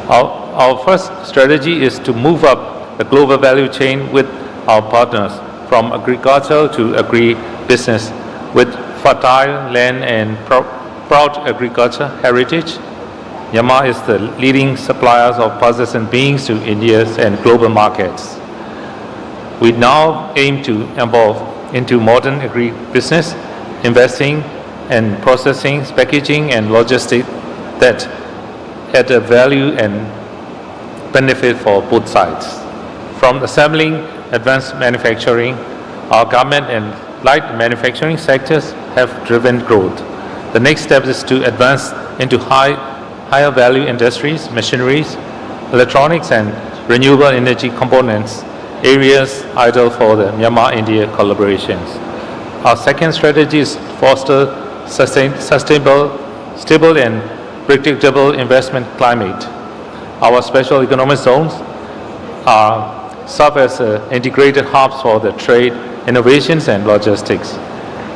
Our first strategy is to move up the global value chain with our partners, from agriculture to agri-business, with fertile land and proud agriculture heritage. Myanmar is the leading suppliers of pulses and beans to India's and global markets. We now aim to evolve into modern agri-business, investing in processing, packaging, and logistics that add a value and benefit for both sides. From assembling advanced manufacturing, our garment and light manufacturing sectors have driven growth. The next step is to advance into higher value industries, machineries, electronics, and renewable energy components, areas ideal for the Myanmar-India collaborations. Our second strategy is to foster stable and predictable investment climate. Our special economic zones serve as integrated hubs for the trade, innovations, and logistics.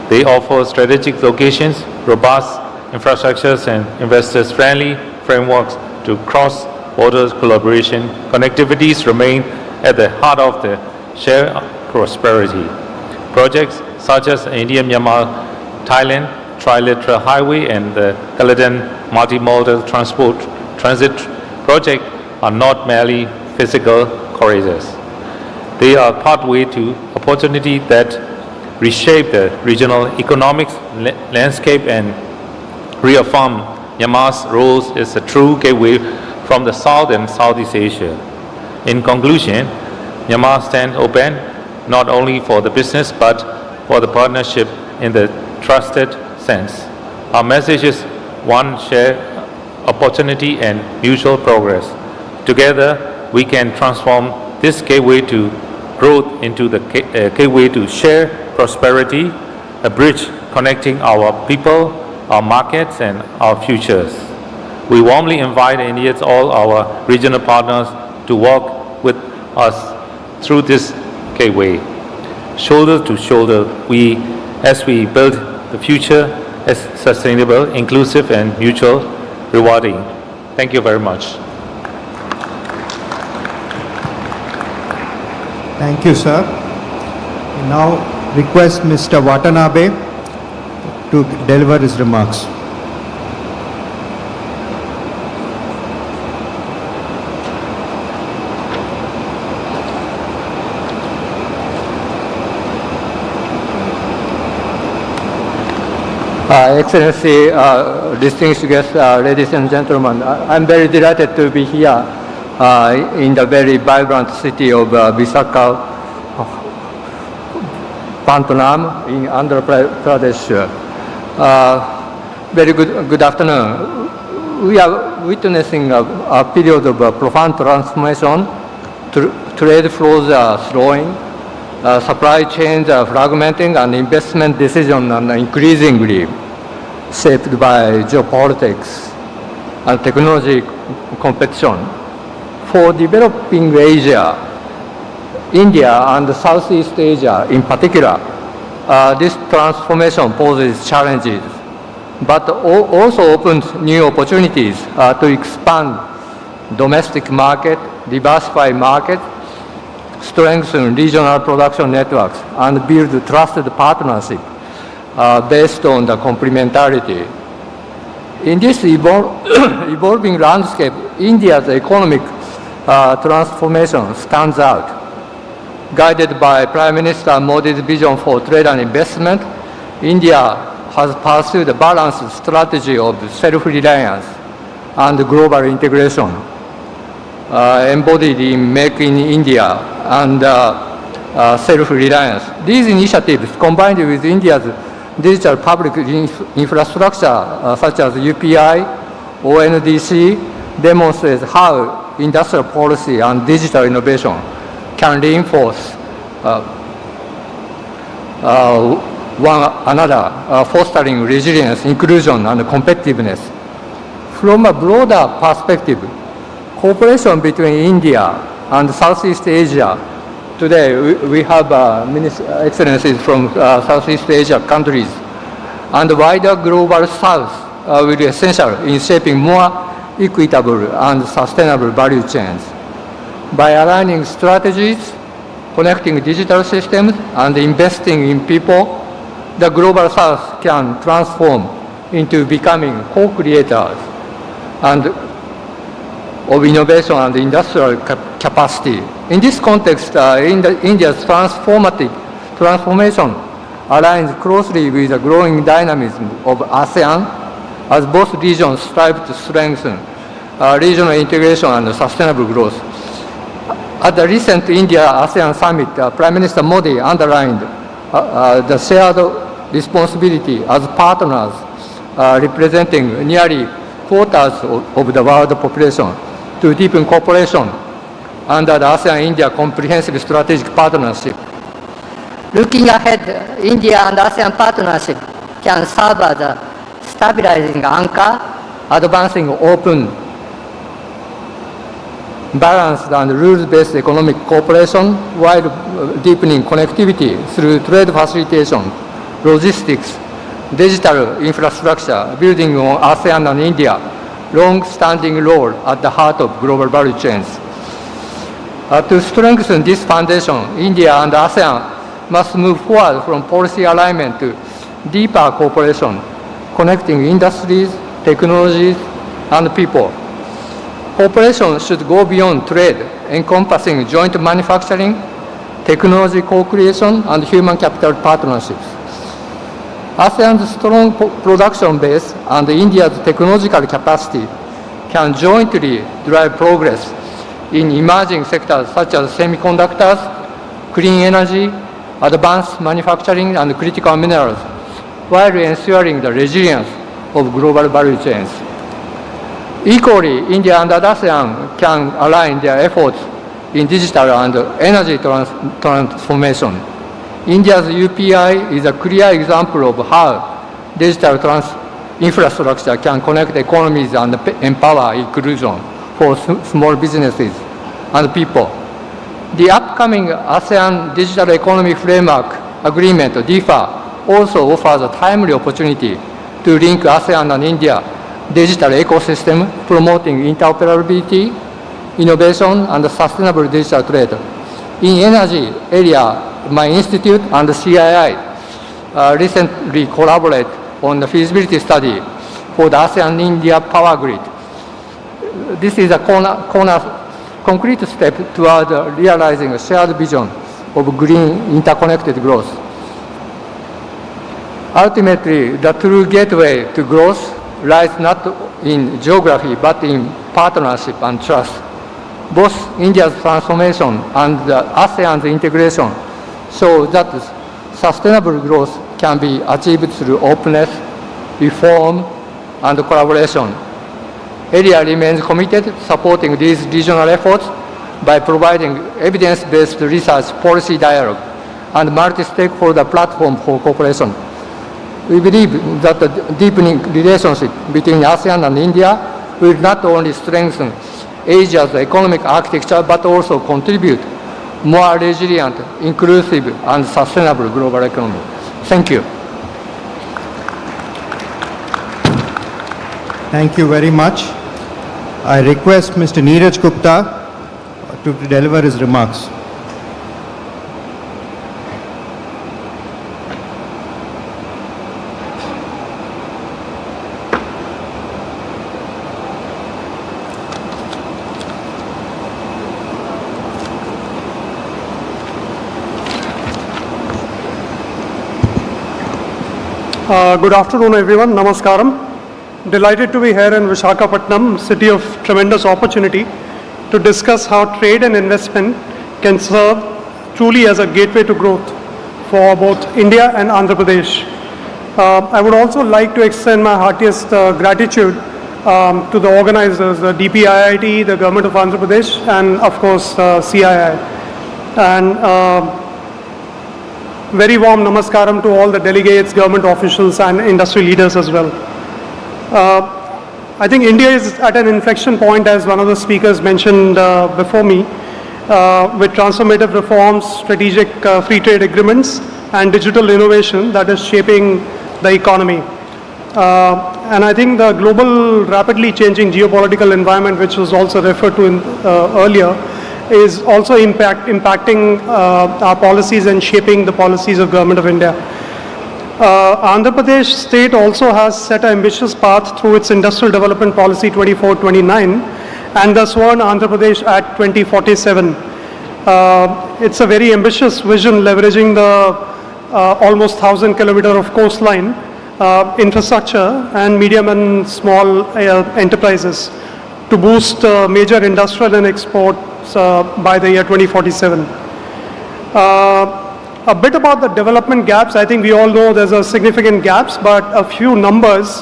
They offer strategic locations, robust infrastructures, and investors-friendly frameworks to cross-border collaboration. Connectivities remain at the heart of the shared prosperity. Projects such as India-Myanmar-Thailand Trilateral Highway and the Caledon Multimodal Transit Project are not merely physical corridors. They are pathway to opportunity that reshape the regional economic landscape and reaffirm Myanmar's role as a true gateway from the South and Southeast Asia. In conclusion, Myanmar stands open not only for the business but for the partnership in the trusted sense. Our message is one shared opportunity and mutual progress. Together, we can transform this gateway to growth into the gateway to shared prosperity, a bridge connecting our people, our markets, and our futures. We warmly invite and yet all our regional partners to work with us through this gateway. Shoulder to shoulder, as we build the future as sustainable, inclusive, and mutual rewarding. Thank you very much. Thank you, sir. We now request Mr. Watanabe to deliver his remarks. Excellency, distinguished guests, ladies and gentlemen, I'm very delighted to be here in the very vibrant city of Visakhapatnam in Andhra Pradesh. Very good afternoon. We are witnessing a period of profound transformation. Trade flows are slowing, supply chains are fragmenting, and investment decisions are increasingly shaped by geopolitics and technology competition. For developing Asia, India and Southeast Asia in particular, this transformation poses challenges, but also opens new opportunities to expand domestic market, diversify market, strengthen regional production networks, and build trusted partnership based on the complementarity. In this evolving landscape, India's economic transformation stands out. Guided by Prime Minister Modi's vision for trade and investment, India has pursued a balanced strategy of self-reliance and global integration, embodied in Make in India and self-reliance. These initiatives, combined with India's digital public infrastructure such as UPI, ONDC, demonstrate how industrial policy and digital innovation can reinforce one another, fostering resilience, inclusion, and competitiveness. From a broader perspective, cooperation between India and Southeast Asia. Today, we have excellencies from Southeast Asia countries, and the wider global South will be essential in shaping more equitable and sustainable value chains. By aligning strategies, connecting digital systems, and investing in people, the global South can transform into becoming co-creators and of innovation and industrial capacity. In this context, India's transformation aligns closely with the growing dynamism of ASEAN as both regions strive to strengthen regional integration and sustainable growth. At the recent India-ASEAN summit, Prime Minister Modi underlined the shared responsibility as partners representing nearly quarters of the world population to deepen cooperation under the ASEAN-India Comprehensive Strategic Partnership. Looking ahead, India and ASEAN partnership can serve as a stabilizing anchor, advancing open, balanced and rules-based economic cooperation while deepening connectivity through trade facilitation, logistics, digital infrastructure, building on ASEAN and India long-standing role at the heart of global value chains. To strengthen this foundation, India and ASEAN must move forward from policy alignment to deeper cooperation, connecting industries, technologies, and people. Cooperation should go beyond trade, encompassing joint manufacturing, technology co-creation, and human capital partnerships. ASEAN's strong production base and India's technological capacity can jointly drive progress in emerging sectors such as semiconductors, clean energy, advanced manufacturing, and critical minerals, while ensuring the resilience of global value chains. Equally, India and ASEAN can align their efforts in digital and energy transformation. India's UPI is a clear example of how digital infrastructure can connect economies and empower inclusion for small businesses and people. The upcoming ASEAN Digital Economy Framework Agreement, DIFA, also offers a timely opportunity to link ASEAN and India digital ecosystem, promoting interoperability, innovation, and sustainable digital trade. In energy area, my institute and the CII recently collaborate on the feasibility study for the ASEAN-India power grid. This is a concrete step toward realizing a shared vision of green interconnected growth. Ultimately, the true gateway to growth lies not in geography but in partnership and trust. Both India's transformation and ASEAN's integration show that sustainable growth can be achieved through openness, reform, and collaboration. AREA remains committed to supporting these regional efforts by providing evidence-based research, policy dialogue, and multi-stakeholder platform for cooperation. We believe that the deepening relationship between ASEAN and India will not only strengthen Asia's economic architecture but also contribute more resilient, inclusive, and sustainable global economy. Thank you. Thank you very much. I request Mr. Neeraj Gupta to deliver his remarks. Good afternoon, everyone. Namaskaram. Delighted to be here in Visakhapatnam, city of tremendous opportunity, to discuss how trade and investment can serve truly as a gateway to growth for both India and Andhra Pradesh. I would also like to extend my heartiest gratitude to the organizers, the DPIIT, the Government of Andhra Pradesh, and of course CII. And very warm namaskaram to all the delegates, government officials, and industry leaders as well. I think India is at an inflection point, as one of the speakers mentioned before me, with transformative reforms, strategic free trade agreements, and digital innovation that is shaping the economy. And I think the global rapidly changing geopolitical environment, which was also referred to earlier, is also impacting our policies and shaping the policies of Government of India. Andhra Pradesh state also has set an ambitious path through its Industrial Development Policy 24-29 and the Swarn Andhra Pradesh Act 2047. It's a very ambitious vision leveraging the almost 1,000 kilometer of coastline, infrastructure, and medium and small enterprises to boost major industrial and exports by the year 2047. A bit about the development gaps. I think we all know there's a significant gaps, but a few numbers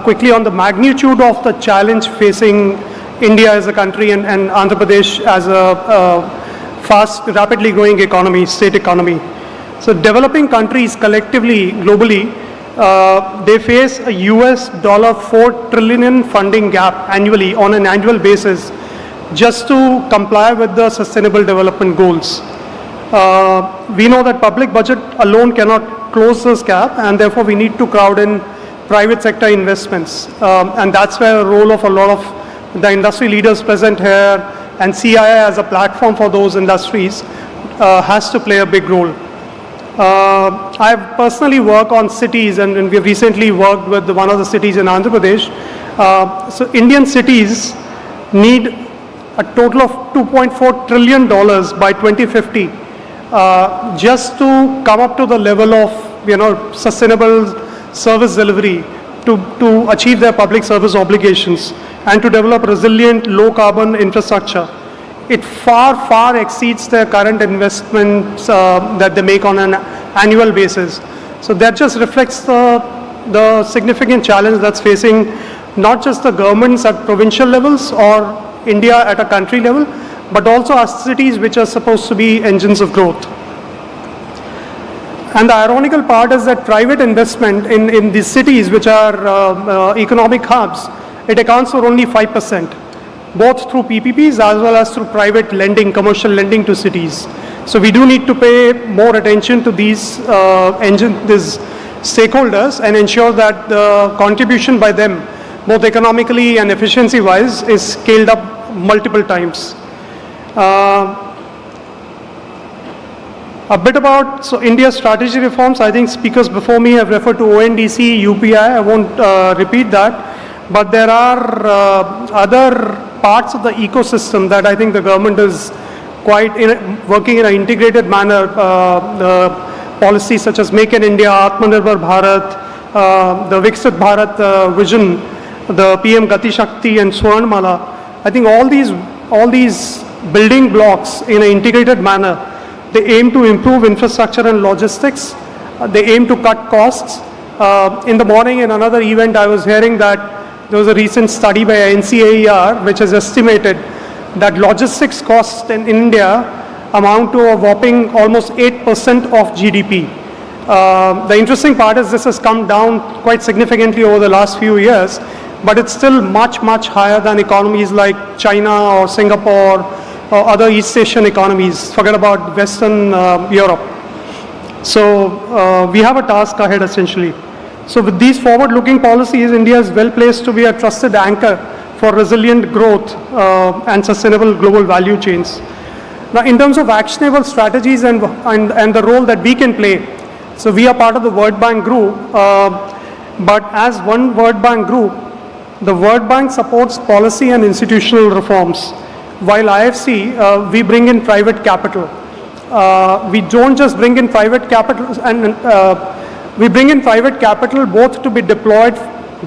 quickly on the magnitude of the challenge facing India as a country and Andhra Pradesh as a fast, rapidly growing economy, state economy. So developing countries collectively, globally, they face a US $4 trillion funding gap annually on an annual basis just to comply with the Sustainable Development Goals. We know that public budget alone cannot close this gap, and therefore we need to crowd in private sector investments. And that's where the role of a lot of the industry leaders present here and CII as a platform for those industries has to play a big role. I've personally worked on cities, and we've recently worked with one of the cities in Andhra Pradesh. So Indian cities need a total of $2.4 trillion by 2050 just to come up to the level of sustainable service delivery to achieve their public service obligations and to develop resilient low carbon infrastructure. It far exceeds their current investments that they make on an annual basis. So that just reflects the significant challenge that's facing not just the governments at provincial levels or India at a country level, but also our cities, which are supposed to be engines of growth. And the ironical part is that private investment in these cities, which are economic hubs, it accounts for only 5%, both through PPPs as well as through private lending, commercial lending to cities. So we do need to pay more attention to these these stakeholders and ensure that the contribution by them, both economically and efficiency-wise, is scaled up multiple times. A bit about India's strategy reforms. I think speakers before me have referred to ONDC, UPI. I won't repeat that. But there are other parts of the ecosystem that I think the government is quite working in an integrated manner. The policies such as Make in India, Atmanirbhar Bharat, the Viksit Bharat vision, the PM Gati Shakti and Swarnmala. I think all these building blocks in an integrated manner, they aim to improve infrastructure and logistics. They aim to cut costs. In the morning in another event, I was hearing that there was a recent study by NCAER which has estimated that logistics costs in India amount to a whopping almost 8% of GDP. The interesting part is this has come down quite significantly over the last few years, but it's still much, much higher than economies like China or Singapore or other East Asian economies, forget about Western Europe. So we have a task ahead essentially. So with these forward-looking policies, India is well placed to be a trusted anchor for resilient growth and sustainable global value chains. Now in terms of actionable strategies and the role that we can play, so we are part of the World Bank Group, but as one World Bank Group, the World Bank supports policy and institutional reforms. While IFC, we bring in private capital. We don't just bring in private capital, and we bring in private capital both to be deployed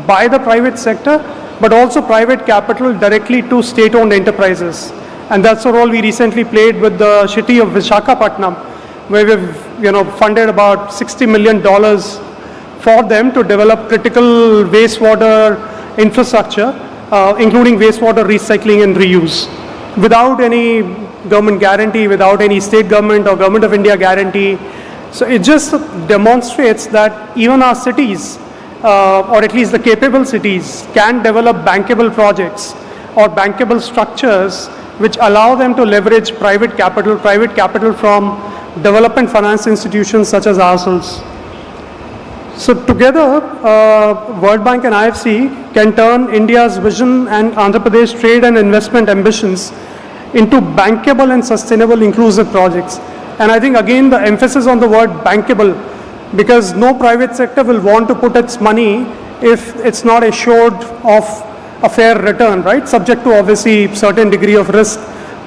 by the private sector, but also private capital directly to state-owned enterprises. And that's the role we recently played with the city of Visakhapatnam, where we've funded about $60 million for them to develop critical wastewater infrastructure, including wastewater recycling and reuse, without any government guarantee, without any state government or government of India guarantee. So it just demonstrates that even our cities, or at least the capable cities, can develop bankable projects or bankable structures which allow them to leverage private capital from development finance institutions such as ourselves. So together, World Bank and IFC can turn India's vision and Andhra Pradesh trade and investment ambitions into bankable and sustainable inclusive projects. And I think again the emphasis on the word bankable, because no private sector will want to put its money if it's not assured of a fair return, right? Subject to obviously certain degree of risk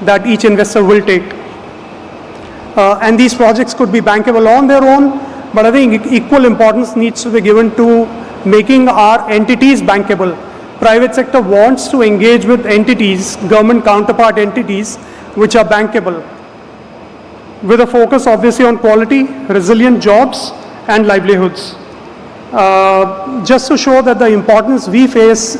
that each investor will take. And these projects could be bankable on their own, but I think equal importance needs to be given to making our entities bankable. Private sector wants to engage with entities, government counterpart entities, which are bankable, with a focus obviously on quality, resilient jobs and livelihoods. Just to show that the importance we place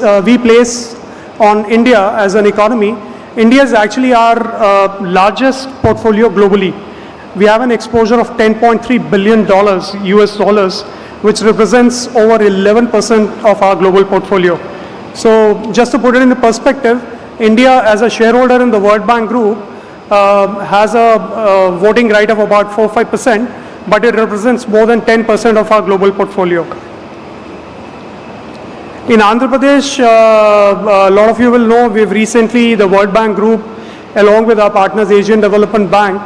on India as an economy, India is actually our largest portfolio globally. We have an exposure of $10.3 billion US dollars, which represents over 11% of our global portfolio. So just to put it into perspective, India as a shareholder in the World Bank Group has a voting right of about 4-5%, but it represents more than 10% of our global portfolio. In Andhra Pradesh, a lot of you will know, we've recently, the World Bank Group, along with our partners Asian Development Bank,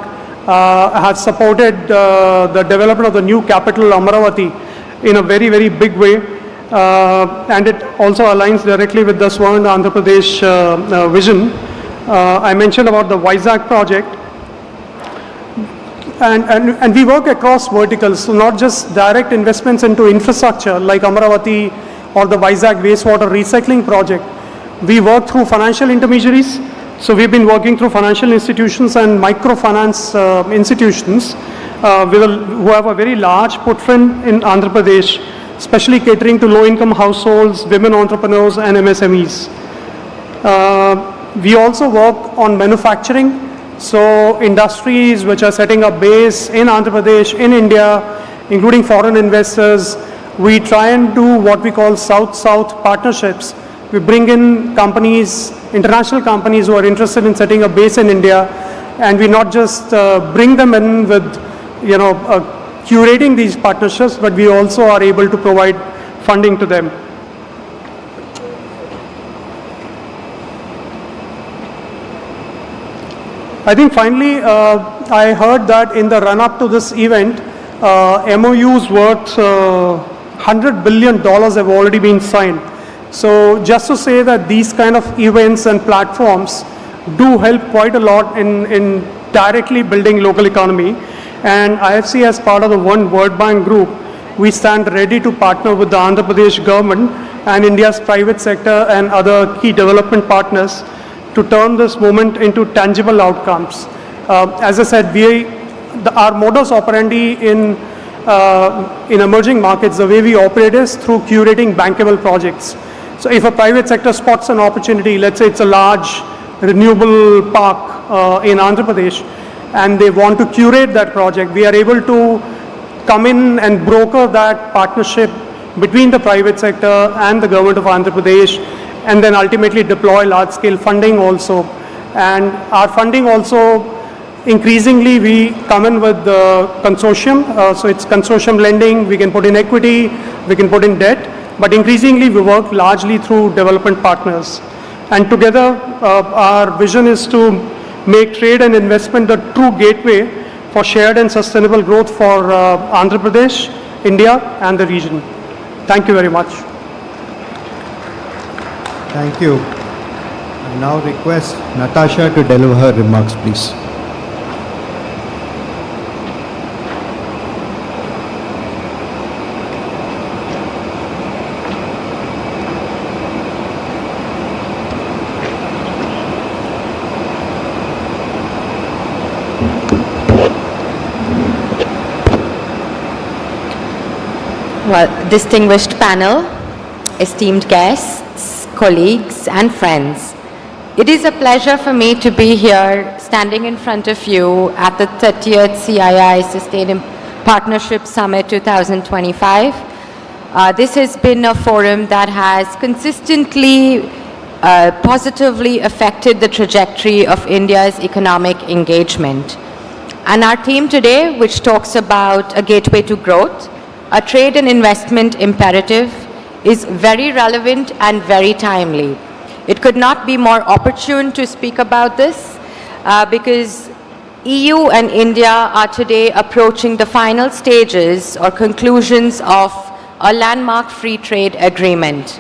has supported the development of the new capital Amaravati in a very, very big way. And it also aligns directly with the Swarn Andhra Pradesh vision. I mentioned about the Vizag project. And we work across verticals, so not just direct investments into infrastructure like Amaravati or the Vizag wastewater recycling project. We work through financial intermediaries. So we've been working through financial institutions and microfinance institutions who have a very large footprint in Andhra Pradesh, especially catering to low-income households, women entrepreneurs and MSMEs. We also work on manufacturing. So industries which are setting up base in Andhra Pradesh, in India, including foreign investors. We try and do what we call South-South partnerships. We bring in companies, international companies who are interested in setting a base in India, and we not just bring them in with, curating these partnerships, but we also are able to provide funding to them. I think finally, I heard that in the run-up to this event, MOUs worth $100 billion have already been signed. So just to say that these kind of events and platforms do help quite a lot in directly building local economy. And IFC, as part of the One World Bank Group, we stand ready to partner with the Andhra Pradesh government and India's private sector and other key development partners to turn this movement into tangible outcomes. As I said, our modus operandi in emerging markets, the way we operate is through curating bankable projects. So if a private sector spots an opportunity, let's say it's a large renewable park in Andhra Pradesh, and they want to curate that project, we are able to come in and broker that partnership between the private sector and the government of Andhra Pradesh, and then ultimately deploy large-scale funding also. And our funding also, increasingly we come in with the consortium, so it's consortium lending, we can put in equity, we can put in debt, but increasingly we work largely through development partners. And together our vision is to make trade and investment the true gateway for shared and sustainable growth for Andhra Pradesh, India and the region. Thank you very much. Thank you. I now request Natasha to deliver her remarks, please. Well, distinguished panel, esteemed guests, colleagues and friends, it is a pleasure for me to be here standing in front of you at the 30th CII Sustainable Partnership Summit 2025. This has been a forum that has consistently positively affected the trajectory of India's economic engagement. And our theme today, which talks about a gateway to growth, a trade and investment imperative, is very relevant and very timely. It could not be more opportune to speak about this because EU and India are today approaching the final stages or conclusions of a landmark free trade agreement.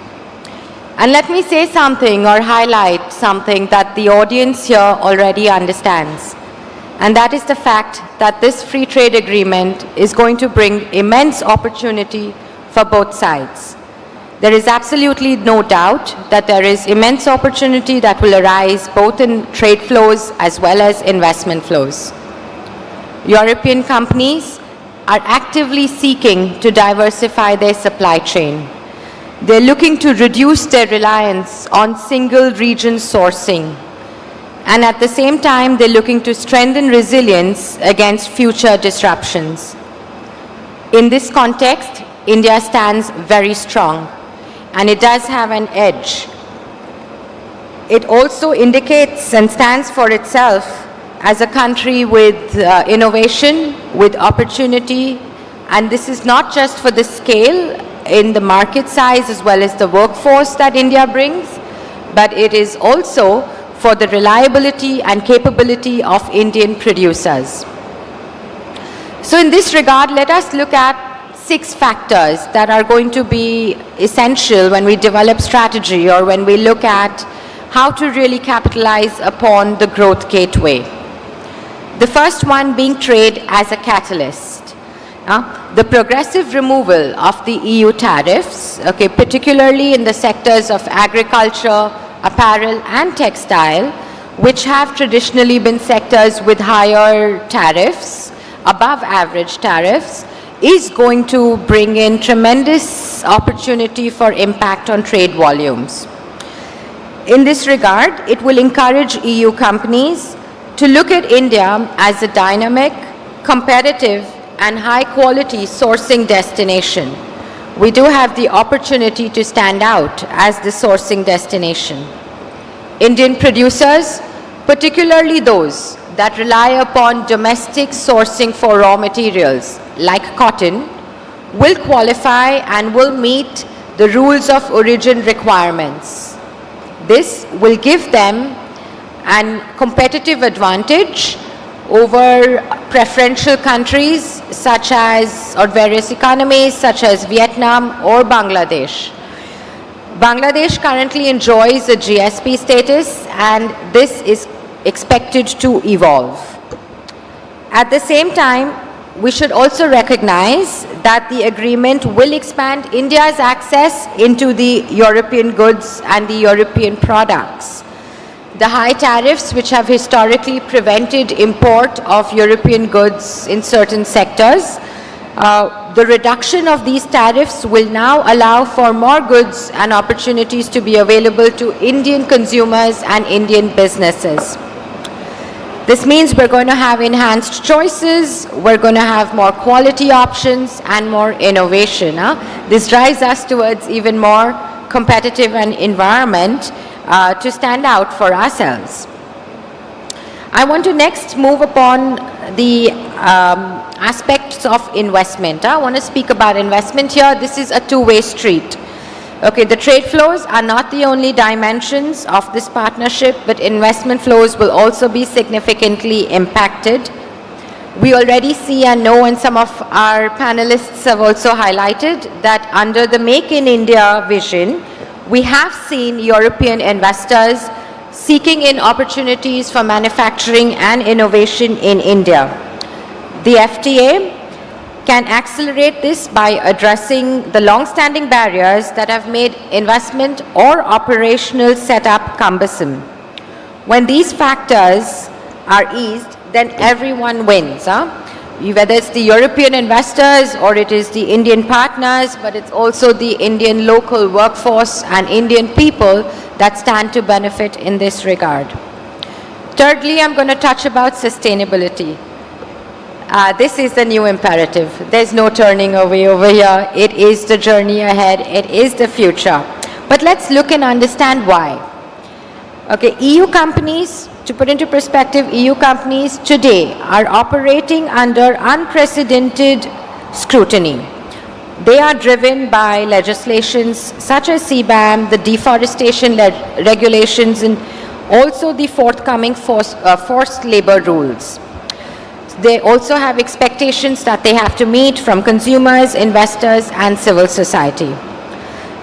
And let me say something or highlight something that the audience here already understands. And that is the fact that this free trade agreement is going to bring immense opportunity for both sides. There is absolutely no doubt that there is immense opportunity that will arise both in trade flows as well as investment flows. European companies are actively seeking to diversify their supply chain. They're looking to reduce their reliance on single region sourcing. And at the same time, they're looking to strengthen resilience against future disruptions. In this context, India stands very strong, and it does have an edge. It also indicates and stands for itself as a country with innovation, with opportunity, and this is not just for the scale in the market size as well as the workforce that India brings, but it is also for the reliability and capability of Indian producers. So in this regard, let us look at 6 factors that are going to be essential when we develop strategy or when we look at how to really capitalize upon the growth gateway. The first one being trade as a catalyst. The progressive removal of the EU tariffs, particularly in the sectors of agriculture, apparel and textile, which have traditionally been sectors with higher tariffs, above average tariffs, is going to bring in tremendous opportunity for impact on trade volumes. In this regard, it will encourage EU companies to look at India as a dynamic, competitive and high quality sourcing destination. We do have the opportunity to stand out as the sourcing destination. Indian producers, particularly those that rely upon domestic sourcing for raw materials like cotton, will qualify and will meet the rules of origin requirements. This will give them an competitive advantage over preferential countries such as, or various economies such as Vietnam or Bangladesh. Bangladesh currently enjoys a GSP status, and this is expected to evolve. At the same time, we should also recognize that the agreement will expand India's access into the European goods and the European products. The high tariffs which have historically prevented import of European goods in certain sectors, the reduction of these tariffs will now allow for more goods and opportunities to be available to Indian consumers and Indian businesses. This means we're going to have enhanced choices, we're going to have more quality options and more innovation. This drives us towards even more competitive and environment to stand out for ourselves. I want to next move upon the aspects of investment. I want to speak about investment here. This is a two-way street. Okay, the trade flows are not the only dimensions of this partnership, but investment flows will also be significantly impacted. We already see and know, and some of our panelists have also highlighted, that under the Make in India vision, we have seen European investors seeking in opportunities for manufacturing and innovation in India. The FTA can accelerate this by addressing the long-standing barriers that have made investment or operational setup cumbersome. When these factors are eased, then everyone wins. Whether it's the European investors or it is the Indian partners, but it's also the Indian local workforce and Indian people that stand to benefit in this regard. Thirdly, I'm going to touch about sustainability. This is the new imperative. There's no turning away over here. It is the journey ahead. It is the future. But let's look and understand why. Okay, EU companies, to put into perspective, EU companies today are operating under unprecedented scrutiny. They are driven by legislations such as CBAM, the deforestation regulations, and also the forthcoming forced labor rules. They also have expectations that they have to meet from consumers, investors, and civil society.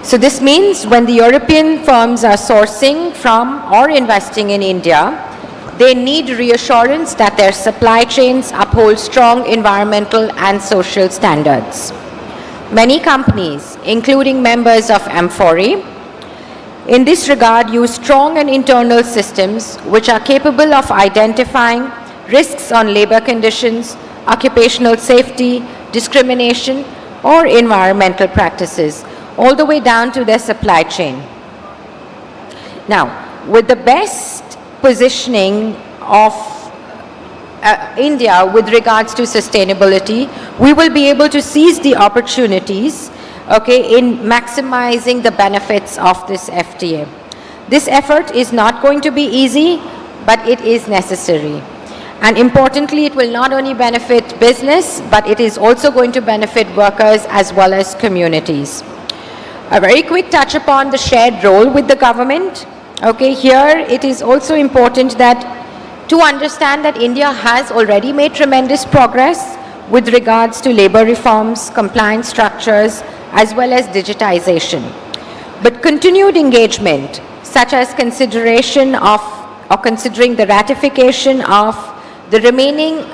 So this means when the European firms are sourcing from or investing in India, they need reassurance that their supply chains uphold strong environmental and social standards. Many companies, including members of M4E, in this regard use strong and internal systems which are capable of identifying risks on labor conditions, occupational safety, discrimination, or environmental practices, all the way down to their supply chain. Now, with the best positioning of India with regards to sustainability, we will be able to seize the opportunities, okay, in maximizing the benefits of this FTA. This effort is not going to be easy, but it is necessary. And importantly, it will not only benefit business, but it is also going to benefit workers as well as communities. A very quick touch upon the shared role with the government. Okay, here it is also important that to understand that India has already made tremendous progress with regards to labor reforms, compliance structures, as well as digitization. But continued engagement, such as consideration of or considering the ratification of the remaining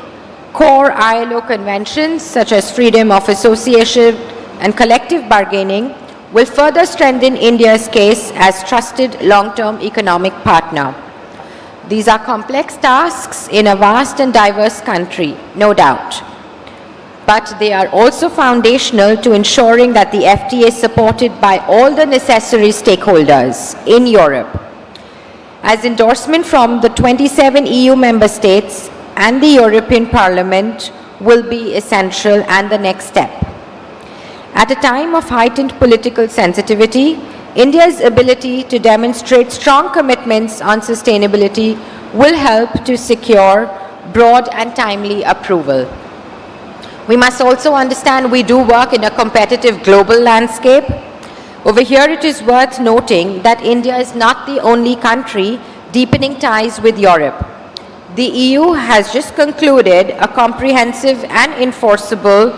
core ILO conventions, such as freedom of association and collective bargaining, will further strengthen India's case as trusted long-term economic partner. These are complex tasks in a vast and diverse country, no doubt. But they are also foundational to ensuring that the FTA is supported by all the necessary stakeholders in Europe. As endorsement from the 27 EU member states and the European Parliament will be essential and the next step. At a time of heightened political sensitivity, India's ability to demonstrate strong commitments on sustainability will help to secure broad and timely approval. We must also understand we do work in a competitive global landscape. Over here it is worth noting that India is not the only country deepening ties with Europe. The EU has just concluded a comprehensive and enforceable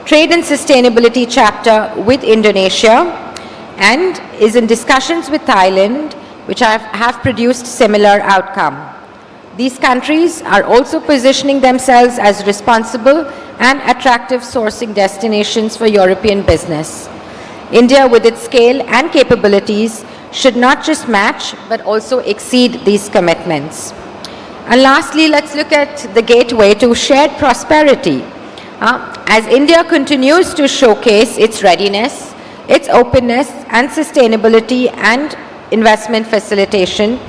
trade and sustainability chapter with Indonesia and is in discussions with Thailand, which have produced similar outcome. These countries are also positioning themselves as responsible and attractive sourcing destinations for European business. India, with its scale and capabilities, should not just match but also exceed these commitments. And lastly, let's look at the gateway to shared prosperity. As India continues to showcase its readiness, its openness and sustainability and investment facilitation,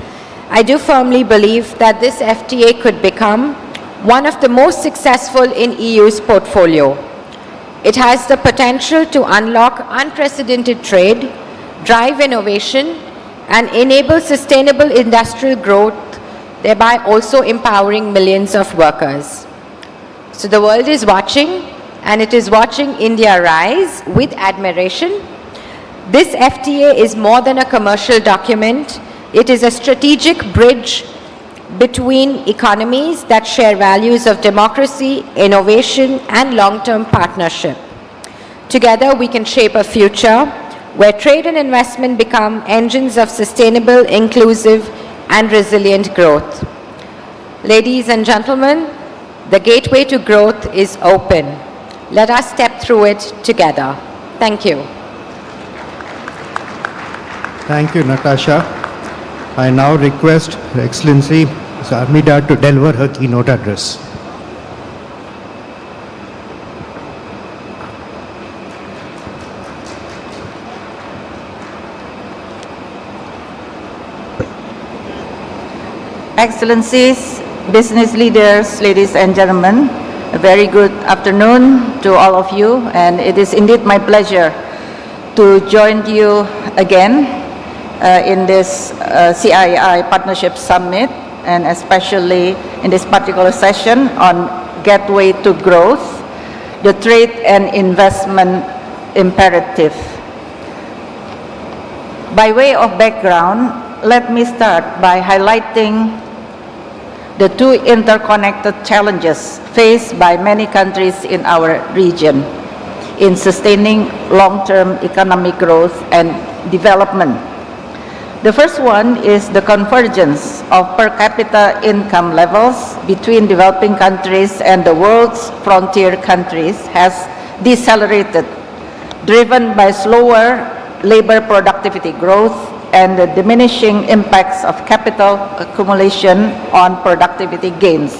I do firmly believe that this FTA could become one of the most successful in EU's portfolio. It has the potential to unlock unprecedented trade, drive innovation, and enable sustainable industrial growth, thereby also empowering millions of workers. So the world is watching, and it is watching India rise with admiration. This FTA is more than a commercial document. It is a strategic bridge between economies that share values of democracy, innovation, and long-term partnership. Together, we can shape a future where trade and investment become engines of sustainable, inclusive, and resilient growth. Ladies and gentlemen, the gateway to growth is open. Let us step through it together. Thank you. Thank you, Natasha. I now request Her Excellency Ms. Armida to deliver her keynote address. Excellencies, business leaders, ladies and gentlemen, a very good afternoon to all of you, and it is indeed my pleasure to join you again in this CII Partnership Summit, and especially in this particular session on Gateway to Growth, the Trade and Investment Imperative. By way of background, let me start by highlighting the two interconnected challenges faced by many countries in our region in sustaining long-term economic growth and development. The first one is the convergence of per capita income levels between developing countries and the world's frontier countries has decelerated, driven by slower labor productivity growth and the diminishing impacts of capital accumulation on productivity gains.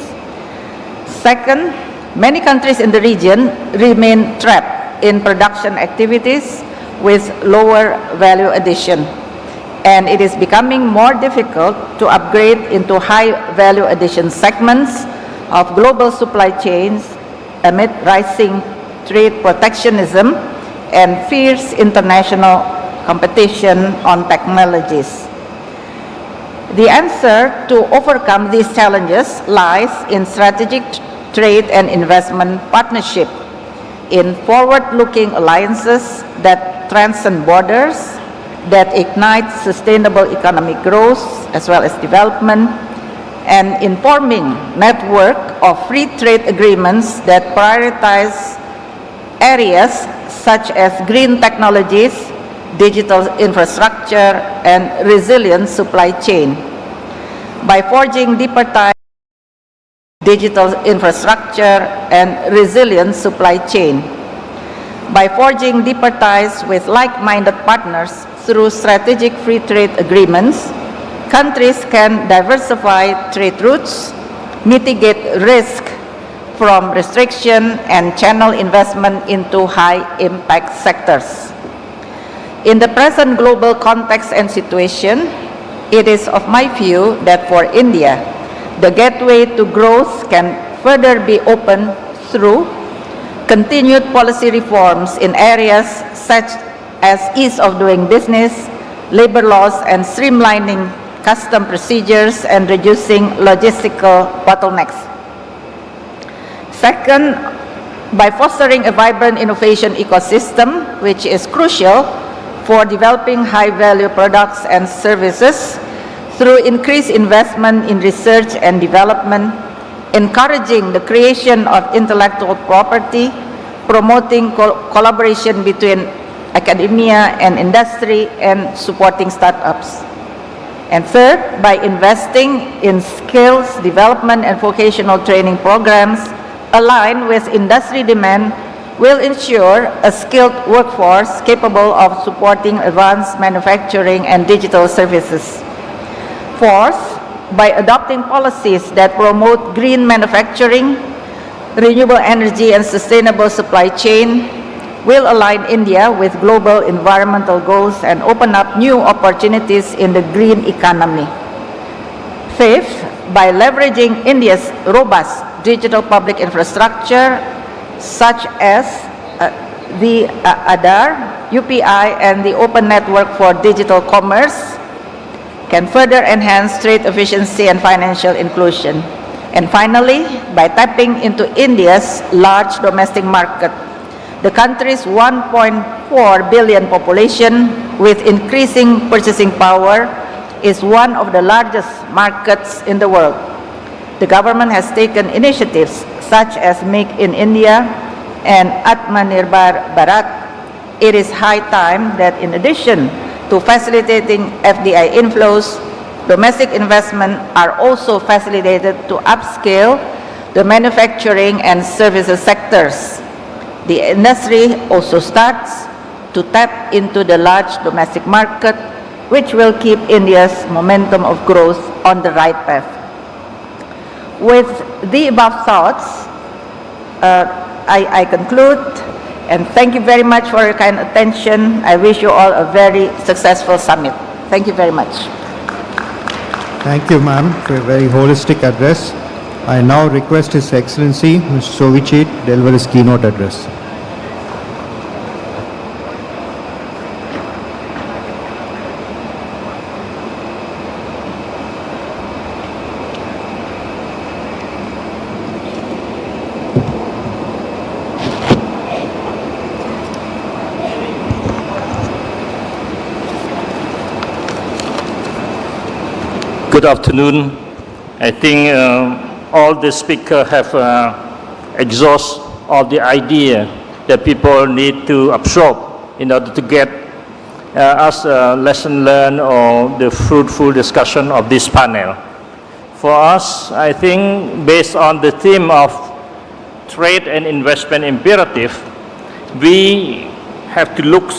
Second, many countries in the region remain trapped in production activities with lower value addition, and it is becoming more difficult to upgrade into high value addition segments of global supply chains amid rising trade protectionism and fierce international competition on technologies. The answer to overcome these challenges lies in strategic trade and investment partnership, in forward-looking alliances that transcend borders, that ignite sustainable economic growth as well as development, and in forming network of free trade agreements that prioritize areas such as green technologies, digital infrastructure, and resilient supply chain. By forging deeper ties, digital infrastructure and resilient supply chain. By forging deeper ties with like-minded partners through strategic free trade agreements, countries can diversify trade routes, mitigate risk from restriction, and channel investment into high-impact sectors. In the present global context and situation, it is of my view that for India, the gateway to growth can further be opened through continued policy reforms in areas such as ease of doing business, labor laws, and streamlining custom procedures and reducing logistical bottlenecks. Second, by fostering a vibrant innovation ecosystem, which is crucial for developing high-value products and services through increased investment in research and development, encouraging the creation of intellectual property, promoting collaboration between academia and industry, and supporting startups. And third, by investing in skills development and vocational training programs aligned with industry demand, will ensure a skilled workforce capable of supporting advanced manufacturing and digital services. Fourth, by adopting policies that promote green manufacturing, renewable energy, and sustainable supply chain, will align India with global environmental goals and open up new opportunities in the green economy. Fifth, by leveraging India's robust digital public infrastructure, such as the Aadhaar, UPI, and the Open Network for Digital Commerce, can further enhance trade efficiency and financial inclusion. And finally, by tapping into India's large domestic market, the country's 1.4 billion population, with increasing purchasing power, is one of the largest markets in the world. The government has taken initiatives such as Make in India and Atmanirbhar Bharat. It is high time that in addition to facilitating FDI inflows, domestic investment are also facilitated to upscale the manufacturing and services sectors. The industry also starts to tap into the large domestic market, which will keep India's momentum of growth on the right path. With the above thoughts, I conclude, and thank you very much for your kind attention. I wish you all a very successful summit. Thank you very much. Thank you, ma'am, for a very holistic address. I now request His Excellency, Mr. Sovichit, deliver his keynote address. Good afternoon. I think all the speakers have exhausted all the idea that people need to absorb in order to get us a lesson learned or the fruitful discussion of this panel. For us, I think based on the theme of trade and investment imperative, we have to look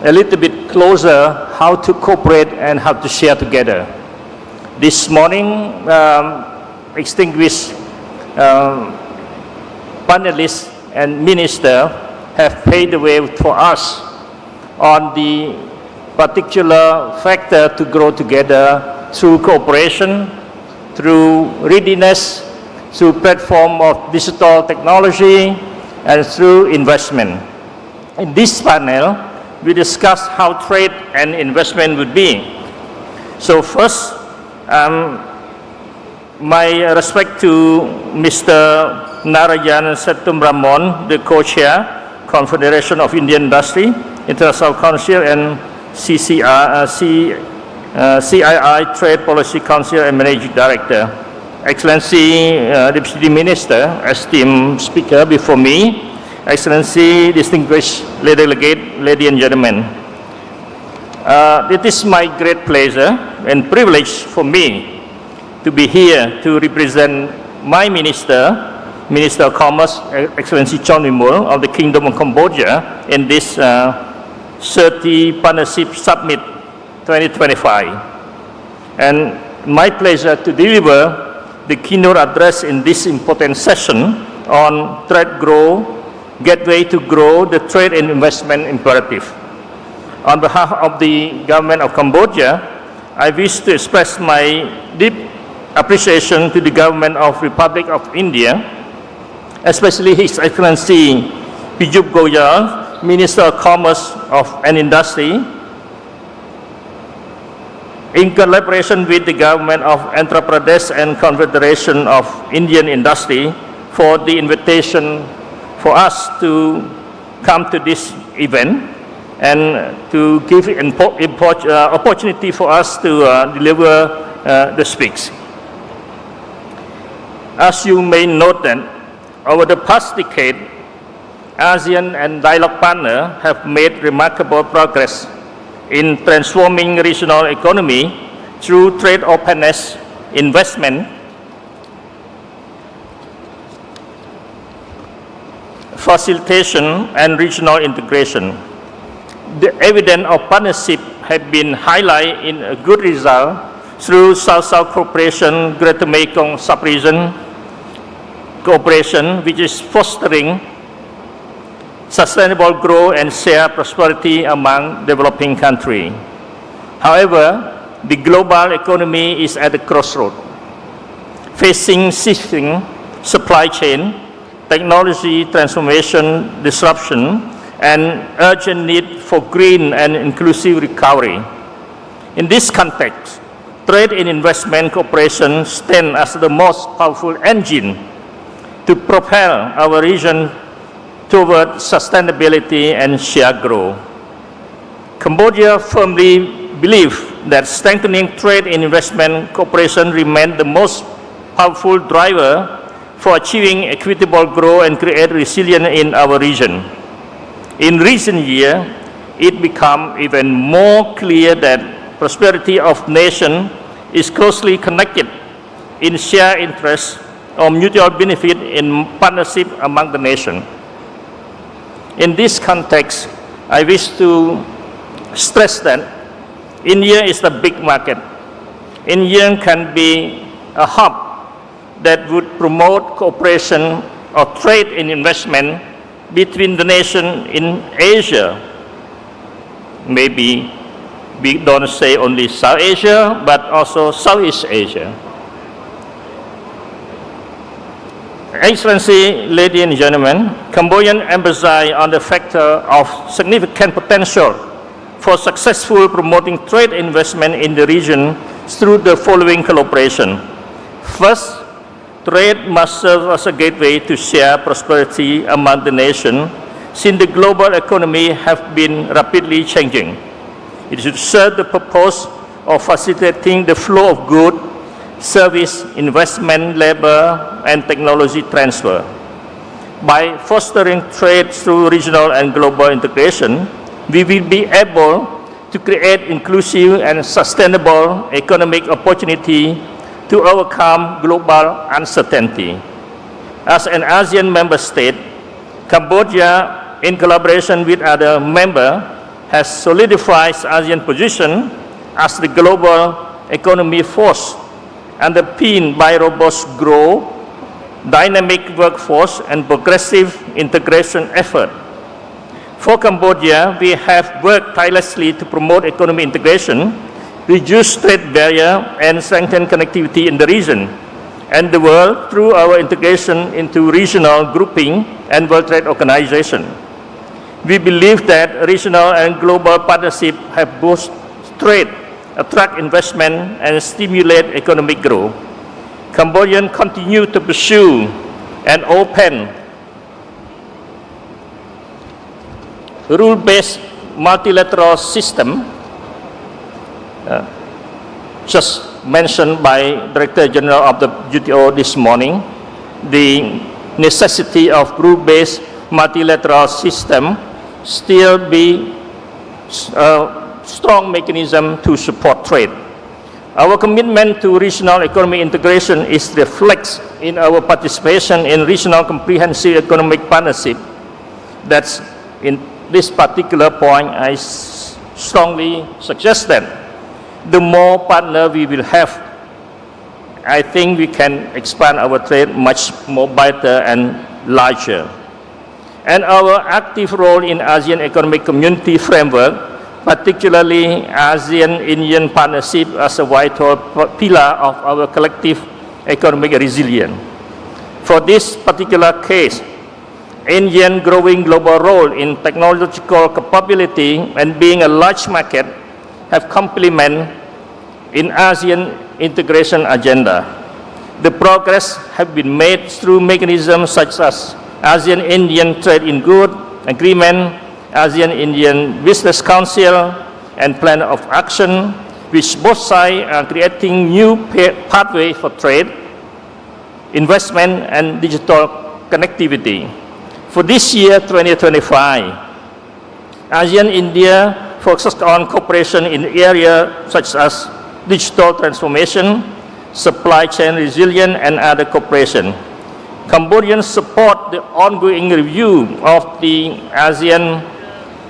a little bit closer how to cooperate and how to share together. This morning, distinguished panelists and ministers have paved the way for us on the particular factor to grow together through cooperation, through readiness, through platform of digital technology, and through investment. In this panel, we discussed how trade and investment would be. So first, my respect to Mr. Narayan Setumramon, the co-chair, Confederation of Indian Industry, International Council, and CII, Trade Policy Council, and Managing Director. Excellency, Deputy Minister, esteemed speaker before me, Excellency, distinguished lady delegate, ladies and gentlemen. It is my great pleasure and privilege for me to be here to represent my Minister of Commerce, Excellency Chon Vimul of the Kingdom of Cambodia in this 30 Partnership Summit 2025. And my pleasure to deliver the keynote address in this important session on trade growth, gateway to grow the trade and investment imperative. On behalf of the government of Cambodia, I wish to express my deep appreciation to the government of Republic of India especially His Excellency Piyush Goyal, Minister of Commerce and Industry, in collaboration with the government of Andhra Pradesh and Confederation of Indian Industry, for the invitation for us to come to this event and to give an opportunity for us to deliver the speech. As you may note that over the past decade, ASEAN and dialogue partners have made remarkable progress in transforming regional economy through trade openness, investment, facilitation, and regional integration. The evidence of partnership has been highlighted in a good result through South-South cooperation, Greater Mekong sub-region cooperation, which is fostering sustainable growth and shared prosperity among developing countries. However, the global economy is at a crossroad, facing shifting supply chain, technology transformation disruption, and urgent need for green and inclusive recovery. In this context, trade and investment cooperation stand as the most powerful engine to propel our region toward sustainability and shared growth. Cambodia firmly believes that strengthening trade and investment cooperation remains the most powerful driver for achieving equitable growth and create resilience in our region. In recent years, it became even more clear that prosperity of nation is closely connected in shared interests or mutual benefit in partnership among the nation. In this context, I wish to stress that India is the big market. India can be a hub that would promote cooperation or trade and investment between the nation in Asia. Maybe we don't say only South Asia, but also Southeast Asia. Excellency, ladies and gentlemen, Cambodian emphasize on the factor of significant potential for successful promoting trade and investment in the region through the following collaboration. First, trade must serve as a gateway to share prosperity among the nation, since the global economy has been rapidly changing. It should serve the purpose of facilitating the flow of goods, service, investment, labor, and technology transfer. By fostering trade through regional and global integration, we will be able to create inclusive and sustainable economic opportunity to overcome global uncertainty. As an ASEAN member state, Cambodia, in collaboration with other members, has solidified ASEAN position as the global economy force, underpinned by robust growth, dynamic workforce, and progressive integration effort. For Cambodia, we have worked tirelessly to promote economic integration, reduce trade barriers, and strengthen connectivity in the region and the world through our integration into regional grouping and World Trade Organization. We believe that regional and global partnerships have boosted trade, attract investment, and stimulate economic growth. Cambodians continue to pursue an open, rule-based multilateral system, just mentioned by Director General of the WTO this morning. The necessity of rule-based multilateral system still be a strong mechanism to support trade. Our commitment to regional economic integration is reflected in our participation in regional comprehensive economic partnership. That's in this particular point, I strongly suggest that the more partners we will have, I think we can expand our trade much more better and larger. And our active role in ASEAN Economic Community Framework, particularly ASEAN-Indian partnership as a vital pillar of our collective economic resilience. For this particular case, India's growing global role in technological capability and being a large market have complement in ASEAN integration agenda. The progress have been made through mechanisms such as ASEAN-Indian Trade in Goods Agreement, ASEAN-Indian Business Council, and Plan of Action, which both sides are creating new pathways for trade, investment, and digital connectivity. For this year, 2025, ASEAN-India focuses on cooperation in areas such as digital transformation, supply chain resilience, and other cooperation. Cambodians support the ongoing review of the ASEAN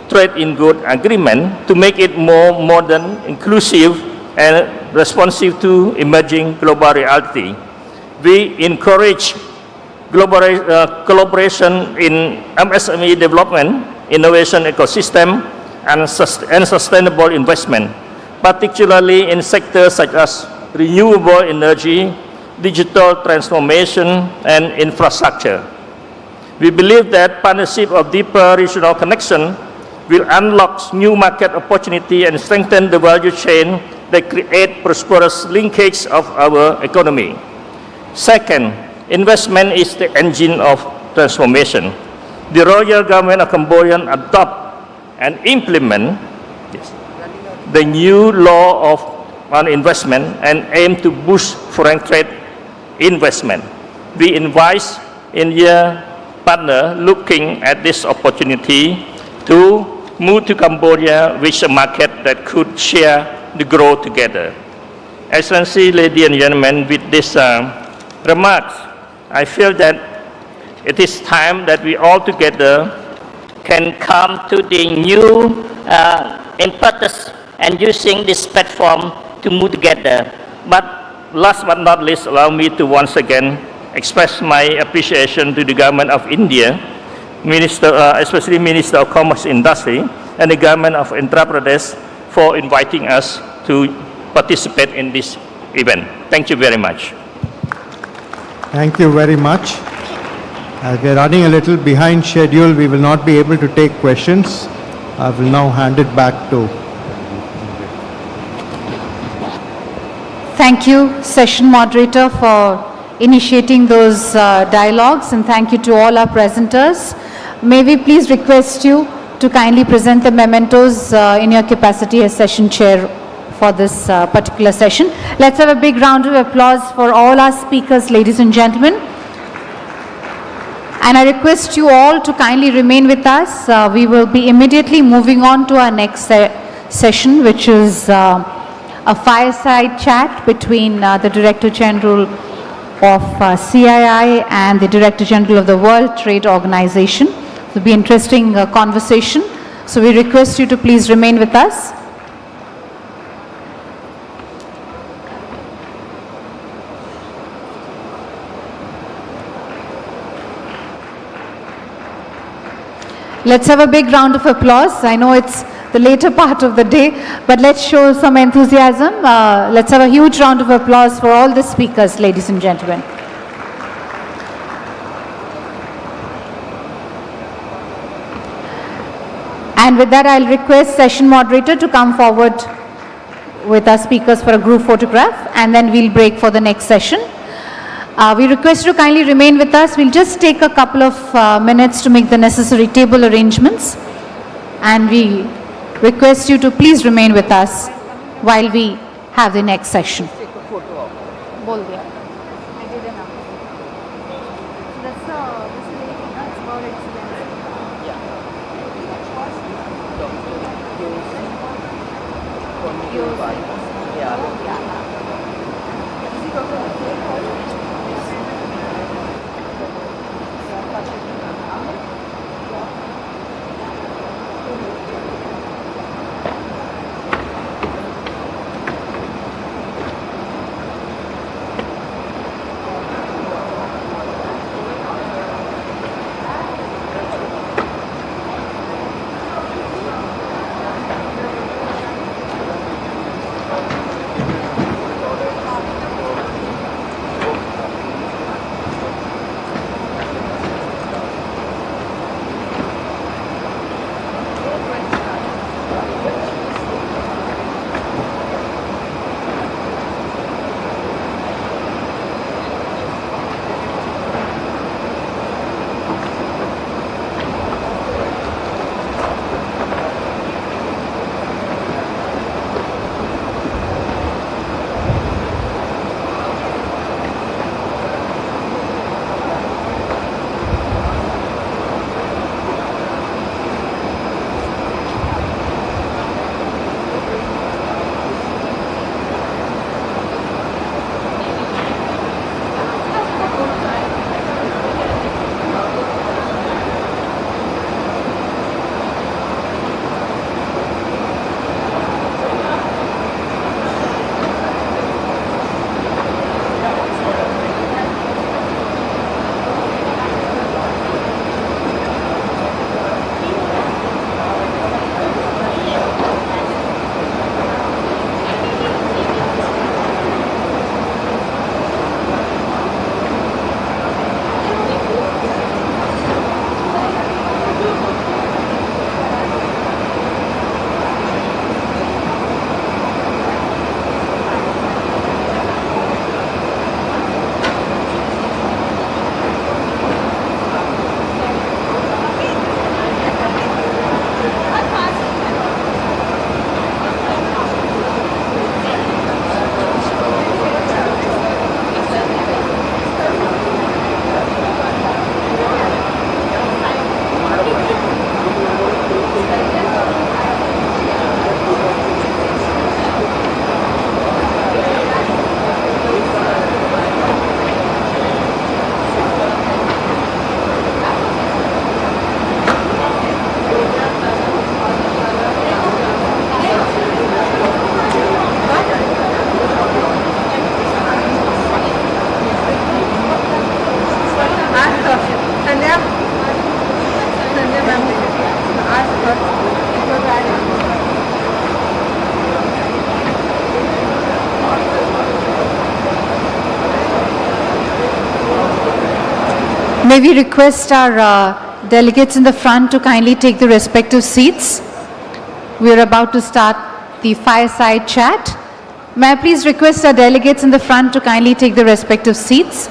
Trade in Goods Agreement to make it more modern, inclusive, and responsive to emerging global reality. We encourage collaboration in MSME development, innovation ecosystem, and sustainable investment, particularly in sectors such as renewable energy, digital transformation, and infrastructure. We believe that partnership of deeper regional connection will unlock new market opportunity and strengthen the value chain that create prosperous linkage of our economy. Second, investment is the engine of transformation. The Royal Government of Cambodia adopt and implement the new law on investment and aim to boost foreign trade investment. We invite India partner looking at this opportunity to move to Cambodia with a market that could share the growth together. Excellency, ladies and gentlemen, with these remarks, I feel that it is time that we all together can come to the new impetus and using this platform to move together. But last but not least, allow me to once again express my appreciation to the Government of India, especially Minister of Commerce and Industry, and the Government of Andhra Pradesh for inviting us to participate in this event. Thank you very much. Thank you very much. As we are running a little behind schedule, we will not be able to take questions. I will now hand it back to. Thank you, session moderator, for initiating those dialogues, and thank you to all our presenters. May we please request you to kindly present the mementos in your capacity as session chair for this particular session. Let's have a big round of applause for all our speakers, ladies and gentlemen. And I request you all to kindly remain with us. We will be immediately moving on to our next session, which is a fireside chat between the Director General of CII and the Director General of the World Trade Organization. It will be an interesting conversation. So we request you to please remain with us. Let's have a big round of applause. I know it's the later part of the day, but let's show some enthusiasm. Let's have a huge round of applause for all the speakers, ladies and gentlemen. And with that, I'll request session moderator to come forward with our speakers for a group photograph, and then we'll break for the next session. We request you to kindly remain with us. We'll just take a couple of minutes to make the necessary table arrangements, and we request you to please remain with us while we have the next session. May we request our delegates in the front to kindly take the respective seats. We are about to start the fireside chat. May I please request our delegates in the front to kindly take the respective seats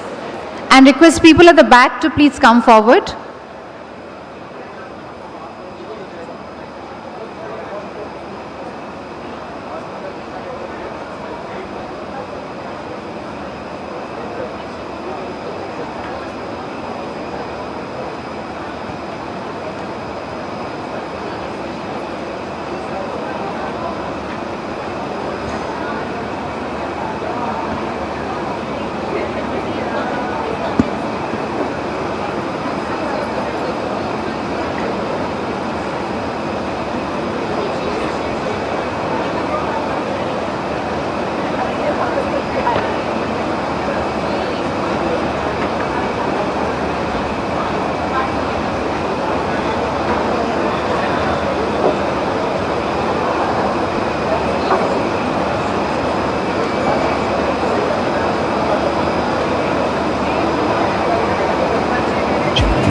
and request people at the back to please come forward.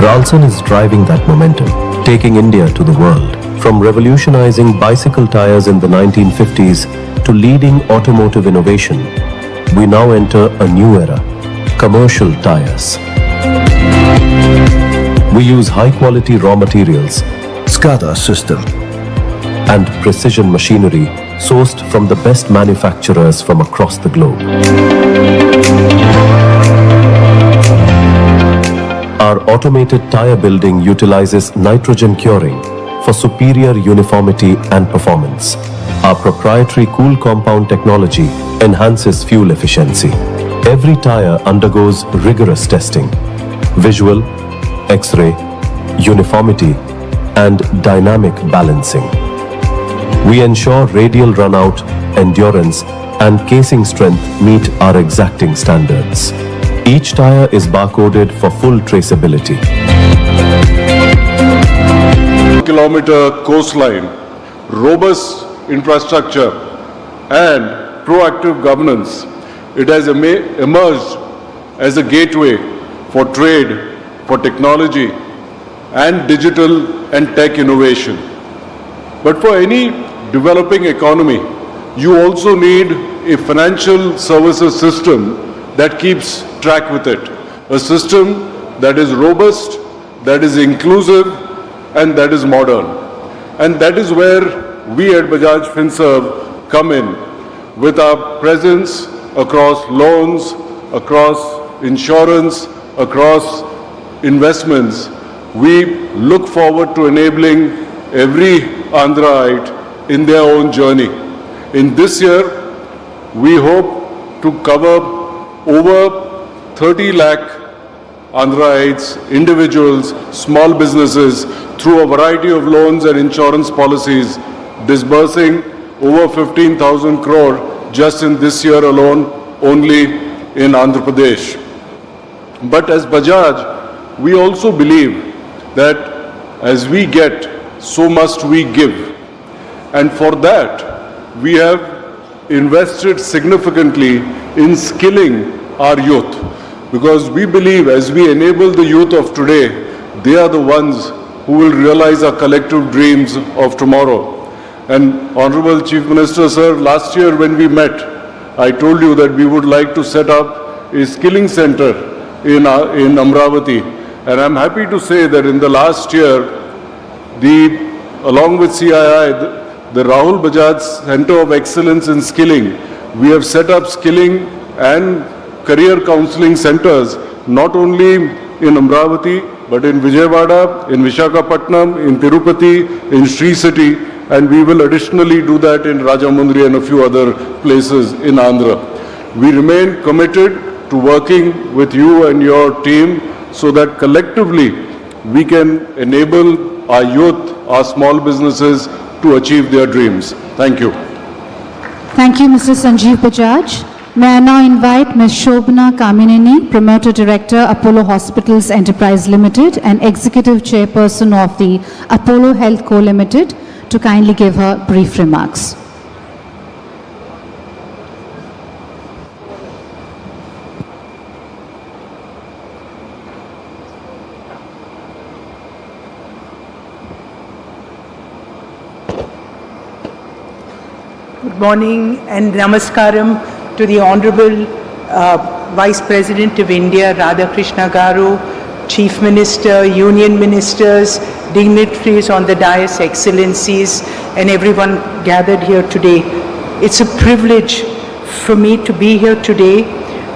Ralston is driving that momentum, taking India to the world. From revolutionizing bicycle tires in the 1950s to leading automotive innovation, we now enter a new era, commercial tires. We use high-quality raw materials, SCADA system, and precision machinery sourced from the best manufacturers from across the globe. Our automated tire building utilizes nitrogen curing for superior uniformity and performance. Our proprietary cool compound technology enhances fuel efficiency. Every tire undergoes rigorous testing: visual, X-ray, uniformity, and dynamic balancing. We ensure radial runout, endurance, and casing strength meet our exacting standards. Each tire is barcoded for full traceability. Kilometer coastline, robust infrastructure, and proactive governance, it has emerged as a gateway for trade, for technology, and digital and tech innovation. But for any developing economy, you also need a financial services system that keeps track with it. A system that is robust, that is inclusive, and that is modern. And that is where we at Bajaj Finserv come in with our presence across loans, across insurance, across investments. We look forward to enabling every Andhraite in their own journey. In this year, we hope to cover over 30 lakh Andhraites, individuals, small businesses through a variety of loans and insurance policies, disbursing over 15,000 crore just in this year alone, only in Andhra Pradesh. But as Bajaj, we also believe that as we get, so must we give. And for that, we have invested significantly in skilling our youth, because we believe as we enable the youth of today, they are the ones who will realize our collective dreams of tomorrow. And Honorable Chief Minister, sir, last year when we met, I told you that we would like to set up a skilling center in Amravati. And I'm happy to say that in the last year, along with CII, the Rahul Bajaj Center of Excellence in Skilling, we have set up skilling and career counseling centers, not only in Amravati, but in Vijayawada, in Visakhapatnam, in Tirupati, in Sri City, and we will additionally do that in Rajamundry and a few other places in Andhra. We remain committed to working with you and your team so that collectively we can enable our youth, our small businesses to achieve their dreams. Thank you. Thank you, Mr. Sanjeev Bajaj. May I now invite Ms. Shobana Kamineni, Promoter Director, Apollo Hospitals Enterprise Limited and Executive Chairperson of the Apollo Health Co. Limited, to kindly give her brief remarks. Good morning and namaskaram to the Honorable Vice President of India, Radhakrishna Garu, Chief Minister, Union Ministers, dignitaries on the dais, excellencies, and everyone gathered here today. It's a privilege for me to be here today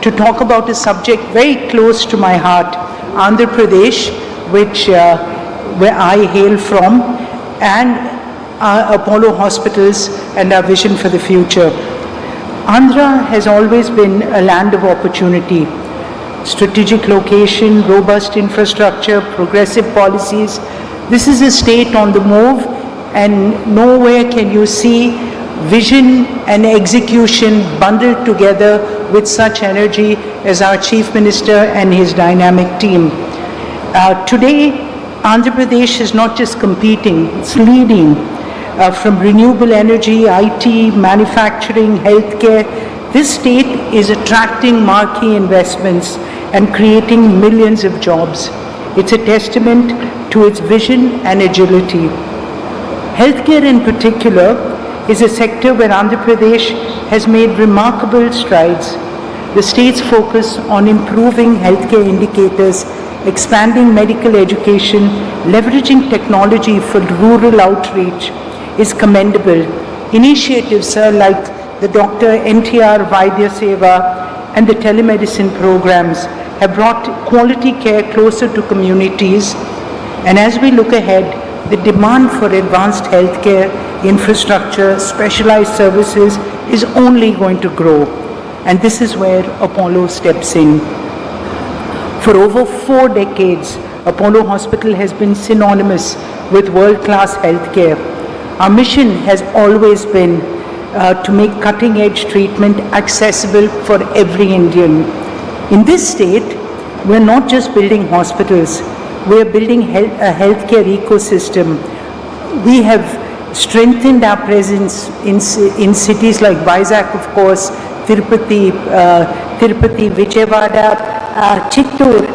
to talk about a subject very close to my heart, Andhra Pradesh, where I hail from, and Apollo hospitals and our vision for the future. Andhra has always been a land of opportunity. Strategic location, robust infrastructure, progressive policies. This is a state on the move, and nowhere can you see vision and execution bundled together with such energy as our Chief Minister and his dynamic team. Today, Andhra Pradesh is not just competing, it's leading. From renewable energy, IT, manufacturing, healthcare, this state is attracting marquee investments and creating millions of jobs. It's a testament to its vision and agility. Healthcare in particular is a sector where Andhra Pradesh has made remarkable strides. The state's focus on improving healthcare indicators, expanding medical education, leveraging technology for rural outreach is commendable. Initiatives like the Dr. NTR Vaidya Seva and the telemedicine programs have brought quality care closer to communities. And as we look ahead, the demand for advanced healthcare, infrastructure, specialized services is only going to grow. And this is where Apollo steps in. For over 4 decades, Apollo Hospital has been synonymous with world-class healthcare. Our mission has always been to make cutting-edge treatment accessible for every Indian. In this state, we're not just building hospitals, we're building a healthcare ecosystem. We have strengthened our presence in cities like Vizag, of course, Tirupati, Vijayawada, Chittoor,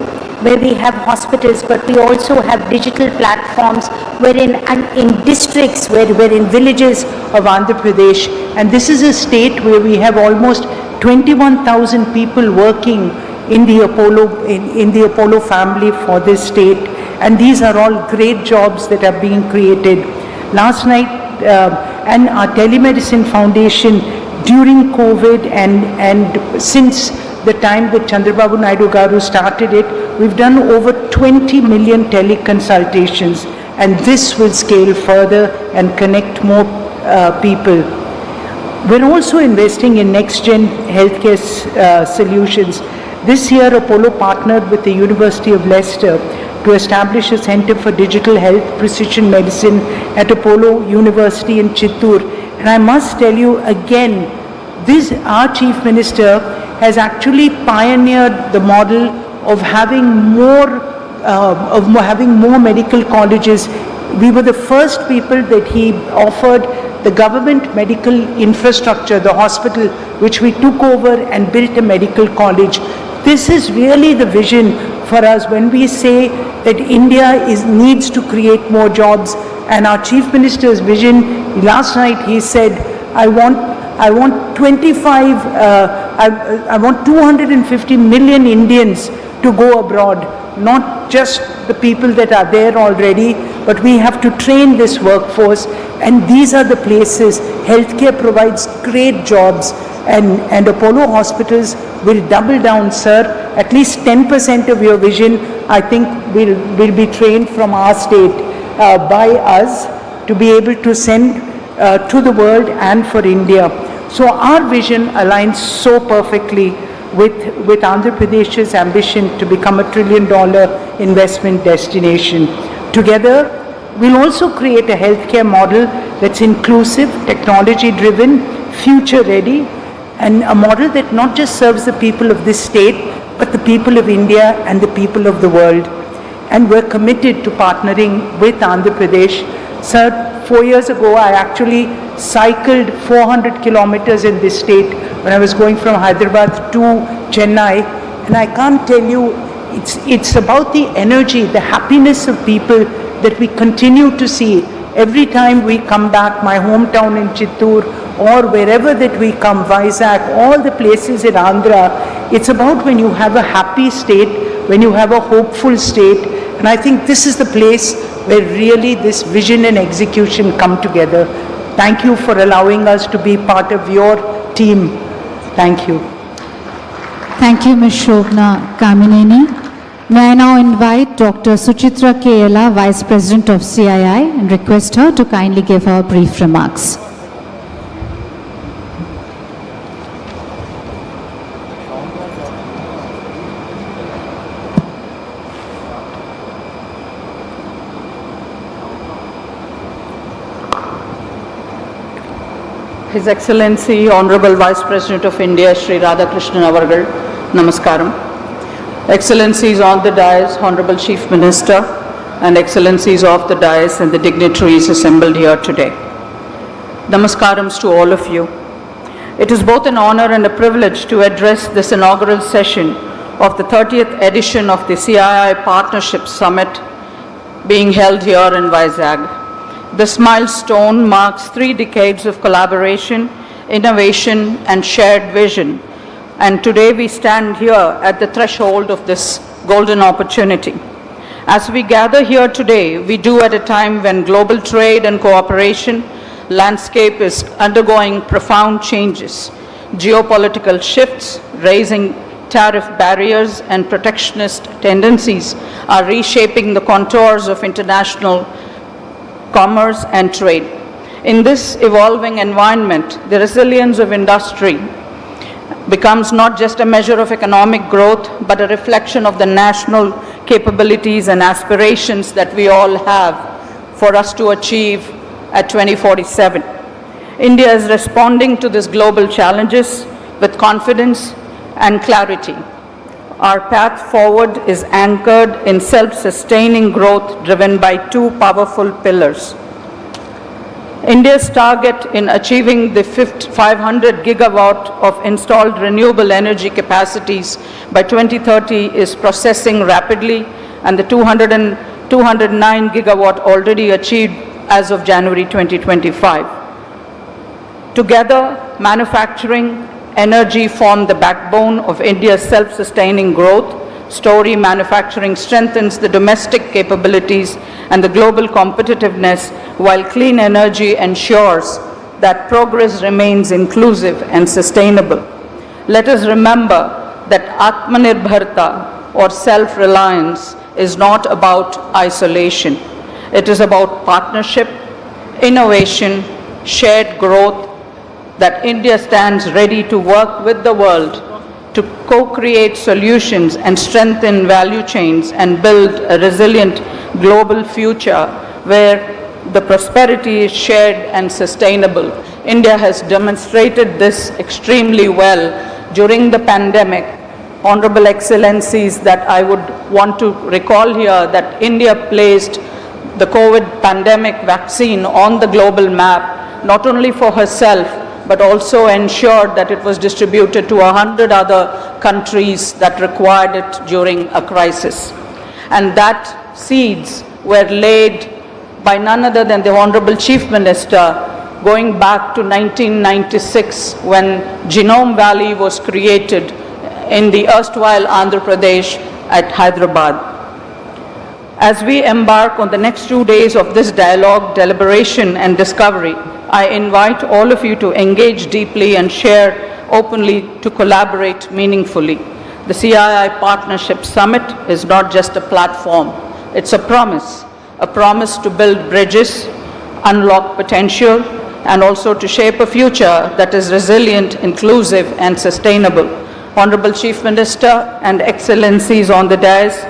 where we have hospitals, but we also have digital platforms wherein in districts, we're in villages of Andhra Pradesh. And this is a state where we have almost 21,000 people working in the Apollo family for this state. And these are all great jobs that are being created. Last night, and our telemedicine foundation during COVID and since the time that Chandrababu Naidu Garu started it, we've done over 20 million teleconsultations, and this will scale further and connect more people. We're also investing in next-gen healthcare solutions. This year, Apollo partnered with the University of Leicester to establish a Center for Digital Health Precision Medicine at Apollo University in Chittoor. And I must tell you again, our Chief Minister has actually pioneered the model of having more medical colleges. We were the first people that he offered the government medical infrastructure, the hospital, which we took over and built a medical college. This is really the vision for us when we say that India needs to create more jobs. And our Chief Minister's vision, last night he said, I want 250 million Indians to go abroad, not just the people that are there already, but we have to train this workforce, and these are the places. Healthcare provides great jobs, and Apollo hospitals will double down, sir. At least 10% of your vision, I think, will be trained from our state by us to be able to send to the world and for India. So our vision aligns so perfectly with Andhra Pradesh's ambition to become $1 trillion investment destination. Together, we'll also create a healthcare model that's inclusive, technology-driven, future-ready, and a model that not just serves the people of this state, but the people of India and the people of the world. And we're committed to partnering with Andhra Pradesh. Sir, 4 years ago, I actually cycled 400 kilometers in this state when I was going from Hyderabad to Chennai. And I can't tell you, it's about the energy, the happiness of people that we continue to see Every time we come back, my hometown in Chittoor or wherever that we come, Vizag, all the places in Andhra, it's about when you have a happy state, when you have a hopeful state. And I think this is the place where really this vision and execution come together. Thank you for allowing us to be part of your team. Thank you. Thank you, Ms. Shobna Kamineni. May I now invite Dr. Suchitra Kela, Vice President of CII, and request her to kindly give her brief remarks. His Excellency, Honorable Vice President of India, Shri Radhakrishnan Avargal, Namaskaram. Excellencies on the dais, Honorable Chief Minister, and Excellencies of the dais and the dignitaries assembled here today. Namaskarams to all of you. It is both an honor and a privilege to address this inaugural session of the 30th edition of the CII Partnership Summit being held here in Vizag. This milestone marks 3 decades of collaboration, innovation, and shared vision. And today we stand here at the threshold of this golden opportunity. As we gather here today, we do at a time when global trade and cooperation landscape is undergoing profound changes. Geopolitical shifts, raising tariff barriers, and protectionist tendencies are reshaping the contours of international commerce and trade. In this evolving environment, the resilience of industry becomes not just a measure of economic growth, but a reflection of the national capabilities and aspirations that we all have for us to achieve at 2047. India is responding to these global challenges with confidence and clarity. Our path forward is anchored in self-sustaining growth driven by 2 powerful pillars. India's target in achieving the 500 gigawatt of installed renewable energy capacities by 2030 is processing rapidly, and the 209 gigawatt already achieved as of January 2025. Together, manufacturing, energy form the backbone of India's self-sustaining growth story. Manufacturing strengthens the domestic capabilities and the global competitiveness, while clean energy ensures that progress remains inclusive and sustainable. Let us remember that Atmanirbharta, or self-reliance, is not about isolation. It is about partnership, innovation, shared growth, that India stands ready to work with the world to co-create solutions and strengthen value chains and build a resilient global future where the prosperity is shared and sustainable. India has demonstrated this extremely well during the pandemic. Honorable Excellencies, that I would want to recall here that India placed the COVID pandemic vaccine on the global map, not only for herself, but also ensured that it was distributed to 100 other countries that required it during a crisis. And that seeds were laid by none other than the Honorable Chief Minister, going back to 1996 when Genome Valley was created in the erstwhile Andhra Pradesh at Hyderabad. As we embark on the next 2 days of this dialogue, deliberation, and discovery, I invite all of you to engage deeply and share openly, to collaborate meaningfully. The CII Partnership Summit is not just a platform, it's a promise to build bridges, unlock potential, and also to shape a future that is resilient, inclusive, and sustainable. Honorable Chief Minister and Excellencies on the dais,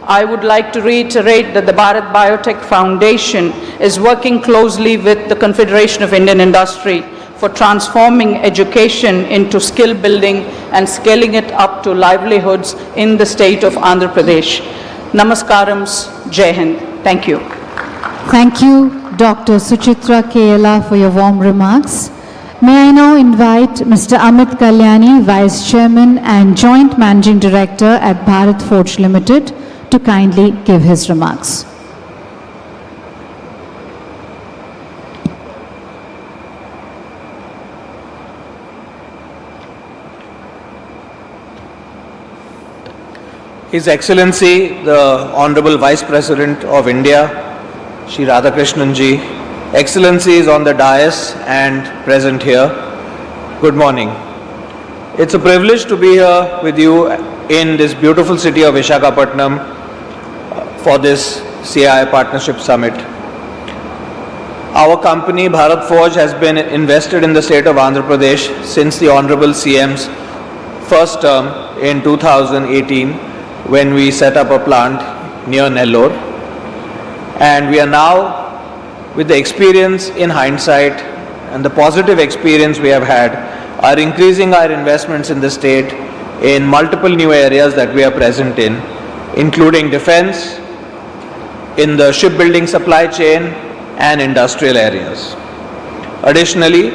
I would like to reiterate that the Bharat Biotech Foundation is working closely with the Confederation of Indian Industry for transforming education into skill building and scaling it up to livelihoods in the state of Andhra Pradesh. Namaskarams, Jai Hind. Thank you. Thank you, Dr. Suchitra Kela, for your warm remarks. May I now invite Mr. Amit Kalyani, Vice Chairman and Joint Managing Director at Bharat Forge Limited, to kindly give his remarks. His Excellency, the Honorable Vice President of India, Shri Radhakrishnan ji, Excellencies on the dais and present here, good morning. It's a privilege to be here with you in this beautiful city of Visakhapatnam for this CII Partnership Summit. Our company, Bharat Forge, has been invested in the state of Andhra Pradesh since the Honorable CM's first term in 2018, when we set up a plant near Nellore. And we are now, with the experience in hindsight and the positive experience we have had, are increasing our investments in the state in multiple new areas that we are present in, including defense, in the shipbuilding supply chain and industrial areas. Additionally,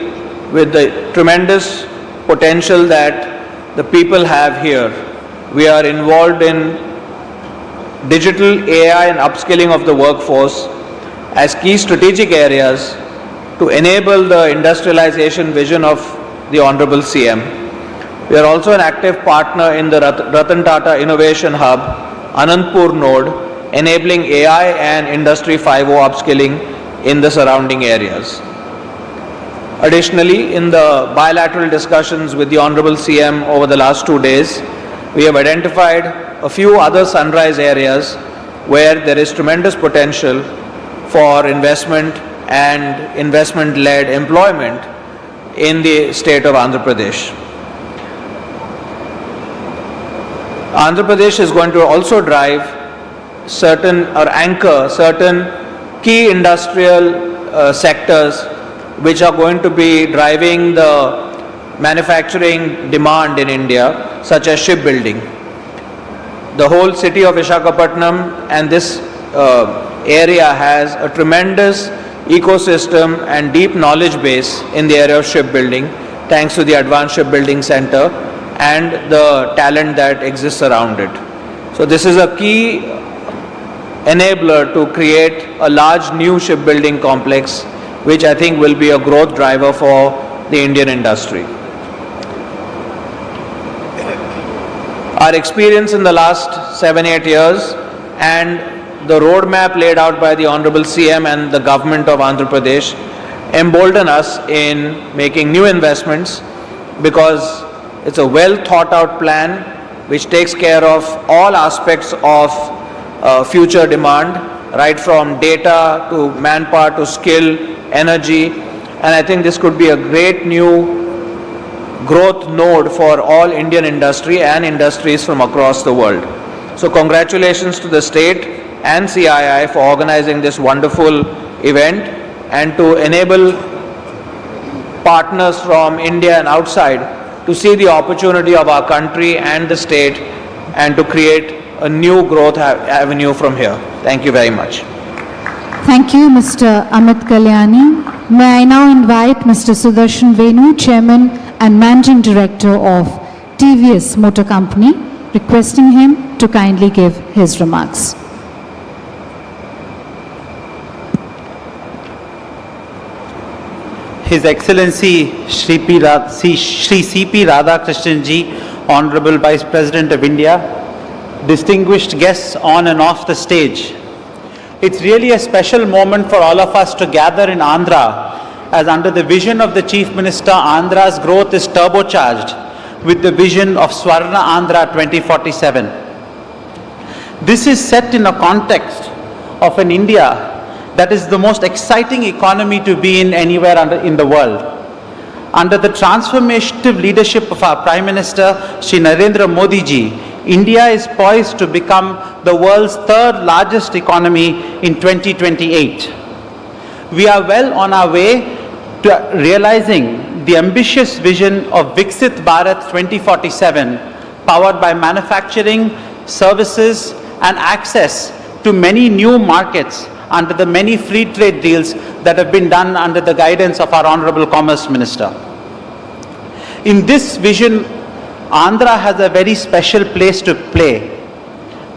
with the tremendous potential that the people have here, we are involved in digital AI and upskilling of the workforce as key strategic areas to enable the industrialization vision of the Honorable CM. We are also an active partner in the Ratan Tata Innovation Hub, Anandpur node, enabling AI and Industry 5.0 upskilling in the surrounding areas. Additionally, in the bilateral discussions with the Honorable CM over the last 2 days, we have identified a few other sunrise areas where there is tremendous potential for investment and investment-led employment in the state of Andhra Pradesh. Andhra Pradesh is going to also drive certain or anchor certain key industrial sectors which are going to be driving the manufacturing demand in India, such as shipbuilding. The whole city of Visakhapatnam and this area has a tremendous ecosystem and deep knowledge base in the area of shipbuilding, thanks to the Advanced Shipbuilding Center and the talent that exists around it. So this is a key enabler to create a large new shipbuilding complex, which I think will be a growth driver for the Indian industry. Our experience in the last 7-8 years and the roadmap laid out by the Honorable CM and the government of Andhra Pradesh embolden us in making new investments, because it's a well thought out plan which takes care of all aspects of future demand, right from data to manpower to skill, energy, and I think this could be a great new growth node for all Indian industry and industries from across the world. So congratulations to the state and CII for organizing this wonderful event and to enable partners from India and outside to see the opportunity of our country and the state and to create a new growth avenue from here. Thank you very much. Thank you, Mr. Amit Kalyani. May I now invite Mr. Sudarshan Venu, Chairman and Managing Director of TVS Motor Company, requesting him to kindly give his remarks. His Excellency Shri C.P. Radhakrishnan ji, Honorable Vice President of India, distinguished guests on and off the stage. It's really a special moment for all of us to gather in Andhra, as under the vision of the Chief Minister, Andhra's growth is turbocharged with the vision of Swarna Andhra 2047. This is set in a context of an India that is the most exciting economy to be in anywhere in the world. Under the transformative leadership of our Prime Minister, Shri Narendra Modi ji, India is poised to become the world's third largest economy in 2028. We are well on our way to realizing the ambitious vision of Viksit Bharat 2047, powered by manufacturing, services, and access to many new markets under the many free trade deals that have been done under the guidance of our Honorable Commerce Minister. In this vision, Andhra has a very special place to play.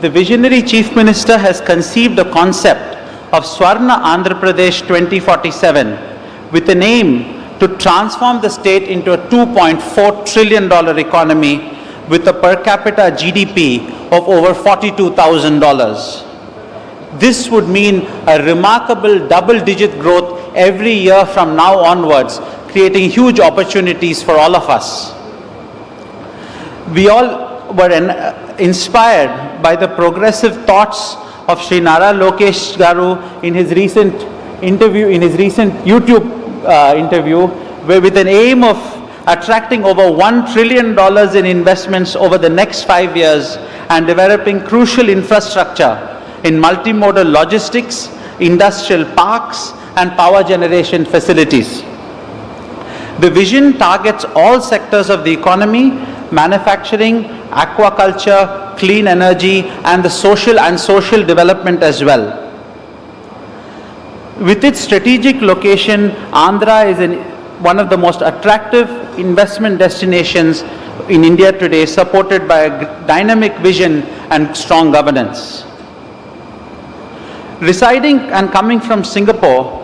The visionary Chief Minister has conceived a concept of Swarna Andhra Pradesh 2047 with an aim to transform the state into a $2.4 trillion economy with a per capita GDP of over $42,000. This would mean a remarkable double-digit growth every year from now onwards, creating huge opportunities for all of us. We all were inspired by the progressive thoughts of Sri Nara Lokesh Garu in his recent YouTube interview, where with an aim of attracting over $1 trillion in investments over the next 5 years and developing crucial infrastructure in multimodal logistics, industrial parks, and power generation facilities. The vision targets all sectors of the economy: manufacturing, aquaculture, clean energy, and the social development as well. With its strategic location, Andhra is one of the most attractive investment destinations in India today, supported by a dynamic vision and strong governance. Residing and coming from Singapore,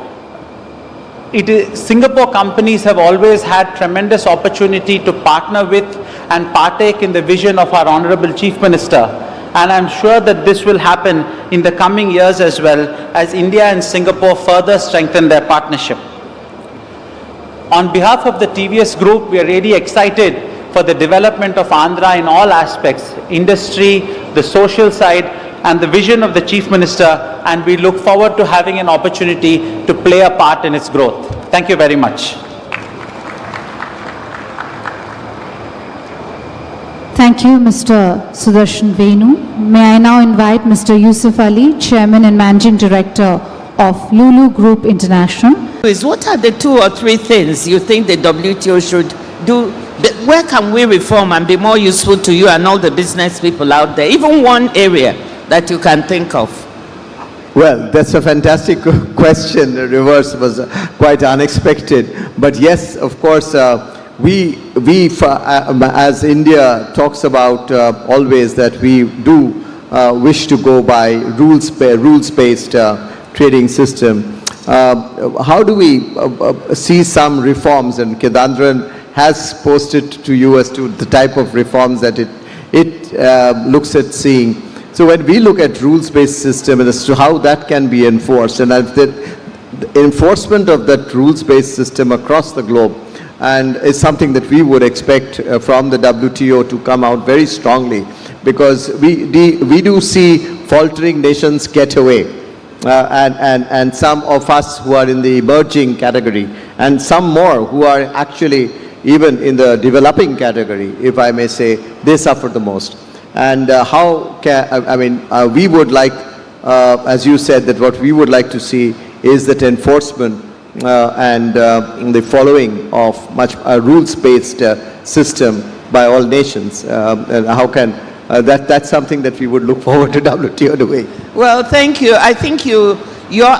Singapore companies have always had tremendous opportunity to partner with and partake in the vision of our Honorable Chief Minister, and I'm sure that this will happen in the coming years as well as India and Singapore further strengthen their partnership. On behalf of the TVS Group, we are really excited for the development of Andhra in all aspects: industry, the social side, and the vision of the Chief Minister, and we look forward to having an opportunity to play a part in its growth. Thank you very much. Thank you, Mr. Sudarshan Venu. May I now invite Mr. Yusuf Ali, Chairman and Managing Director of Lulu Group International. What are the 2 or 3 things you think the WTO should do? Where can we reform and be more useful to you and all the business people out there? Even one area that you can think of. Well, that's a fantastic question. The reverse was quite unexpected. But yes, of course, as India talks about always that we do wish to go by rules-based trading system. How do we see some reforms? And Kedandran has posted to you as to the type of reforms that it looks at seeing. So when we look at rules-based system and as to how that can be enforced, and the enforcement of that rules-based system across the globe, and is something that we would expect from the WTO to come out very strongly, because we do see faltering nations get away, and some of us who are in the emerging category, and some more who are actually even in the developing category, if I may say, they suffer the most. And we would like, as you said, that what we would like to see is that enforcement and the following of much rules-based system by all nations. And how can that's something that we would look forward to WTO doing. Well, thank you. I think your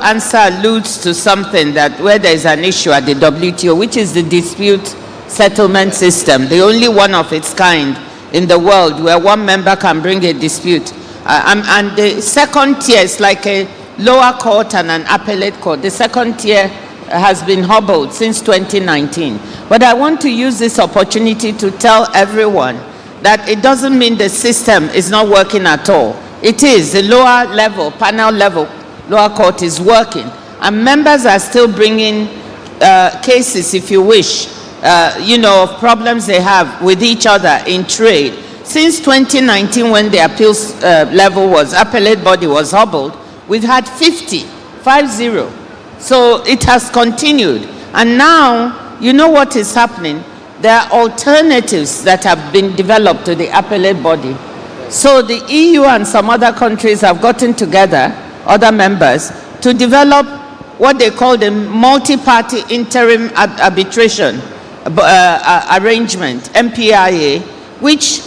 answer alludes to something that where there is an issue at the WTO, which is the dispute settlement system, the only one of its kind in the world where one member can bring a dispute. And the second tier is like a lower court and an appellate court. The second tier has been hobbled since 2019. But I want to use this opportunity to tell everyone that it doesn't mean the system is not working at all. It is. The lower level, panel level, lower court is working. And members are still bringing cases, if you wish, of problems they have with each other in trade. Since 2019, when the appeals appellate body was hobbled, we've had 50. So it has continued. And now, you know what is happening? There are alternatives that have been developed to the appellate body. So the EU and some other countries have gotten together, other members, to develop what they call the multi-party interim arbitration arrangement, MPIA, which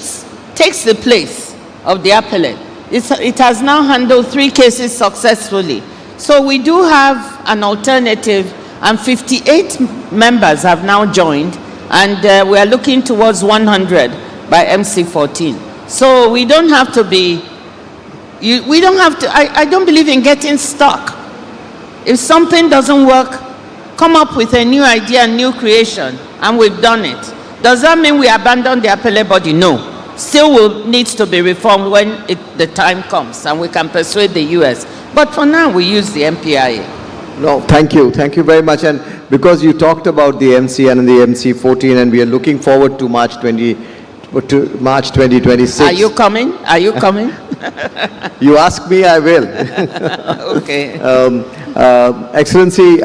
takes the place of the appellate. It has now handled 3 cases successfully. So we do have an alternative, and 58 members have now joined, and we are looking towards 100 by MC14. So we don't have to be, I don't believe in getting stuck. If something doesn't work, come up with a new idea, new creation, and we've done it. Does that mean we abandon the appellate body? No. still needs to be reformed when the time comes and we can persuade the US. But for now, we use the MPIA. No, thank you. Thank you very much. And because you talked about the MCN and the MC14, and we are looking forward to March 2026. Are you coming? Are you coming? You ask me, I will. Okay. Excellency,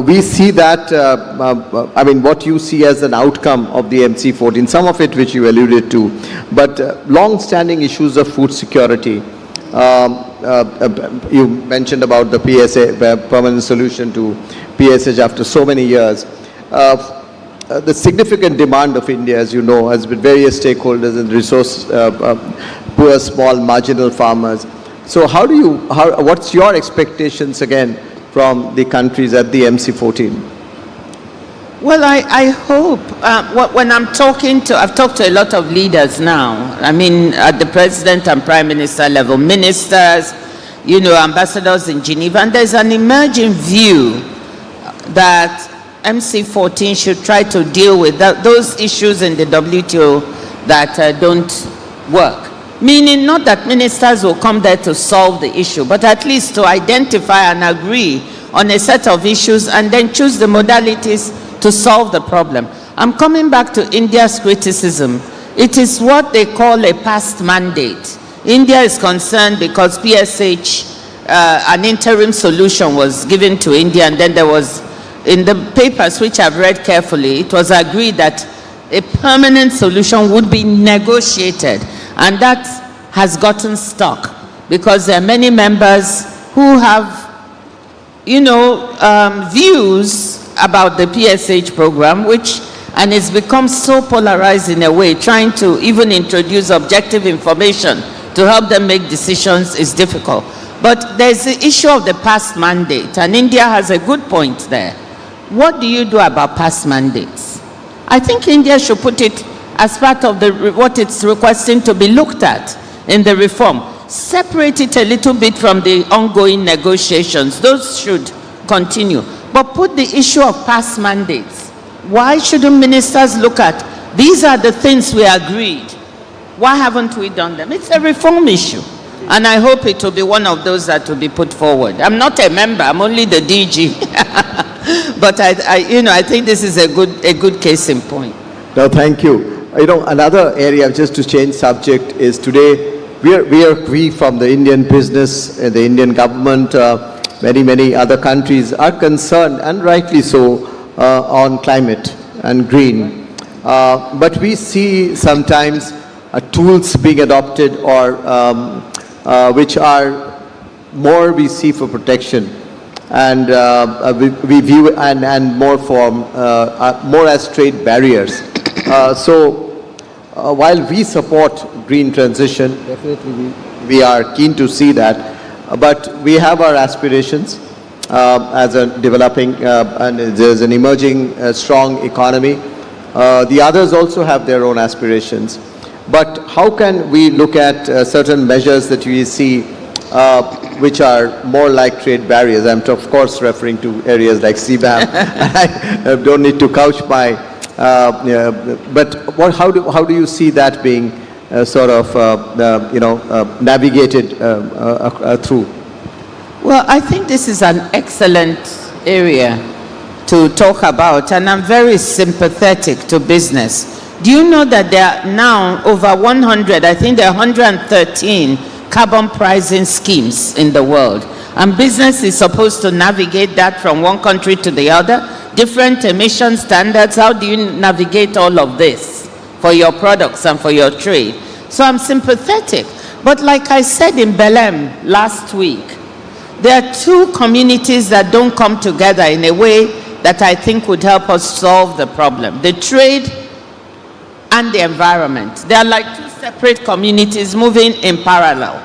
we see that, I mean, what you see as an outcome of the MC14, some of it which you alluded to, but long-standing issues of food security. You mentioned about the PSA, permanent solution to PSH after so many years. The significant demand of India, as you know, has been various stakeholders and resource poor, small, marginal farmers. So what's your expectations again from the countries at the MC14? Well, I hope, when I've talked to a lot of leaders now, I mean, at the president and prime minister level, ministers, you know, ambassadors in Geneva, and there's an emerging view that MC14 should try to deal with those issues in the WTO that don't work. Meaning not that ministers will come there to solve the issue, but at least to identify and agree on a set of issues and then choose the modalities to solve the problem. I'm coming back to India's criticism. It is what they call a past mandate. India is concerned because PSH, an interim solution was given to India, and then there was, in the papers which I've read carefully, it was agreed that a permanent solution would be negotiated, and that has gotten stuck because there are many members who have, you know, views about the PSH program, and it's become so polarized in a way, trying to even introduce objective information to help them make decisions is difficult. But there's the issue of the past mandate, and India has a good point there. What do you do about past mandates? I think India should put it as part of what it's requesting to be looked at in the reform. Separate it a little bit from the ongoing negotiations. Those should continue. But put the issue of past mandates. Why shouldn't ministers look at, these are the things we agreed. Why haven't we done them? It's a reform issue. And I hope it will be one of those that will be put forward. I'm not a member, I'm only the DG. But I think this is a good case in point. No, thank you. You know, another area, just to change subject, is today we from the Indian business, the Indian government, many other countries are concerned, and rightly so, on climate and green. But we see sometimes tools being adopted, or which are more we see for protection, and we view and more as trade barriers. While we support green transition, definitely we are keen to see that, but we have our aspirations as a developing, and there's an emerging strong economy. The others also have their own aspirations. But how can we look at certain measures that we see which are more like trade barriers? I'm of course referring to areas like CBAM. I don't need to couch my, but how do you see that being navigated through? Well, I think this is an excellent area to talk about, and I'm very sympathetic to business. Do you know that there are now over 100, I think there are 113 carbon pricing schemes in the world, and business is supposed to navigate that from one country to the other, different emission standards. How do you navigate all of this for your products and for your trade? So I'm sympathetic, but like I said in Belém last week, there are two communities that don't come together in a way that I think would help us solve the problem: the trade and the environment. They are like two separate communities moving in parallel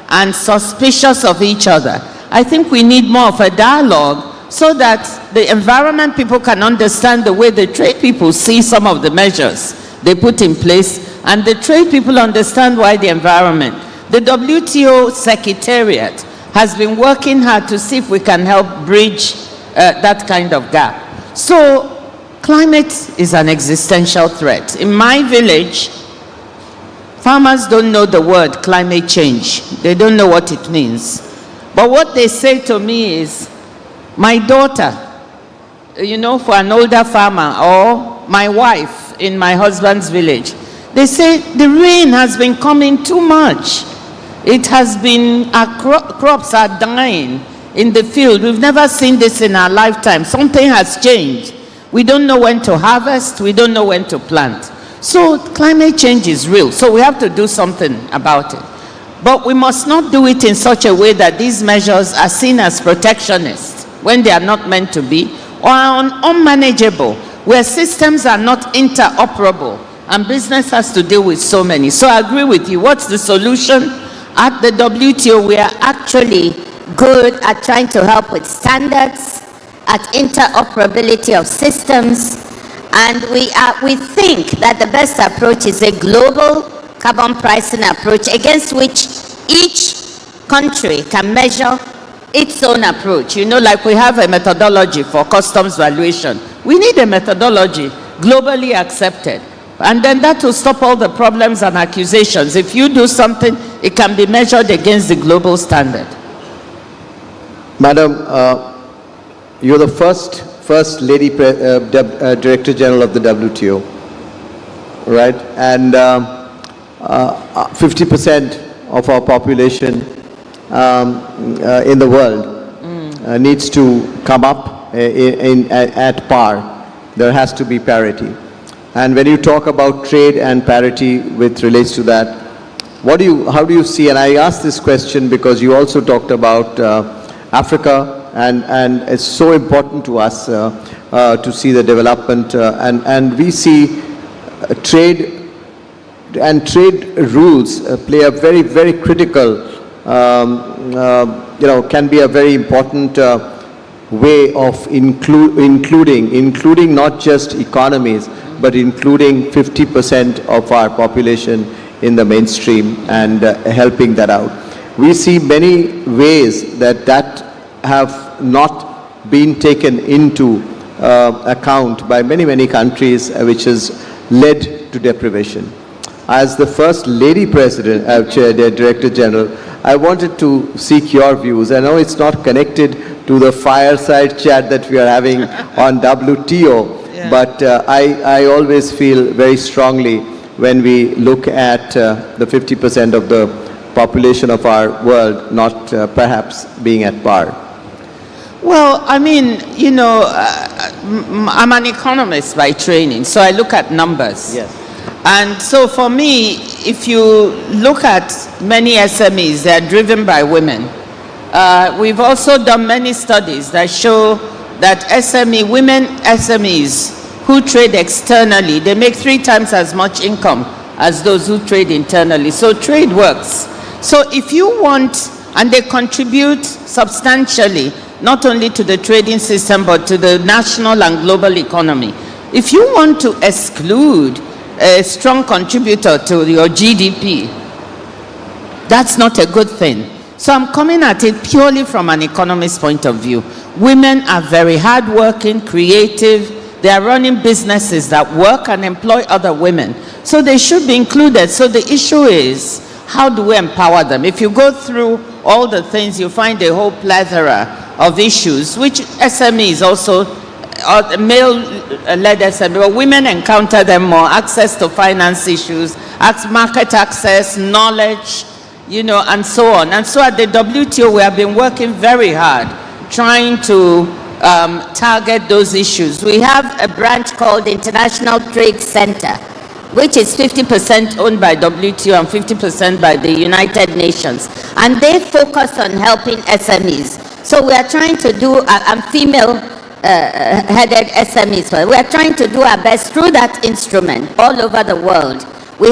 and suspicious of each other. I think we need more of a dialogue so that the environment people can understand the way the trade people see some of the measures they put in place, and the trade people understand why the environment. The WTO Secretariat has been working hard to see if we can help bridge that kind of gap. So climate is an existential threat. In my village, Farmers don't know the word climate change. They don't know what it means. But what they say to me is, my daughter, you know, for an older farmer, or my wife in my husband's village, they say the rain has been coming too much. It has been, our crops are dying in the field. We've never seen this in our lifetime. Something has changed. We don't know when to harvest. We don't know when to plant. So climate change is real. So we have to do something about it. But we must not do it in such a way that these measures are seen as protectionist when they are not meant to be, or unmanageable, where systems are not interoperable and business has to deal with so many. So I agree with you. What's the solution? At the WTO, we are actually good at trying to help with standards, at interoperability of systems, and we think that the best approach is a global carbon pricing approach against which each country can measure its own approach. You know, like we have a methodology for customs valuation. We need a methodology globally accepted. And then that will stop all the problems and accusations. If you do something, it can be measured against the global standard. Madam, you're the first lady Director General of the WTO, right? And 50% of our population in the world needs to come up at par. There has to be parity. And when you talk about trade and parity with relates to that, how do you see, and I ask this question because you also talked about Africa, and it's so important to us to see the development, and we see trade and trade rules play a very, very critical, can be a very important way of including not just economies, but including 50% of our population in the mainstream and helping that out. We see many ways that have not been taken into account by many, many countries, which has led to deprivation. As the first lady Director General, I wanted to seek your views. I know it's not connected to the fireside chat that we are having on WTO, but I always feel very strongly when we look at the 50% of the population of our world not perhaps being at par. Well, I mean, you know, I'm an economist by training, so I look at numbers. Yes. And so for me, if you look at many SMEs, they're driven by women. We've also done many studies that show that women SMEs who trade externally, they make 3 times as much income as those who trade internally. So trade works. So if you want, and they contribute substantially, not only to the trading system, but to the national and global economy. If you want to exclude a strong contributor to your GDP, that's not a good thing. So I'm coming at it purely from an economist point of view. Women are very hardworking, creative. They are running businesses that work and employ other women. So they should be included. So the issue is, how do we empower them? If you go through all the things, you find a whole plethora of issues, which SMEs also, male-led SMEs, but women encounter them more: access to finance issues, market access, knowledge, you know, and so on. And so at the WTO, we have been working very hard trying to target those issues. We have a branch called International Trade Center, which is 50% owned by WTO and 50% by the United Nations. And they focus on helping SMEs. So we are trying to do, female-headed SMEs, we are trying to do our best through that instrument all over the world. They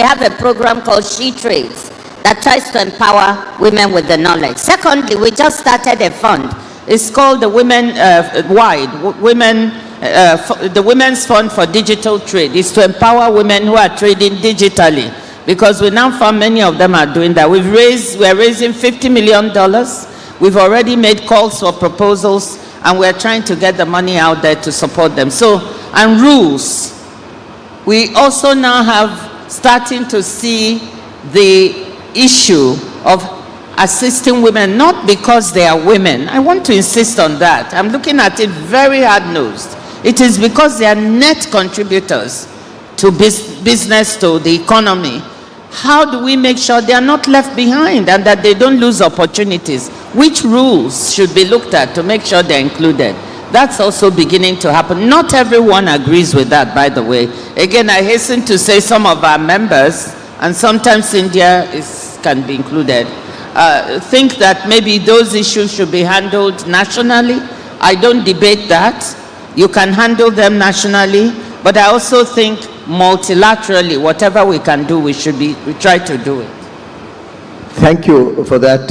have a program called She Trades that tries to empower women with the knowledge. Secondly, we just started a fund. It's called the the Women's Fund for Digital Trade. It's to empower women who are trading digitally, because we now found many of them are doing that. We're raising $50 million. We've already made calls for proposals, and we're trying to get the money out there to support them. So, and rules. We also now have starting to see the issue of assisting women, not because they are women. I want to insist on that. I'm looking at it very hard-nosed. It is because they are net contributors to business, to the economy. How do we make sure they are not left behind and that they don't lose opportunities? Which rules should be looked at to make sure they're included? That's also beginning to happen. Not everyone agrees with that, by the way. Again, I hasten to say some of our members, and sometimes India can be included, think that maybe those issues should be handled nationally. I don't debate that. You can handle them nationally, but I also think multilaterally, whatever we can do, we try to do it. Thank you for that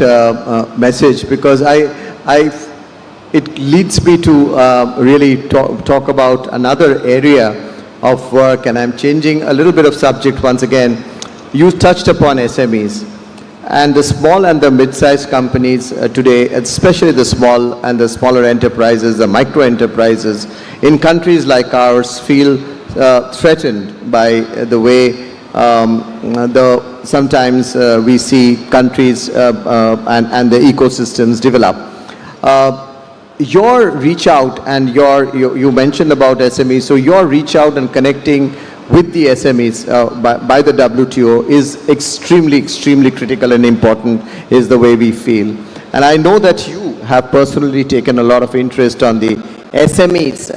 message, because it leads me to really talk about another area of work, and I'm changing a little bit of subject once again. You touched upon SMEs, and the small and the mid-sized companies today, especially the small and the smaller enterprises, the micro enterprises in countries like ours, feel threatened by the way sometimes we see countries and the ecosystems develop. Your reach out and you mentioned about SMEs, so your reach out and connecting with the SMEs by the WTO is extremely critical and important, is the way we feel. And I know that you have personally taken a lot of interest on the SMEs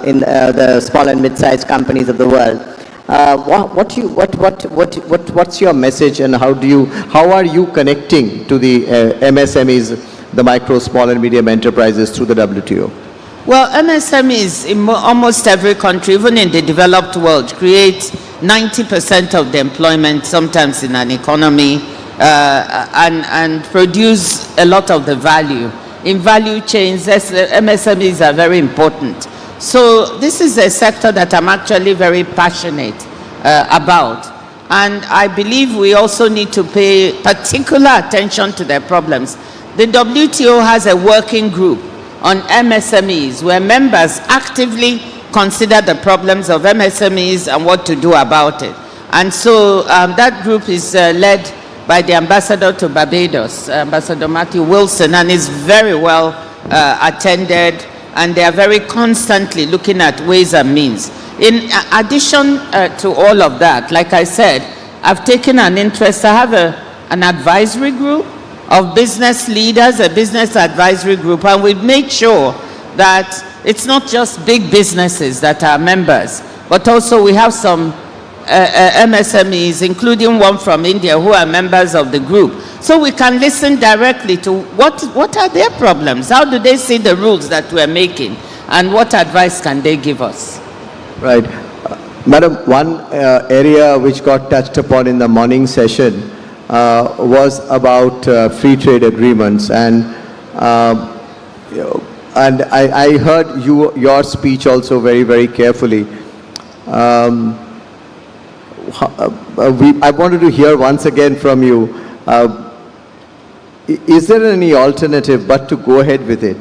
in the small and mid-sized companies of the world. What's your message, and how are you connecting to the MSMEs, the micro, small and medium enterprises through the WTO? Well, MSMEs in almost every country, even in the developed world, create 90% of the employment, sometimes in an economy, and produce a lot of the value. In value chains, MSMEs are very important. So this is a sector that I'm actually very passionate about. And I believe we also need to pay particular attention to their problems. The WTO has a working group on MSMEs where members actively consider the problems of MSMEs and what to do about it. And so that group is led by the ambassador to Barbados, Ambassador Matthew Wilson, and is very well attended, and they are very constantly looking at ways and means. In addition to all of that, like I said, I've taken an interest. I have an advisory group of business leaders, a business advisory group, and we've made sure that it's not just big businesses that are members, but also we have some MSMEs, including one from India, who are members of the group. So we can listen directly to what are their problems, how do they see the rules that we're making, and what advice can they give us. Right. Madam, one area which got touched upon in the morning session was about free trade agreements, and I heard your speech also very carefully. I wanted to hear once again from you, is there any alternative but to go ahead with it,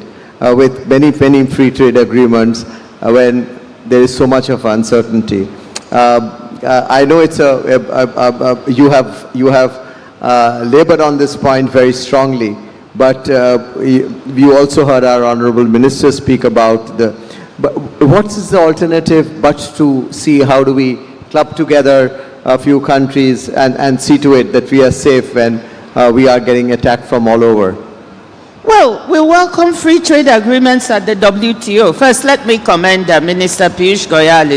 with many free trade agreements when there is so much of uncertainty? I know it's you have labored on this point very strongly, but you also heard our Honorable Minister speak about what is the alternative but to see how do we club together a few countries and see to it that we are safe when we are getting attacked from all over? Well, we welcome free trade agreements at the WTO. First, let me commend Minister Piyush Goyal.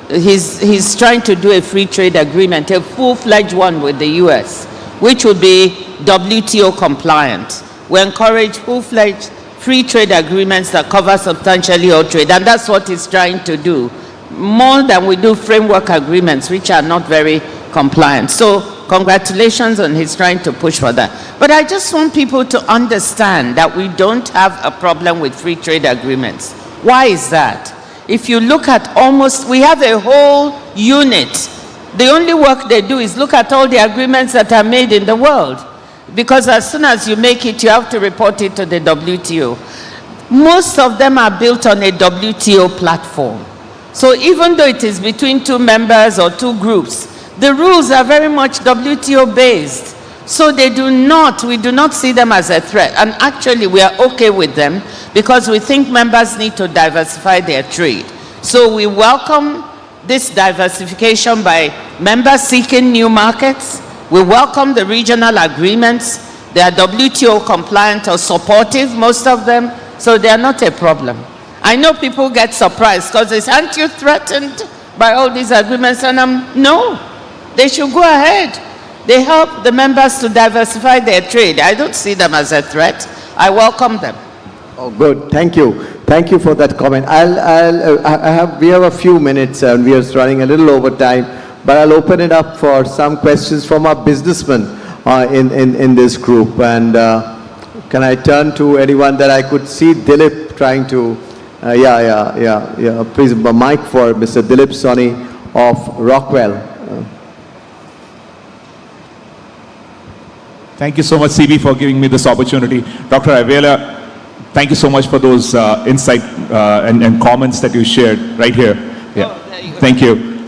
He's trying to do a free trade agreement, a full-fledged one with the US, which would be WTO compliant. We encourage full-fledged free trade agreements that cover substantially all trade, and that's what he's trying to do, more than we do framework agreements, which are not very compliant. So congratulations on his trying to push for that. But I just want people to understand that we don't have a problem with free trade agreements. Why is that? If you look at we have a whole unit. The only work they do is look at all the agreements that are made in the world. Because as soon as you make it, you have to report it to the WTO. Most of them are built on a WTO platform. So even though it is between two members or two groups, The rules are very much WTO based. So we do not see them as a threat. And actually we are okay with them because we think members need to diversify their trade. So we welcome this diversification by members seeking new markets. We welcome the regional agreements. They are WTO compliant or supportive, most of them, so they are not a problem. I know people get surprised because they say, aren't you threatened by all these agreements? And no, they should go ahead. They help the members to diversify their trade. I don't see them as a threat. I welcome them. Oh, good. Thank you. Thank you for that comment. We have a few minutes and we are running a little over time, but I'll open it up for some questions from our businessmen in this group. And can I turn to anyone that I could see? Dilip trying to, please, a mic for Mr. Dilip Soni of Rockwell. Thank you so much, CB, for giving me this opportunity. Dr. Avela, thank you so much for those insight and comments that you shared right here. Yeah. Thank you.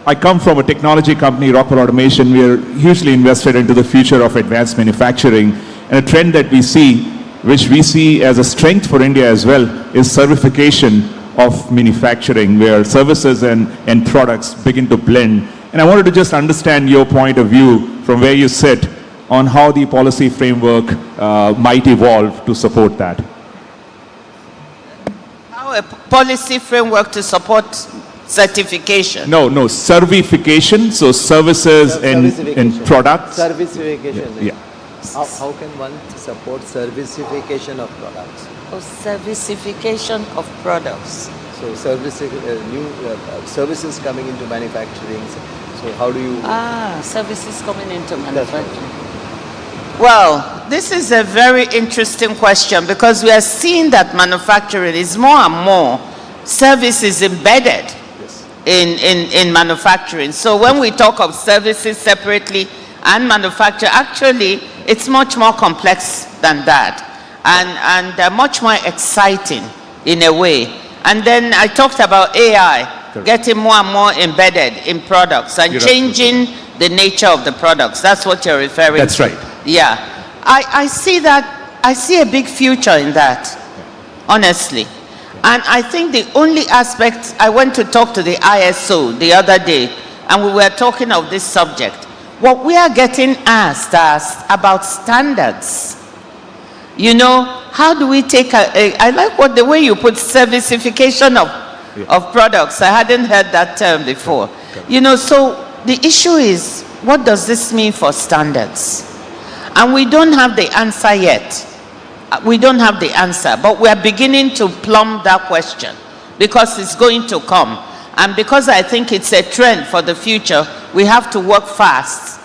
I come from a technology company, Rockwell Automation. We are hugely invested into the future of advanced manufacturing. And a trend that we see, which we see as a strength for India as well, is servification of manufacturing, where services and products begin to blend. And I wanted to just understand your point of view from where you sit on how the policy framework might evolve to support that. How a policy framework to support certification? No, servification, so services and products. Servicification. Yeah. How can one support servicification of products? Oh, servicification of products. So services coming into manufacturing. So how do you... services coming into manufacturing. Well, this is a very interesting question because we are seeing that manufacturing is more and more services embedded in manufacturing. So when we talk of services separately and manufacture, actually it's much more complex than that and much more exciting in a way. And then I talked about AI getting more and more embedded in products and changing the nature of the products. That's what you're referring to. That's right. Yeah. I see that, I see a big future in that, honestly. And I think the only aspect, I went to talk to the ISO the other day, and we were talking of this subject. What we are getting asked about standards. You know, how do we take I like the way you put servicification of products. I hadn't heard that term before. You know, so the issue is, what does this mean for standards? And we don't have the answer yet. We don't have the answer, but we are beginning to plumb that question because it's going to come. And because I think it's a trend for the future, we have to work fast.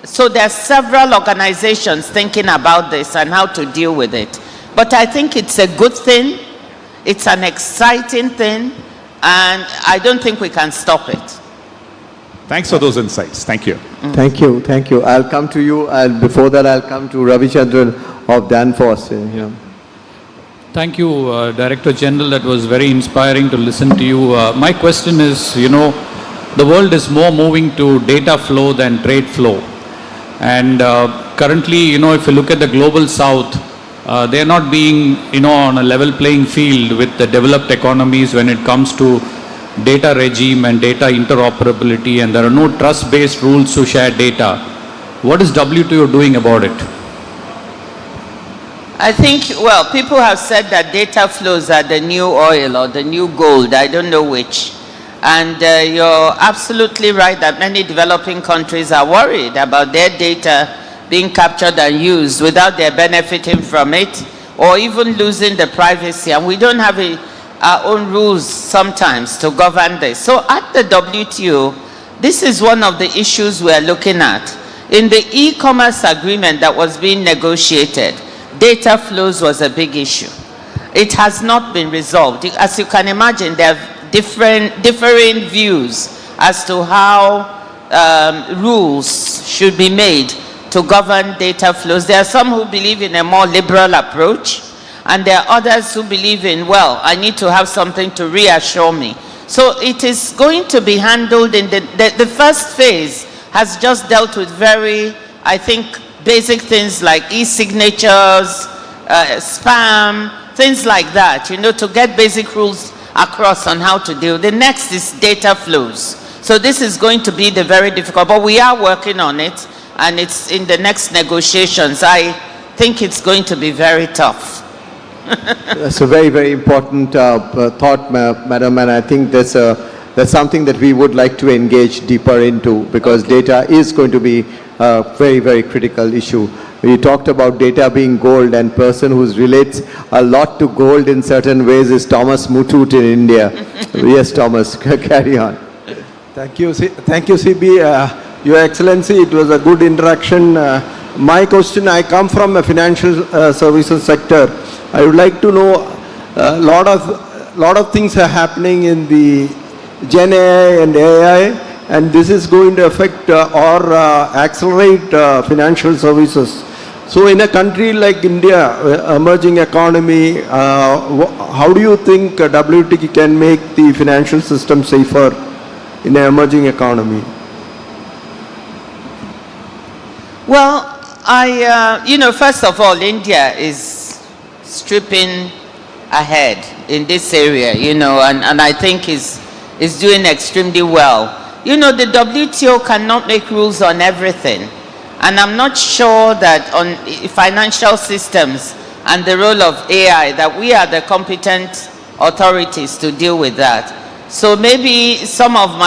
So there are several organizations thinking about this and how to deal with it. But I think it's a good thing. It's an exciting thing. And I don't think we can stop it. Thanks for those insights. Thank you. Thank you. Thank you. I'll come to you. Before that, I'll come to Ravichandran of Danfoss. Thank you, Director General. That was very inspiring to listen to you. My question is, the world is more moving to data flow than trade flow. And currently, if you look at the global south, they are not being, on a level playing field with the developed economies when it comes to data regime and data interoperability, and there are no trust-based rules to share data. What is WTO doing about it? I think, well, people have said that data flows are the new oil or the new gold, I don't know which. And you're absolutely right that many developing countries are worried about their data being captured and used without their benefiting from it, or even losing the privacy. And we don't have our own rules sometimes to govern this. So at the WTO, this is one of the issues we're looking at. In the e-commerce agreement that was being negotiated, data flows was a big issue. It has not been resolved. As you can imagine, there are differing views as to how rules should be made to govern data flows. There are some who believe in a more liberal approach, and there are others who believe in, well, I need to have something to reassure me. So it is going to be handled in the first phase has just dealt with very, I think, basic things like e-signatures, spam, things like that, to get basic rules across on how to deal. The next is data flows. So this is going to be the very difficult, but we are working on it, and it's in the next negotiations. I think it's going to be very tough. That's a very, very important thought, Madam, and I think that's something that we would like to engage deeper into, because data is going to be a very, very critical issue. We talked about data being gold, and person who relates a lot to gold in certain ways is Thomas Muthoot in India. Yes, Thomas, carry on. Thank you, CB. Your Excellency, it was a good interaction. My question, I come from a financial services sector. I would like to know a lot of things are happening in the Gen AI and AI, and this is going to affect or accelerate financial services. So in a country like India, emerging economy, how do you think WTG can make the financial system safer in an emerging economy? Well, first of all, India is stripping ahead in this area, and I think is doing extremely well. The WTO cannot make rules on everything. And I'm not sure that on financial systems and the role of AI, that we are the competent authorities to deal with that. So maybe some of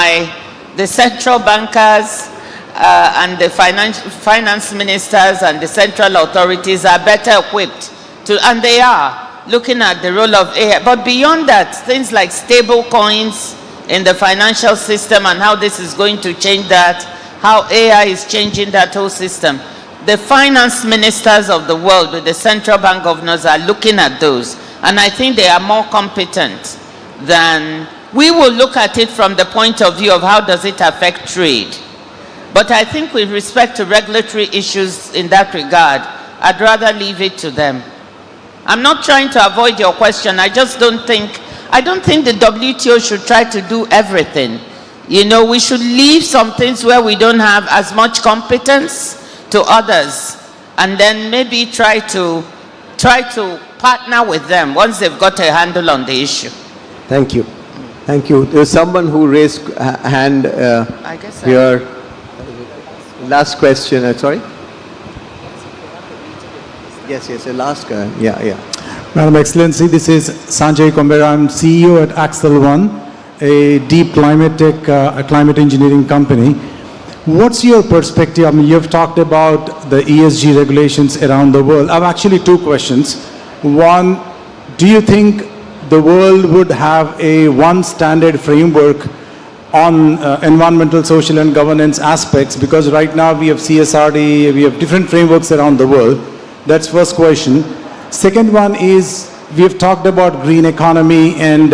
the central bankers and the finance ministers and the central authorities are better equipped to, and they are looking at the role of AI. But beyond that, things like stable coins in the financial system and how this is going to change that, how AI is changing that whole system. The finance ministers of the world with the central bank governors are looking at those, and I think they are more competent than we will look at it from the point of view of how does it affect trade. But I think with respect to regulatory issues in that regard, I'd rather leave it to them. I'm not trying to avoid your question. I don't think the WTO should try to do everything. We should leave some things where we don't have as much competence to others, and then maybe try to partner with them once they've got a handle on the issue. Thank you. Thank you. There's someone who raised a hand here. Last question, sorry? Yes, the last guy. Yeah. Madam Excellency, this is Sanjay Kombera. I'm CEO at Axel One, a deep climate tech, a climate engineering company. What's your perspective? I mean, you've talked about the ESG regulations around the world. I have actually two questions. One, do you think the world would have a one standard framework on environmental, social and governance aspects? Because right now we have CSRD, we have different frameworks around the world. That's first question. Second one is, we have talked about green economy, and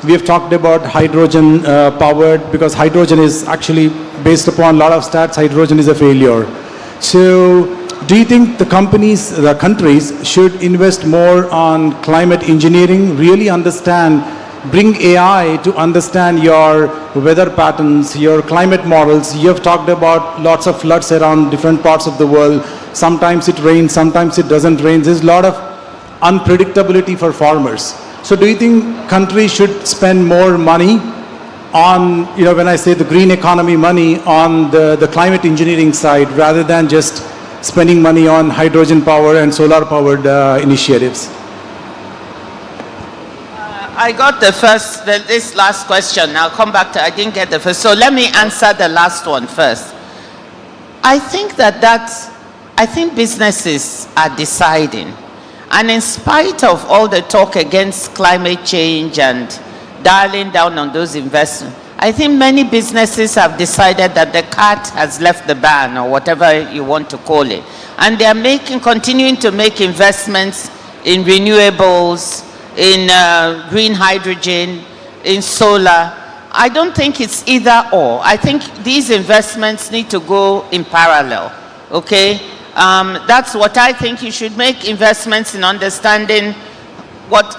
we have talked about hydrogen powered, because hydrogen is actually, based upon a lot of stats, hydrogen is a failure. So do you think the countries should invest more on climate engineering, really bring AI to understand your weather patterns, your climate models? You have talked about lots of floods around different parts of the world. Sometimes it rains, sometimes it doesn't rain. There's a lot of unpredictability for farmers. So do you think countries should spend more money on, when I say the green economy money, on the climate engineering side, rather than just spending money on hydrogen power and solar powered initiatives? I got this last question. I'll come back to, I didn't get the first. So let me answer the last one first. I think I think businesses are deciding. And in spite of all the talk against climate change and dialing down on those investments, I think many businesses have decided that the cat has left the barn, or whatever you want to call it. And they are continuing to make investments in renewables, in green hydrogen, in solar. I don't think it's either or. I think these investments need to go in parallel, okay? That's what I think. You should make investments in understanding what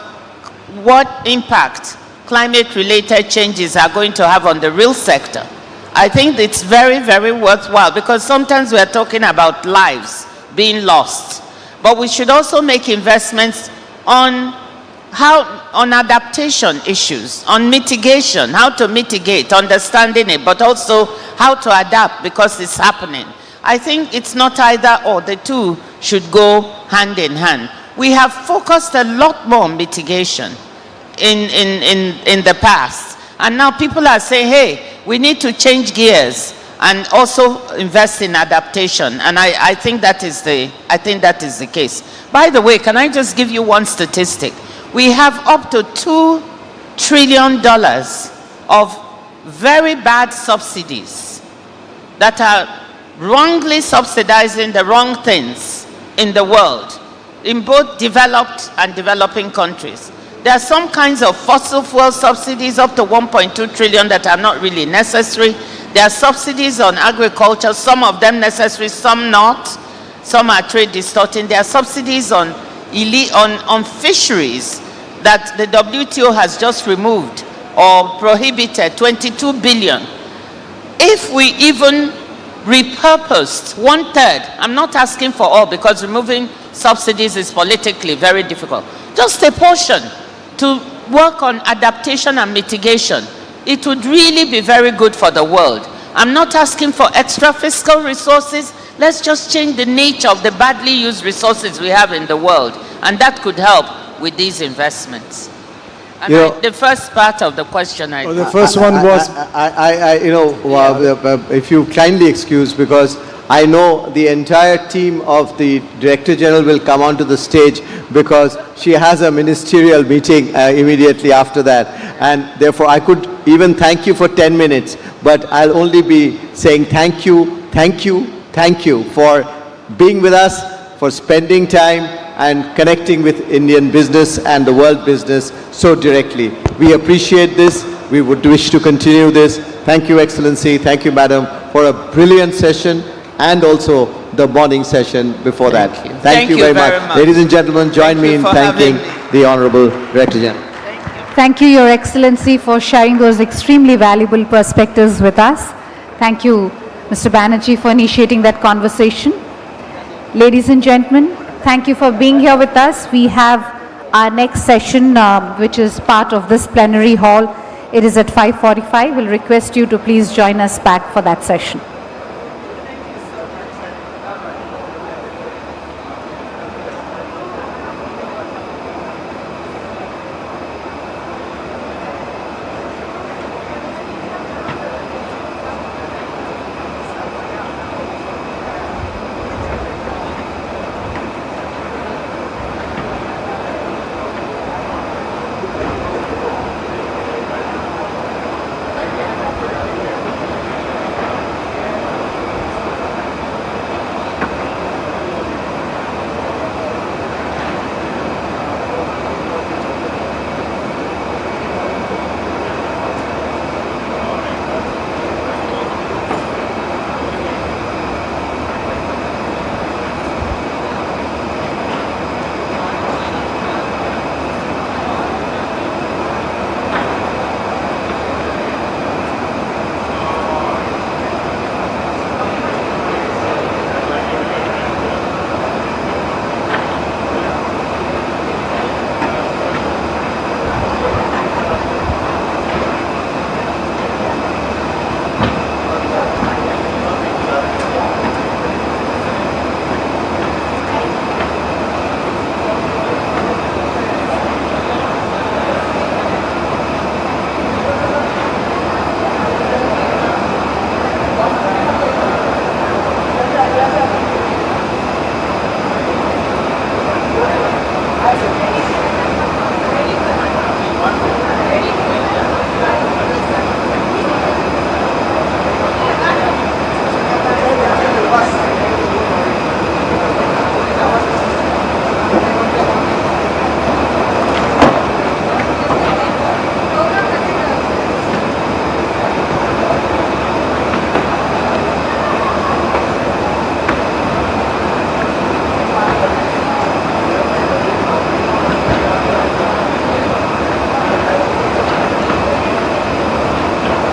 impact climate-related changes are going to have on the real sector. I think it's very, very worthwhile, because sometimes we are talking about lives being lost, but we should also make investments on adaptation issues, on mitigation, how to mitigate, understanding it, but also how to adapt because it's happening. I think it's not either or, the two should go hand in hand. We have focused a lot more on mitigation in the past, and now people are saying, hey, we need to change gears and also invest in adaptation, and I think that is the case. By the way, can I just give you one statistic? We have up to $2 trillion of very bad subsidies that are wrongly subsidizing the wrong things in the world, in both developed and developing countries. There are some kinds of fossil fuel subsidies up to 1.2 trillion that are not really necessary. There are subsidies on agriculture, some of them necessary, some not. Some are trade distorting. There are subsidies on fisheries that the WTO has just removed or prohibited, 22 billion. If we even repurposed 1/3, I'm not asking for all because removing subsidies is politically very difficult, just a portion to work on adaptation and mitigation, it would really be very good for the world. I'm not asking for extra fiscal resources. Let's just change the nature of the badly used resources we have in the world, and that could help with these investments. And the first part of the question the first one was, if you kindly excuse, because I know the entire team of the Director General will come onto the stage because she has a ministerial meeting immediately after that, and therefore I could even thank you for 10 minutes, but I'll only be saying thank you, thank you, thank you for being with us, for spending time and connecting with Indian business and the world business so directly. We appreciate this. We would wish to continue this. Thank you, Excellency. Thank you, Madam, for a brilliant session and also the morning session before that. Thank you very much. Ladies and gentlemen, join me in thanking the Honorable Director General. Thank you, Your Excellency, for sharing those extremely valuable perspectives with us. Thank you, Mr. Banerjee, for initiating that conversation. Ladies and gentlemen, thank you for being here with us. We have our next session, which is part of this plenary hall. It is at 5:45. We'll request you to please join us back for that session.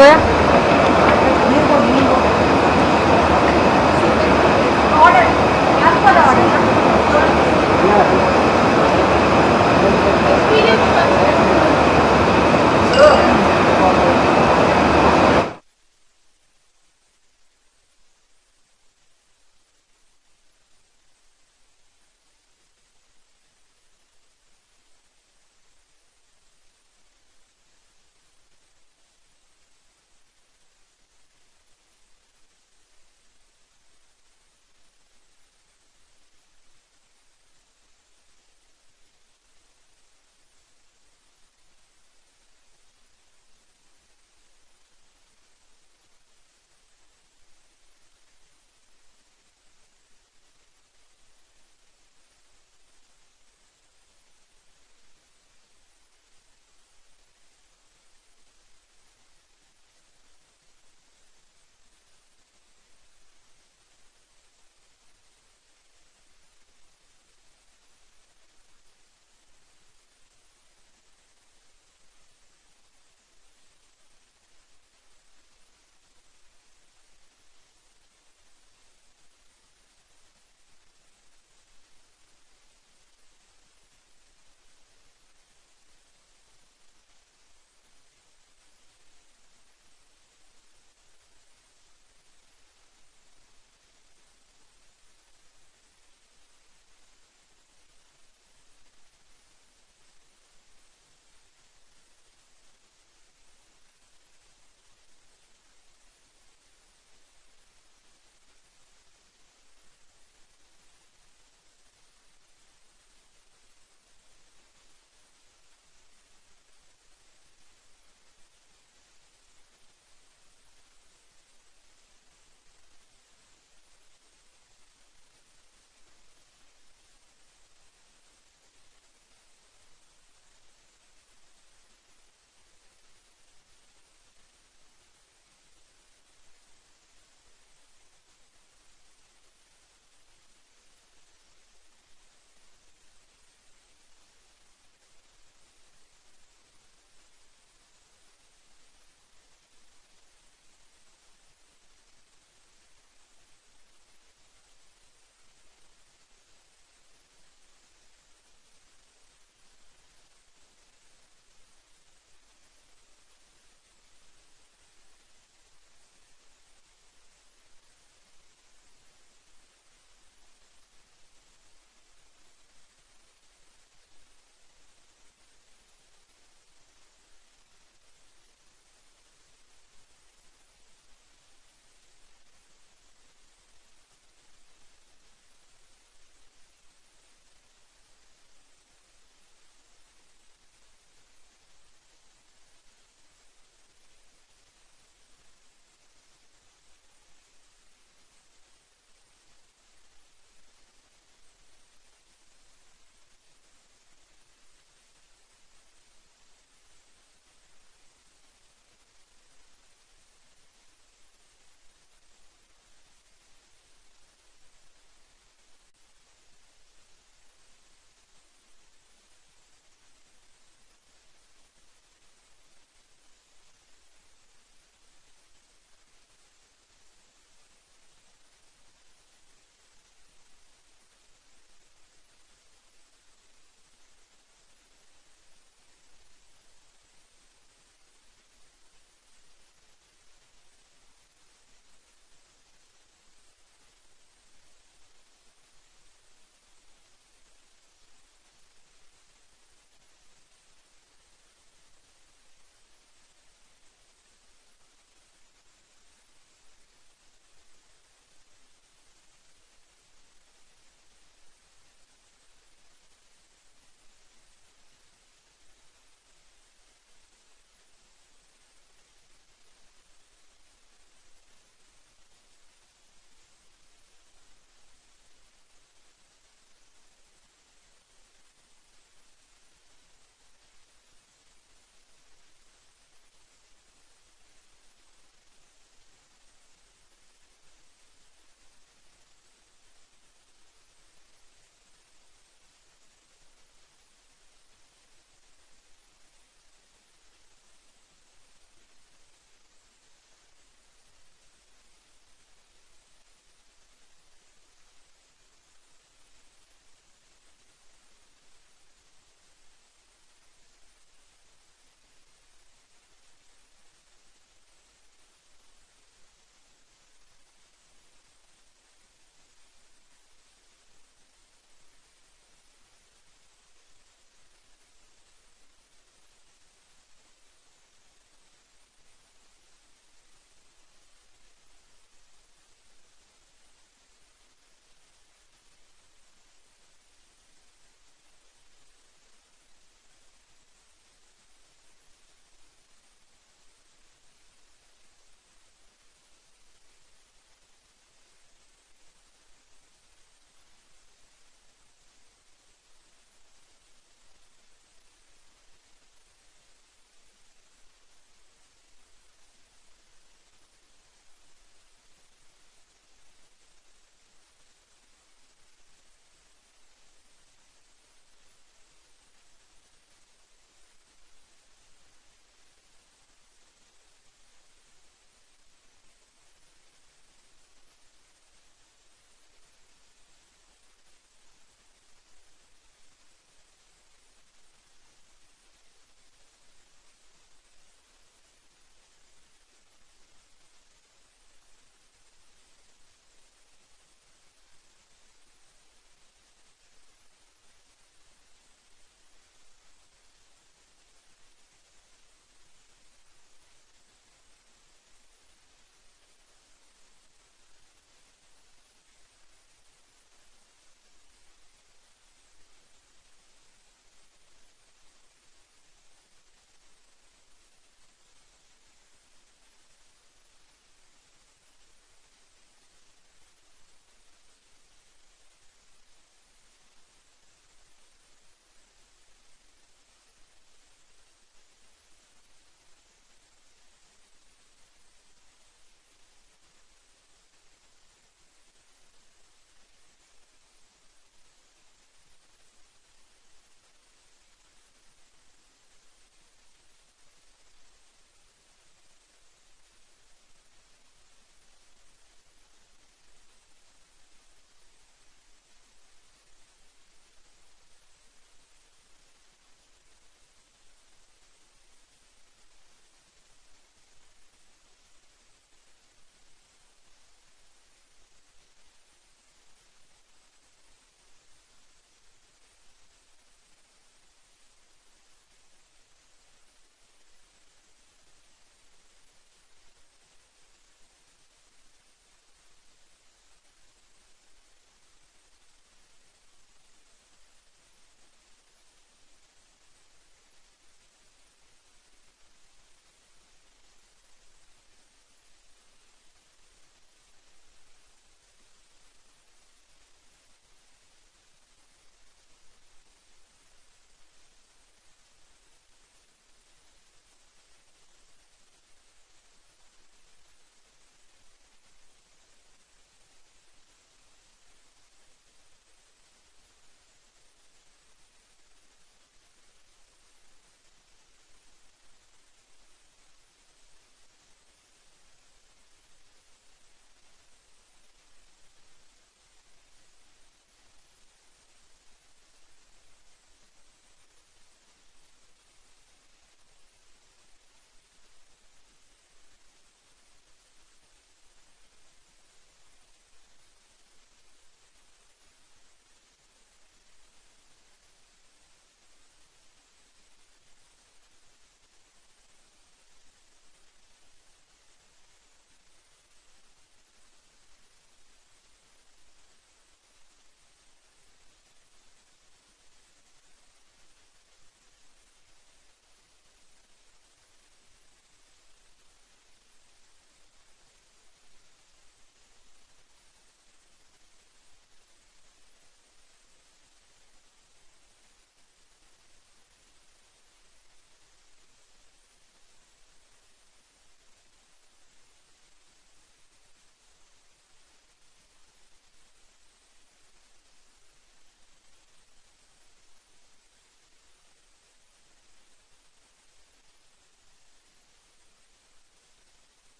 Speaker.